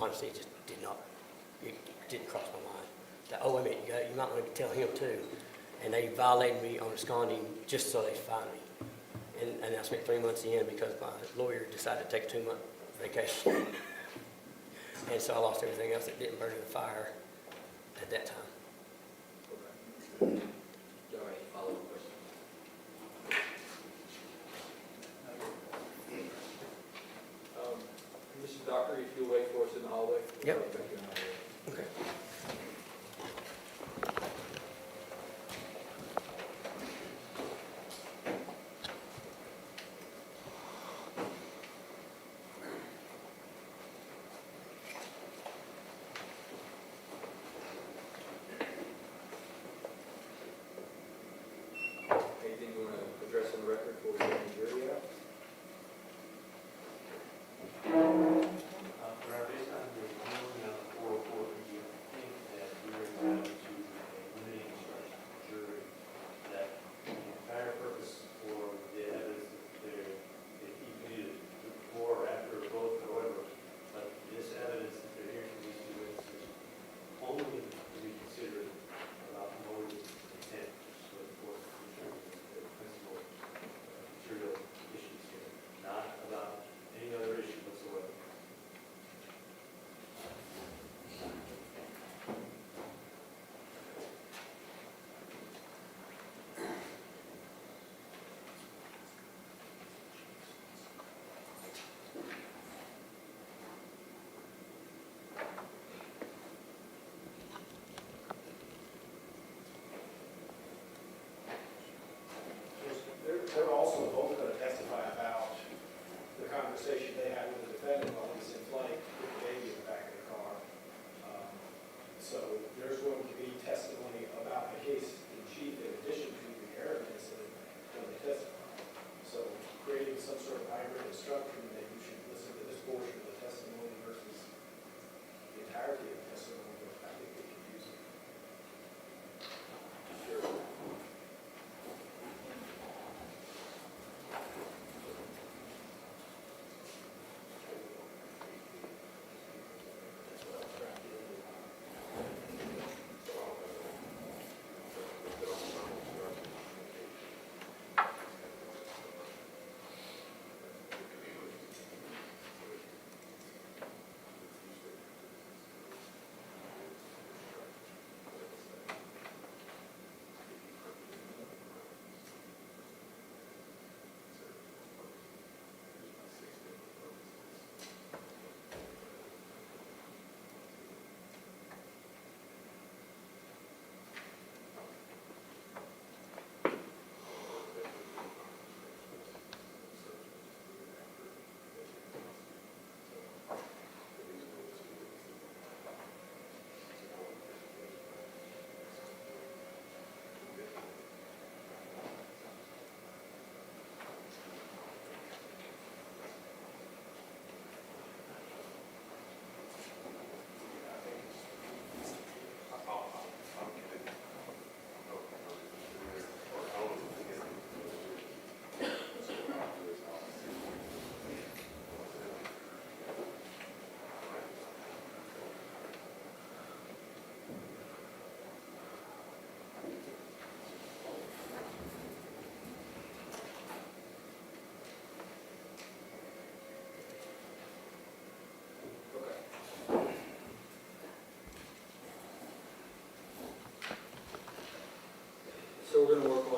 honestly, it just didn't cross my mind. That, oh, wait a minute, you might want to tell him too. And they violated me on absconding just so they'd find me. And I spent 3 months in because my lawyer decided to take a 2-month vacation. And so I lost everything else that didn't burn in the fire at that time. Okay. Do you have any follow-up questions? Mr. Dockery, if you'll wait for us in the hallway. Yep. Okay.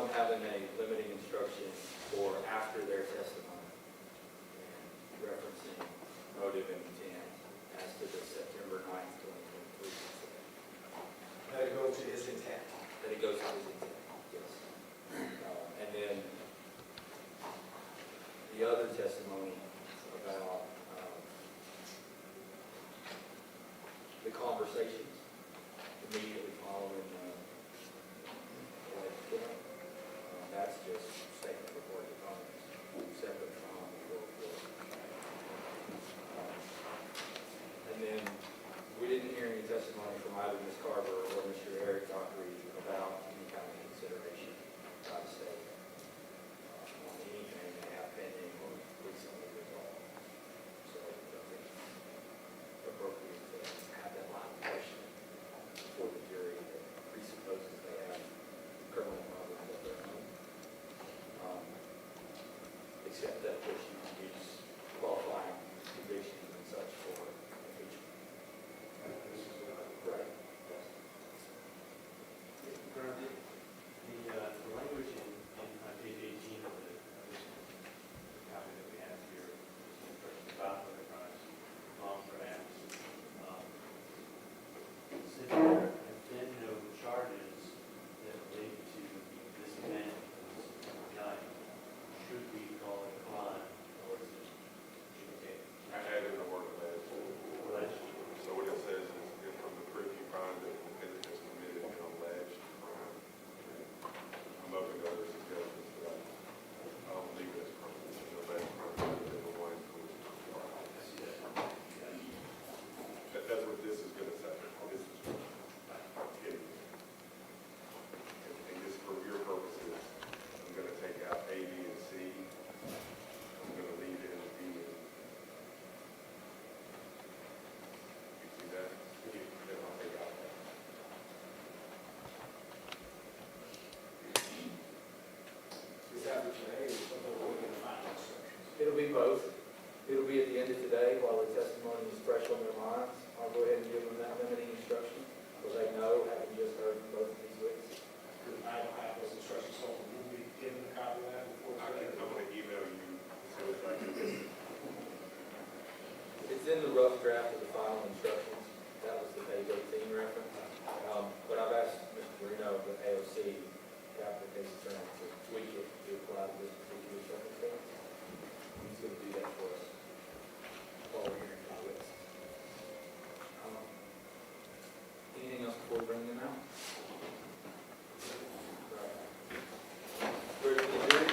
one having a limiting instruction for after their testimony, and referencing motive and intent as to the September 9th, 2023 incident. Let it go to his intent. That it goes to his intent, yes. And then the other testimony about the conversations immediately following alleged killing. That's just statement recorded comments, separate from the report. And then we didn't hear any testimony from either Ms. Carver or Mr. Eric Dockery about any kind of consideration by the state on anything they have pending or recently resolved. So I think it's appropriate to have that line of questioning for the jury that presupposes they have criminal problems of their own. Except that, of course, you can use qualifying convictions and such for impeachment. Right. The language in page 18 of the copy that we have here, about other crimes, long perhaps, since there have been no charges that relate to this event, this night, should we call it a crime, or is it okay? I added the word alleged. So what it says is, if from the privy crime that the defendant has committed an alleged crime. I'm open to other suggestions, but I don't believe that's crime. It's an alleged crime rather than the one who was charged. That's what this is going to say. This is getting. And just for your purposes, I'm going to take out A, B, and C. I'm going to leave it in D. You see that? Then I'll take out that. Is that what today is something we're going to find instructions? It'll be both. It'll be at the end of today while the testimony is fresh on their minds. I'll go ahead and give them that limiting instruction, so they know, having just heard from both of these witnesses. Because I don't have those instructions, so we'll be given a copy of that before today. I'm going to email you as soon as I get this. It's in the rough draft of the final instructions. That was the page 18 reference. But I've asked Mr. Marino of the AOC, capital case attorney, to tweak it to apply to this particular circumstance. He's going to do that for us while we're hearing from the witnesses. Anything else before we bring them out? Right. Ready for the jury?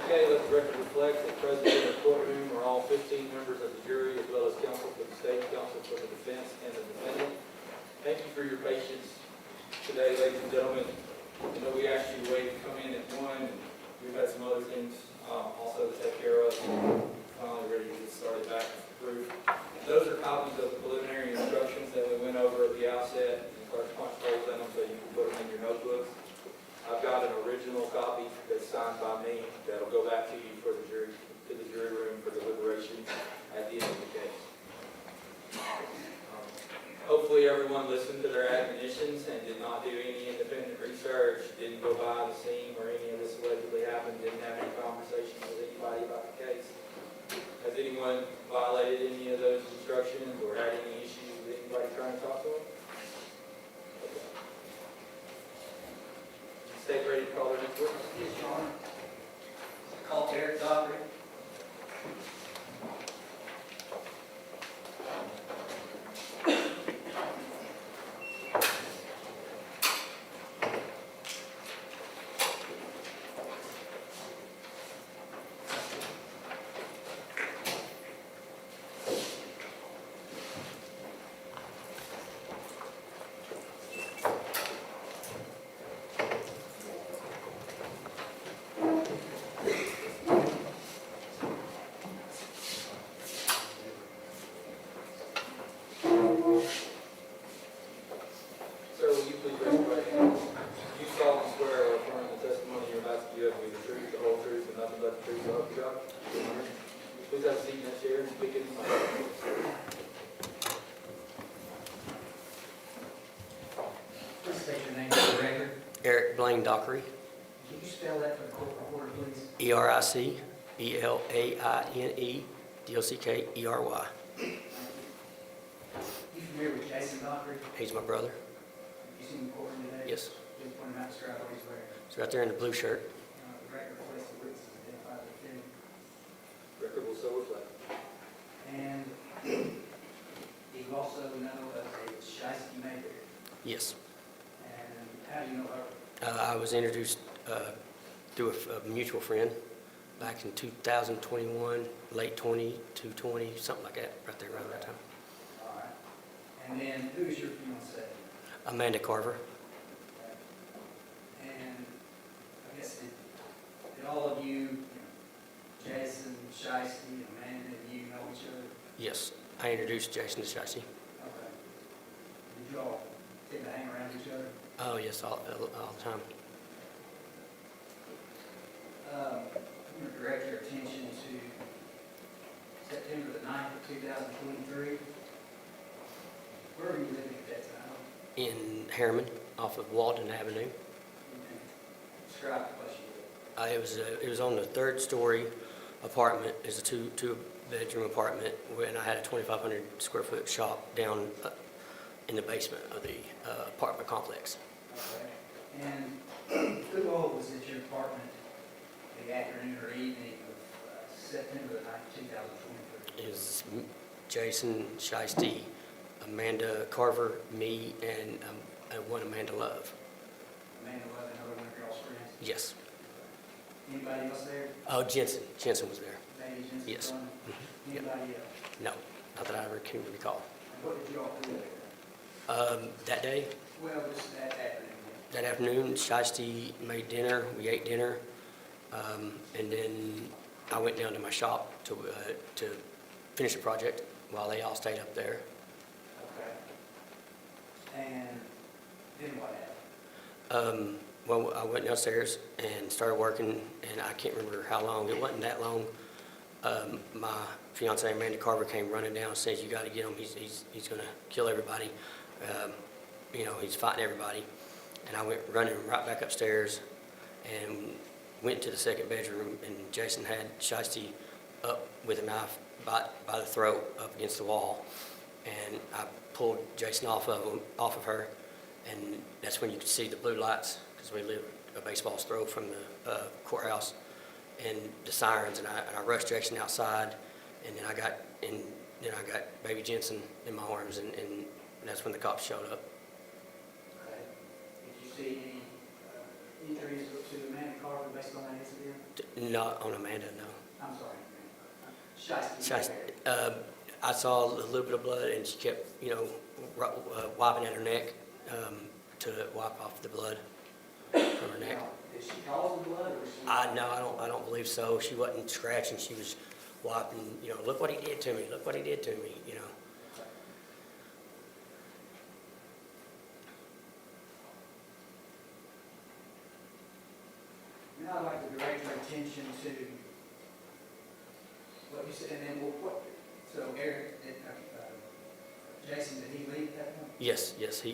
Okay, let the record reflect that present in the courtroom are all 15 members of the jury, as well as counsel for the state, counsel for the defense, and the defendant. Thank you for your patience today, ladies and gentlemen. I know we asked you to wait to come in at 1, and we've had some other things also to take care of. Finally ready to get started back through. Those are copies of the preliminary instructions that we went over at the outset, and Clerk Punch holes in them so you can put them in your notebooks. I've got an original copy that's signed by me that'll go back to you for the jury, to the jury room for deliberation at the end of the case. Hopefully everyone listened to their admonitions and did not do any independent research, didn't go by the scene where any of this allegedly happened, didn't have any conversations with anybody about the case. Has anyone violated any of those instructions or had any issues with anybody trying trying to talk to him? Okay. State ready to call their next witness? Yes, Your Honor. Call Eric Dockery. Sir, will you please raise your right hand? You solemnly swear or affirm the testimony you're about to give will be the truth, the whole truth, and nothing but the truth, so help you God? Please have a seat in that chair and speak in the mic. Please state your name for the record. Eric Blaine Dockery, Can you spell that for the court reporter, please? ERICBLAINE DOCKERY. You familiar with Jason Dockery? He's my brother. You seen him in court today? Yes. Please point him out, describe what he's wearing. He's right there in the blue shirt. The record reflects the witnesses identified the defendant. Record will so reflect. And you also know of a Shysti Mayberry. Yes. And how do you know her? I was introduced through a mutual friend back in 2021, late 20, 220, something like that, right there around that time. All right. And then who is your fiancée? Amanda Carver. And I guess did all of you, Jason, Shysti, Amanda, you know each other? Yes, I introduced Jason to Shysti. Okay. Did you all tend to hang around each other? Oh, yes, all the time. I'm going to direct your attention to September the 9th of 2023. Where were you living at that time? In Harriman, off of Walden Avenue. You can describe the place you lived. It was on the third story apartment. It's a two-bedroom apartment, and I had a 2,500 square foot shop down in the basement of the apartment complex. Okay. And who all was at your apartment the afternoon or evening of September the 9th, 2023? It was Jason, Shysti, Amanda Carver, me, and one Amanda Love. Amanda Love, another one of your all's friends? Yes. Anybody else there? Oh, Jensen was there. Lady Jensen? Yes. Son? Yep. Anybody else? No, not that I ever can recall. And what did you all do there? That day, Well, just that afternoon. that afternoon, Shysti made dinner. We ate dinner, and then I went down to my shop to finish the project while they all stayed up there. Okay. And then what happened? Well, I went downstairs and started working, and I can't remember how long. It wasn't that long. My fiancée Amanda Carver came running down and says, "You got to get him. He's going to kill everybody. He's fighting everybody." And I went running right back upstairs and went to the second bedroom, and Jason had Shysti up with a knife by the throat up against the wall, and I pulled Jason off of her, and that's when you could see the blue lights, because we live a baseball's throw from the courthouse, and the sirens, and I rushed Jason outside, and then I got baby Jensen in my arms, and that's when the cops showed up. Okay. Did you see any injuries to Amanda Carver based on that incident? Not on Amanda, no. I'm sorry. Shysti. I saw a little bit of blood, and she kept, wiping at her neck to wipe off the blood from her neck. Now, did she cause the blood, or was she? No, I don't believe so. She wasn't scratching. She was wiping. Look what he did to me. Look what he did to me. Now I'd like to direct your attention to what you said, and then so Eric, Jason, did he leave at that point? Yes. He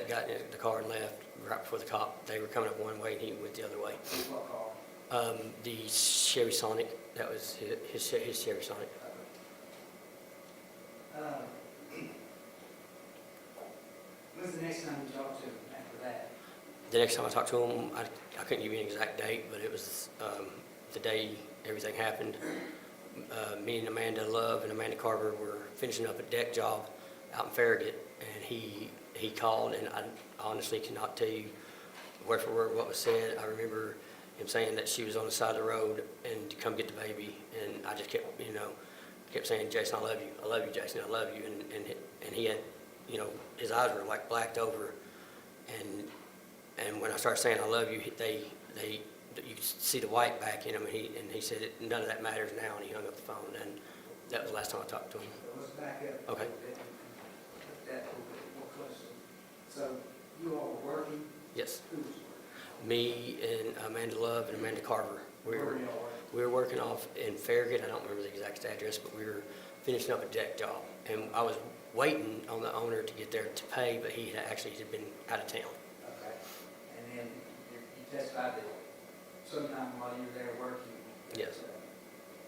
got in the car and left right before the cop. They were coming up one way, and he went the other way. What car? The Chevy Sonic. That was his Chevy Sonic. next time you talk to him after that? The next time I talked to him, I couldn't give you an exact date, but it was the day everything happened. Me and Amanda Love and Amanda Carver were finishing up a deck job out in Farragut, and he called, and I honestly cannot tell you word for word what was said. I remember him saying that she was on the side of the road and to come get the baby, and I just kept, kept saying, Jason, I love you, Jason, I love you, and he had, his eyes were like blacked over, and when I started saying I love you, you see the white back in him, and he said none of that matters now, and he hung up the phone, and that was the last time I talked to him. So let's back up. Okay. A little bit and put that a little bit more closely. So you all were working? Yes. Who was working? Me and Amanda Love and Amanda Carver. Where were you all working? We were working off in Farragut. I don't remember the exact address, but we were finishing up a deck job, and I was waiting on the owner to get there to pay, but he had been out of town. Okay. And then you testified that sometime while you were there working, Yes.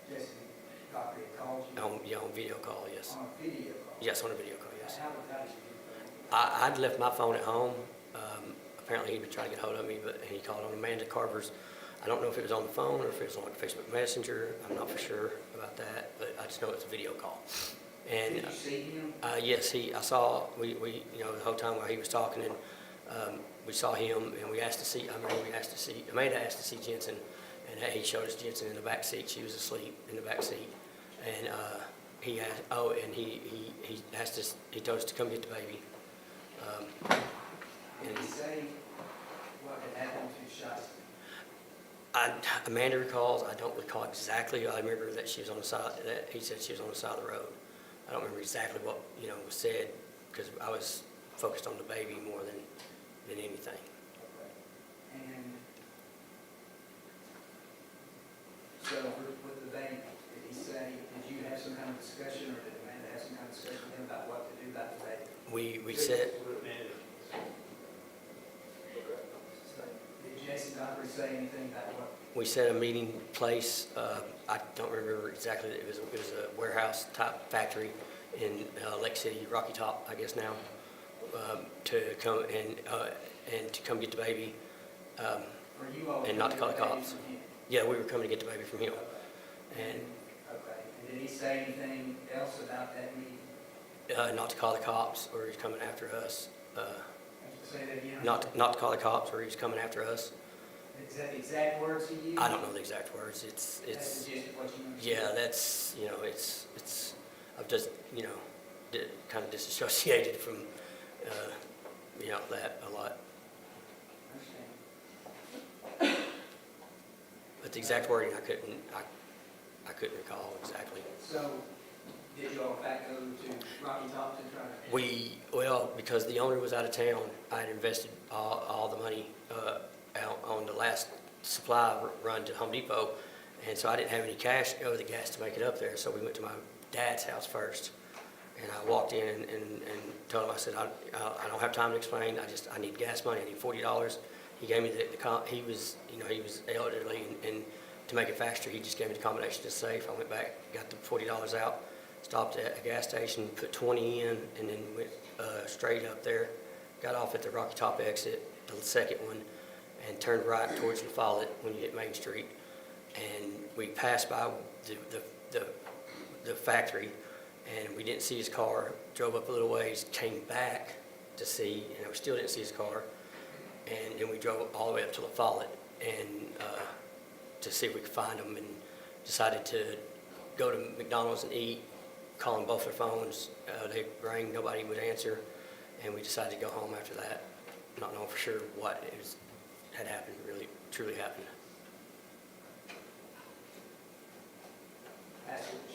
Jesse Dockery had called you? On video call, yes. On a video call? Yes, on a video call, yes. How did you do that? I'd left my phone at home. Apparently he'd been trying to get hold of me, but he called on Amanda Carver's. I don't know if it was on the phone or if it was on Facebook Messenger. I'm not for sure about that, but I just know it's a video call. And Did you see him? yes, I saw, we the whole time while he was talking, and we saw him, and Amanda asked to see Jensen, and he showed us Jensen in the back seat. She was asleep in the back seat, and he asked, and he asked us, he told us to come get the baby. Did he say what had happened to Shysti? Amanda recalls. I don't recall exactly. I remember that she was on the side. That he said she was on the side of the road. I don't remember exactly what was said because I was focused on the baby more than anything. Okay. And so with the baby, did he say? Did you have some kind of discussion, or did Amanda have some kind of discussion with him about what to do about the baby? We said. Did Jason Dockery say anything about what? We set a meeting place. I don't remember exactly. It was a warehouse type factory in Lake City, Rocky Top, I guess now, to come and to come get the baby, and not to call the cops. Yeah, we were coming to get the baby from him. And okay. And did he say anything else about that meeting? not to call the cops, or he's coming after us. Say that again. Not to call the cops, or he's coming after us. Is that the exact words he used? I don't know the exact words. It's That's just what you understand? yeah. That's it's. I've just kind of disassociated from that a lot. I understand. But the exact wording I couldn't recall exactly. So, did you all in fact go to Rocky Top to try to? Because the owner was out of town, I had invested all the money out on the last supply run to Home Depot, and so I didn't have any cash or the gas to make it up there. So we went to my dad's house first, and I walked in and told him, I said, I don't have time to explain. I need gas money. I need $40. He gave me he was elderly, and to make it faster, he just gave me the combination to safe. I went back, got the $40 out, stopped at a gas station, put 20 in, and then went straight up there, got off at the Rocky Top exit, the second one, and turned right towards La Follette when you hit Main Street. And we passed by the factory, and we didn't see his car, drove up a little ways, came back to see, and we still didn't see his car. And then we drove all the way up to La Follette and to see if we could find him, and decided to go to McDonald's and eat, calling both their phones. They rang, nobody would answer, and we decided to go home after that, not knowing for sure what had happened, really, truly happened. That's what was wrong.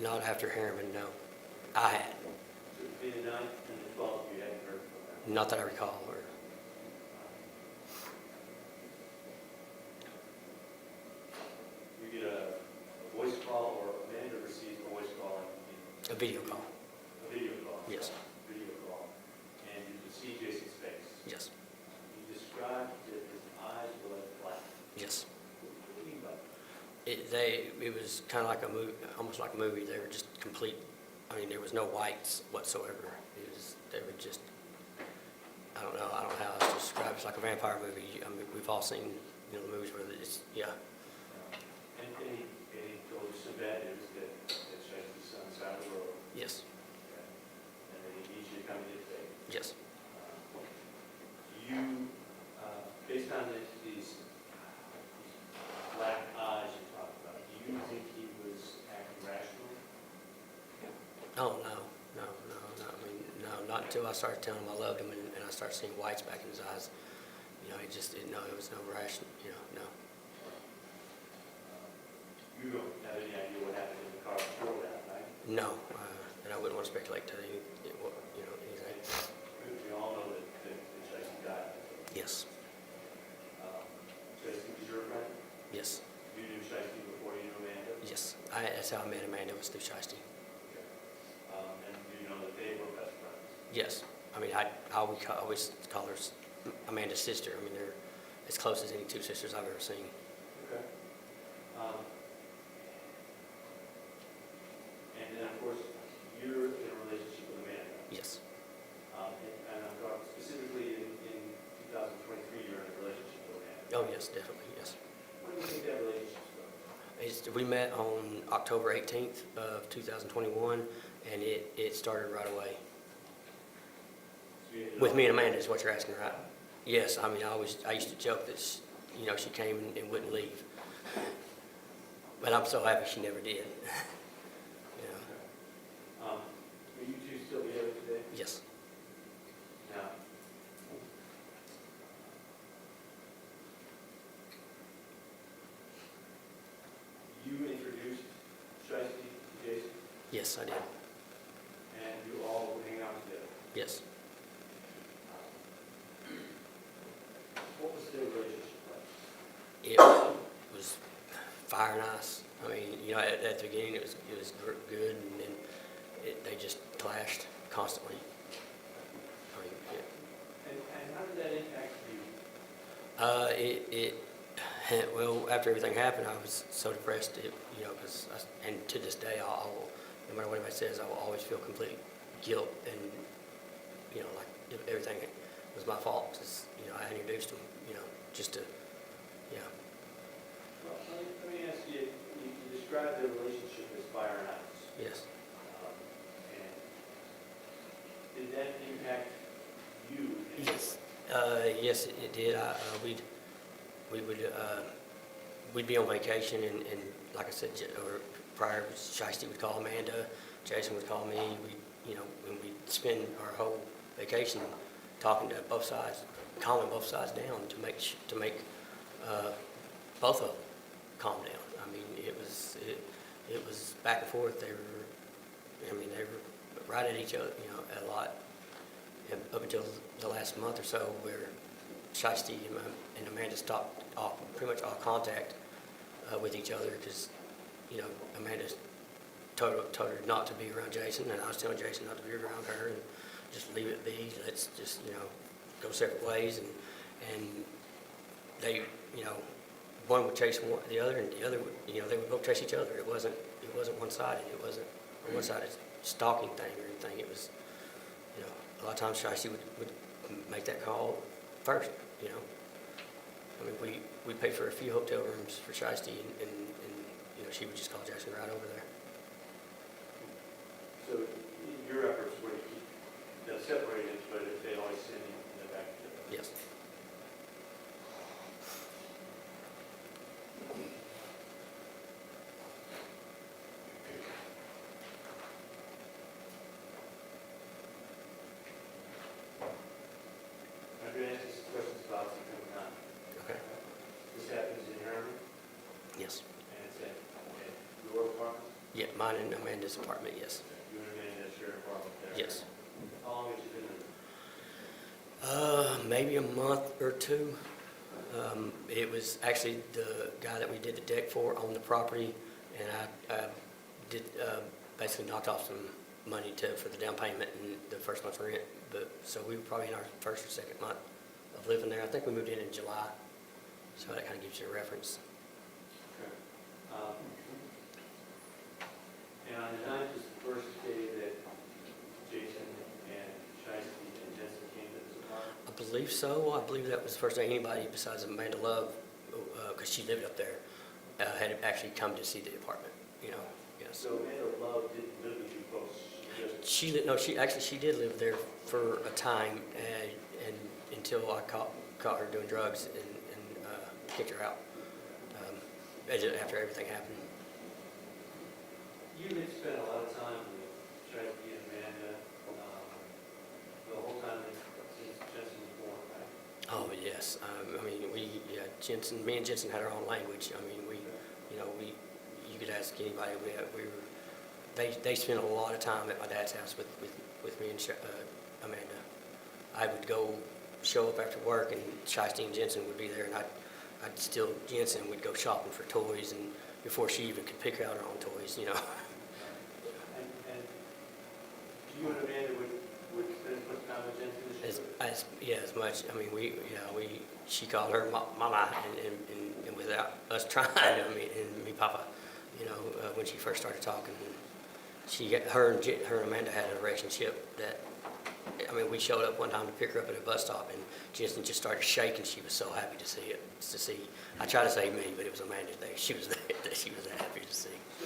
Not after Harriman, no. I had, Between the 9th and the 12th, you hadn't heard from them? not that I recall, or, You get a voice call, or Amanda receives a voice call and a video call, a video call? yes, Video call. And you can see Jason's face. yes, You described that his eyes were like black. yes. What do you mean by that? It was kind of like a movie, almost like a movie. They were just complete, I mean, there was no whites whatsoever. They were just, I don't know how else to describe it. It's like a vampire movie. I mean, we've all seen, the movies where it's, yeah, And he told you some bad news that Shysti's son's out of the world. yes, And that he needs you to come in today. yes. You, based on these black eyes you talked about, do you think he was acting rationally? Oh, no. I mean, no, not until I started telling him I loved him and I started seeing whites back in his eyes. He just didn't know, it was no ration, no. You don't have any idea what happened in the car before that, right? No, and I wouldn't want to speculate to anything. We all know that Shysti died. Yes, Shysti was your friend? yes, You knew Shysti before you knew Amanda? yes. That's how I met Amanda, was through Shysti. And you know that they were best friends? Yes. I mean, I always call her Amanda's sister. I mean, they're as close as any two sisters I've ever seen. Okay. And then, of course, you're in a relationship with Amanda. Yes. And I'm talking specifically in 2023, you're in a relationship with Amanda. Oh, yes, definitely, yes. When do you think that relationship's going? We met on October 18th of 2021, and it started right away. With me and Amanda is what you're asking, right? Yes, I mean, I used to joke that, she came and wouldn't leave. But I'm so happy she never did. Will you two still be together today? Yes. Now, you introduced Shysti to Jason, Yes, I did. and you all were hanging out together. Yes. What was their relationship like? It was fire and ice. I mean, at the beginning it was good, and then they just clashed constantly. I mean, And how did that impact you? Well, after everything happened, I was so depressed, because, and to this day, no matter what anybody says, I will always feel complete guilt, and, like everything was my fault, because, I introduced him, just to, Well, let me ask you, you described their relationship as fire and ice. yes. And did that impact you? Yes. Yes, it did. We'd be on vacation, and like I said, or prior, Shysti would call Amanda, Jason would call me. When we'd spend our whole vacation talking to both sides, calming both sides down to make both of them calm down. I mean, it was back and forth. They were right at each other, a lot. Up until the last month or so, where Shysti and Amanda stopped pretty much all contact with each other, because, Amanda told her not to be around Jason, and I was telling Jason not to be around her, and just leave it be. Let's just, go separate ways, and they, one would chase the other, and the other would, they would both chase each other. It wasn't one-sided. It wasn't a one-sided stalking thing or anything. It was, a lot of times Shysti would make that call first, I mean, we paid for a few hotel rooms for Shysti, and she would just call Jason right over there. So your efforts were to keep them separated, but if they always send them back together? Yes. I'm going to ask you some questions about something not. Okay. This happens in Harriman, Yes. and it's at your apartment? Yeah, mine and Amanda's apartment, yes. You and Amanda share an apartment there? Yes. How long has you been there? Maybe a month or two. It was actually the guy that we did the deck for on the property, and I did, basically knocked off some money for the down payment and the first month's rent. But, so we were probably in our first or second month of living there. I think we moved in July, so that kind of gives you a reference. Okay. And on the ninth is the first day that Jason and Shysti and Jensen came to this apartment? I believe so. I believe that was the first day anybody besides Amanda Love, because she lived up there, had actually come to see the apartment, you know, yes. So Amanda Love didn't live with you folks? She did live there for a time, and until I caught her doing drugs and kicked her out, after everything happened. You had spent a lot of time with Shysti and Amanda the whole time since Jensen was born, right? Oh, yes. I mean, me and Jensen had our own language. I mean, you could ask anybody. They spent a lot of time at my dad's house with me and Amanda. I would go show up after work, and Shysti and Jensen would be there, and Jensen would go shopping for toys, and before she even could pick out her own toys, you know. And you and Amanda would spend as much time with Jensen as you would? As much. I mean, she called her mama, and without us trying, I mean, and me papa, you know, when she first started talking. Her and Amanda had a relationship that, I mean, we showed up one time to pick her up at a bus stop, and Jensen just started shaking. She was so happy to see it. I tried to say me, but it was Amanda that she was happy to see. So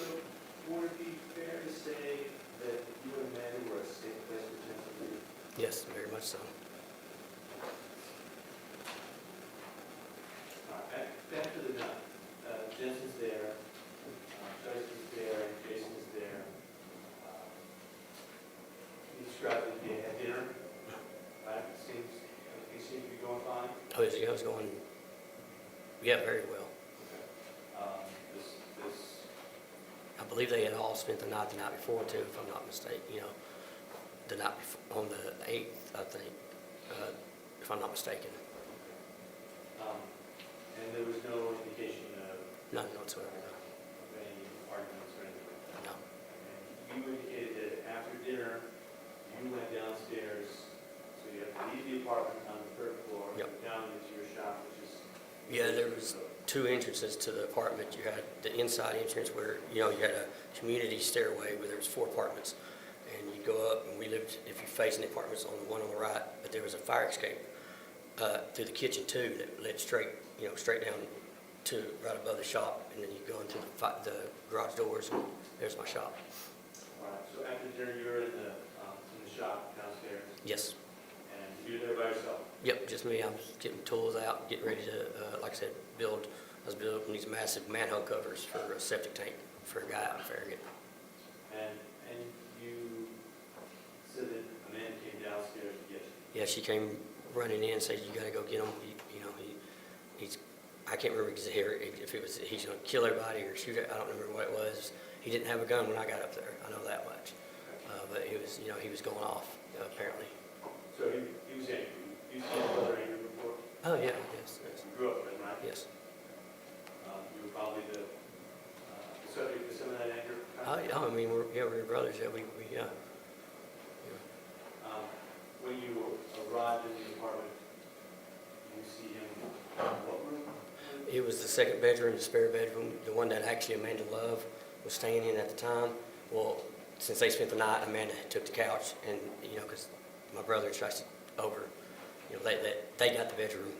would it be fair to say that you and Amanda were a safe place for Jensen to be? Yes, very much so. All right, back to the night. Jensen's there, Shysti's there, and Jason's there. You described it being at dinner, right? Everything seems to be going fine? Oh, it was going, yeah, very well. Okay. I believe they had all spent the night before too, if I'm not mistaken, you know, the night before, on the 8th, I think, if I'm not mistaken. And there was no indication of None whatsoever, any arguments or anything? no. And you indicated that after dinner, you went downstairs, so you have to leave the apartment on the 3rd floor, Yep. down into your shop, which is... Yeah, there was 2 entrances to the apartment. You had the inside entrance where, you know, you had a community stairway where there was 4 apartments. And you go up, and we lived, if you're facing the apartments, on the one on the right, but there was a fire escape through the kitchen too that led straight down to right above the shop, and then you go into the garage doors, and there's my shop. All right, so after dinner, you were in the shop downstairs, Yes. and you were there by yourself? Yep, just me. I was getting tools out, getting ready to, like I said, I was building these massive manhole covers for a septic tank for a guy out in Farragut. And you said that Amanda came downstairs to get you? Yeah, she came running in and said, "You gotta go get him." He's, I can't remember if it was he's gonna kill everybody or shoot it. I don't remember what it was. He didn't have a gun when I got up there. I know that much. But he was going off apparently. So he was angry. You've seen your brother angry before? Oh yeah, yes. You grew up with him, right? Yes. You were probably the subject of some of that anger? I mean, we're brothers. Yeah, yeah. When you arrived in the apartment, you see him in what room? It was the second bedroom, the spare bedroom, the one that actually Amanda Love was staying in at the time. Well, since they spent the night, Amanda took the couch, and because my brother and Shysti over, they got the bedroom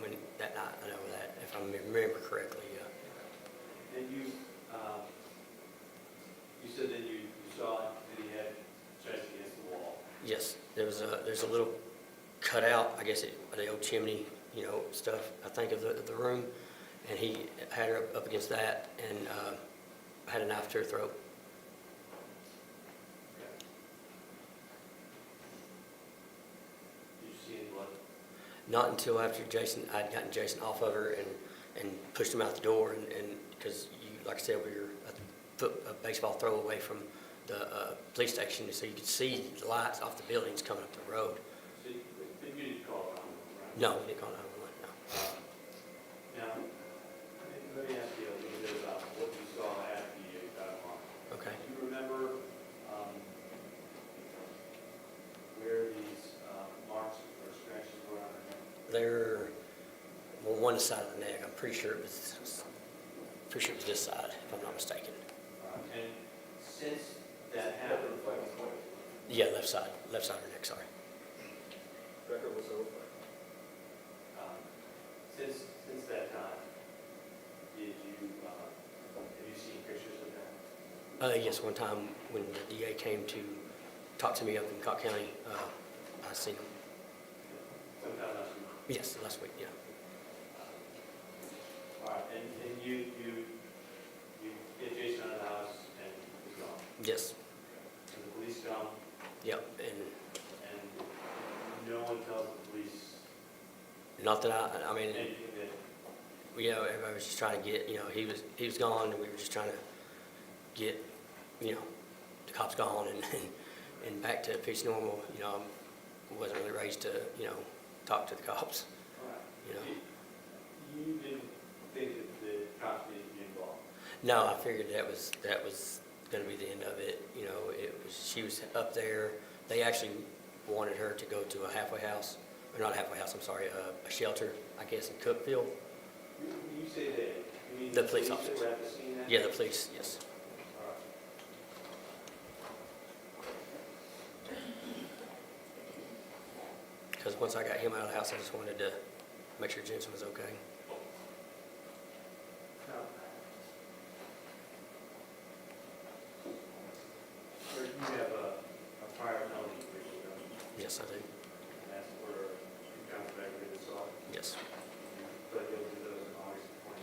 when that night. I know that, if I remember correctly. Yeah. And you said that you saw that he had Shysti against the wall. Yes, there's a little cutout, I guess, the old chimney, stuff, I think, of the room, and he had her up against that and had a knife to her throat. Okay. Did you see any blood? Not until after I'd gotten Jason off of her and pushed him out the door, and because like I said, we were a baseball throw away from the police station, so you could see the lights off the buildings coming up the road. So you didn't call it on, right? No, we didn't call 911, no. Now, let me ask you a little bit about what you saw after you got home. Okay. Do you remember where these marks or scratches were on her neck? They're, well, one side of the neck, I'm pretty sure it was this side, if I'm not mistaken. And since that happened, Yeah, left side of her neck, sorry. Record was over. since that time, have you seen pictures of that? Yes, one time when the DA came to talk to me up in Cobb County, I seen him. Sometime last week? Yes, last week, yeah. All right, and you get Jason out of the house and he's gone? Yes, And the police come, yep, and and no one tells the police not that I mean, anything that, you know, everybody was just trying to get, you know, he was gone, and we were just trying to get, you know, the cops gone and back to peace normal. You know, I wasn't really raised to, you know, talk to the cops, all right. you know. You didn't think that the cops needed to be involved? No, I figured that was going to be the end of it. You know, she was up there. They actually wanted her to go to a halfway house, or not a halfway house, I'm sorry, a shelter, I guess, in Cookville. You say that, you mean The police that officers. were at the scene then? Yeah, the police, yes. All right. Because once I got him out of the house, I just wanted to make sure Jensen was okay. Now, sir, you have a prior felony conviction, don't you? Yes, I do. And that's for two counts of aggravated assault. Yes. You pled guilty to those in August of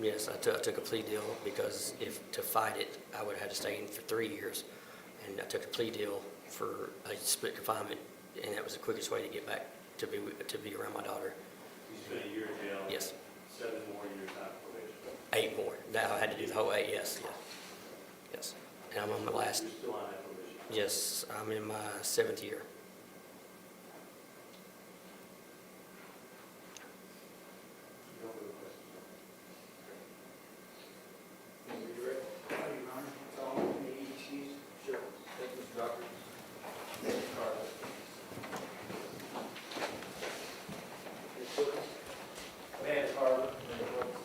2019. Yes, I took a plea deal because to fight it, I would have had to stay in for 3 years. And I took a plea deal for a split confinement, and that was the quickest way to get back to be around my daughter. You spent a year in jail. Yes. 7 more years out of probation. 8 more. Now I had to do the whole 8, yes, yes. Yes. And I'm on my last, You're still on that probation. yes, I'm in my 7th year. No further questions. Are you ready? Your Honor, it's all in the excuse. Sure. Thank you, Mr. Dockery. Mr. Carter. Ms. Wilkins. Lance Harvey. Ms. Wilkins.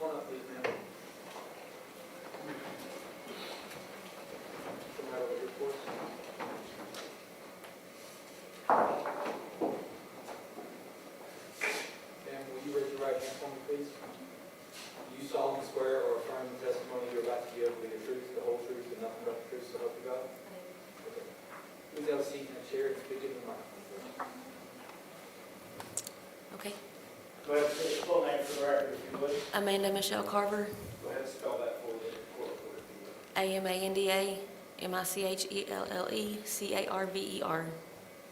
Come on up, please, ma'am. Come right over here, please. Ma'am, will you raise your right hand for me, please? Do you solemnly swear or affirm the testimony you're about to give will be the truth, the whole truth, and nothing but the truth, so help you God? Okay. Please have a seat in a chair and speak in the microphone, please. Okay. Go ahead and say your full name for the record, if you would. Amanda Michelle Carver, Go ahead and spell that for the court reporter, if you would. AMANDA, Michelle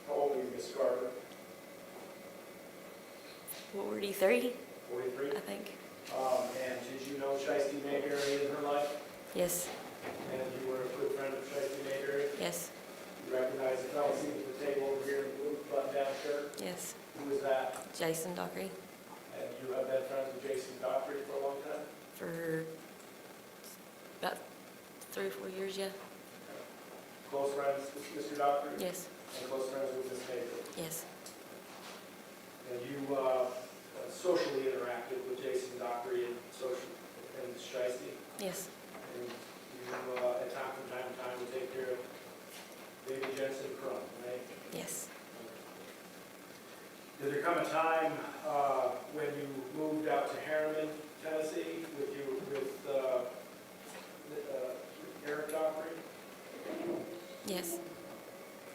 How old are you, Ms. Carter? 43, 43? I think. And did you know Shysti Mayberry in her life? Yes, And you were a good friend of Shysti Mayberry? yes, You recognize the fellow seated at the table over here in the blue button-down shirt? yes. Who is that? Jason Dockery And you have been friends with Jason Dockery for a long time? for about 3 or 4 years, yeah. Close friends with Mr. Dockery? Yes, And close friends with Ms. Mayberry? yes, And you socially interacted with Jason Dockery and Shysti? yes, And you, at time from time to time, would take care of baby Jensen Crum, right? yes. Did there come a time when you moved out to Harriman, Tennessee, with Eric Dockery? Yes,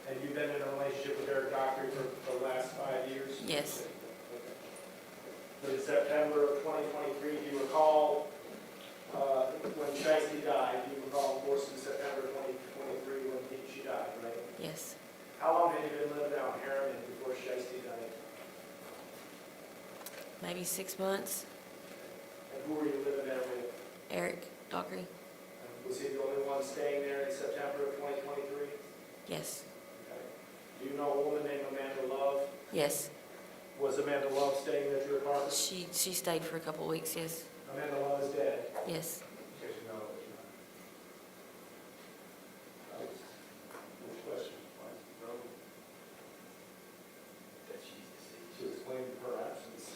And you've been in a relationship with Eric Dockery for the last 5 years? yes. Okay. But in September of 2023, do you recall when Shysti died? Do you recall, of course, in September 2023 when she died, right? Yes. How long had you been living out in Harriman before Shysti died? Maybe 6 months. And who were you living there with? Eric Dockery. Was he the only one staying there in September of 2023? Yes, Okay. Do you know a woman named Amanda Love? yes. Was Amanda Love staying at your apartment? She stayed for a couple of weeks, yes, Amanda Love is dead. yes. Yes, you know. Which question? That she's deceased. To explain her absence.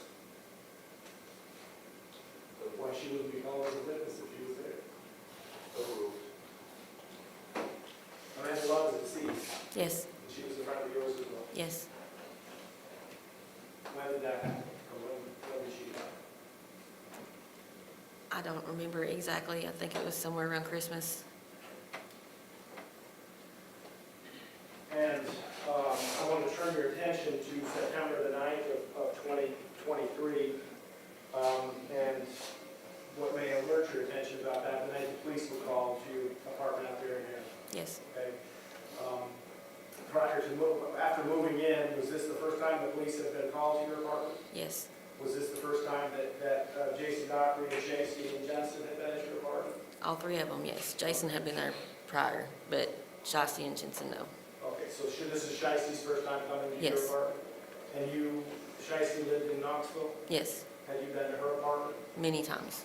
But why she wouldn't be called as a witness if she was there? Amanda Love is deceased. Yes, And she was a friend of yours as well. yes. When did that happen? Or when did she die? I don't remember exactly. I think it was somewhere around Christmas. And I want to turn your attention to September the 9th of 2023. And what may alert your attention about that, the night the police were called to your apartment out there in here. Yes, Okay. After moving in, was this the first time the police had been called to your apartment? yes. Was this the first time that Jason Dockery and Shysti and Jensen had been at your apartment? All 3 of them, yes. Jason had been there prior, but Shysti and Jensen, no. Okay, so this is Shysti's first time coming to your Yes. apartment? And Shysti lived in Knoxville? Yes, Had you been to her apartment? many times.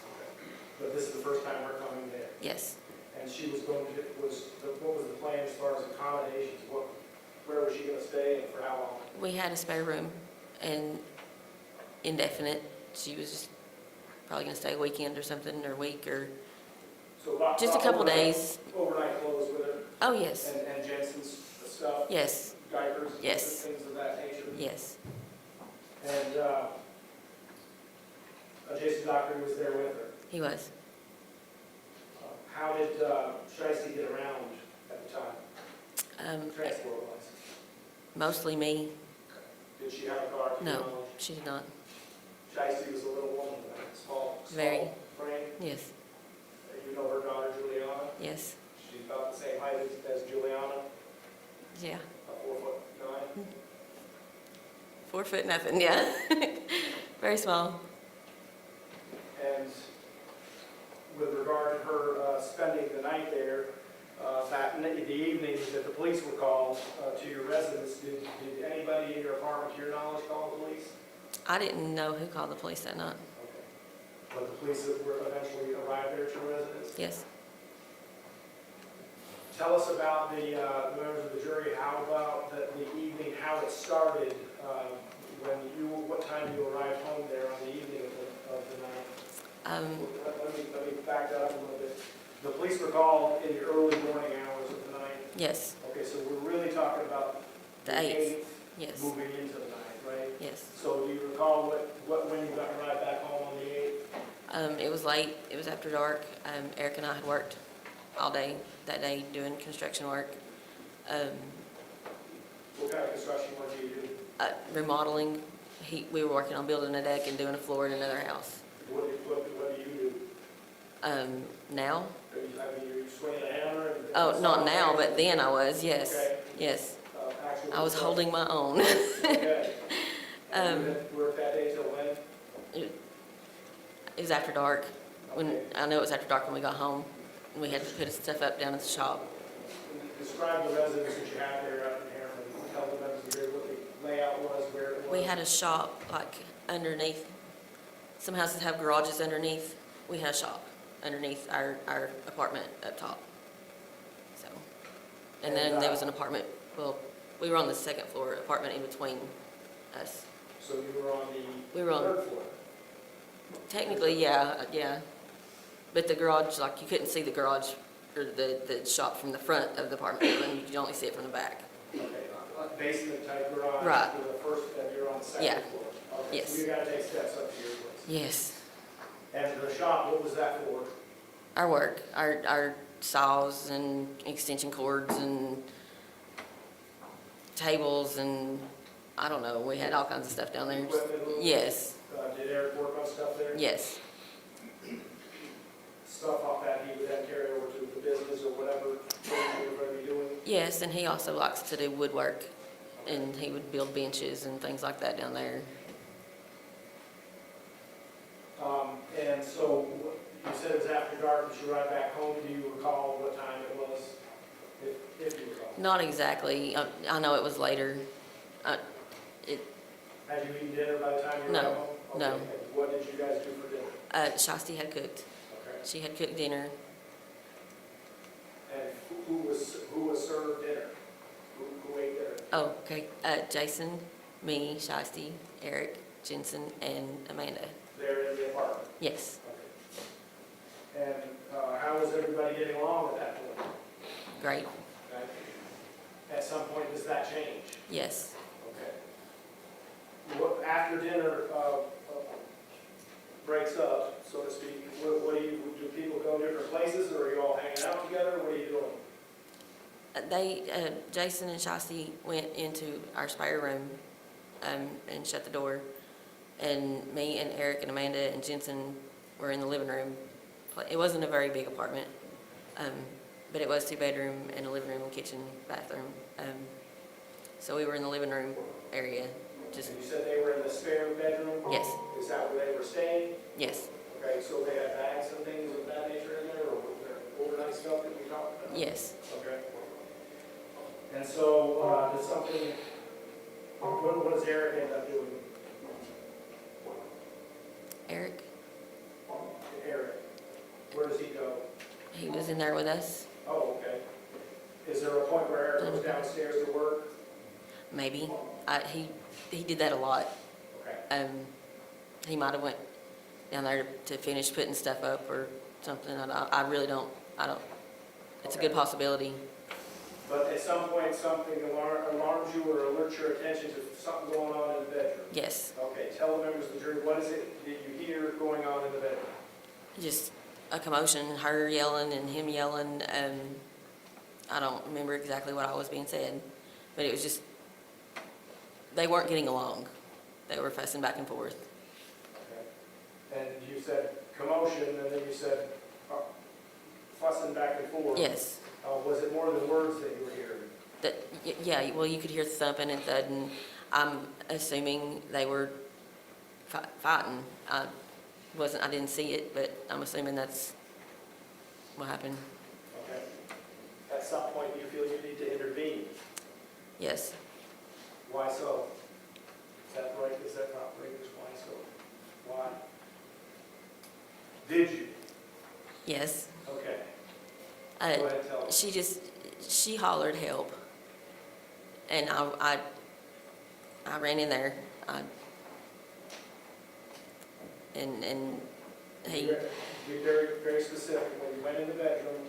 But this is the first time her coming there? Yes. And she was going to, what was the plan as far as accommodations? Where was she going to stay and for how long? We had a spare room and indefinite. She was just probably going to stay a weekend or something, or a week, or So just a couple overnight- days. Overnight clothes with her? Oh, yes, And Jensen's stuff? yes, Diapers? Yes. Things of that nature? yes, And Jason Dockery was there with her? he was. How did Shysti get around at the time, transport-wise? Mostly me. Did she have a car? to your No, knowledge? she did not. Shysti was a little woman, right? Small Very. frame. Yes, You know her daughter Juliana? yes, She's about the same height as Juliana, yeah. 4'9". 4 foot nothing, yeah. Very small. And with regard to her spending the night there, the evening that the police were called to your residence, did anybody in your apartment, to your knowledge, call the police? I didn't know who called the police that night. Okay. But the police were eventually arrived there at your residence? Yes. Tell us about the members of the jury, how about the evening, how it started, what time you arrived home there on the evening of the night? Let me back that up a little bit. The police were called in the early morning hours of the night. Yes, Okay, so we're really talking about the 8th. Yes, moving into the night, right? yes. So do you recall when you got right back home on the 8th? It was late. It was after dark. Eric and I had worked all day that day doing construction work. What kind of construction work do you do? Remodeling. We were working on building a deck and doing a floor in another house. What do you do? Now, Are you swinging a hammer and Oh, not now, but then I was, yes, Okay. yes. Actual I was construction. holding my own. Okay. And you Um, had worked that day till when? It was after dark. When, Okay. I know it was after dark when we got home. And we had to put stuff up down at the shop. Describe the residence that you had there out in Harriman. Tell the members of the board what the layout was, where it was. We had a shop like underneath. Some houses have garages underneath. We had a shop underneath our apartment up top. So, and then there was an apartment, well, we were on the second floor, apartment in between us. So you were on the We were on- third floor? Technically, yeah, yeah. But the garage, like you couldn't see the garage or the shop from the front of the apartment building. You could only see it from the back. Okay, basement type garage. Right. With the first, and you're on the second Yeah. floor. Okay, Yes. so you gotta take steps up to your place. Yes. And the shop, what was that for? Our work, our saws and extension cords and tables and, I don't know, we had all kinds of stuff down there. Equipment? Yes, Did Eric work on stuff there? yes, Stuff off that he would then carry over to the business or whatever things you were gonna be doing? yes, and he also likes to do woodwork, and he would build benches and things like that down there. And so you said it was after dark, but you right back home. Do you recall what time it was? If you recall. Not exactly, I know it was later. Had you eaten dinner by the time you No, got home? no. Okay. And what did you guys do for dinner? Shysti had cooked. Okay. She had cooked dinner. And who was served dinner? Who ate dinner? Oh, okay, Jason, me, Shysti, Eric, Jensen, and Amanda. There in the apartment? Yes, Okay. And how was everybody getting along at that point? great, Okay. At some point, does that change? yes. Okay. What, after dinner breaks up, so to speak, what do people go different places, or are you all hanging out together? What are you doing? Jason and Shysti went into our spare room and shut the door. And me and Eric and Amanda and Jensen were in the living room. It wasn't a very big apartment, but it was 2-bedroom and a living room, kitchen, bathroom. So we were in the living room area. Just And you said they were in the spare bedroom? Yes. Is that where they were staying? yes, Okay, so they had bags and things of that nature in there, or was there overnight stuff that we talked about? yes. Okay. And so, did something, what does Eric end up doing? Eric, Eric, where does he go? he was in there with us, Oh, okay. Is there a point where Eric goes downstairs to work? maybe. He did that a lot. Okay. He might have went down there to finish putting stuff up or something. I really don't, it's a good possibility. But at some point, something alarms you or alerts your attention to something going on in the bedroom? Yes, Okay, tell the members of the jury, what is it that you hear going on in the bedroom? just a commotion, her yelling and him yelling. I don't remember exactly what all was being said, but it was just, they weren't getting along. They were fussing back and forth. Okay. And you said commotion, and then you said fussing back and forth. Yes. Was it more than words that you were hearing? Yeah, well, you could hear thumping and thudding. I'm assuming they were fighting. I didn't see it, but I'm assuming that's what happened. Okay. At some point, you feel you need to intervene. Yes. Why so? Is that right? Is that not right? Why so? Why? Did you? Yes. Okay. Go ahead and tell us. She hollered help, and I ran in there, and he, Be very, very specific. When you went in the bedroom,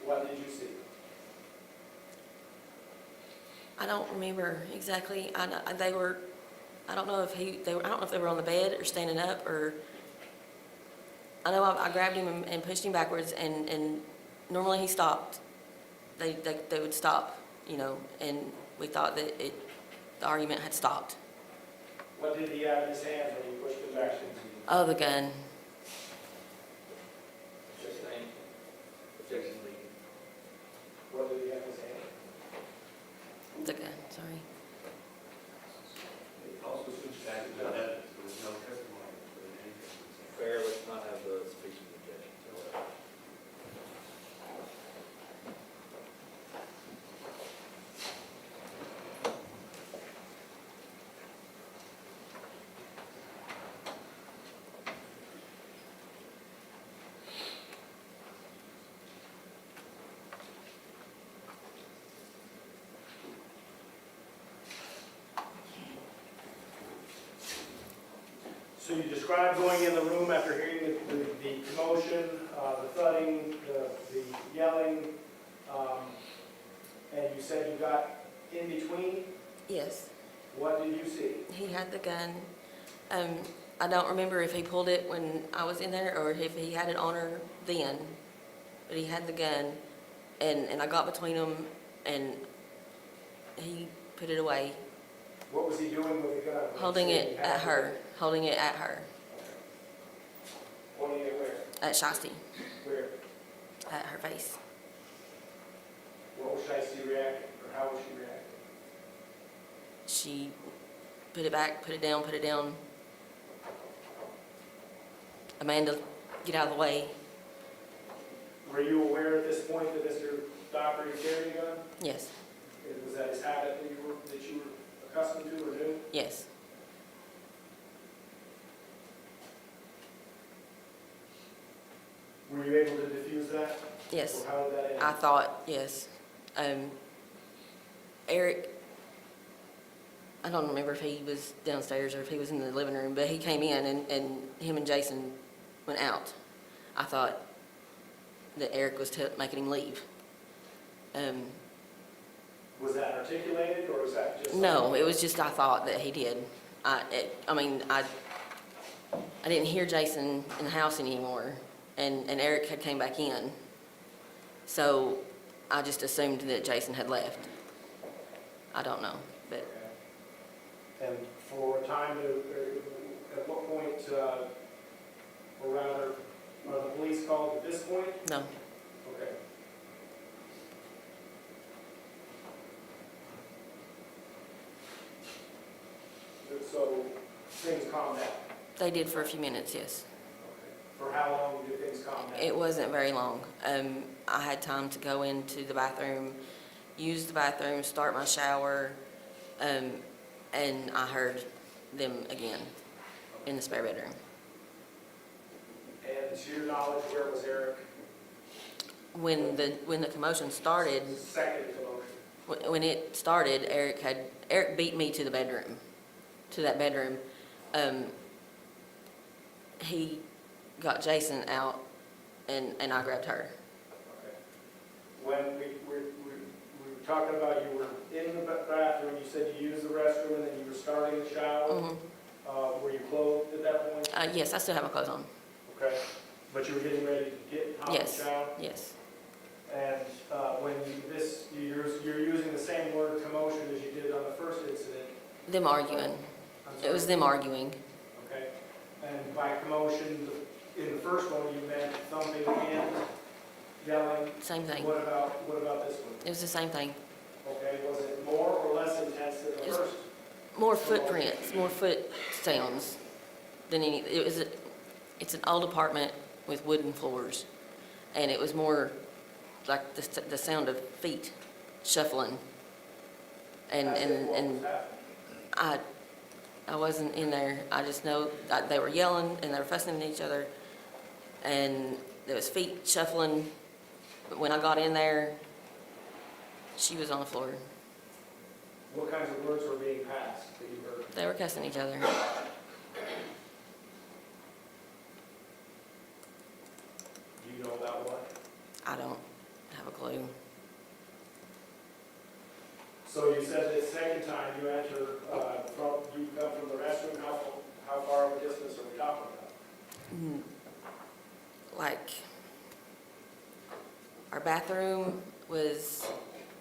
what did you see? I don't remember exactly. I don't know if they were on the bed or standing up, or I know I grabbed him and pushed him backwards, and normally he stopped. They would stop, and we thought that the argument had stopped. What did he have in his hands when you pushed him back? Oh, the gun. Objection leading. What did he have in his hand? The gun, sorry. Also, since that, there was no testimony for the name. Fair, let's not have the speech of objection. So you described going in the room after hearing the commotion, the thudding, the yelling, and you said you got in between. Yes, What did you see? he had the gun. I don't remember if he pulled it when I was in there or if he had it on her then, but he had the gun, and I got between them, and he put it away, What was he doing with the gun? holding You said it he had at her, pointing it where? at Shysti, Where? at her face. What was Shysti reacting, or how was she reacting? She put it back, put it down. Amanda, get out of the way. Were you aware at this point that Mr. Dockery carried a gun? Yes, Was that his habit that you were accustomed to or knew? yes. Were you able to defuse that? Yes, Or how did that end? I thought, yes. Eric, I don't remember if he was downstairs or if he was in the living room, but he came in and him and Jason went out. I thought that Eric was making him leave. Was that articulated, or was that just? No, it was just I thought that he did. I didn't hear Jason in the house anymore, and Eric had came back in. So I just assumed that Jason had left. I don't know, but And for a time, at what point, or rather, are the police called at this point? no. Okay. So things calmed down. They did for a few minutes, yes. For how long did things calm down? It wasn't very long. I had time to go into the bathroom, use the bathroom, start my shower, and I heard them again in the spare bedroom. And to your knowledge, where was Eric? When the commotion started, The second commotion. when it started, Eric beat me to the bedroom, to that bedroom. He got Jason out, and I grabbed her. Okay. When we were talking about you were in the bathroom, you said you used the restroom, and then you were starting the shower. Mhm. Were you clothed at that point? Yes, I still have my clothes on. Okay. But you were getting ready to get out of Yes, the shower? yes, And when you're using the same word commotion as you did on the first incident. them arguing. I'm It was sorry. them arguing. Okay. And by commotion, in the first one, you meant thumping and yelling. Same thing. What about this one? It was the same thing. Okay, was it more or less intense than the It was- first? More footprints, more foot sounds than any. It's an old apartment with wooden floors, and it was more like the sound of feet shuffling. And What was happening? I wasn't in there. I just know that they were yelling and they were fussing at each other, and there was feet shuffling. But when I got in there, she was on the floor. What kinds of words were being passed that you heard? They were cussing each other. Do you know about what? I don't have a clue. So you said the second time you enter, you come from the restroom, how far of a distance are we talking about? Like, our bathroom was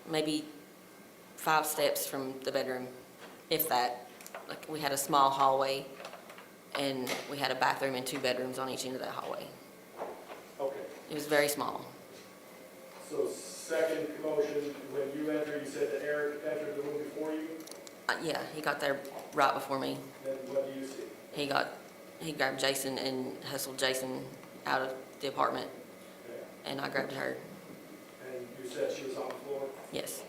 maybe 5 steps from the bedroom, if that. Like, we had a small hallway, and we had a bathroom and 2 bedrooms on each end of that hallway. Okay, It was very small. so second commotion, when you entered, you said that Eric entered the room before you, Yeah, he got there right before me. then what do you see? He grabbed Jason and hustled Jason out of the apartment, Okay. and I grabbed her. And you said she was on the floor? Yes.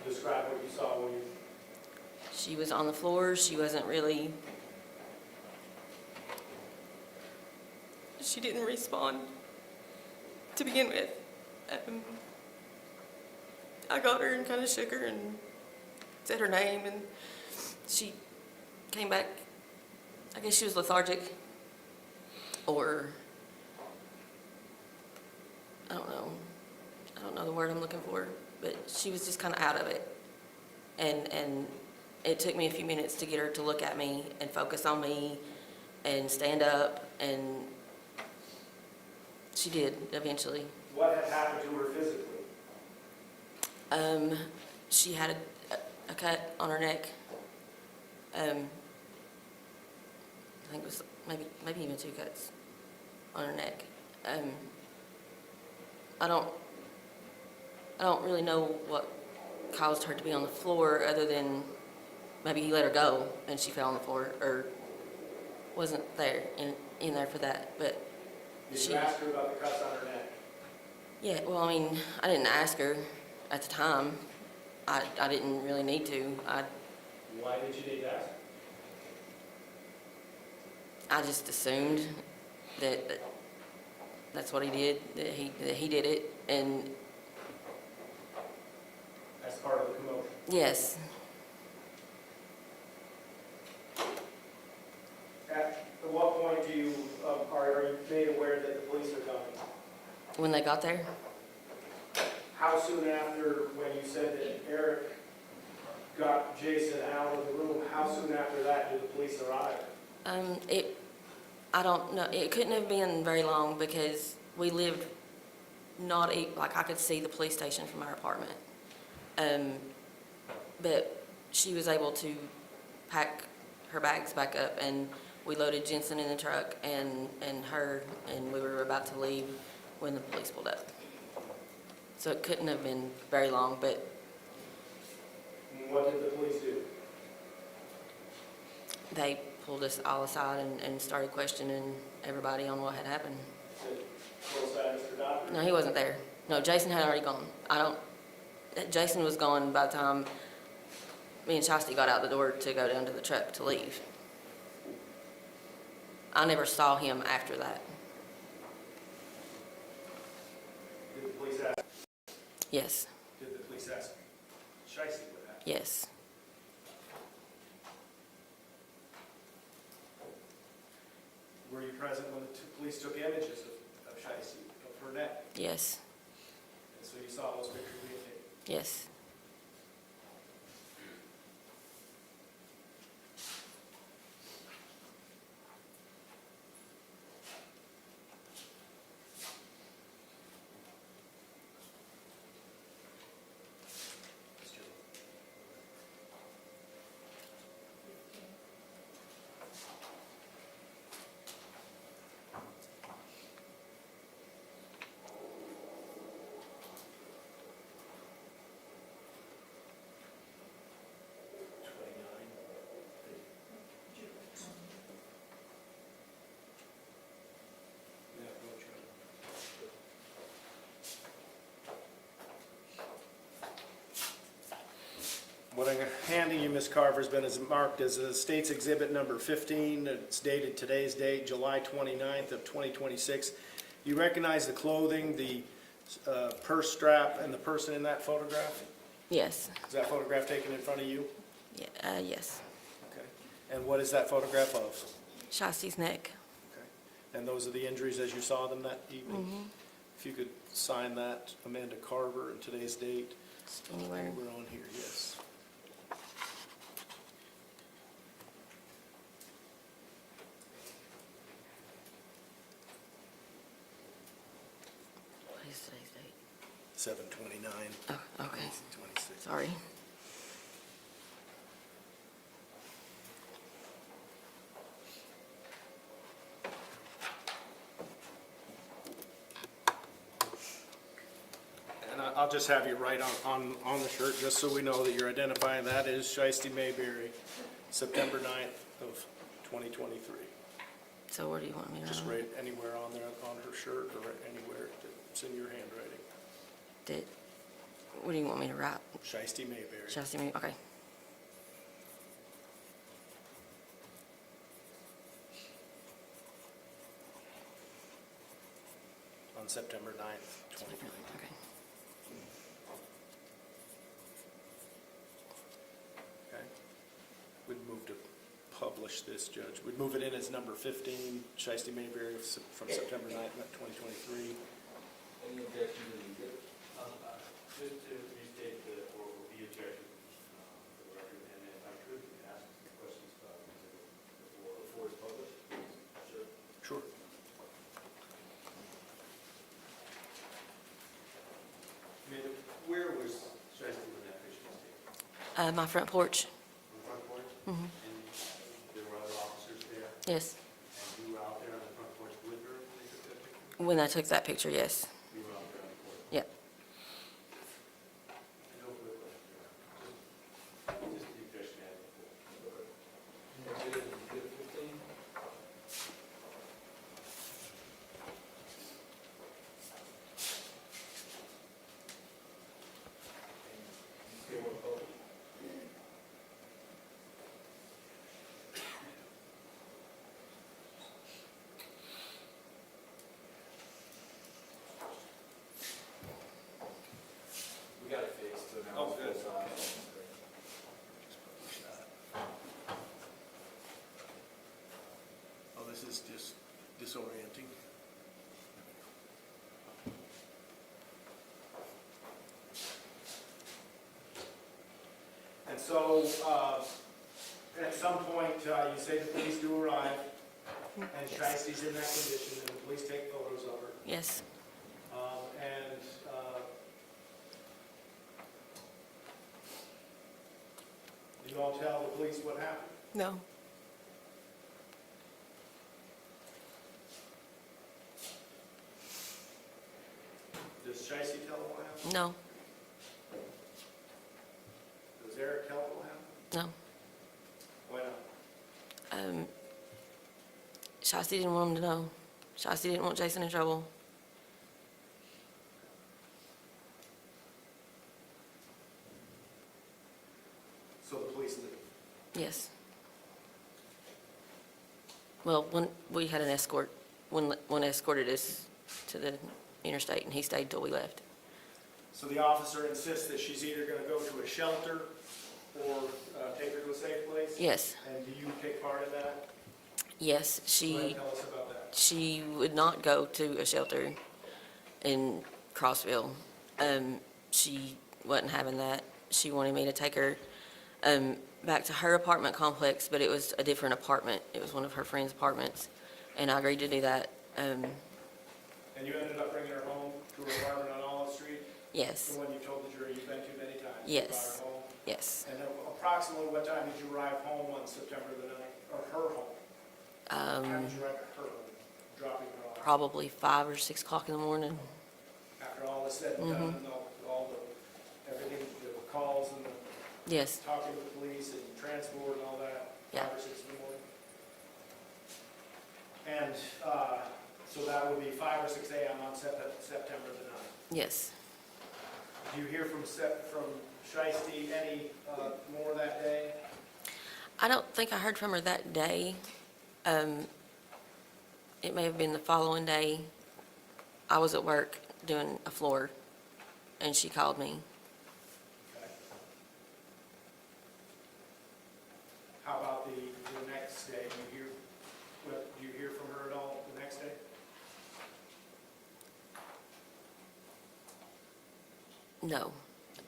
Describe what you saw when you, She was on the floor. She wasn't really... She didn't respond to begin with. I got her and kind of shook her and said her name, and she came back. I guess she was lethargic, or I don't know the word I'm looking for, but she was just kind of out of it. And it took me a few minutes to get her to look at me and focus on me and stand up, and she did eventually. what had happened to her physically? She had a cut on her neck. I think it was maybe even 2 cuts on her neck. I don't really know what caused her to be on the floor, other than maybe he let her go and she fell on the floor, or wasn't there in there for that. But Did you ask her about the cuts on her neck? yeah, well, I mean, I didn't ask her at the time. I didn't really need to. Why did you need to ask her? I just assumed that that's what he did, that he did it, and As part of the commotion? yes. At what point are you made aware that the police are coming? When they got there, How soon after, when you said that Eric got Jason out of the room, how soon after that did the police arrive? I don't know. It couldn't have been very long, because we lived like I could see the police station from our apartment. But she was able to pack her bags back up, and we loaded Jensen in the truck and her, and we were about to leave when the police pulled up. So it couldn't have been very long, but And what did the police do? they pulled us all aside and started questioning everybody on what had happened. Did Will say Mr. Dockery? No, he wasn't there. No, Jason had already gone. Jason was gone by the time me and Shysti got out the door to go down to the truck to leave. I never saw him after that. Did the police ask? Yes, Did the police ask Shysti what happened? yes, Were you present when the police took images of Shysti, of her neck? yes, And so you saw those pictures being taken? yes. What I'm handing you, Ms. Carver, has been marked as a State's Exhibit Number 15. It's dated today's date, July 29th of 2026. You recognize the clothing, the purse strap, and the person in that photograph? Yes. Is that photograph taken in front of you? Yeah, yes. Okay. And what is that photograph of? Shysti's neck. Okay. And those are the injuries as you saw them that evening? If you could sign that, Amanda Carver, and today's date. Just anywhere. We're on here, yes. What is today's date? 7/29. Oh, okay. 26. Sorry. And I'll just have you write on the shirt, just so we know that you're identifying that is Shysti Mayberry, September 9th of 2023. So where do you want me to Just write? write anywhere on there, on her shirt, or anywhere that's in your handwriting. What do you want me to write? Shysti Mayberry. Shall I see me? Okay. On September 9th, 2023. Okay. Okay. We'd move to publish this, Judge. We'd move it in as number 15, Shysti Mayberry from September 9th, 2023. Any objection to the exhibit? Just to restate the, or the objection for the record, and if I could ask some questions about the exhibit before it's published, please. Sure. Sure. Amanda, where was Shysti when that picture was taken? My front porch. On the front porch? Mhm. And there were other officers there? Yes. And you were out there on the front porch with her when they took that picture? When I took that picture, yes. You were out there on the porch? Yep. No further questions. Just the objection I had before. Exhibit 15? Okay, what public? We got it fixed, so now Oh, it's good. full size. Just publish that. Oh, this is just disorienting. And so, at some point, you say the police do arrive, and Shysti's in that condition, and the police take photos of her. Yes. And you all tell the police what happened? No. Does Shysti tell them what happened? No. Does Eric tell them what happened? No. Why not? Shysti didn't want him to know. Shysti didn't want Jason in trouble. So the police leave. Yes. Well, when we had an escort, one escorted us to the interstate, and he stayed till we left. So the officer insists that she's either going to go to a shelter or take her to a safe place? Yes. And do you take part in that? Yes, Go ahead and tell us about that. she would not go to a shelter in Crossville. She wasn't having that. She wanted me to take her back to her apartment complex, but it was a different apartment. It was one of her friend's apartments, and I agreed to do that. And you ended up bringing her home to her apartment on Olive Street? Yes, The one you told the jury you've been to many times? You Yes. brought her home? yes. And approximately what time did you arrive home on September the 9th, or her home? How did you arrive at her home, dropping her off? Probably 5 or 6 o'clock in the morning. After all is said and done, and all the, everything, the calls and the Yes, talking with the police and transport and all that, Yeah. 5 or 6 in the morning? And so that would be 5 or 6 a.m. on September the 9th. yes. Do you hear from Shysti any more that day? I don't think I heard from her that day. It may have been the following day. I was at work doing a floor, and she called me. Okay. How about the next day? Do you hear from her at all the next day? No.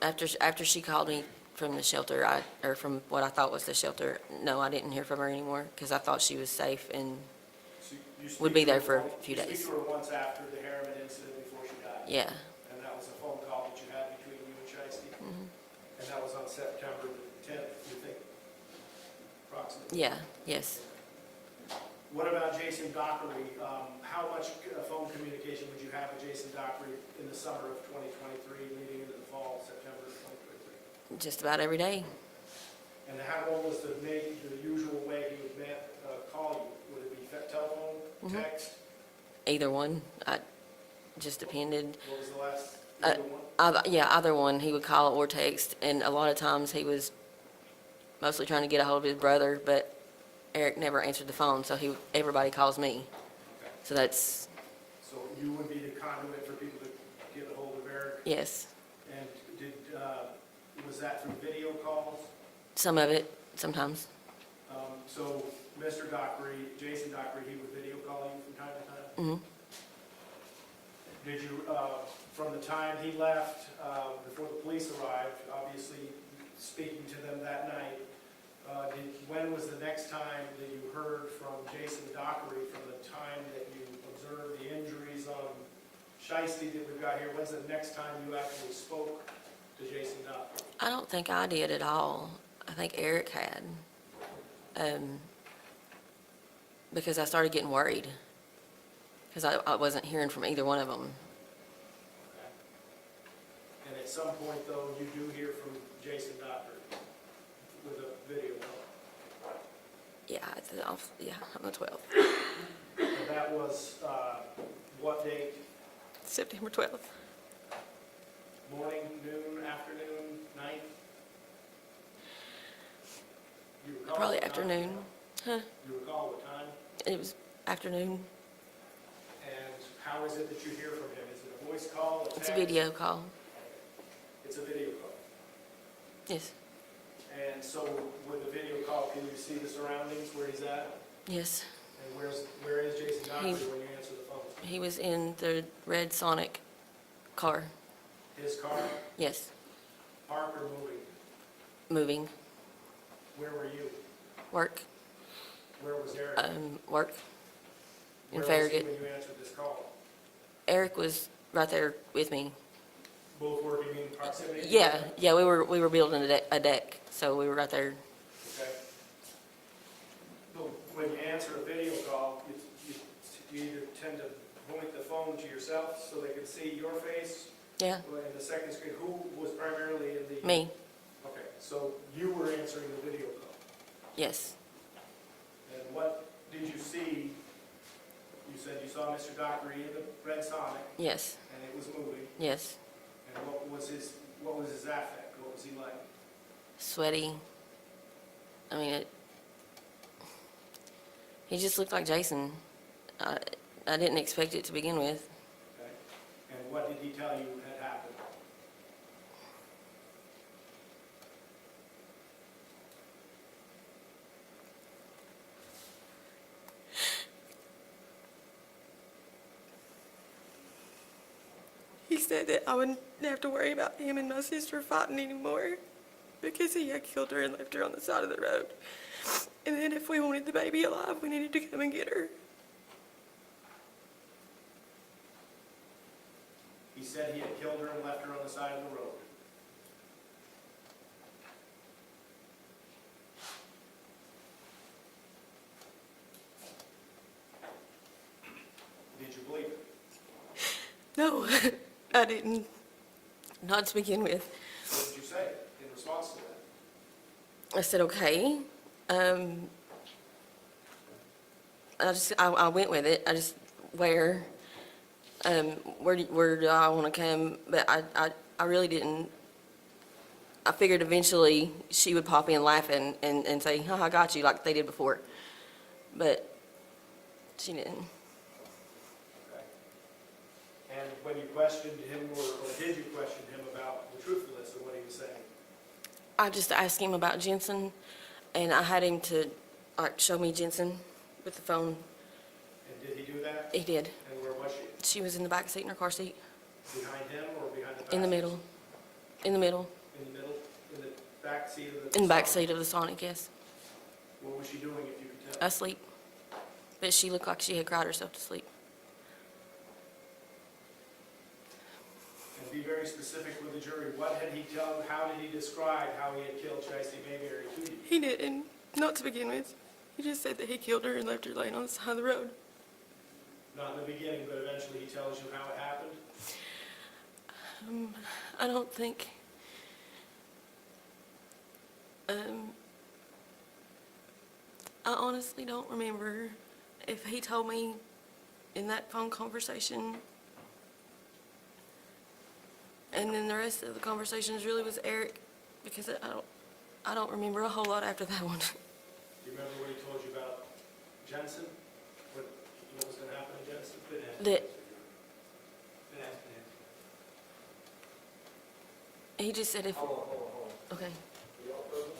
After she called me from the shelter, or from what I thought was the shelter, no, I didn't hear from her anymore, because I thought she was safe and So you speak would be to there her for a once- few You days. speak to her once after the Harriman incident before she died? Yeah. And that was a phone call that you had between you and Shysti? Mhm. And that was on September the 10th, you think, approximately? Yeah, yes. What about Jason Dockery? How much phone communication would you have with Jason Dockery in the summer of 2023 leading into Just about every day. And what was the usual way he would call you? Would it be telephone, text? Either one. Just depended. What was the last, Uh, either one? Yeah, either one. He would call or text, and a lot of times he was mostly trying to get a hold of his brother, but Eric never answered the phone, so everybody calls me. Okay. So that's, So you would be the conduit for people to get a hold of Eric? yes, And was that through video calls? some of it, sometimes. So Mr. Dockery, Jason Dockery, he would video call you from time to time? Hmm. Did you, from the time he left, before the police arrived, obviously speaking to them that night, when was the next time that you heard from Jason Dockery from the time that you observed the injuries on Shysti that we've got here? When's the next time you actually spoke to Jason Dockery? I don't think I did at all. I think Eric had. Because I started getting worried. Because I wasn't hearing from either one of them. Okay. And at some point, though, you do hear from Jason Dockery with a video call? Yeah, on the 12th. And that was, what date? September 12th. Morning, noon, afternoon, night? You recall Probably what time? afternoon. Huh? You recall what time? It was afternoon. And how is it that you hear from him? Is it a voice call, a text? It's a video call. It's a video call. Yes. And so with the video call, can you see the surroundings where he's at? Yes. And where is Jason Dockery when you answer the phone? He was in the red Sonic car. His car? Yes. Parked or moving? Moving. Where were you? Work. Where was Eric? Work. In Where was he Farragut. when you answered this call? Eric was right there with me. Both working in proximity? Yeah, we were building a deck, so we were right there. Okay. But when you answer a video call, you either tend to point the phone to yourself so they can see your face? Yeah, In the second screen, who was primarily in the? me. Okay, so you were answering the video call. Yes. And what did you see? You said you saw Mr. Dockery in the red Sonic, Yes. and it was moving. Yes. And what was his affect? What was he like? Sweaty. I mean, he just looked like Jason. I didn't expect it to begin with. Okay. And what did he tell you had happened? He said that I wouldn't have to worry about him and my sister fighting anymore because he had killed her and left her on the side of the road. And then if we wanted the baby alive, we needed to come and get her. He said he had killed her and left her on the side of the road. Did you believe it? No, I didn't. Not to begin with. What did you say in response to that? I said, okay. I went with it. I just, where do I want to come? But I really didn't. I figured eventually she would pop in laughing and say, oh, I got you, like they did before. But she didn't. Okay. And when you questioned him, or did you question him about the truthfulness of what he was saying? I just asked him about Jensen, and I had him to show me Jensen with the phone. And did he do that? He did. And where was she? She was in the back seat in her car seat. Behind him or behind the passenger? In the middle. In the middle. In the middle? In the back seat of the? In the back seat of the Sonic, yes. What was she doing, if you could tell? Asleep. But she looked like she had cried herself to sleep. And be very specific with the jury. What had he told? How did he describe how he had killed Shysti Mayberry to you? He didn't. Not to begin with. He just said that he killed her and left her laying on the side of the road. Not in the beginning, but eventually he tells you how it happened? I don't think. I honestly don't remember if he told me in that phone conversation. And then the rest of the conversations really was Eric, because I don't remember a whole lot after that one. Do you remember what he told you about Jensen? What was going to happen to Jensen? That he just said if, Hold on. okay. Y'all present?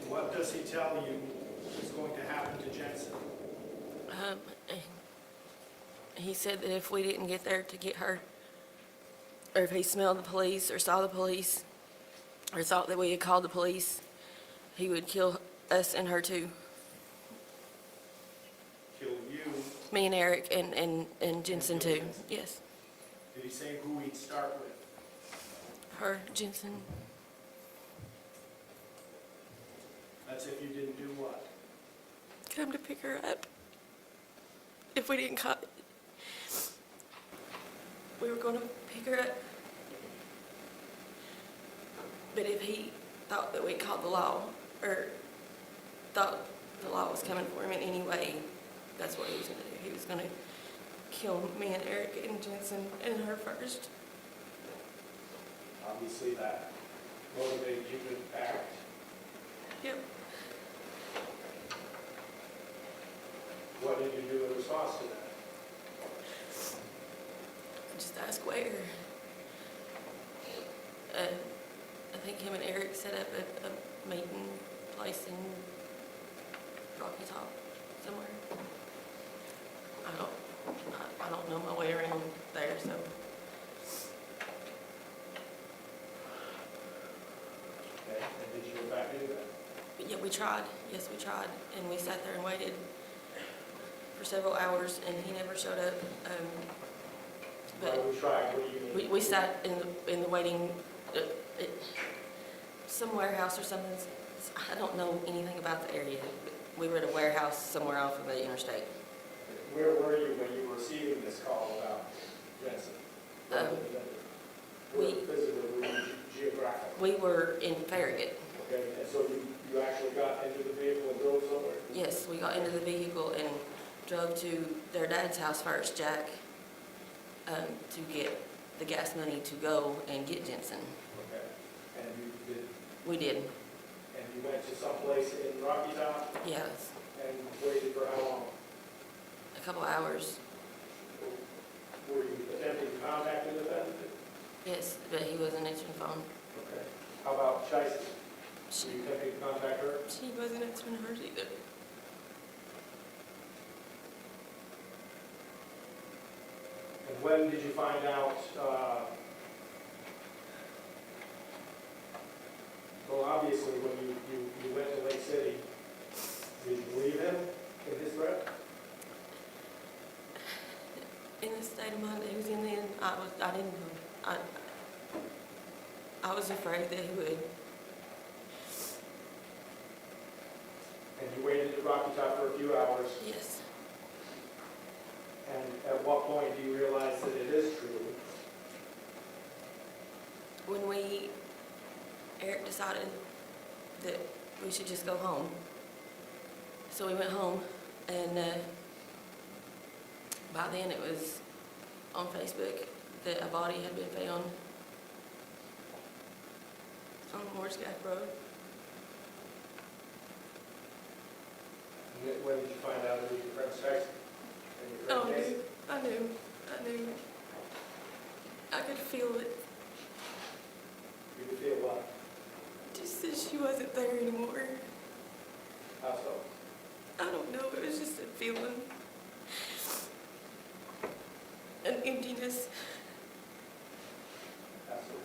What does he tell you is going to happen to Jensen? He said that if we didn't get there to get her, or if he smelled the police or saw the police, or thought that we had called the police, he would kill us and her too. Kill you? Me and Eric and Jensen too, yes. Did he say who he'd start with? Her, Jensen. That's if you didn't do what? Come to pick her up. If we didn't call, we were going to pick her up. But if he thought that we called the law, or thought the law was coming for him in any way, that's what he was going to do. He was going to kill me and Eric and Jensen and her first. Obviously that motivated you to act. Yep. What did you do in response to that? Just ask where. I think him and Eric set up a meeting place in Rocky Top somewhere. I don't know my way around there, so. Okay, and did you in fact do that? But yeah, we tried. Yes, we tried, and we sat there and waited for several hours, and he never showed up. Why But we tried, what do you mean? we sat in the waiting, some warehouse or something. I don't know anything about the area. We were at a warehouse somewhere off of the interstate. Where were you when you were receiving this call about Jensen? Where physically, were you geographically? We were in Farragut. Okay, and so you actually got into the vehicle and drove somewhere? Yes, we got into the vehicle and drove to their dad's house first, Jack, to get the gas money to go and get Jensen. Okay, and you did, We did. and you went to someplace in Rocky Top Yes, and waited for how long? a couple hours. Were you attempting to contact the defendant? Yes, but he wasn't answering the phone. Okay. How about Shysti? Were you attempting to contact her? She wasn't answering hers either. And when did you find out, well, obviously, when you went to Lake City, did you believe him in his threat? In the state of mind that he was in then, I didn't know. I was afraid that he would. And you waited at Rocky Top for a few hours, Yes. and at what point do you realize that it is true? When Eric decided that we should just go home. So we went home, and by then it was on Facebook that a body had been found on Morris Gap Road. When did you find out it was your friend Shysti? And your friend Oh, Casey? I knew. I could feel it. You could feel what? Just that she wasn't there anymore. How so? I don't know, it was just a feeling. An emptiness. Absolutely.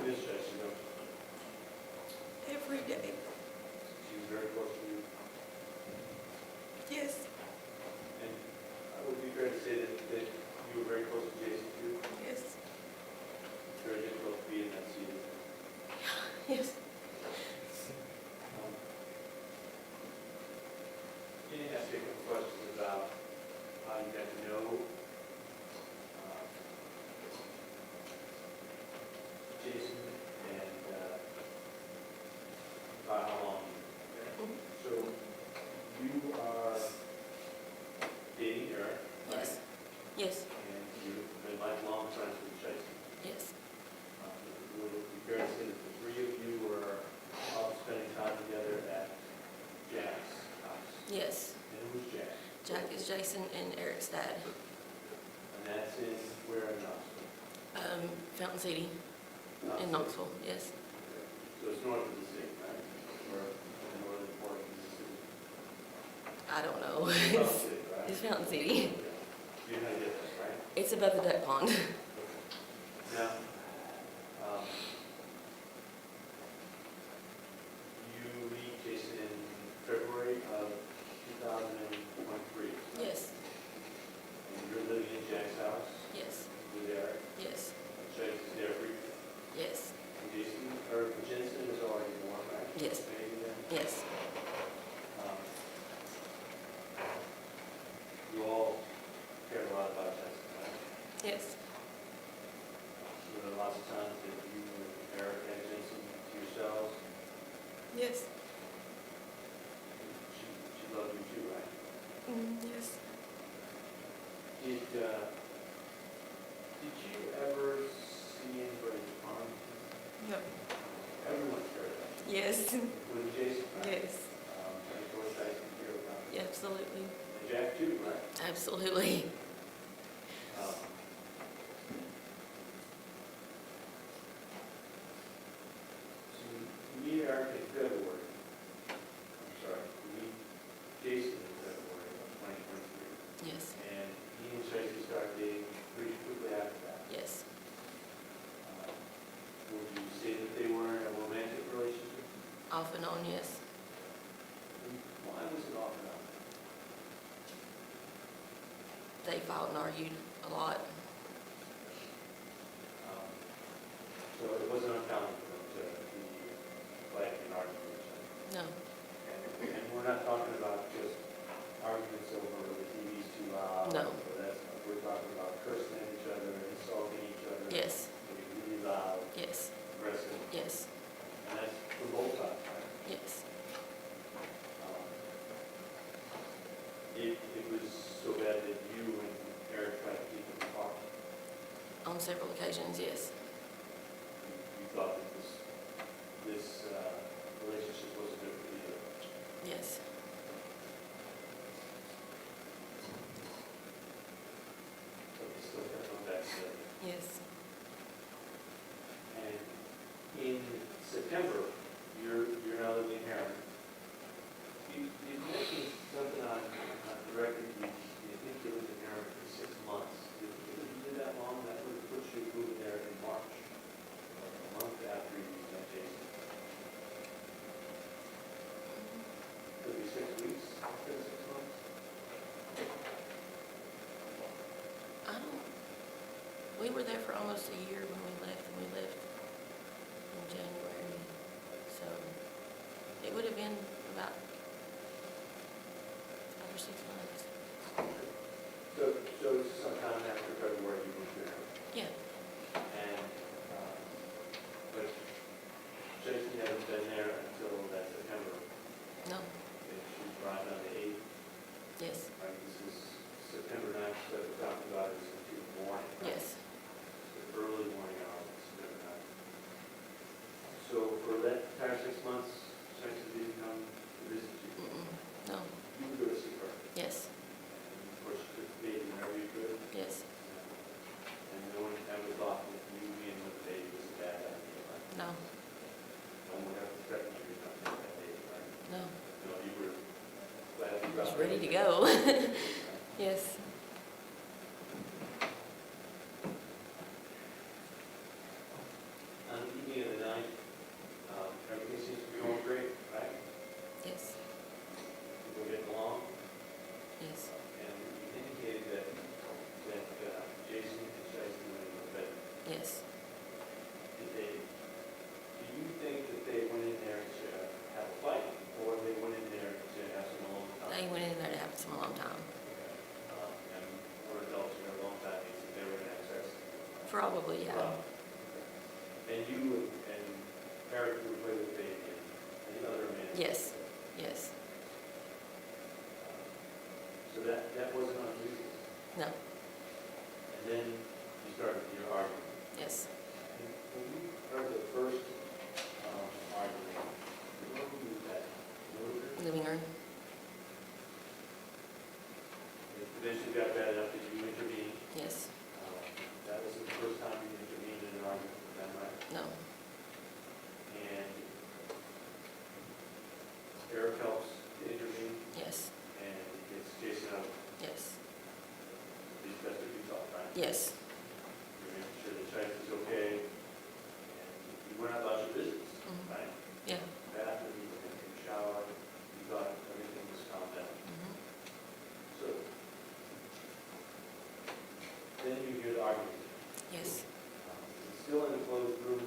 Miss Shysti, though, Every day. she was very close to you. Yes, And would it be fair to say that you were very close to Jason too? yes, It's very difficult to be in that seat. yes. Can you ask you a couple questions about how you got to know Jason and about how long? Mhm. So you are dating Eric, right? Yes, yes, And you've been lifelong friends with Shysti. yes, Would it be fair to say that the three of you were out spending time together at Jack's house? yes. And who's Jack? Jack is Jason and Eric's dad. And that's in where in Knoxville? Fountain City in Knoxville, yes. So it's north of the city, right? Or the northern part of the city? I don't know. Fountain City, right? It's Fountain City. You know how to get that, right? It's above the duck pond. Now, you meet Jason in February of 2023. Yes, And you're living in Jack's house yes, with Eric. yes, And Shysti's there for you. yes, And Jensen is already born, right? Yes. Baby then? yes, Um, You all care a lot about Jensen, right? yes, There were lots of times that you and Eric had Jensen to yourselves. yes, She loved you too, right? yes. Did you ever see anybody harm? No. Everyone cared about you. Yes, Including Jason, right? yes, And of course, I can hear about you. yeah, absolutely, And Jack too, right? absolutely. Um, So you meet Eric in February. I'm sorry, you meet Jason in February of 2023. Yes, And he and Shysti start dating pretty quickly after that. yes, Would you say that they were in a romantic relationship? off and on, yes. And why was it off and on? They fought and argued a lot. So it wasn't uncommon for them to be fighting and arguing with each other. No, And we're not talking about just arguments over the TV's too loud. No. Or that's, we're talking about cursing at each other, insulting each other. yes, Getting really loud, yes, aggressive. yes, And that's for both sides, right? yes. It was so bad that you and Eric tried to On several occasions, yes. You thought that this relationship wasn't good for you? Yes. But you still kept on back together. Yes. And in September, you're now living in Harriman. You mentioned something on the record, you think you lived in Harriman for 6 months. Did you do that long? That would put you moving there in March, a month after you met Jason. Could be 6 weeks after the 6 months? I don't, we were there for almost a year when we left, and we left in January. So it would have been about 5 or 6 months. So it's sometime after February you moved there? Yeah. And, but Jason hasn't been there until that September. No. And she arrived on the 8th. Yes. Right, this is September 9th, so we're talking about is in the morning. Right? Yes. The early morning hours, September 9th. So for that entire 6 months, Jason didn't come to visit you? No. You would go to see her? Yes. And of course, you took the baby whenever you could? Yes. And no one ever thought that you being with the baby was a bad idea, right? No. No one would ever threatened you to come to that baby, right? No. No, you were glad you I got was ready to go. Yes. On the evening of the night, everything seems to be going great, right? Yes. People getting along, Yes. and you indicated that Jason and Shysti went in the bed. Yes. Do you think that they went in there to have a fight, or they went in there to have some alone time? They went in there to have some alone time. And we're adults here a long time, means that they were going to have sex. Probably, yeah. And you and Eric would play with the baby and the other man? Yes. Yes. So that wasn't unusual? No. And then you started your argument? Yes. And when you heard the first argument, where were you at? Living room. It eventually got bad enough that you intervened. Yes. That was the first time you intervened in an argument, is that right? No. And Eric helps to intervene, Yes. and gets Jason out. Yes. That's what you thought, right? Yes. You're making sure the child is okay, and you went about your business, right? Yeah. Bathroom, you were in the shower, you thought everything was calmed down. So, then you hear the argument. Yes. It's still in a closed room,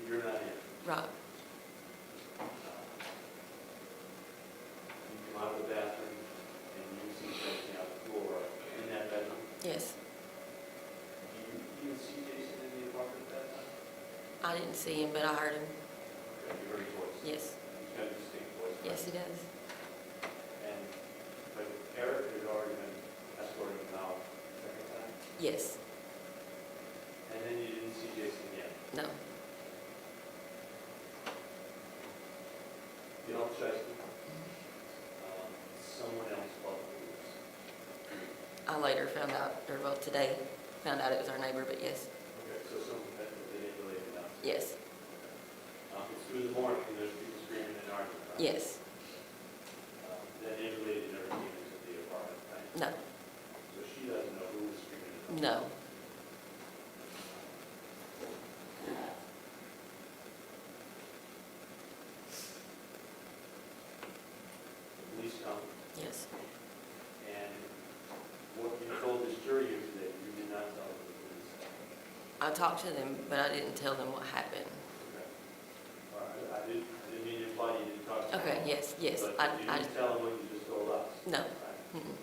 you're not in. Right. You come out of the bathroom, and you see something out the floor in that bedroom. Yes. Do you see Jason in the apartment at that time? I didn't see him, but I heard him. Okay, you heard his voice. Yes. He's got a distinct voice. right? Yes, he does. And, but Eric had already been escorting him out the second time, Yes. and then you didn't see Jason again. No. You helped Shysti. Someone else called the police. I later found out, or well, today, found out it was our neighbor, but yes. Okay, so someone that they didn't really know. Yes. It's through the morning, and there's people screaming and arguing. Right? Yes. That neighbor lady never came into the apartment, right? No. So she doesn't know who was screaming. No. The police come, Yes. and what you told this jury here today, you did not tell the police. I talked to them, but I didn't tell them what happened. Okay. All right, I didn't mean to imply you didn't talk to them. Okay, yes, yes. But you didn't tell them what you just told us. No. Right? Mm-mm.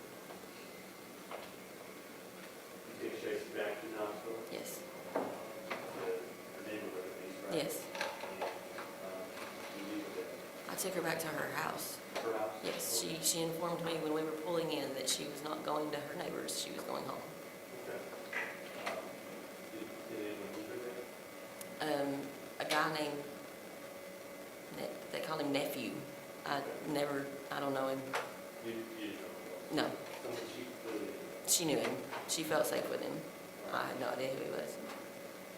You take Shysti back to the hospital? Yes. The neighborhood at least, right? Yes. And you leave her there. I took her back to her house. Her house? Yes, she informed me when we were pulling in that she was not going to her neighbor's, she was going home. Okay. a guy named, they call him Nephew. I don't know him. You know. No, Someone she clearly. she knew him. She felt safe with him. I had no idea who he was.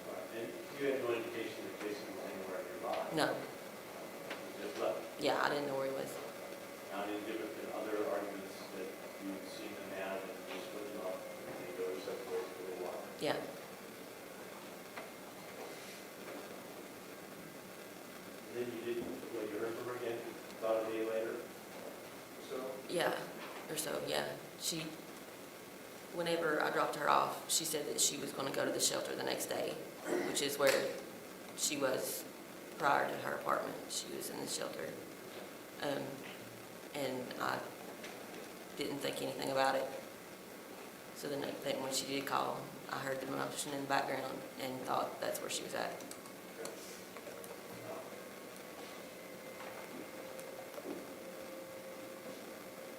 All right. And you had no indication that Jason was anywhere nearby? No, He just left? yeah, I didn't know where he was. Now, any different than other arguments that you've seen them have and just split them up and they go their separate ways for a little while? Yeah, And then you didn't, well, you heard from her again about a day later or so? yeah, or so, yeah. Whenever I dropped her off, she said that she was going to go to the shelter the next day, which is where she was prior to her apartment. She was in the shelter. And I didn't think anything about it. So the next day when she did call, I heard the motion in the background and thought that's where she was at.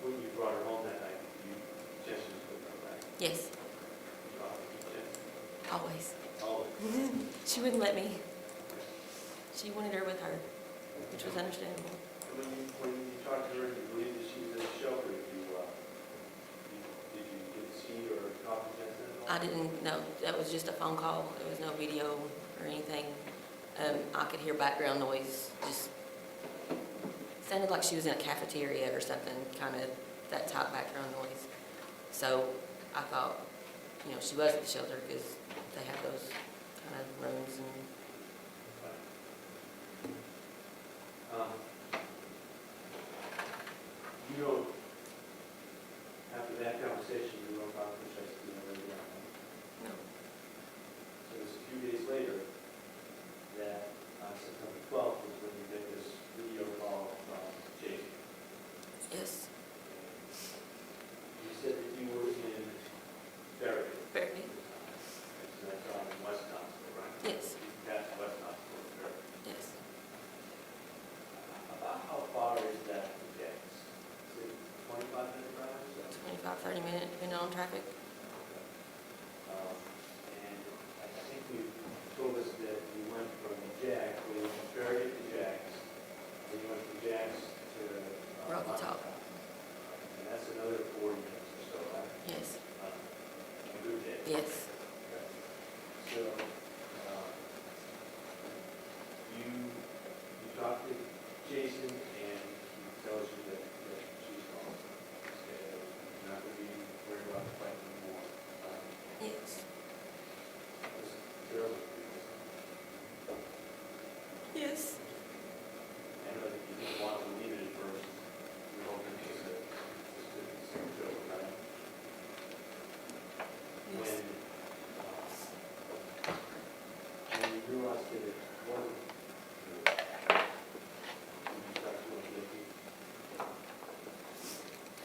When you brought her home that night, you suggested you put her back? Yes, You suggested? always. Always. She wouldn't let me. She wanted her with her, which was understandable. And when you talked to her, you believed that she was in the shelter, did you get to see or talk to Jensen at all? I didn't know. That was just a phone call. There was no video or anything. I could hear background noise. Just sounded like she was in a cafeteria or something, kind of that type background noise. So I thought, she was at the shelter because they have those kind of rooms and. After that conversation, you wrote about the Shysti Mayberry. No. So it was a few days later that on September 12th was when you get this video call from Jason. Yes. You said that you were in Berry. Very. So that's on West Knoxville, right? Yes. That's West Knoxville, Berry. Yes. About how far is that from Jack's? Is it 25-minute drive? 25, 30 minutes, depending on traffic. And I think you told us that you went from Jack, well, you went from Berry to Jack's, then you went from Jack's to Rocky Top. And that's another 40 minutes or so, right? Yes. On a good day. Yes. Okay. So, you talked to Jason and he tells you that she's gone. You're not going to be worried about the fight anymore. Yes. That was terrible. Yes. I know that you didn't want to leave it at first. You were hoping it was a joke, right? Yes. When you realized that it wasn't true, when you started feeling guilty,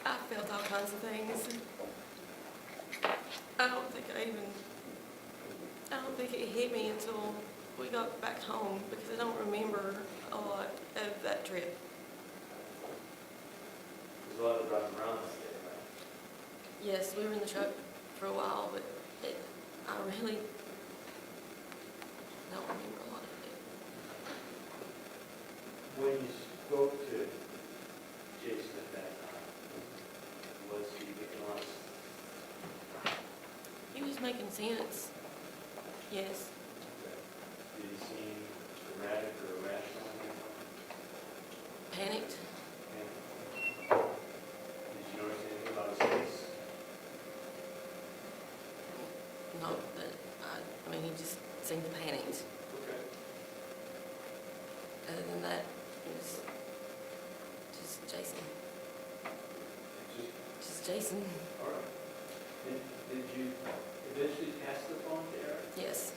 I felt all kinds of things. I don't think it hit me until we got back home because I don't remember a lot of that trip. there's a lot of driving around that day, right? Yes, we were in the truck for a while, but I really don't remember a lot of it. When you spoke to Jason at that time, was he being honest? He was making sense. Yes. Did he seem erratic or irrational? Panicked. Did you notice anything about his face? No, but I mean, he just seemed panicked. Okay. Other than that, it was just Jason. Just Jason. All right. Did you eventually pass the phone to Eric? Yes.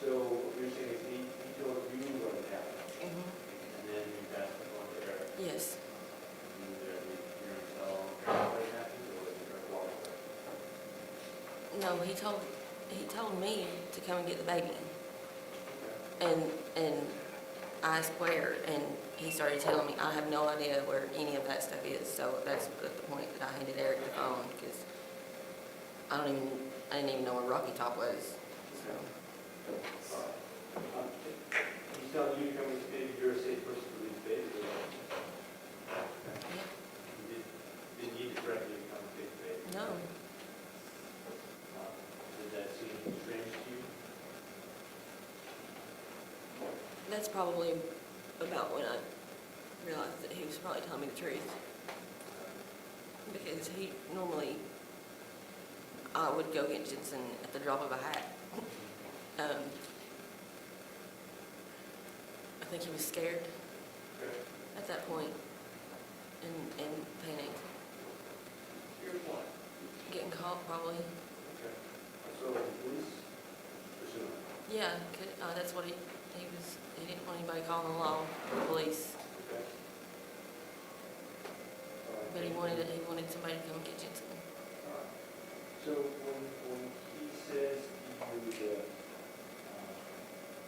So what you're saying is he told you what had happened, Mm-hmm. and then you passed the phone to Eric? Yes. You were there to hear him tell Eric what had happened, or was it Eric walking away? No, he told me to come and get the baby. Okay. And I asked where, and he started telling me, I have no idea where any of that stuff is. So that's at the point that I handed Eric the phone, because I didn't even know where Rocky Top was. So. All right. He's telling you to come and speak, you're a safe person for these days, or what? Did you directly come and take the bait? No, Did that seem strange to you? that's probably about when I realized that he was probably telling me the truth. Because he normally, I would go get Jensen at the drop of a hat. I think he was scared at that point and panicked. Here's one. Getting caught probably. Okay. So, police, pursuing. Yeah, that's what he didn't want anybody calling the law or the police. Okay. But he wanted somebody to come get Jensen. All right. So when he says he would,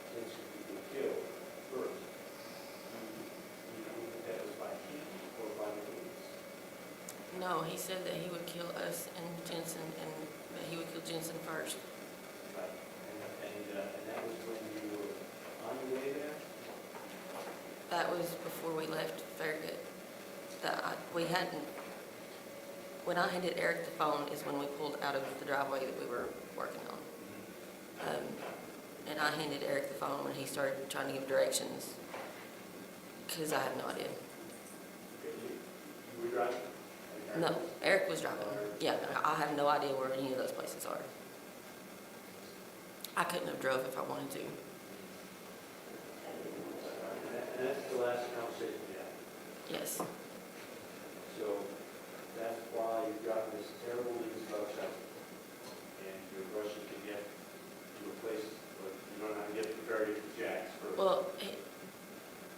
potentially be killed first, you think that was by him or by the police? No, he said that he would kill us and Jensen, and that he would kill Jensen first. Right. And that was when you were on your way there? That was before we left Farragut. When I handed Eric the phone is when we pulled out of the driveway that we were working on. And I handed Eric the phone when he started trying to give directions, because I had no idea. Okay, you were driving? No, Eric was driving. Yeah, I have no idea where any of those places are. I couldn't have drove if I wanted to. And that's the last conversation we had. Yes. So that's why you've gotten this terrible news about Shysti. And you're rushing to get to a place, but you don't know how to get prepared to Jack's first. Well,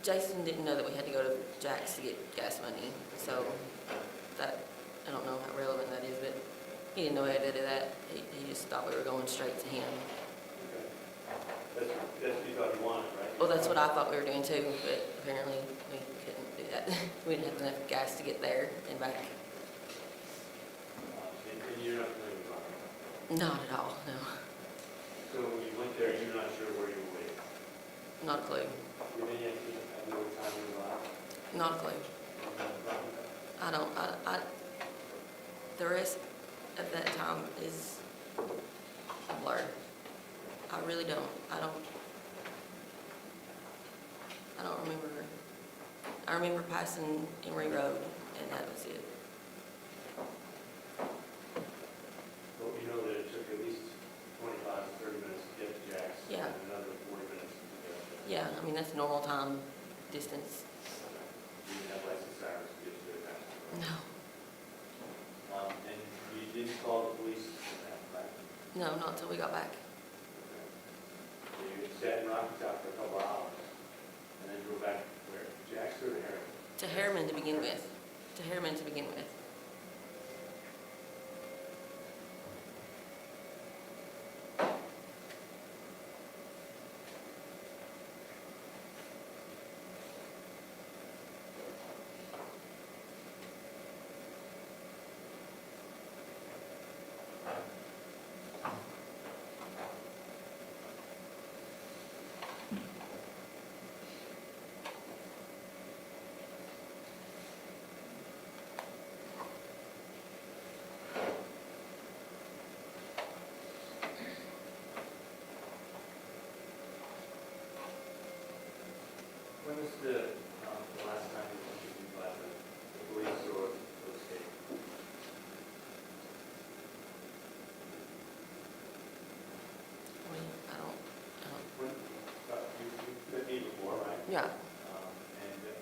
Jason didn't know that we had to go to Jack's to get gas money, so that, I don't know how relevant that is, but he didn't know we had to do that. He just thought we were going straight to him. Okay. That's what you thought you wanted, right? Well, that's what I thought we were doing too, but apparently we couldn't do that. We didn't have enough gas to get there and back. And you're not familiar with Dockery? Not at all, no. So when you went there, you're not sure where you were waiting? Not a clue. You have any idea what time you arrived? Not a clue. I don't, the rest of that time is a blur. I really don't. I don't remember. I remember passing Emory Road, and that was it. But we know that it took at least 25 to 30 minutes to get to Jack's. Yeah. And another 40 minutes to get to Jack's. Yeah, I mean, that's normal time distance. You didn't have license hours to get to Jack's. No, And you didn't call the police for that, right? no, not until we got back. Okay. So you sat in Rocky Top for a couple hours, and then drove back where? Jack's or Harriman? To Harriman to begin with. To Harriman to begin with. When was the last time you went to the police or the state? I don't, When, you met me before, right? yeah, And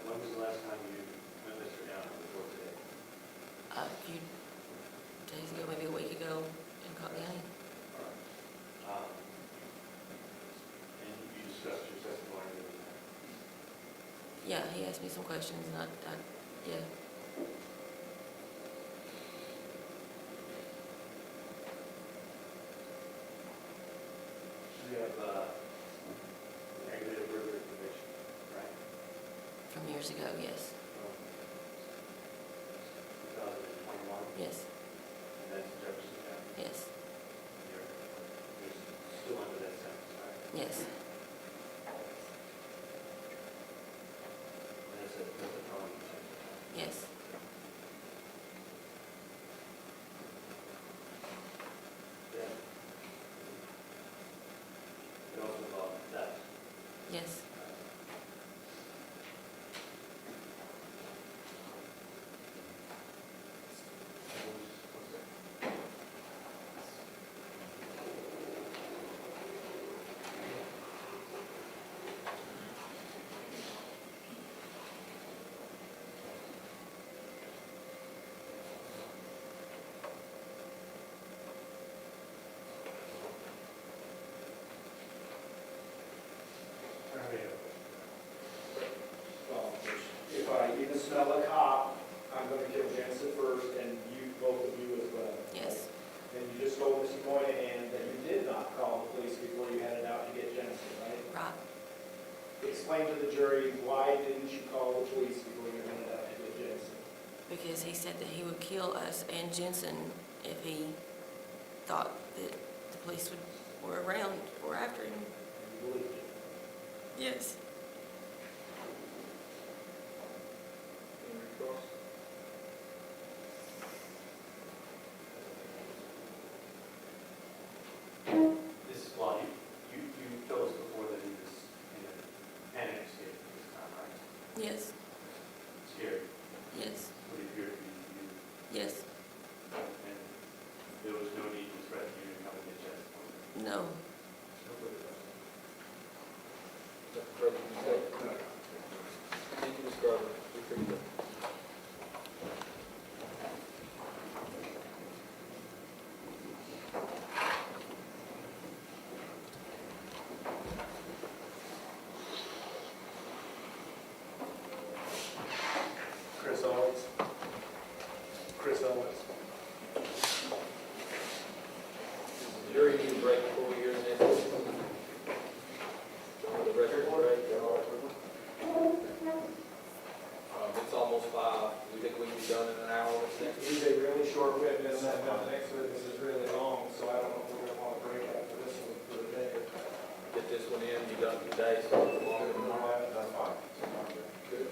when was the last time you met Mr. Down before today? a few days ago, maybe a week ago in Cotton County. All right. And you discussed your testimony with him? Yeah, he asked me some questions, and yeah. You have aggravated burglary conviction, right? From years ago, yes. From 2021? Yes, And that's in Jefferson County? yes, You're still under that sentence, right? yes. jury, why didn't you call the police before you went out to Jensen? Because he said that he would kill us and Jensen if he thought that the police were around or after him. You believed it? Yes. This is Claudia. You told us before that he was in a panic state at this time, right? Yes. Scared. Yes. Would it appear to be you? Yes. And there was no need to threaten you to come and get Jensen? No. Further to say? Thank you, Ms. Garber. We appreciate it. Chris Owens. Chris Owens. Jury, need a break before we hear the next one. For the record, break. It's almost 5. We think we can be done in an hour with next. He's a really short witness, and the next witness is really long, so I don't know if we're going to want to break after this one for the day. Get this one in, be done today, so it's longer than normal. That's fine. Good.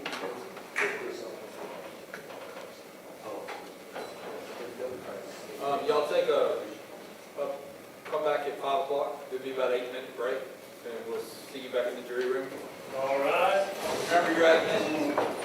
Y'all take come back at 5 o'clock. It'll be about 8-minute break, and we'll see you back in the jury room. All right. Remember your admonitions.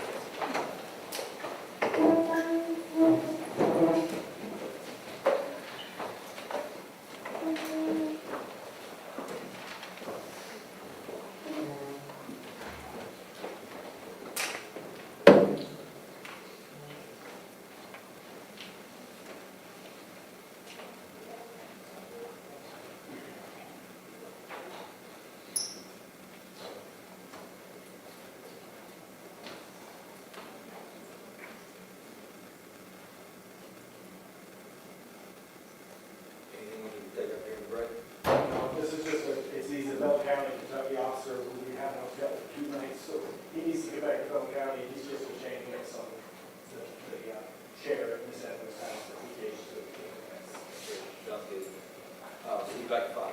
Anything we need to take up here in the break? This is just it's the Isabel County, Kentucky officer who we haven't hotel for 2 nights, so he needs to get back to Bell County. He's just a chain mix on the sheriff in Miss Evans' house that he gave to the Sounds good. See you back at 5.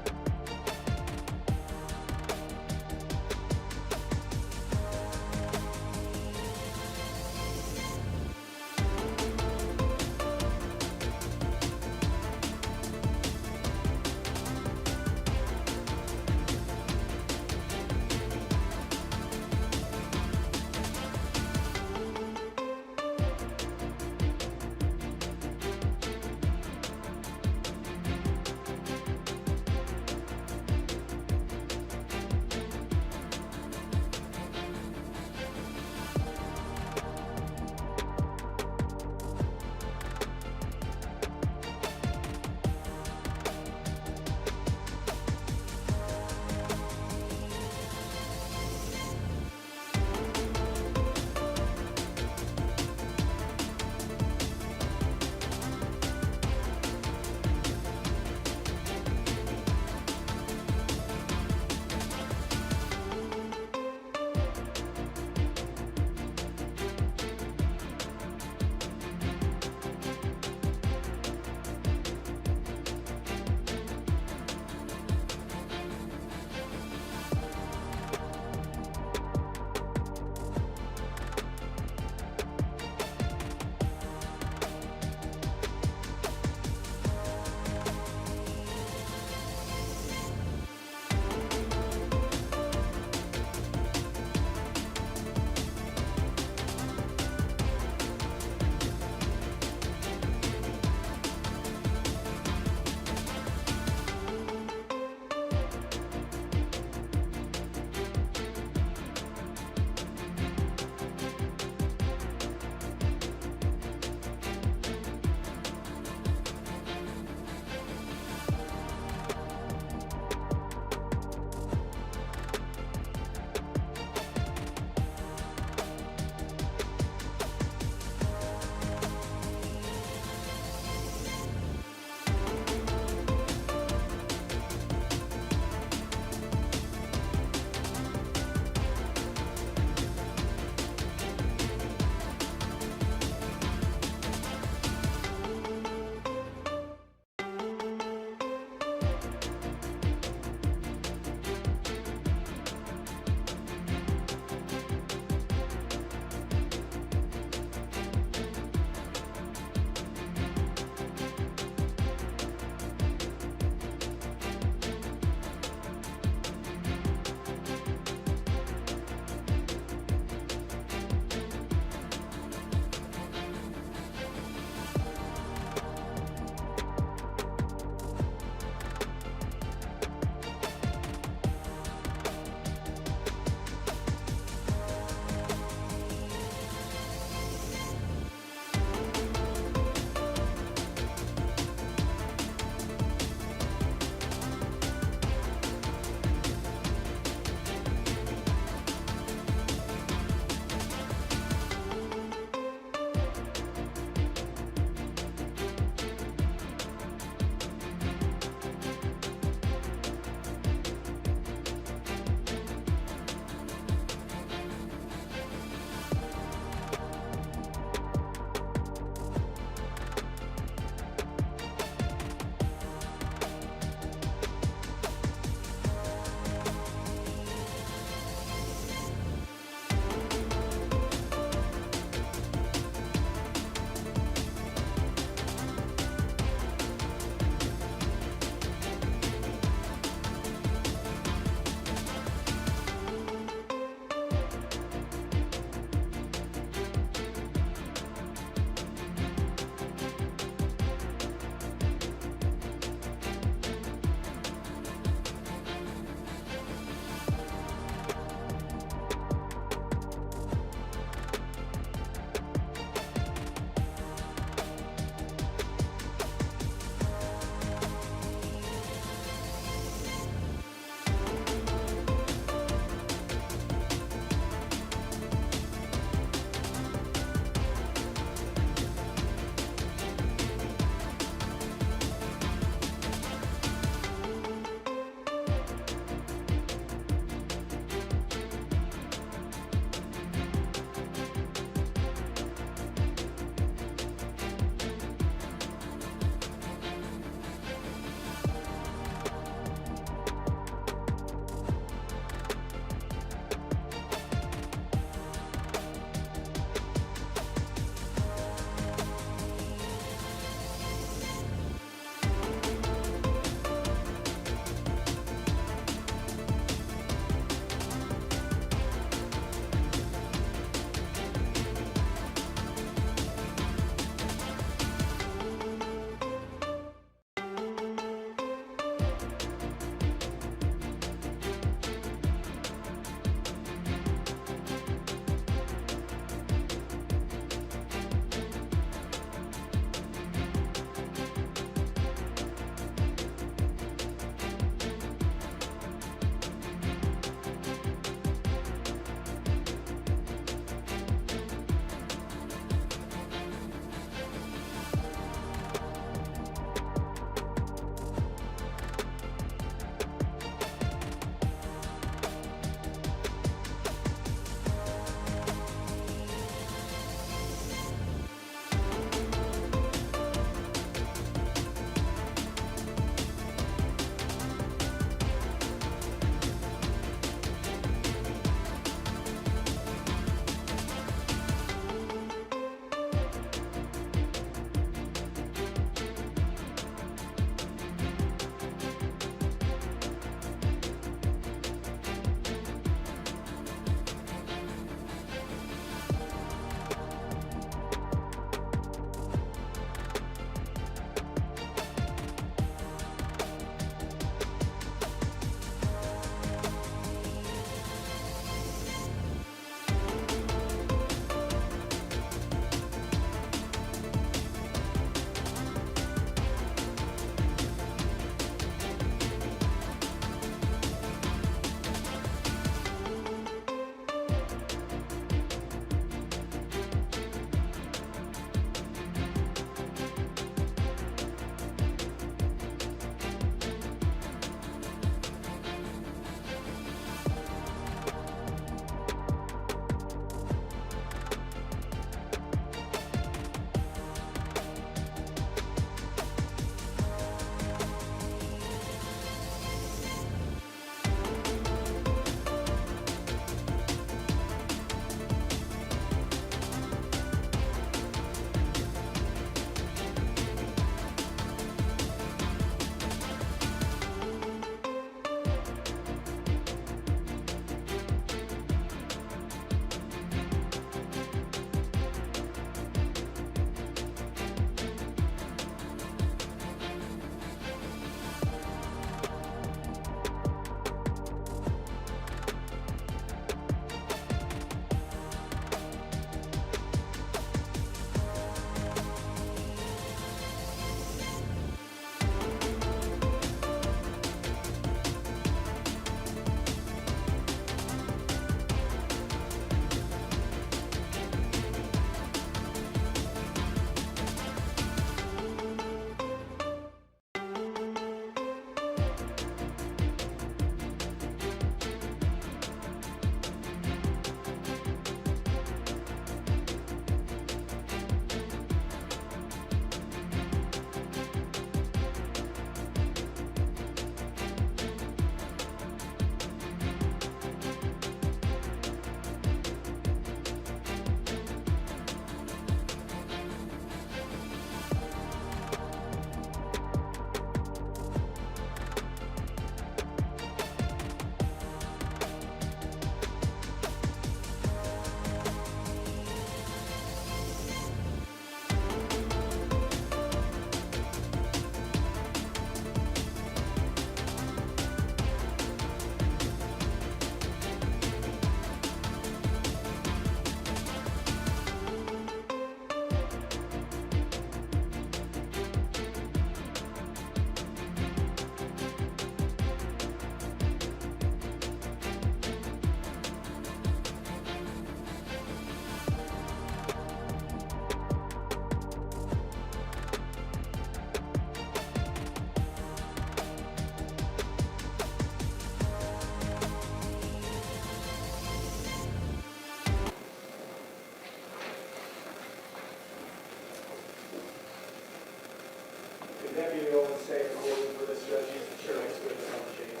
deputy will stay recording for this judge, he's sure next to it, some change.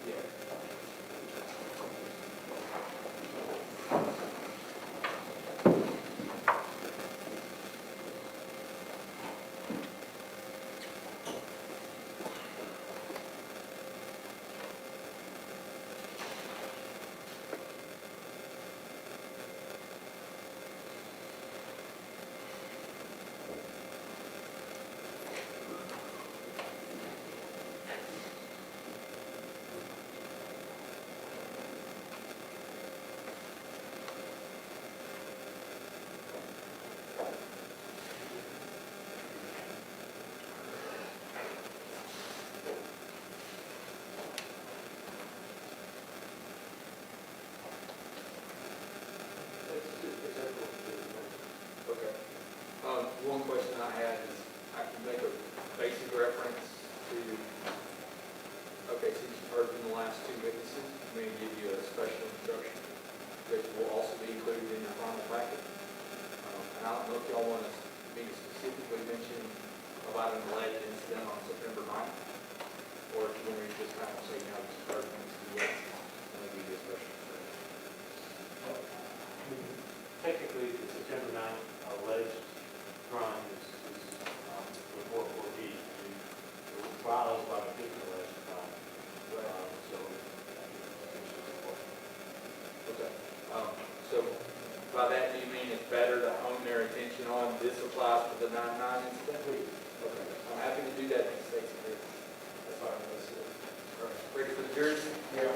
Yeah. Okay. One question I had is, I can make a basic reference to, okay, since you've heard from the last two witnesses, I'm going to give you a special instruction, which will also be included in your final packet. And I don't know if y'all want me to specifically mention about an alleged incident on September 9th, or if you want me to just kind of say, now that you've heard from these two witnesses, I'm going to give you a special instruction. Technically, the September 9th alleged crime is before 4B. The trial is about a different alleged crime. So, Okay. So by that, do you mean it's better to hone their attention on this applies to the 9/9 incident? please. Okay. I'm happy to do that in the state's here. That's all right. That's it. Ready for the jury? Yeah.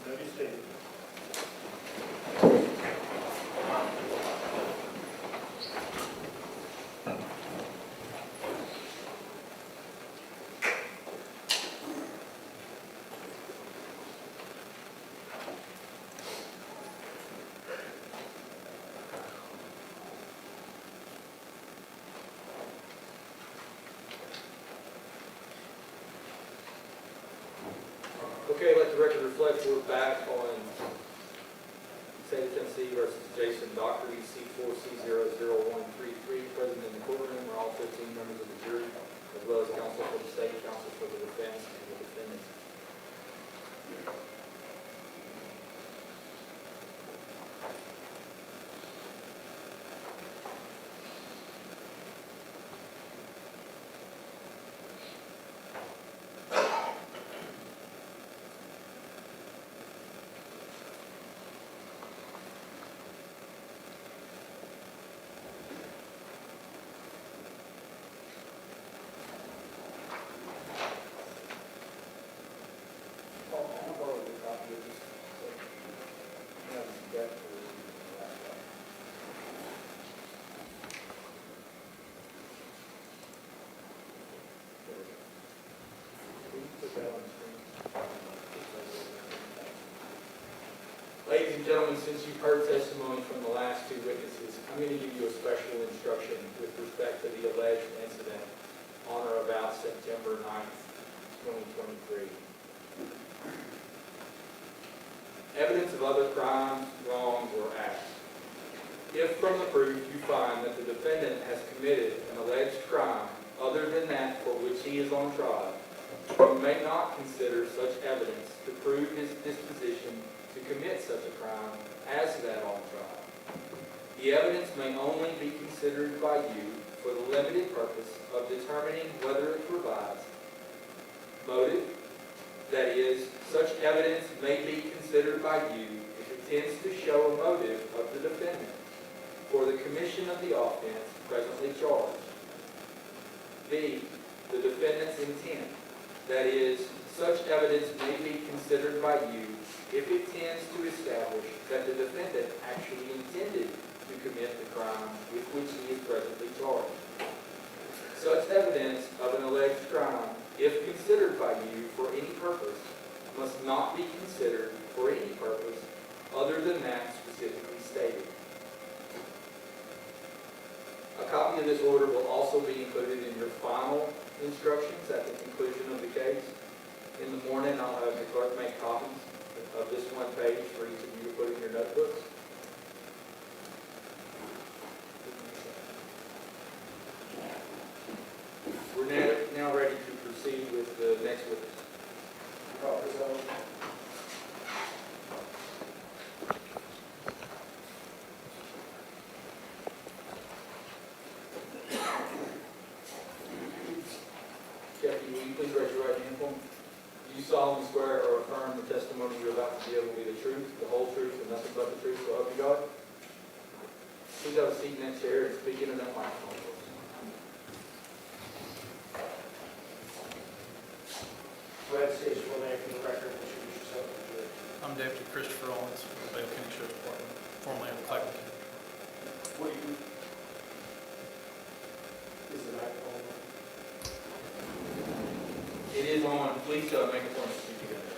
Ready, Steve? Okay, let the record reflect we're back on State of Tennessee versus Jason Dockery, C4C00133, present in the courtroom are all 15 members of the jury, as well as counsel for the state, counsel for the defense, and the defendants. Ladies and gentlemen, since you've heard testimony from the last two witnesses, I'm going to give you a special instruction with respect to the alleged incident on or about September 9th, 2023. Evidence of other crimes, wrongs, or acts. If from the proof you find that the defendant has committed an alleged crime other than that for which he is on trial, you may not consider such evidence to prove his disposition to commit such a crime as that on trial. The evidence may only be considered by you for the limited purpose of determining whether it provides motive. That is, such evidence may be considered by you if it tends to show a motive of the defendant for the commission of the offense presently charged. B, the defendant's intent. That is, such evidence may be considered by you if it tends to establish that the defendant actually intended to commit the crime with which he is presently charged. Such evidence of an alleged crime, if considered by you for any purpose, must not be considered for any purpose other than that specifically stated. A copy of this order will also be included in your final instructions at the conclusion of the case. In the morning, I'll have the clerk make copies of this one page for each of you to put in your notebooks. We're now ready to proceed with the next witness. Deputy, will you please raise your right hand for me? Do you solemnly swear or affirm the testimony you're about to give will be the truth, the whole truth, and nothing but the truth, so help you God? Please have a seat in that chair and speak into that microphone, please. Go ahead, state your full name for the record, and introduce yourself to the jury. I'm Deputy Christopher Owens from the Bale County Sheriff's Department, formerly of Clackamas County. What do you, is the microphone on? It is on. Please make a point to speak together.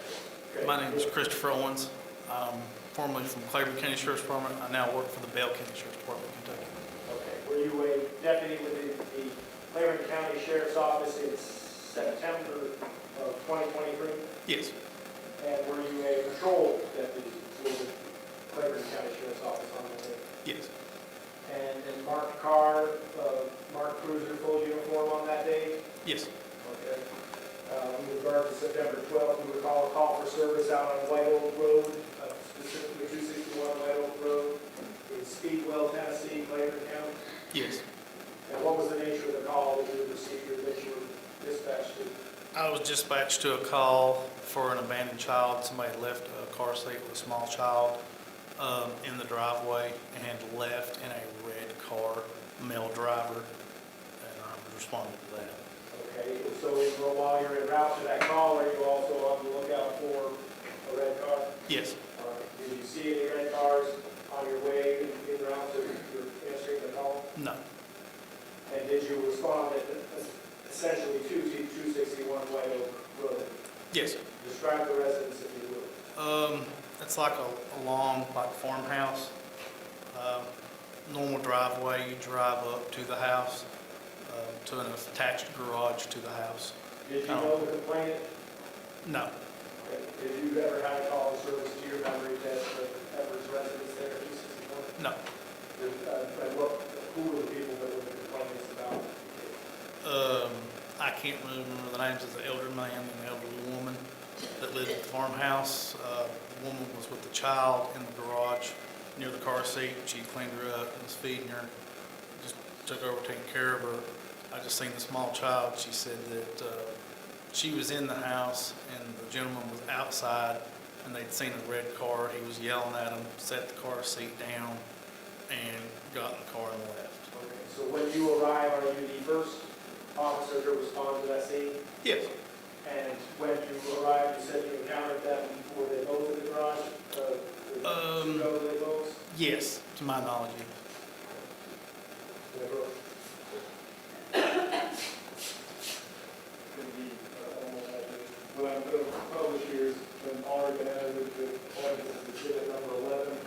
Okay. My name is Christopher Owens. I'm formerly from Clackamas County Sheriff's Department. I now work for the Bale County Sheriff's Department of Kentucky. Okay, were you a deputy within the Clackamas County Sheriff's Office in September of 2023? Yes, And were you a patrol deputy with the Clackamas County Sheriff's Office on that day? yes, And marked car, marked cruiser, full uniform on that day? yes, Okay. In regard to September 12th, you recall a call for service out on White Oak Road, specifically 261 White Oak Road in Speedwell, Tennessee, Clackamas County? yes. And what was the nature of the call that you received or that you were dispatched to? I was dispatched to a call for an abandoned child. Somebody left a car seat with a small child in the driveway and left in a red car, male driver, and I responded to that. Okay, so while you're en route to that call, are you also on the lookout for a red car? Yes, All right. Did you see any red cars on your way en route to your answering the call? no, And did you respond essentially to 261 White Oak Road? yes. Describe the residence if you will. It's like a long, like farmhouse, normal driveway. You drive up to the house, to an attached garage to the house. Did you know the complainant? No, Okay. Did you ever have a call of service to your memory that Everett's residence there at 261? no. Who were the people that were the complainants about? I can't really remember the names of the elderly man and the elderly woman that lived at the farmhouse. The woman was with the child in the garage near the car seat. She cleaned her up and was feeding her, just took over taking care of her. I just seen the small child. She said that she was in the house and the gentleman was outside and they'd seen a red car. He was yelling at them, set the car seat down, and got in the car and left. Okay. So when you arrive, are you the first officer to respond to that scene? Yes, And when you arrived, you said you encountered them, were they both in the garage? Elderly folks? yes, to my knowledge, yes. They were. What I'm going to propose here is when already been entered with the ordinance of exhibit number 11.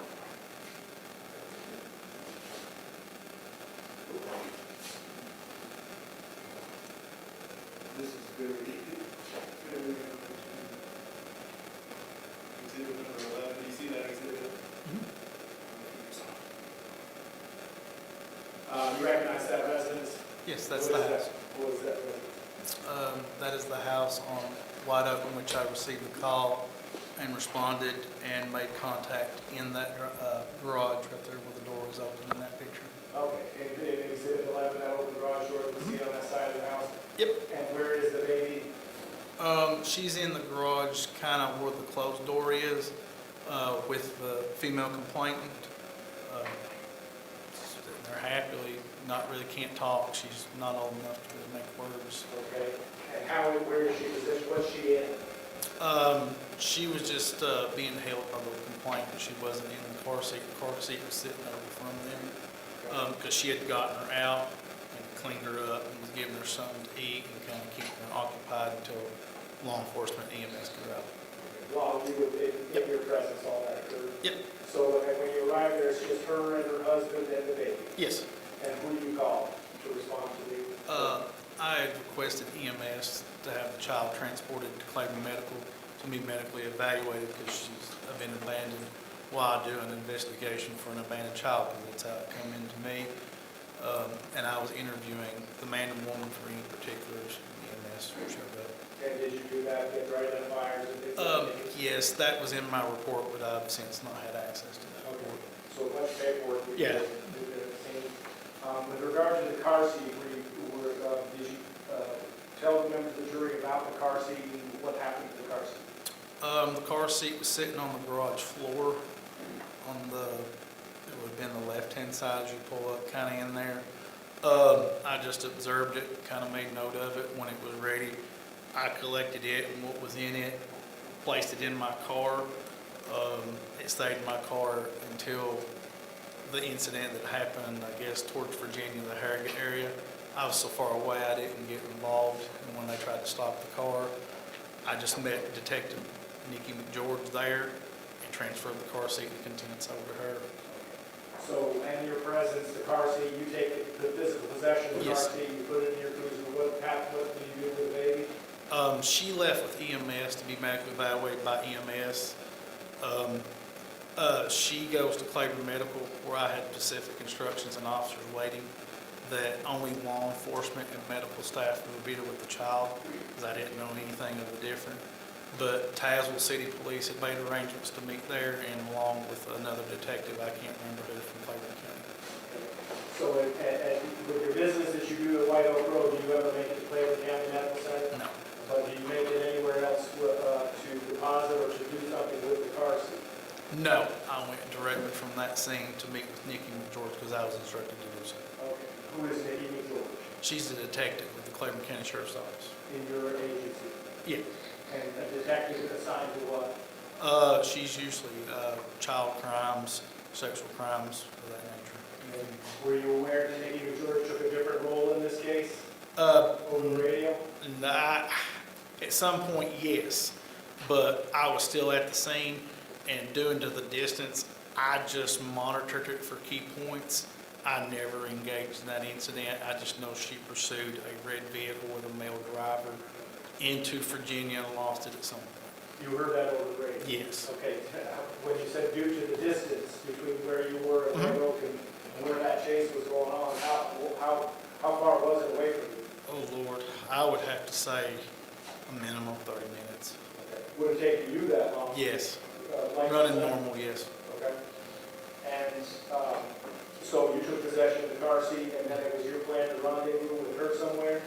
This is very, very exhibit number 11. Do you see that exhibit? You recognize that residence? Yes, that's What the is that? house. What is that residence? That is the house on White Oak in which I received the call and responded and made contact in that garage right there where the door was open in that picture. Okay, in exhibit 11, that open garage door, you see on that side of the house? Yep. And where is the baby? She's in the garage, kind of where the closed door is, with the female complainant. They're happily, not really can't talk. She's not old enough to really make words. Okay, and where is she positioned? She was just being held by the complaint that she wasn't in the car seat. The car seat was sitting over from them because she had gotten her out and cleaned her up and was giving her something to eat and kind of keeping her occupied until law enforcement EMS got out. While you were in your presence, all that occurred? Yep. So and when you arrived there, it's just her and her husband and the baby? Yes. And who do you call to respond to you? I had requested EMS to have the child transported to Claiborne Medical to be medically evaluated because she's been abandoned while doing an investigation for an abandoned child, because that's how it came into me. And I was interviewing the man and woman for any particulars. EMS showed up. And did you do that, get right identifiers and things like that? Yes, that was in my report, but I've since not had access to that report. So much paperwork we Yeah. did seen. With regard to the car seat, did you tell the members of the jury about the car seat and what happened to the car seat? The car seat was sitting on the garage floor on it would have been the left-hand side as you pull up, kind of in there. I just observed it, kind of made note of it. When it was ready, I collected it and what was in it, placed it in my car. It stayed in my car until the incident that happened, I guess, towards Virginia, the Harrogate area. I was so far away I didn't get involved, and when they tried to stop the car, I just met Detective Nikki McGeorge there and transferred the car seat and contents over to her. So, in your presence, the car seat, you take the physical possession of the car Yes. seat, you put it in your cruiser, what do you do with the baby? She left with EMS to be medically evaluated by EMS. She goes to Claiborne Medical, where I had specific instructions and officers waiting that only law enforcement and medical staff would be there with the child, because I didn't know anything of the different. But Tazewell City Police had made arrangements to meet there, and along with another detective, I can't remember who, from Claiborne County. So, with your business that you do at White Oak Road, do you ever make it to Claiborne County Medical Center? No. But do you make it anywhere else to deposit or to do something with the car seat? No, I went directly from that scene to meet with Nikki McGeorge because I was instructed to do so. Okay. Who is Nikki McGeorge? She's the detective with the Claiborne County Sheriff's Office. In your agency? Yeah. And a detective assigned to what? She's usually child crimes, sexual crimes, of that nature. And were you aware that Nikki McGeorge took a different role in this case? Over the radio? At some point, yes, but I was still at the scene, and due to the distance, I just monitored it for key points. I never engaged in that incident. I just know she pursued a red vehicle with a male driver into Virginia and lost it at some point. You heard that over the radio? Yes. Okay, when you said due to the distance between where you were at White Oak and where that chase was going on, how far was it away from you? Oh, Lord, I would have to say a minimum of 30 minutes. Okay. Would it take you that long? Yes. Like Running that? normal, yes. Okay. And so you took possession of the car seat, and then it was your plan to rendezvous with her somewhere?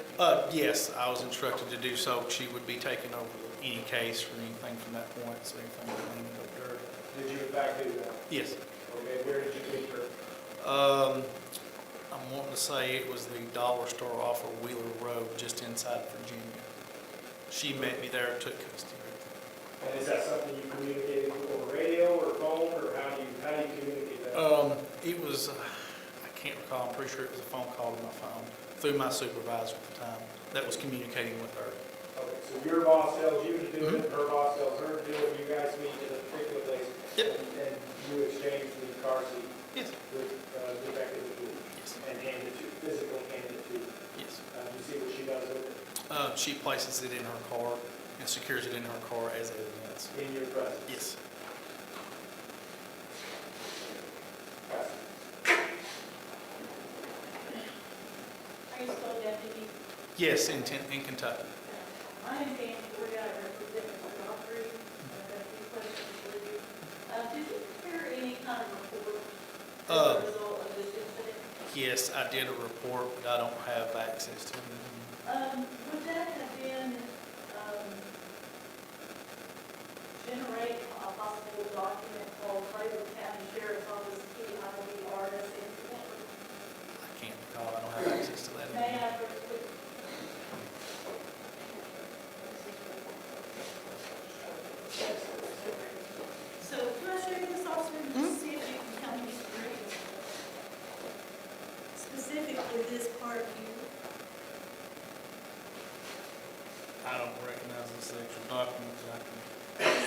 Yes, I was instructed to do so. She would be taking over any case or anything from that point, so anything that ended up there. Did you in fact do that? Yes. Okay, where did you meet her? I'm wanting to say it was the dollar store off of Wheeler Road, just inside Virginia. She met me there, took custody. And is that something you communicated over radio or phone, or how do you communicate that? It was, I can't recall, I'm pretty sure it was a phone call to my phone, through my supervisor at the time, that was communicating with her. Okay, so your boss tells you to do it, her boss tells her to do it, you guys meet in a particular place? Yep. And you exchange the car seat? Yes. With Detective McGee? Yes. And physically hand it to you? Yes. You see what she does with it? She places it in her car and secures it in her car as evidence. In your presence? Yes. Are you still deputy? Yes, in Kentucky. My name is Ann, I represent Mr. Dockery. I've got a few questions for you. Did you prepare any kind of report as a result of this incident? Yes, I did a report, but I don't have access to it. Would that have been, generate a possible document called Claiborne County Sheriff's Office PIDRS incident? I can't recall, I don't have access to that. May I quick? Yes. I don't recognize this actual document. Is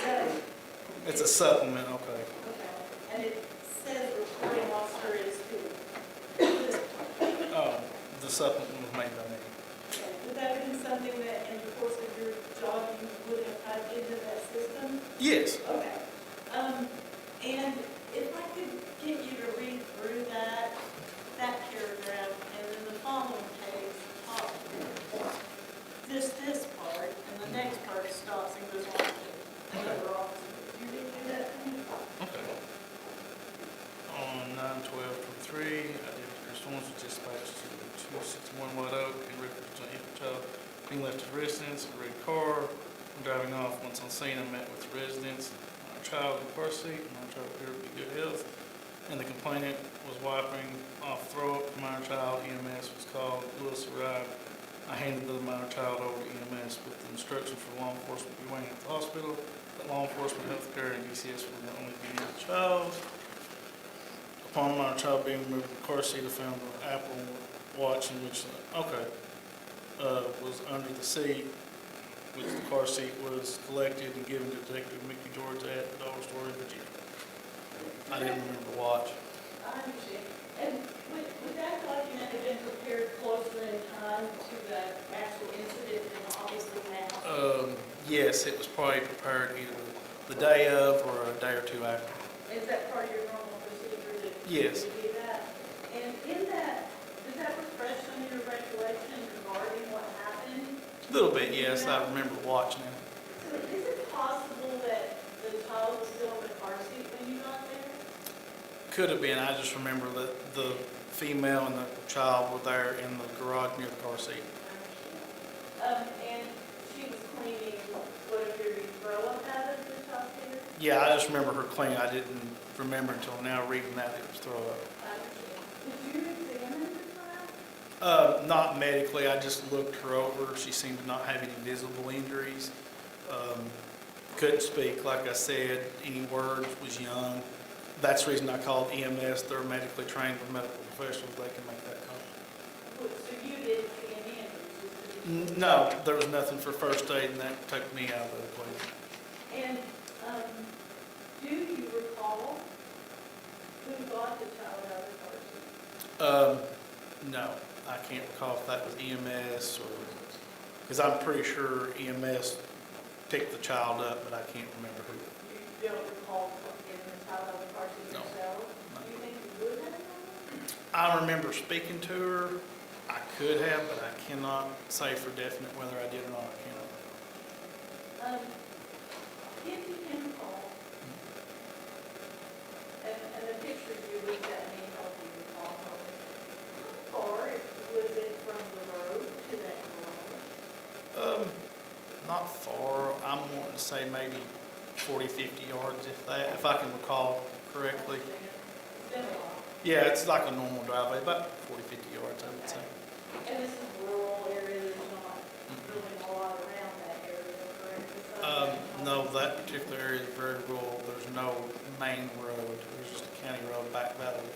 that, It's a supplement, okay. okay, and it says reporting officer is who? Oh, the supplement was made by me. Would that have been something that in the course of your job you would have typed into that system? Yes. Okay. And if I could get you to read through that paragraph, and then the following page, top, this part, and the next part stops and goes on to another officer. Would you read through that to me? Okay. On 9/12/23, I did response to dispatch to 261 White Oak in reference to a child being left at residence, a red car. When driving off, once on scene, I met with the residents, my child in the car seat, and my child appeared to be good health. And the complainant was wiping off throw up from our child. EMS was called. Lewis arrived. I handed the minor child over to EMS with the instructions for law enforcement to be waiting at the hospital. That law enforcement, healthcare, and DCS were the only be near the child. Upon my child being removed from the car seat, I found the Apple Watch in which, was under the seat, which the car seat was collected and given to Detective Mickey George at the dollar store in Virginia. I didn't remember the watch. I understand. And would that document have been prepared closer in time to the actual incident than obviously now? Yes, it was probably prepared either the day of or a day or two after. Is that part of your normal procedure to Yes. to do that? And in that, does that refresh some of your recollection regarding what happened? A little bit, yes, I remember watching it. So is it possible that the child was still in the car seat when you got there? Could have been, I just remember that the female and the child were there in the garage near the car seat. And she was cleaning what appeared to be throw up out of the child care? Yeah, I just remember her cleaning. I didn't remember until now reading that it was throw up. Did you examine the child? Not medically, I just looked her over. She seemed to not have any visible injuries. Couldn't speak, like I said, any words, was young. That's the reason I called EMS. They're medically trained for medical professionals. They can make that call. So you didn't see any injuries? No, there was nothing for first aid, and that took me out of the equation. And do you recall who got the child out of the car seat? No, I can't recall if that was EMS or, because I'm pretty sure EMS picked the child up, but I can't remember who. You don't recall getting the child out of the car seat No. yourself? No. Do you think you would have? I remember speaking to her. I could have, but I cannot say for definite whether I did or not. I cannot. If you can recall, and the pictures you looked at me help you recall, how far was it from the road to that garage? Not far. I'm wanting to say maybe 40, 50 yards, if that, if I can recall correctly. It's been a while. Yeah, it's like a normal driveway, about 40, 50 yards, I would say. And this is rural area, there's not really a lot around that area, correct? No, that particular area is very rural. There's no main road. There's just a county road back that way.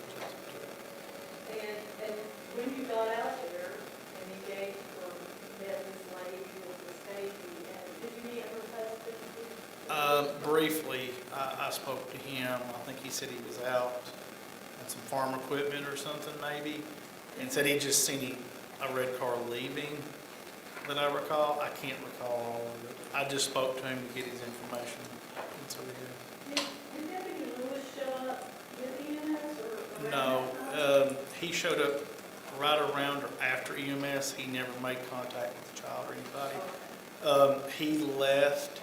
And when you got out there and engaged or met this lady with this baby, and did you meet her husband? Briefly, I spoke to him. I think he said he was out on some farm equipment or something maybe, and said he just seen a red car leaving, that I recall. I can't recall all of it. I just spoke to him to get his information. That's what he did. Did Deputy Lewis show up with EMS or? No, he showed up right around or after EMS. He never made contact with the child or anybody. He left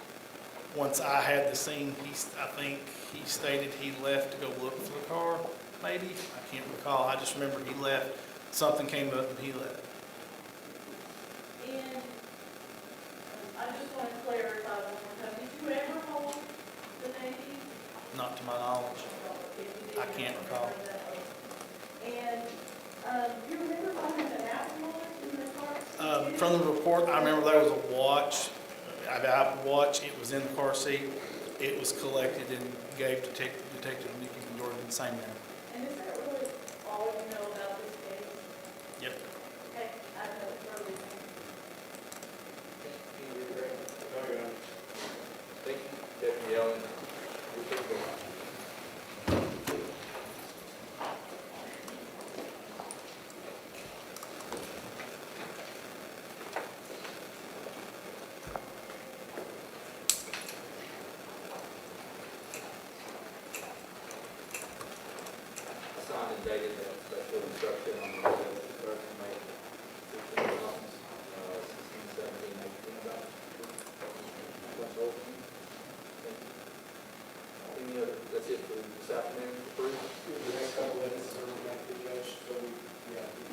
once I had the scene. I think he stated he left to go look for the car, maybe. I can't recall. I just remember he left. Something came up and he left. And I just want to clarify one more time, did you ever hold the baby? Not to my knowledge. I can't recall. And you remember finding an Apple Watch in the car? From the report, I remember there was a watch, an Apple Watch. It was in the car seat. It was collected and gave to Detective Mickey Jordan the same manner. And is that really all you know about this case? Yep. Okay, I have no further. Any stated that special instruction on the clerk made 16 months, 16, 17, 18 about. That's all. Any other, that's it for this afternoon for proof? The next couple of minutes are going to be judged, so we have to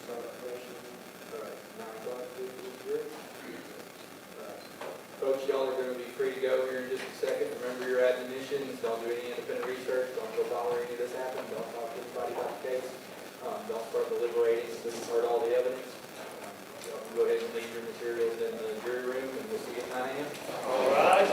start our questions. All right, 9 o'clock, is good. All right. Folks, y'all are going to be free to go here in just a second. Remember your admonitions. Don't do any independent research. Don't go tolerate any of this happen. Don't talk to anybody about the case. Don't start deliberating until you've heard all the evidence. Y'all can go ahead and leave your materials in the jury room, and we'll see you at 9 a.m. All right.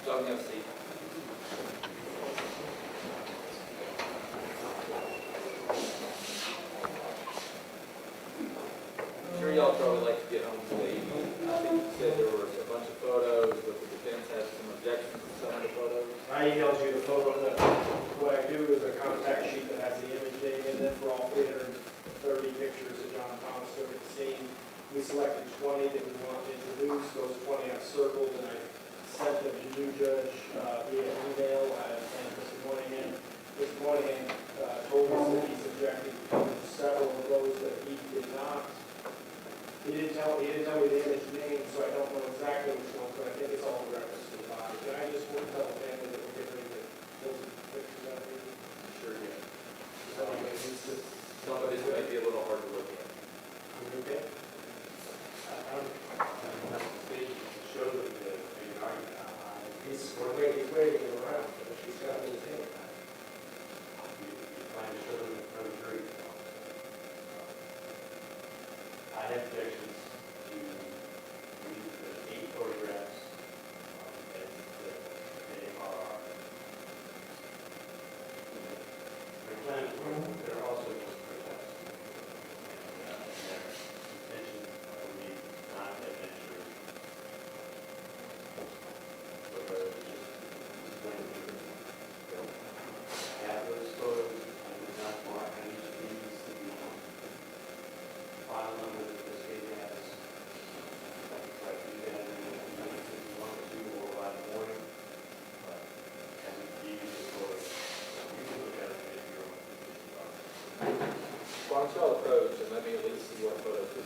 So I'm going to see. I'm sure y'all probably like to get home today. I think you said there were a bunch of photos, but the defense has some objections to some of the photos. I emailed you the photo. What I do is a contact sheet that has the image data in it for all 330 pictures that John Thomas took at the scene. We selected 20 that we want to introduce. Those 20 I've circled, and I sent them to you, Judge, via email, and Mr. Moynihan. Mr. Moynihan told us that he's objecting to several of those that he did not. He didn't tell me the image name, so I don't know exactly which ones, but I think it's all in reference to the body. Can I just want to tell the family that we're getting ready to close the pictures out here? Sure, yeah. Some of this might be a little hard to look at. Okay. Show them the argument. He's waiting around, but he's got his hand. Plan to show them in front of the jury. I have objections to the 8 photographs that they are. They're planned, they're also just protests. And their intention would be not to administer. But just when I have those photos, I would not mark any of these to be file number that this case has. Try to do that if you want to or by the morning. But and you can just go, you can look at it if you're on. Why don't y'all approach and let me at least see what photos this